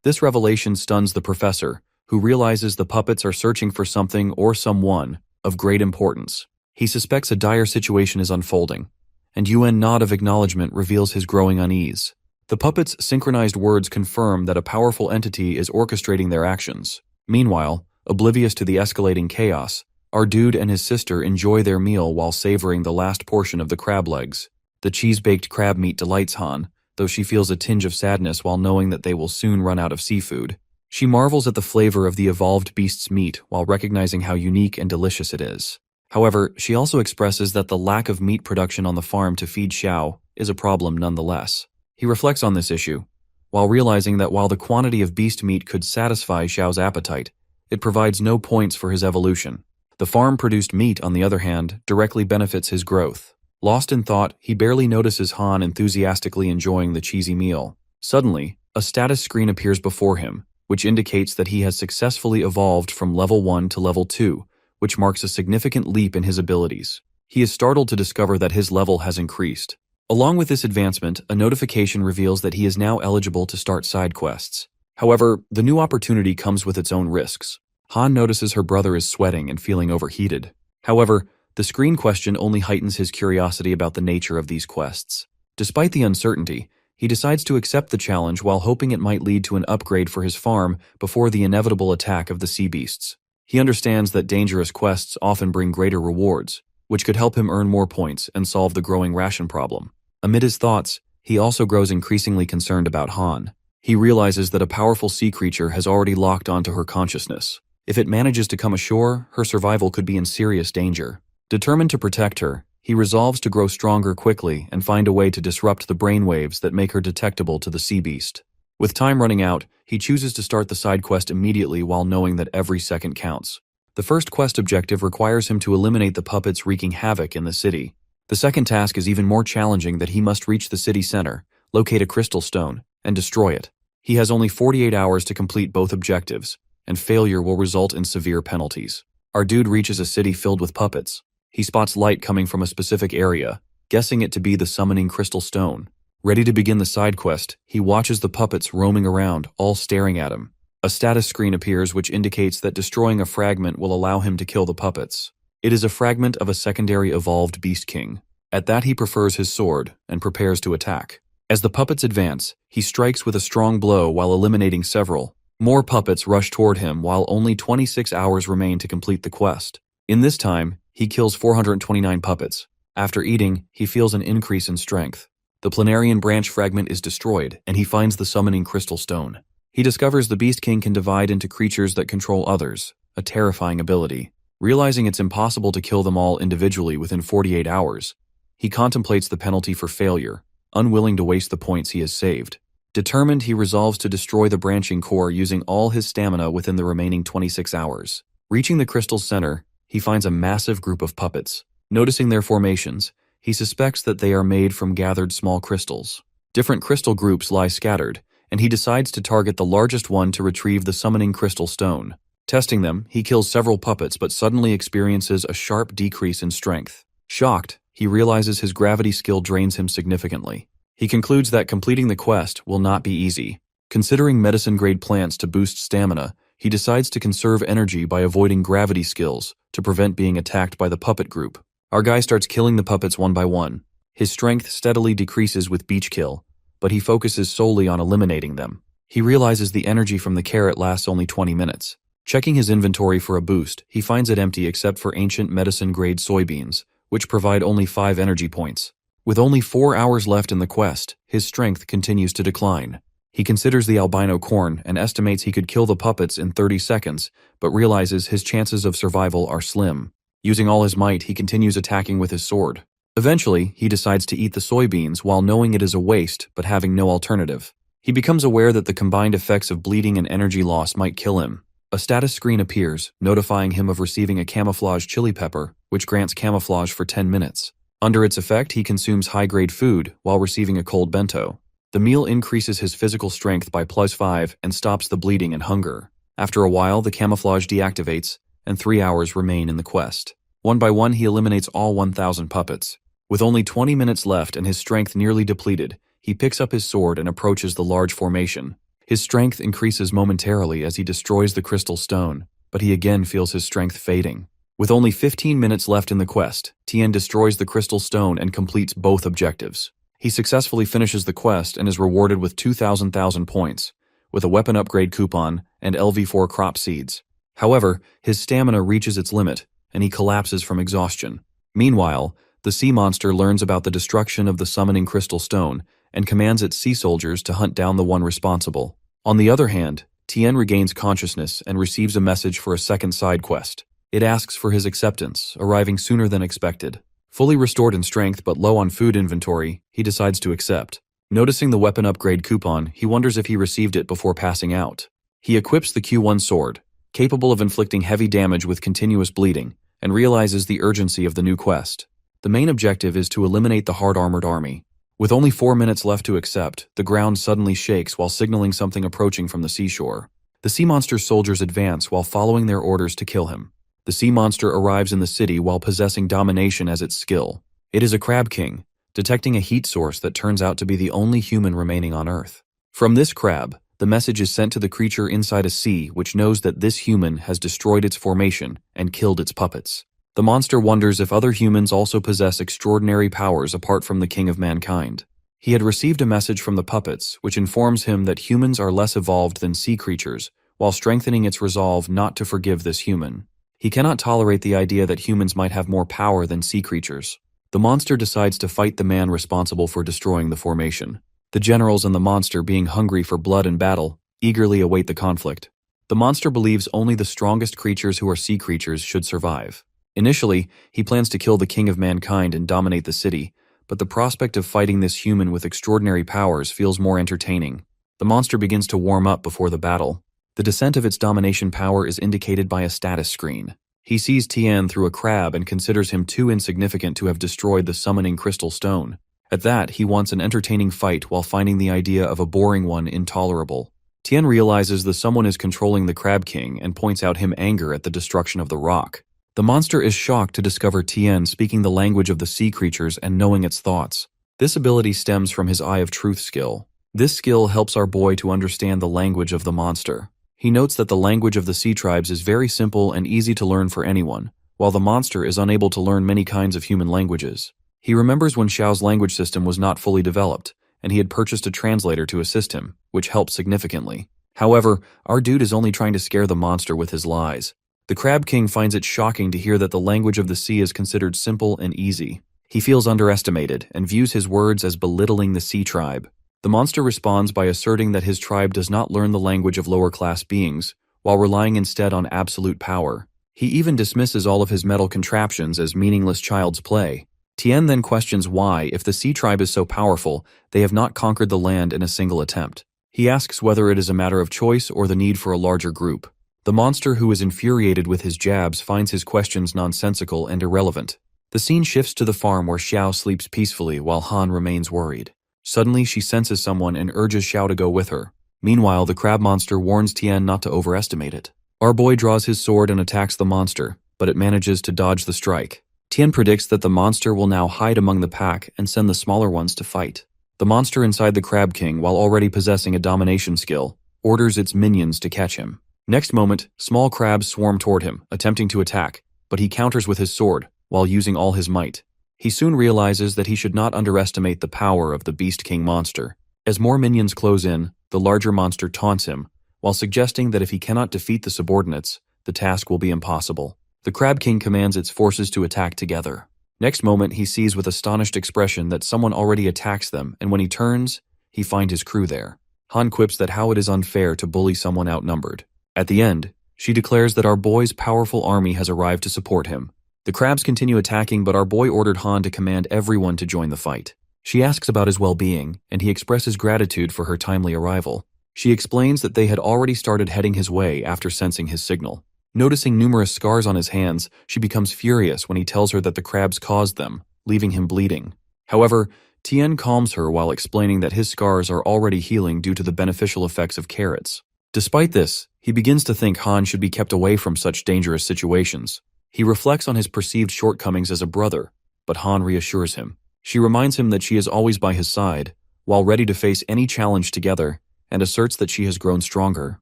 This revelation stuns the professor, who realizes the puppets are searching for something or someone of great importance. He suspects a dire situation is unfolding, and Yuan's nod of acknowledgement reveals his growing unease. The puppets' synchronized words confirm that a powerful entity is orchestrating their actions. Meanwhile, oblivious to the escalating chaos, our dude and his sister enjoy their meal while savoring the last portion of the crab legs. The cheese-baked crab meat delights Han, though she feels a tinge of sadness while knowing that they will soon run out of seafood. She marvels at the flavor of the evolved beast's meat while recognizing how unique and delicious it is. However, she also expresses that the lack of meat production on the farm to feed Xiao is a problem nonetheless. He reflects on this issue, while realizing that while the quantity of beast meat could satisfy Xiao's appetite, it provides no points for his evolution. The farm-produced meat, on the other hand, directly benefits his growth. Lost in thought, he barely notices Han enthusiastically enjoying the cheesy meal. Suddenly, a status screen appears before him, which indicates that he has successfully evolved from level 1 to level 2, which marks a significant leap in his abilities. He is startled to discover that his level has increased. Along with this advancement, a notification reveals that he is now eligible to start side quests. However, the new opportunity comes with its own risks. Han notices her brother is sweating and feeling overheated. However, the screen question only heightens his curiosity about the nature of these quests. Despite the uncertainty, he decides to accept the challenge while hoping it might lead to an upgrade for his farm before the inevitable attack of the sea beasts. He understands that dangerous quests often bring greater rewards, which could help him earn more points and solve the growing ration problem. Amid his thoughts, he also grows increasingly concerned about Han. He realizes that a powerful sea creature has already locked onto her consciousness. If it manages to come ashore, her survival could be in serious danger. Determined to protect her, he resolves to grow stronger quickly and find a way to disrupt the brainwaves that make her detectable to the sea beast. With time running out, he chooses to start the side quest immediately while knowing that every second counts. The first quest objective requires him to eliminate the puppets wreaking havoc in the city. The second task is even more challenging, that he must reach the city center, locate a crystal stone, and destroy it. He has only 48 hours to complete both objectives, and failure will result in severe penalties. Our dude reaches a city filled with puppets. He spots light coming from a specific area, guessing it to be the summoning crystal stone. Ready to begin the side quest, he watches the puppets roaming around, all staring at him. A status screen appears which indicates that destroying a fragment will allow him to kill the puppets. It is a fragment of a secondary evolved Beast King. At that, he prefers his sword and prepares to attack. As the puppets advance, he strikes with a strong blow while eliminating several. More puppets rush toward him while only 26 hours remain to complete the quest. In this time, he kills 429 puppets, After eating, he feels an increase in strength. The planarian branch fragment is destroyed, and he finds the summoning crystal stone. He discovers the Beast King can divide into creatures that control others, a terrifying ability. Realizing it's impossible to kill them all individually within 48 hours, he contemplates the penalty for failure, unwilling to waste the points he has saved. Determined, he resolves to destroy the branching core using all his stamina within the remaining 26 hours. Reaching the crystal's center, he finds a massive group of puppets. Noticing their formations, he suspects that they are made from gathered small crystals. Different crystal groups lie scattered, and he decides to target the largest one to retrieve the summoning crystal stone. Testing them, he kills several puppets but suddenly experiences a sharp decrease in strength. Shocked, he realizes his gravity skill drains him significantly. He concludes that completing the quest will not be easy. Considering medicine-grade plants to boost stamina, he decides to conserve energy by avoiding gravity skills to prevent being attacked by the puppet group. Our guy starts killing the puppets one by one. His strength steadily decreases with each kill, but he focuses solely on eliminating them. He realizes the energy from the carrot lasts only 20 minutes. Checking his inventory for a boost, he finds it empty except for ancient medicine-grade soybeans, which provide only 5 energy points. With only 4 hours left in the quest, his strength continues to decline. He considers the albino corn and estimates he could kill the puppets in 30 seconds, but realizes his chances of survival are slim. Using all his might, he continues attacking with his sword. Eventually, he decides to eat the soybeans while knowing it is a waste but having no alternative. He becomes aware that the combined effects of bleeding and energy loss might kill him. A status screen appears, notifying him of receiving a camouflage chili pepper, which grants camouflage for 10 minutes. Under its effect, he consumes high-grade food while receiving a cold bento. The meal increases his physical strength by +5 and stops the bleeding and hunger. After a while, the camouflage deactivates, and 3 hours remain in the quest. One by one, he eliminates all 1,000 puppets. With only 20 minutes left and his strength nearly depleted, he picks up his sword and approaches the large formation. His strength increases momentarily as he destroys the crystal stone, but he again feels his strength fading. With only 15 minutes left in the quest, Tien destroys the crystal stone and completes both objectives. He successfully finishes the quest and is rewarded with 2,000 points, with a weapon upgrade coupon and LV4 crop seeds. However, his stamina reaches its limit, and he collapses from exhaustion. Meanwhile, the sea monster learns about the destruction of the summoning crystal stone and commands its sea soldiers to hunt down the one responsible. On the other hand, Tien regains consciousness and receives a message for a second side quest. It asks for his acceptance, arriving sooner than expected. Fully restored in strength but low on food inventory, he decides to accept. Noticing the weapon upgrade coupon, he wonders if he received it before passing out. He equips the Q1 sword, capable of inflicting heavy damage with continuous bleeding, and realizes the urgency of the new quest. The main objective is to eliminate the hard-armored army. With only 4 minutes left to accept, the ground suddenly shakes while signaling something approaching from the seashore. The sea monster's soldiers advance while following their orders to kill him. The sea monster arrives in the city while possessing domination as its skill. It is a crab king, detecting a heat source that turns out to be the only human remaining on Earth. From this crab, the message is sent to the creature inside a sea which knows that this human has destroyed its formation and killed its puppets. The monster wonders if other humans also possess extraordinary powers apart from the king of mankind. He had received a message from the puppets which informs him that humans are less evolved than sea creatures, while strengthening its resolve not to forgive this human. He cannot tolerate the idea that humans might have more power than sea creatures. The monster decides to fight the man responsible for destroying the formation. The generals and the monster, being hungry for blood and battle, eagerly await the conflict. The monster believes only the strongest creatures who are sea creatures should survive. Initially, he plans to kill the king of mankind and dominate the city, but the prospect of fighting this human with extraordinary powers feels more entertaining. The monster begins to warm up before the battle. The descent of its domination power is indicated by a status screen. He sees Tien through a crab and considers him too insignificant to have destroyed the summoning crystal stone. At that, he wants an entertaining fight while finding the idea of a boring one intolerable. Tien realizes the someone is controlling the Crab King and points out him anger at the destruction of the rock. The monster is shocked to discover Tien speaking the language of the sea creatures and knowing its thoughts. This ability stems from his Eye of Truth skill. This skill helps our boy to understand the language of the monster. He notes that the language of the sea tribes is very simple and easy to learn for anyone, while the monster is unable to learn many kinds of human languages. He remembers when Xiao's language system was not fully developed, and he had purchased a translator to assist him, which helped significantly. However, our dude is only trying to scare the monster with his lies. The Crab King finds it shocking to hear that the language of the sea is considered simple and easy. He feels underestimated and views his words as belittling the sea tribe. The monster responds by asserting that his tribe does not learn the language of lower-class beings, while relying instead on absolute power. He even dismisses all of his metal contraptions as meaningless child's play. Tien then questions why, if the sea tribe is so powerful, they have not conquered the land in a single attempt. He asks whether it is a matter of choice or the need for a larger group. The monster, who is infuriated with his jabs, finds his questions nonsensical and irrelevant. The scene shifts to the farm where Xiao sleeps peacefully while Han remains worried. Suddenly, she senses someone and urges Xiao to go with her. Meanwhile, the crab monster warns Tien not to overestimate it. Our boy draws his sword and attacks the monster, but it manages to dodge the strike. Tien predicts that the monster will now hide among the pack and send the smaller ones to fight. The monster inside the Crab King, while already possessing a domination skill, orders its minions to catch him. Next moment, small crabs swarm toward him, attempting to attack, but he counters with his sword, while using all his might. He soon realizes that he should not underestimate the power of the Beast King monster. As more minions close in, the larger monster taunts him, while suggesting that if he cannot defeat the subordinates, the task will be impossible. The Crab King commands its forces to attack together. Next moment, he sees with astonished expression that someone already attacks them, and when he turns, he finds his crew there. Han quips that how it is unfair to bully someone outnumbered. At the end, she declares that our boy's powerful army has arrived to support him. The crabs continue attacking, but our boy ordered Han to command everyone to join the fight. She asks about his well-being, and he expresses gratitude for her timely arrival. She explains that they had already started heading his way after sensing his signal. Noticing numerous scars on his hands, she becomes furious when he tells her that the crabs caused them, leaving him bleeding. However, Tien calms her while explaining that his scars are already healing due to the beneficial effects of carrots. Despite this, he begins to think Han should be kept away from such dangerous situations. He reflects on his perceived shortcomings as a brother, but Han reassures him. She reminds him that she is always by his side, while ready to face any challenge together, and asserts that she has grown stronger.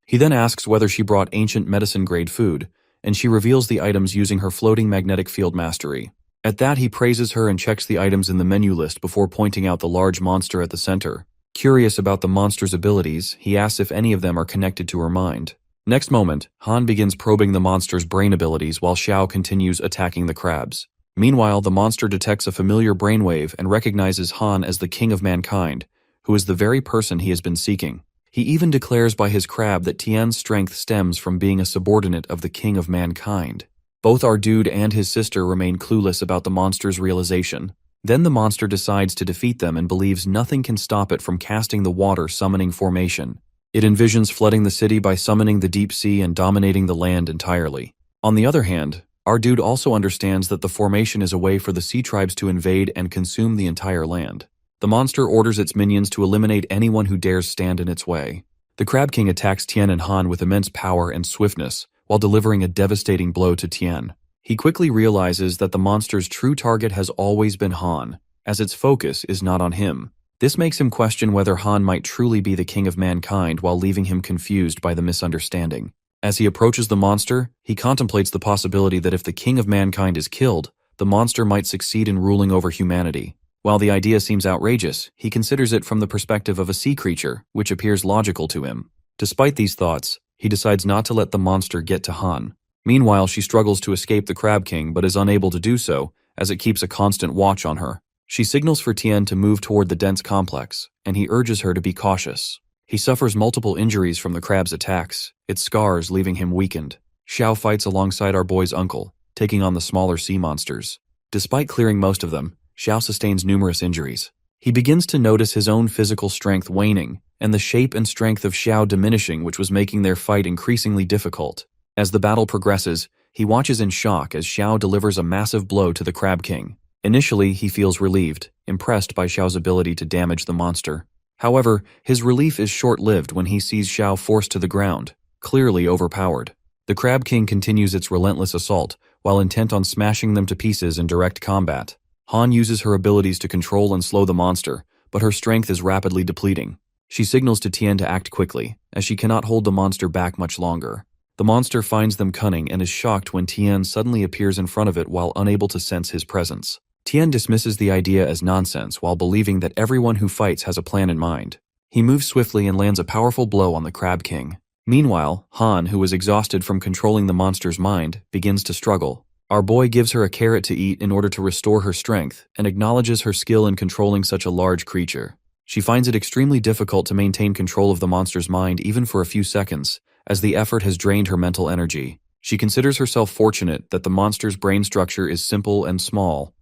He then asks whether she brought ancient medicine-grade food, and she reveals the items using her floating magnetic field mastery. At that, he praises her and checks the items in the menu list before pointing out the large monster at the center. Curious about the monster's abilities, he asks if any of them are connected to her mind. Next moment, Han begins probing the monster's brain abilities while Xiao continues attacking the crabs. Meanwhile, the monster detects a familiar brainwave and recognizes Han as the king of mankind, who is the very person he has been seeking. He even declares by his crab that Tien's strength stems from being a subordinate of the king of mankind. Both our dude and his sister remain clueless about the monster's realization. Then the monster decides to defeat them and believes nothing can stop it from casting the water summoning formation. It envisions flooding the city by summoning the deep sea and dominating the land entirely. On the other hand, our dude also understands that the formation is a way for the sea tribes to invade and consume the entire land. The monster orders its minions to eliminate anyone who dares stand in its way. The Crab King attacks Tien and Han with immense power and swiftness, while delivering a devastating blow to Tien. He quickly realizes that the monster's true target has always been Han, as its focus is not on him. This makes him question whether Han might truly be the king of mankind while leaving him confused by the misunderstanding. As he approaches the monster, he contemplates the possibility that if the king of mankind is killed, the monster might succeed in ruling over humanity. While the idea seems outrageous, he considers it from the perspective of a sea creature, which appears logical to him. Despite these thoughts, he decides not to let the monster get to Han. Meanwhile, she struggles to escape the Crab King but is unable to do so, as it keeps a constant watch on her. She signals for Tien to move toward the dense complex, and he urges her to be cautious. He suffers multiple injuries from the crab's attacks, its scars leaving him weakened. Xiao fights alongside our boy's uncle, taking on the smaller sea monsters. Despite clearing most of them, Xiao sustains numerous injuries. He begins to notice his own physical strength waning, and the shape and strength of Xiao diminishing, which was making their fight increasingly difficult. As the battle progresses, he watches in shock as Xiao delivers a massive blow to the Crab King. Initially, he feels relieved, impressed by Xiao's ability to damage the monster. However, his relief is short-lived when he sees Xiao forced to the ground, clearly overpowered. The Crab King continues its relentless assault, while intent on smashing them to pieces in direct combat. Han uses her abilities to control and slow the monster, but her strength is rapidly depleting. She signals to Tien to act quickly, as she cannot hold the monster back much longer. The monster finds them cunning and is shocked when Tien suddenly appears in front of it while unable to sense his presence. Tien dismisses the idea as nonsense while believing that everyone who fights has a plan in mind. He moves swiftly and lands a powerful blow on the Crab King. Meanwhile, Han, who is exhausted from controlling the monster's mind, begins to struggle. Our boy gives her a carrot to eat in order to restore her strength and acknowledges her skill in controlling such a large creature. She finds it extremely difficult to maintain control of the monster's mind even for a few seconds, as the effort has drained her mental energy. She considers herself fortunate that the monster's brain structure is simple and small.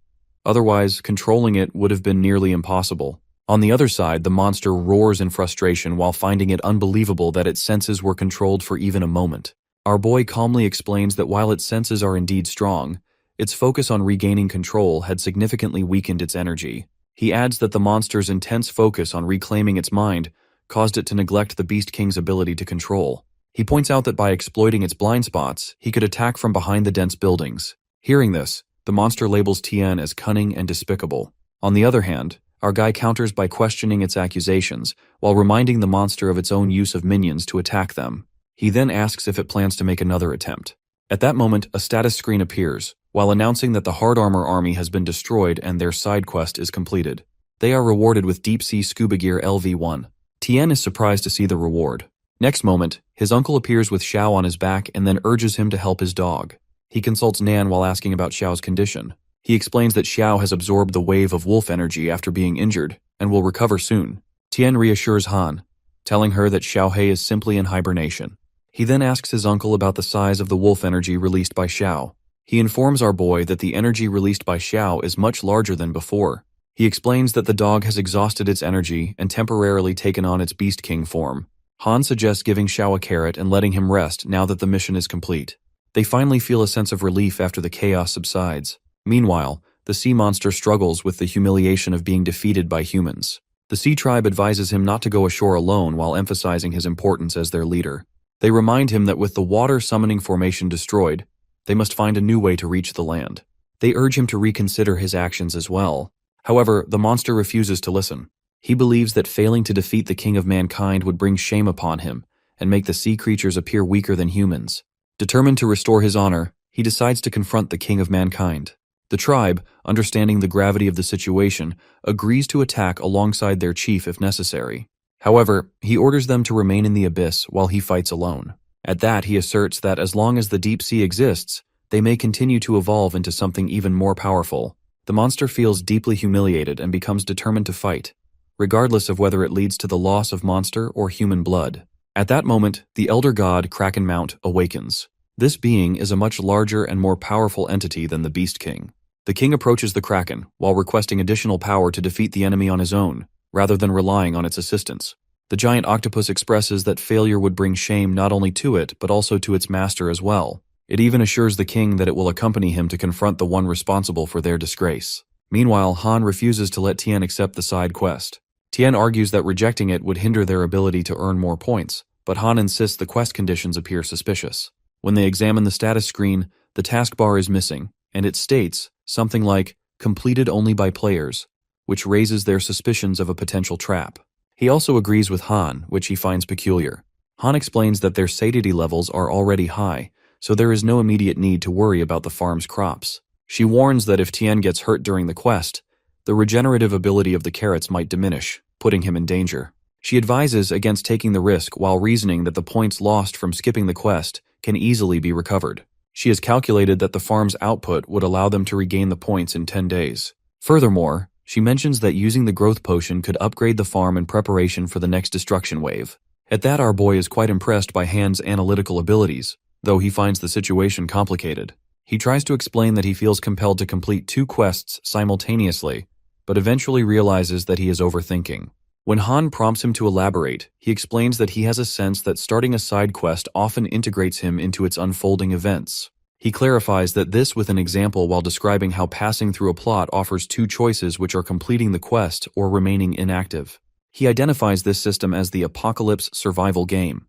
Otherwise, controlling it would have been nearly impossible. On the other side, the monster roars in frustration while finding it unbelievable that its senses were controlled for even a moment. Our boy calmly explains that while its senses are indeed strong, its focus on regaining control had significantly weakened its energy. He adds that the monster's intense focus on reclaiming its mind caused it to neglect the Beast King's ability to control. He points out that by exploiting its blind spots, he could attack from behind the dense buildings. Hearing this, the monster labels Tien as cunning and despicable. On the other hand, our guy counters by questioning its accusations, while reminding the monster of its own use of minions to attack them. He then asks if it plans to make another attempt. At that moment, a status screen appears, while announcing that the Hard Armor army has been destroyed and their side quest is completed. They are rewarded with Deep Sea Scuba Gear LV-1. Tien is surprised to see the reward. Next moment, his uncle appears with Xiao on his back and then urges him to help his dog. He consults Nan while asking about Xiao's condition. He explains that Xiao has absorbed the wave of wolf energy after being injured and will recover soon. Tien reassures Han, telling her that Xiaohei is simply in hibernation. He then asks his uncle about the size of the wolf energy released by Xiao. He informs our boy that the energy released by Xiao is much larger than before. He explains that the dog has exhausted its energy and temporarily taken on its Beast King form. Han suggests giving Xiao a carrot and letting him rest now that the mission is complete. They finally feel a sense of relief after the chaos subsides. Meanwhile, the sea monster struggles with the humiliation of being defeated by humans. The sea tribe advises him not to go ashore alone while emphasizing his importance as their leader. They remind him that with the water summoning formation destroyed, they must find a new way to reach the land. They urge him to reconsider his actions as well. However, the monster refuses to listen. He believes that failing to defeat the king of mankind would bring shame upon him and make the sea creatures appear weaker than humans. Determined to restore his honor, he decides to confront the king of mankind. The tribe, understanding the gravity of the situation, agrees to attack alongside their chief if necessary. However, he orders them to remain in the abyss while he fights alone. At that, he asserts that as long as the deep sea exists, they may continue to evolve into something even more powerful. The monster feels deeply humiliated and becomes determined to fight, regardless of whether it leads to the loss of monster or human blood. At that moment, the elder god Kraken Mount awakens. This being is a much larger and more powerful entity than the Beast King. The king approaches the Kraken while requesting additional power to defeat the enemy on his own, rather than relying on its assistance. The giant octopus expresses that failure would bring shame not only to it, but also to its master as well. It even assures the king that it will accompany him to confront the one responsible for their disgrace. Meanwhile, Han refuses to let Tien accept the side quest. Tien argues that rejecting it would hinder their ability to earn more points, but Han insists the quest conditions appear suspicious. When they examine the status screen, the taskbar is missing, and it states something like, completed only by players, which raises their suspicions of a potential trap. He also agrees with Han, which he finds peculiar. Han explains that their satiety levels are already high, so there is no immediate need to worry about the farm's crops. She warns that if Tien gets hurt during the quest, the regenerative ability of the carrots might diminish, putting him in danger. She advises against taking the risk while reasoning that the points lost from skipping the quest can easily be recovered. She has calculated that the farm's output would allow them to regain the points in 10 days. Furthermore, she mentions that using the growth potion could upgrade the farm in preparation for the next destruction wave. At that, our boy is quite impressed by Han's analytical abilities, though he finds the situation complicated. He tries to explain that he feels compelled to complete 2 quests simultaneously, but eventually realizes that he is overthinking. When Han prompts him to elaborate, he explains that he has a sense that starting a side quest often integrates him into its unfolding events. He clarifies that this with an example while describing how passing through a plot offers 2 choices, which are completing the quest or remaining inactive. He identifies this system as the apocalypse survival game.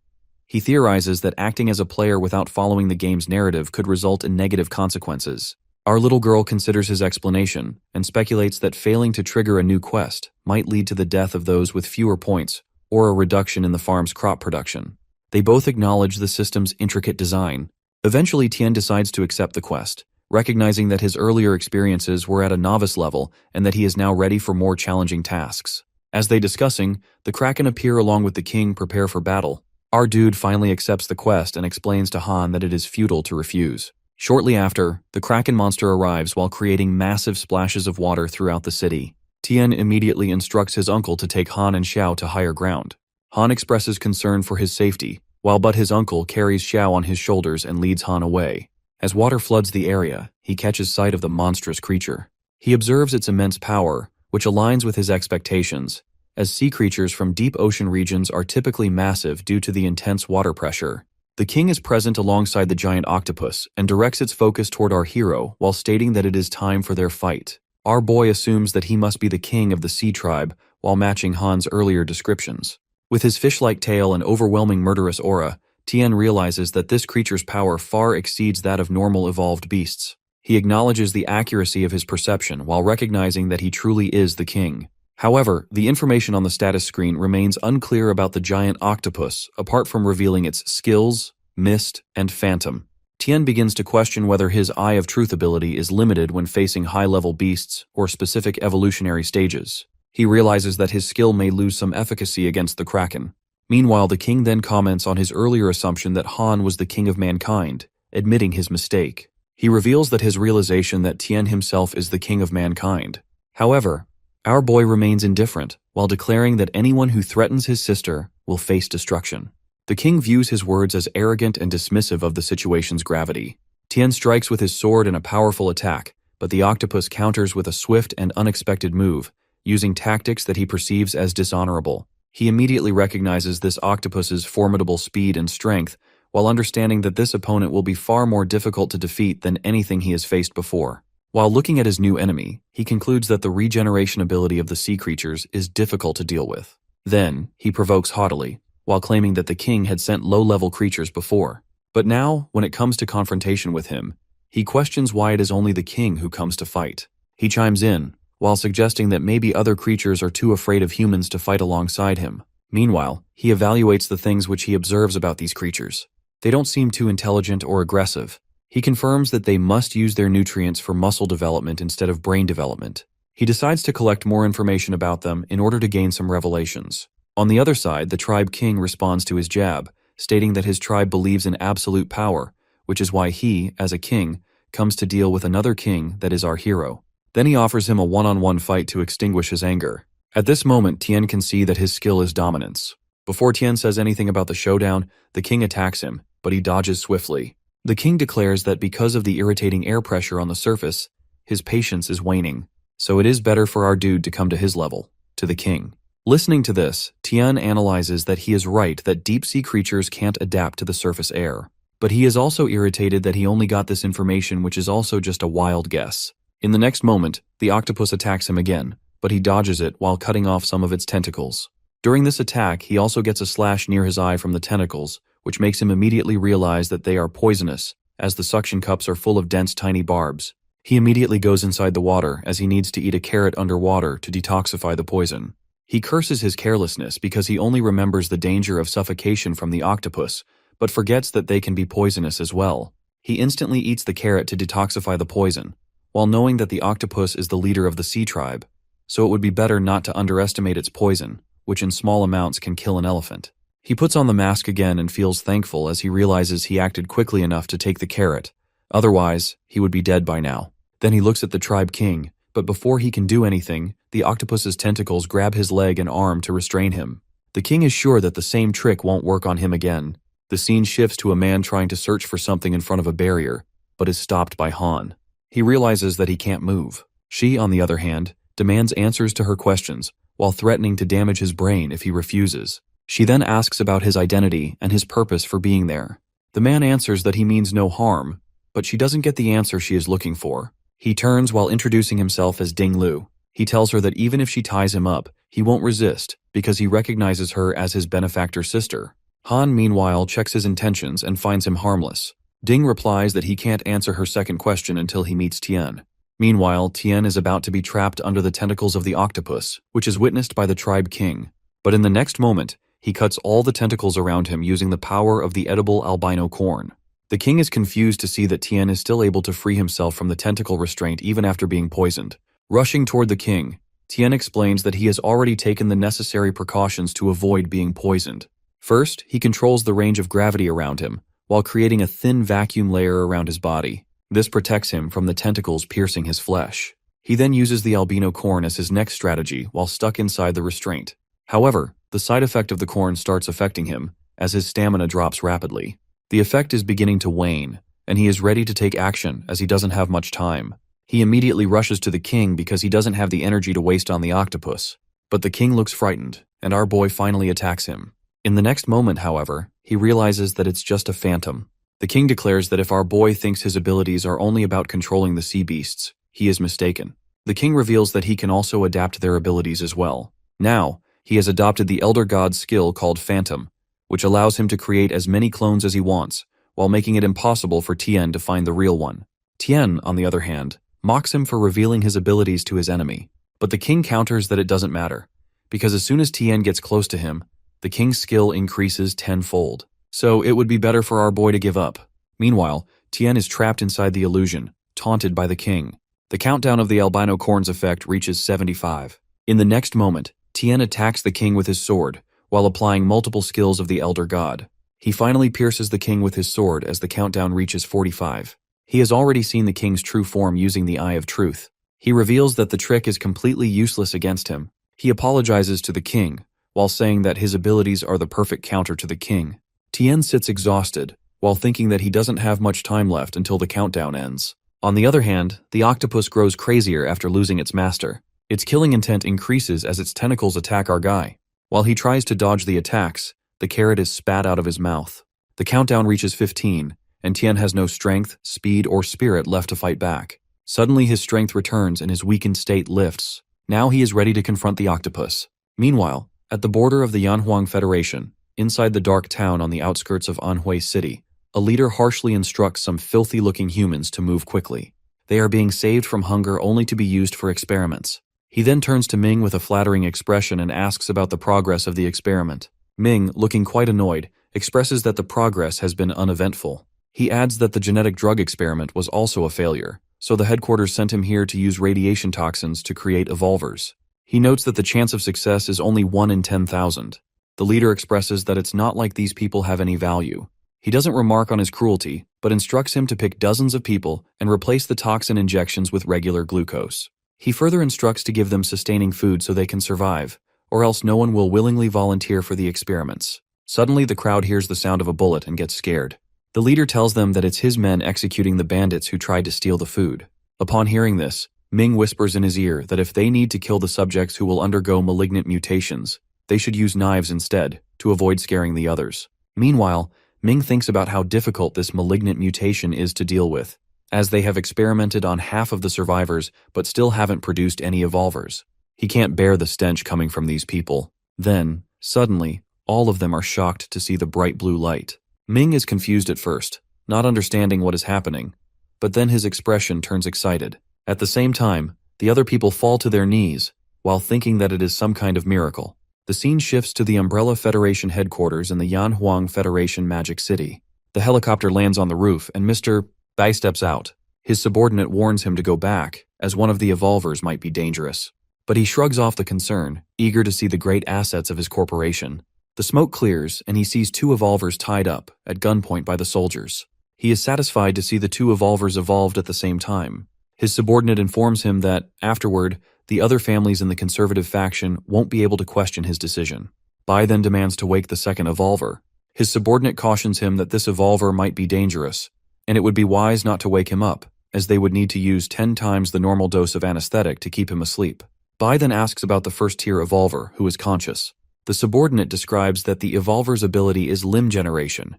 He theorizes that acting as a player without following the game's narrative could result in negative consequences. Our little girl considers his explanation and speculates that failing to trigger a new quest might lead to the death of those with fewer points or a reduction in the farm's crop production. They both acknowledge the system's intricate design. Eventually, Tien decides to accept the quest, recognizing that his earlier experiences were at a novice level and that he is now ready for more challenging tasks. As they discussing, the Kraken appear along with the king prepare for battle. Our dude finally accepts the quest and explains to Han that it is futile to refuse. Shortly after, the Kraken monster arrives while creating massive splashes of water throughout the city. Tien immediately instructs his uncle to take Han and Xiao to higher ground. Han expresses concern for his safety, while his uncle carries Xiao on his shoulders and leads Han away. As water floods the area, he catches sight of the monstrous creature. He observes its immense power, which aligns with his expectations, as sea creatures from deep ocean regions are typically massive due to the intense water pressure. The king is present alongside the giant octopus and directs its focus toward our hero while stating that it is time for their fight. Our boy assumes that he must be the king of the sea tribe while matching Han's earlier descriptions. With his fish-like tail and overwhelming murderous aura, Tien realizes that this creature's power far exceeds that of normal evolved beasts. He acknowledges the accuracy of his perception while recognizing that he truly is the king. However, the information on the status screen remains unclear about the giant octopus, apart from revealing its skills, mist, and phantom. Tien begins to question whether his Eye of Truth ability is limited when facing high-level beasts or specific evolutionary stages. He realizes that his skill may lose some efficacy against the Kraken. Meanwhile, the king then comments on his earlier assumption that Han was the king of mankind, admitting his mistake. He reveals that his realization that Tien himself is the king of mankind. However, our boy remains indifferent, while declaring that anyone who threatens his sister will face destruction. The king views his words as arrogant and dismissive of the situation's gravity. Tien strikes with his sword in a powerful attack, but the octopus counters with a swift and unexpected move, using tactics that he perceives as dishonorable. He immediately recognizes this octopus's formidable speed and strength, while understanding that this opponent will be far more difficult to defeat than anything he has faced before. While looking at his new enemy, he concludes that the regeneration ability of the sea creatures is difficult to deal with. Then, he provokes haughtily, while claiming that the king had sent low-level creatures before. But now, when it comes to confrontation with him, he questions why it is only the king who comes to fight. He chimes in, while suggesting that maybe other creatures are too afraid of humans to fight alongside him. Meanwhile, he evaluates the things which he observes about these creatures. They don't seem too intelligent or aggressive. He confirms that they must use their nutrients for muscle development instead of brain development. He decides to collect more information about them in order to gain some revelations. On the other side, the tribe king responds to his jab, stating that his tribe believes in absolute power, which is why he, as a king, comes to deal with another king that is our hero. Then he offers him a one-on-one fight to extinguish his anger. At this moment, Tien can see that his skill is dominance. Before Tien says anything about the showdown, the king attacks him, but he dodges swiftly. The king declares that because of the irritating air pressure on the surface, his patience is waning, so it is better for our dude to come to his level, to the king. Listening to this, Tien analyzes that he is right that deep-sea creatures can't adapt to the surface air. But he is also irritated that he only got this information, which is also just a wild guess. In the next moment, the octopus attacks him again, but he dodges it while cutting off some of its tentacles. During this attack, he also gets a slash near his eye from the tentacles, which makes him immediately realize that they are poisonous, as the suction cups are full of dense tiny barbs. He immediately goes inside the water as he needs to eat a carrot underwater to detoxify the poison. He curses his carelessness because he only remembers the danger of suffocation from the octopus, but forgets that they can be poisonous as well. He instantly eats the carrot to detoxify the poison, while knowing that the octopus is the leader of the sea tribe, so it would be better not to underestimate its poison, which in small amounts can kill an elephant. He puts on the mask again and feels thankful as he realizes he acted quickly enough to take the carrot. Otherwise, he would be dead by now. Then he looks at the tribe king, but before he can do anything, the octopus's tentacles grab his leg and arm to restrain him. The king is sure that the same trick won't work on him again. The scene shifts to a man trying to search for something in front of a barrier, but is stopped by Han. He realizes that he can't move. She, on the other hand, demands answers to her questions, while threatening to damage his brain if he refuses. She then asks about his identity and his purpose for being there. The man answers that he means no harm, but she doesn't get the answer she is looking for. He turns while introducing himself as Ding Lu. He tells her that even if she ties him up, he won't resist because he recognizes her as his benefactor sister. Han, meanwhile, checks his intentions and finds him harmless. Ding replies that he can't answer her second question until he meets Tien. Meanwhile, Tien is about to be trapped under the tentacles of the octopus, which is witnessed by the tribe king. But in the next moment, he cuts all the tentacles around him using the power of the edible albino corn. The king is confused to see that Tien is still able to free himself from the tentacle restraint even after being poisoned. Rushing toward the king, Tien explains that he has already taken the necessary precautions to avoid being poisoned. First, he controls the range of gravity around him, while creating a thin vacuum layer around his body. This protects him from the tentacles piercing his flesh. He then uses the albino corn as his next strategy while stuck inside the restraint. However, the side effect of the corn starts affecting him as his stamina drops rapidly. The effect is beginning to wane, and he is ready to take action as he doesn't have much time. He immediately rushes to the king because he doesn't have the energy to waste on the octopus. But the king looks frightened, and our boy finally attacks him. In the next moment, however, he realizes that it's just a phantom. The king declares that if our boy thinks his abilities are only about controlling the sea beasts, he is mistaken. The king reveals that he can also adapt their abilities as well. Now, he has adopted the elder god's skill called Phantom, which allows him to create as many clones as he wants, while making it impossible for Tien to find the real one. Tien, on the other hand, mocks him for revealing his abilities to his enemy. But the king counters that it doesn't matter, because as soon as Tien gets close to him, the king's skill increases tenfold. So it would be better for our boy to give up. Meanwhile, Tien is trapped inside the illusion, taunted by the king. The countdown of the albino corn's effect reaches 75. In the next moment, Tien attacks the king with his sword, while applying multiple skills of the elder god. He finally pierces the king with his sword as the countdown reaches 45. He has already seen the king's true form using the Eye of Truth. He reveals that the trick is completely useless against him. He apologizes to the king, while saying that his abilities are the perfect counter to the king. Tien sits exhausted, while thinking that he doesn't have much time left until the countdown ends. On the other hand, the octopus grows crazier after losing its master. Its killing intent increases as its tentacles attack our guy. While he tries to dodge the attacks, the carrot is spat out of his mouth. The countdown reaches 15, and Tien has no strength, speed, or spirit left to fight back. Suddenly his strength returns and his weakened state lifts. Now he is ready to confront the octopus. Meanwhile, at the border of the Yanhuang Federation, inside the dark town on the outskirts of Anhui City, a leader harshly instructs some filthy-looking humans to move quickly. They are being saved from hunger only to be used for experiments. He then turns to Ming with a flattering expression and asks about the progress of the experiment. Ming, looking quite annoyed, expresses that the progress has been uneventful. He adds that the genetic drug experiment was also a failure, so the headquarters sent him here to use radiation toxins to create evolvers. He notes that the chance of success is only 1 in 10,000. The leader expresses that it's not like these people have any value. He doesn't remark on his cruelty, but instructs him to pick dozens of people and replace the toxin injections with regular glucose. He further instructs to give them sustaining food so they can survive, or else no one will willingly volunteer for the experiments. Suddenly, the crowd hears the sound of a bullet and gets scared. The leader tells them that it's his men executing the bandits who tried to steal the food. Upon hearing this, Ming whispers in his ear that if they need to kill the subjects who will undergo malignant mutations, they should use knives instead, to avoid scaring the others. Meanwhile, Ming thinks about how difficult this malignant mutation is to deal with, as they have experimented on half of the survivors but still haven't produced any evolvers. He can't bear the stench coming from these people. Then, suddenly, all of them are shocked to see the bright blue light. Ming is confused at first, not understanding what is happening, but then his expression turns excited. At the same time, the other people fall to their knees, while thinking that it is some kind of miracle. The scene shifts to the Umbrella Federation headquarters in the Yanhuang Federation Magic City. The helicopter lands on the roof and Mr. Bai steps out. His subordinate warns him to go back, as one of the evolvers might be dangerous. But he shrugs off the concern, eager to see the great assets of his corporation. The smoke clears and he sees 2 evolvers tied up, at gunpoint by the soldiers. He is satisfied to see the 2 evolvers evolved at the same time. His subordinate informs him that, afterward, the other families in the conservative faction won't be able to question his decision. Bai then demands to wake the second evolver. His subordinate cautions him that this evolver might be dangerous, and it would be wise not to wake him up, as they would need to use 10 times the normal dose of anesthetic to keep him asleep. Bai then asks about the first-tier evolver, who is conscious. The subordinate describes that the evolver's ability is limb generation,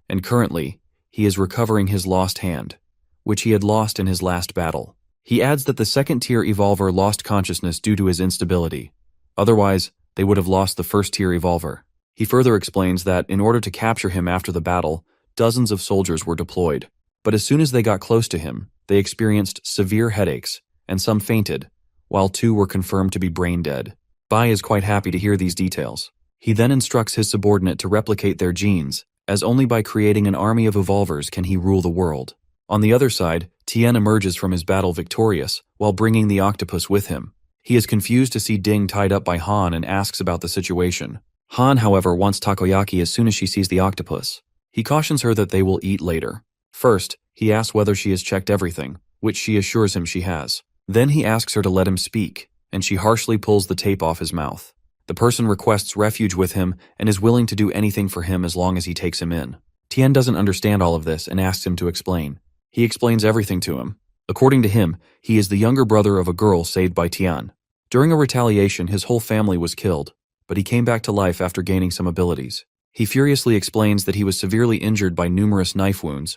and currently, he is recovering his lost hand, which he had lost in his last battle. He adds that the second-tier evolver lost consciousness due to his instability. Otherwise, they would have lost the first-tier evolver. He further explains that, in order to capture him after the battle, dozens of soldiers were deployed. But as soon as they got close to him, they experienced severe headaches, and some fainted, while 2 were confirmed to be brain dead. Bai is quite happy to hear these details. He then instructs his subordinate to replicate their genes, as only by creating an army of evolvers can he rule the world. On the other side, Tien emerges from his battle victorious, while bringing the octopus with him. He is confused to see Ding tied up by Han and asks about the situation. Han, however, wants takoyaki as soon as she sees the octopus. He cautions her that they will eat later. First, he asks whether she has checked everything, which she assures him she has. Then he asks her to let him speak, and she harshly pulls the tape off his mouth. The person requests refuge with him and is willing to do anything for him as long as he takes him in. Tien doesn't understand all of this and asks him to explain. He explains everything to him. According to him, he is the younger brother of a girl saved by Tian. During a retaliation, his whole family was killed, but he came back to life after gaining some abilities. He furiously explains that he was severely injured by numerous knife wounds,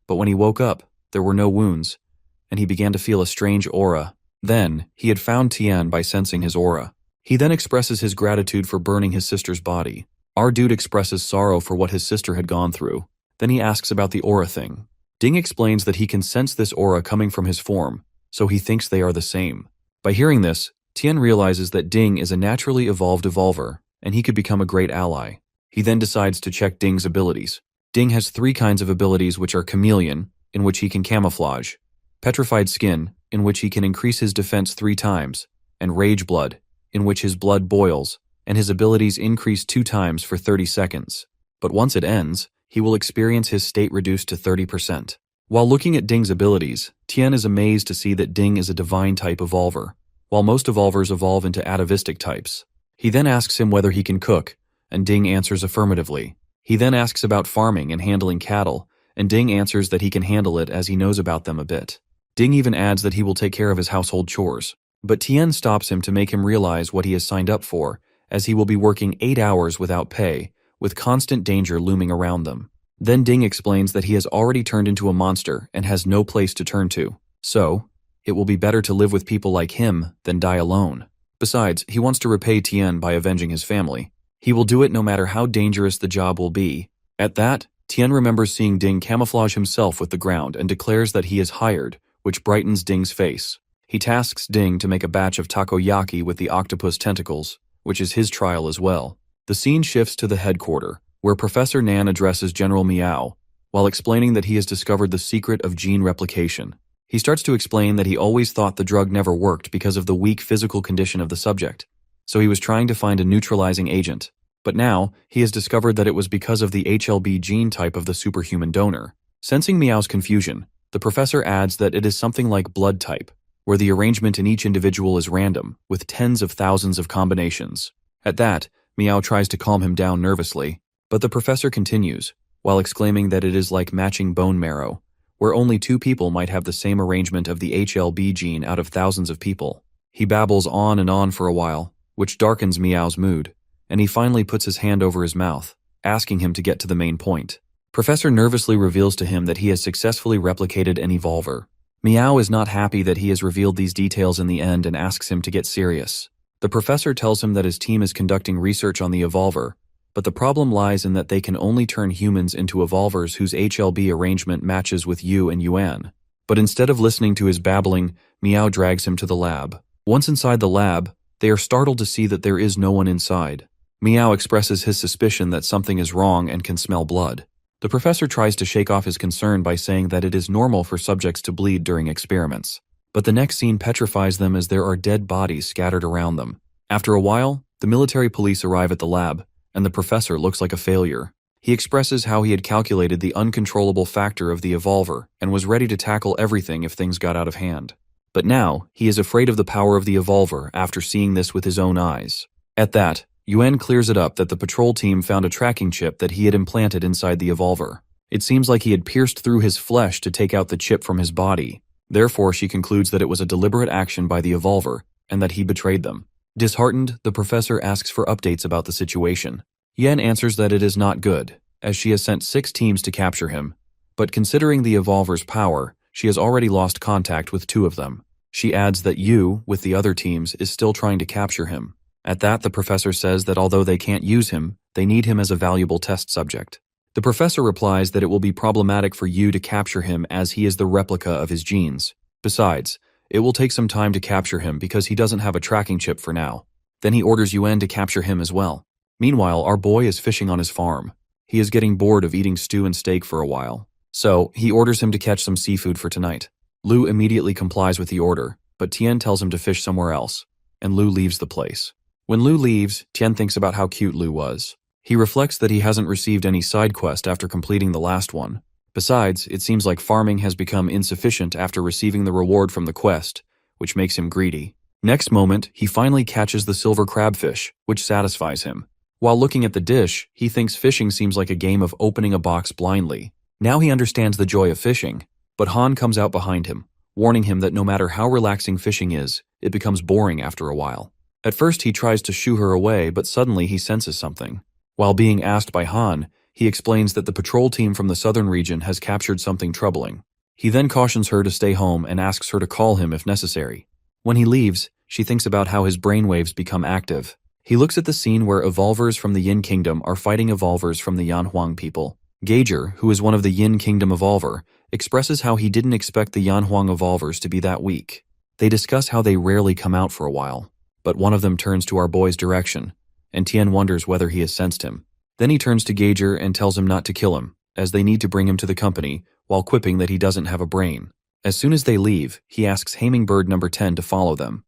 but when he woke up, there were no wounds, and he began to feel a strange aura. Then, he had found Tian by sensing his aura. He then expresses his gratitude for burning his sister's body. Our dude expresses sorrow for what his sister had gone through. Then he asks about the aura thing. Ding explains that he can sense this aura coming from his form, so he thinks they are the same. By hearing this, Tien realizes that Ding is a naturally evolved evolver, and he could become a great ally. He then decides to check Ding's abilities. Ding has 3 kinds of abilities, which are Chameleon, in which he can camouflage, Petrified Skin, in which he can increase his defense 3 times, and Rage Blood, in which his blood boils, and his abilities increase 2 times for 30 seconds. But once it ends, he will experience his state reduced to 30%. While looking at Ding's abilities, Tien is amazed to see that Ding is a divine type evolver, while most evolvers evolve into atavistic types. He then asks him whether he can cook, and Ding answers affirmatively. He then asks about farming and handling cattle, and Ding answers that he can handle it as he knows about them a bit. Ding even adds that he will take care of his household chores. But Tien stops him to make him realize what he has signed up for, as he will be working 8 hours without pay, with constant danger looming around them. Then Ding explains that he has already turned into a monster and has no place to turn to. So, it will be better to live with people like him than die alone. Besides, he wants to repay Tien by avenging his family. He will do it no matter how dangerous the job will be. At that, Tien remembers seeing Ding camouflage himself with the ground and declares that he is hired, which brightens Ding's face. He tasks Ding to make a batch of takoyaki with the octopus tentacles, which is his trial as well. The scene shifts to the headquarters, where Professor Nan addresses General Miao, while explaining that he has discovered the secret of gene replication. He starts to explain that he always thought the drug never worked because of the weak physical condition of the subject, so he was trying to find a neutralizing agent. But now, he has discovered that it was because of the HLB gene type of the superhuman donor. Sensing Miao's confusion, the professor adds that it is something like blood type, where the arrangement in each individual is random, with tens of thousands of combinations. At that, Miao tries to calm him down nervously, but the professor continues, while exclaiming that it is like matching bone marrow, where only 2 people might have the same arrangement of the HLB gene out of thousands of people. He babbles on and on for a while, which darkens Miao's mood, and he finally puts his hand over his mouth, asking him to get to the main point. Professor nervously reveals to him that he has successfully replicated an evolver. Miao is not happy that he has revealed these details in the end and asks him to get serious. The professor tells him that his team is conducting research on the evolver, but the problem lies in that they can only turn humans into evolvers whose HLB arrangement matches with Yu and Yuan. But instead of listening to his babbling, Miao drags him to the lab. Once inside the lab, they are startled to see that there is no one inside. Miao expresses his suspicion that something is wrong and can smell blood. The professor tries to shake off his concern by saying that it is normal for subjects to bleed during experiments. But the next scene petrifies them as there are dead bodies scattered around them. After a while, the military police arrive at the lab, and the professor looks like a failure. He expresses how he had calculated the uncontrollable factor of the evolver and was ready to tackle everything if things got out of hand. But now, he is afraid of the power of the evolver after seeing this with his own eyes. At that, Yuan clears it up that the patrol team found a tracking chip that he had implanted inside the evolver. It seems like he had pierced through his flesh to take out the chip from his body. Therefore, she concludes that it was a deliberate action by the evolver, and that he betrayed them. Disheartened, the professor asks for updates about the situation. Yen answers that it is not good, as she has sent 6 teams to capture him. But considering the evolver's power, she has already lost contact with 2 of them. She adds that Yu, with the other teams, is still trying to capture him. At that, the professor says that although they can't use him, they need him as a valuable test subject. The professor replies that it will be problematic for Yu to capture him as he is the replica of his genes. Besides, it will take some time to capture him because he doesn't have a tracking chip for now. Then he orders Yuan to capture him as well. Meanwhile, our boy is fishing on his farm. He is getting bored of eating stew and steak for a while. So, he orders him to catch some seafood for tonight. Lu immediately complies with the order, but Tien tells him to fish somewhere else, and Lu leaves the place. When Lu leaves, Tien thinks about how cute Lu was. He reflects that he hasn't received any side quest after completing the last one, Besides, it seems like farming has become insufficient after receiving the reward from the quest, which makes him greedy. Next moment, he finally catches the silver crabfish, which satisfies him. While looking at the dish, he thinks fishing seems like a game of opening a box blindly. Now he understands the joy of fishing, but Han comes out behind him, warning him that no matter how relaxing fishing is, it becomes boring after a while. At first he tries to shoo her away, but suddenly he senses something. While being asked by Han, he explains that the patrol team from the southern region has captured something troubling. He then cautions her to stay home and asks her to call him if necessary. When he leaves, she thinks about how his brainwaves become active. He looks at the scene where evolvers from the Yin Kingdom are fighting evolvers from the Yanhuang people. Gauger, who is one of the Yin Kingdom evolver, expresses how he didn't expect the Yanhuang evolvers to be that weak. They discuss how they rarely come out for a while, but one of them turns to our boy's direction, and Tien wonders whether he has sensed him. Then he turns to Gauger and tells him not to kill him, as they need to bring him to the company, while quipping that he doesn't have a brain. As soon as they leave, he asks Hummingbird number 10 to follow them.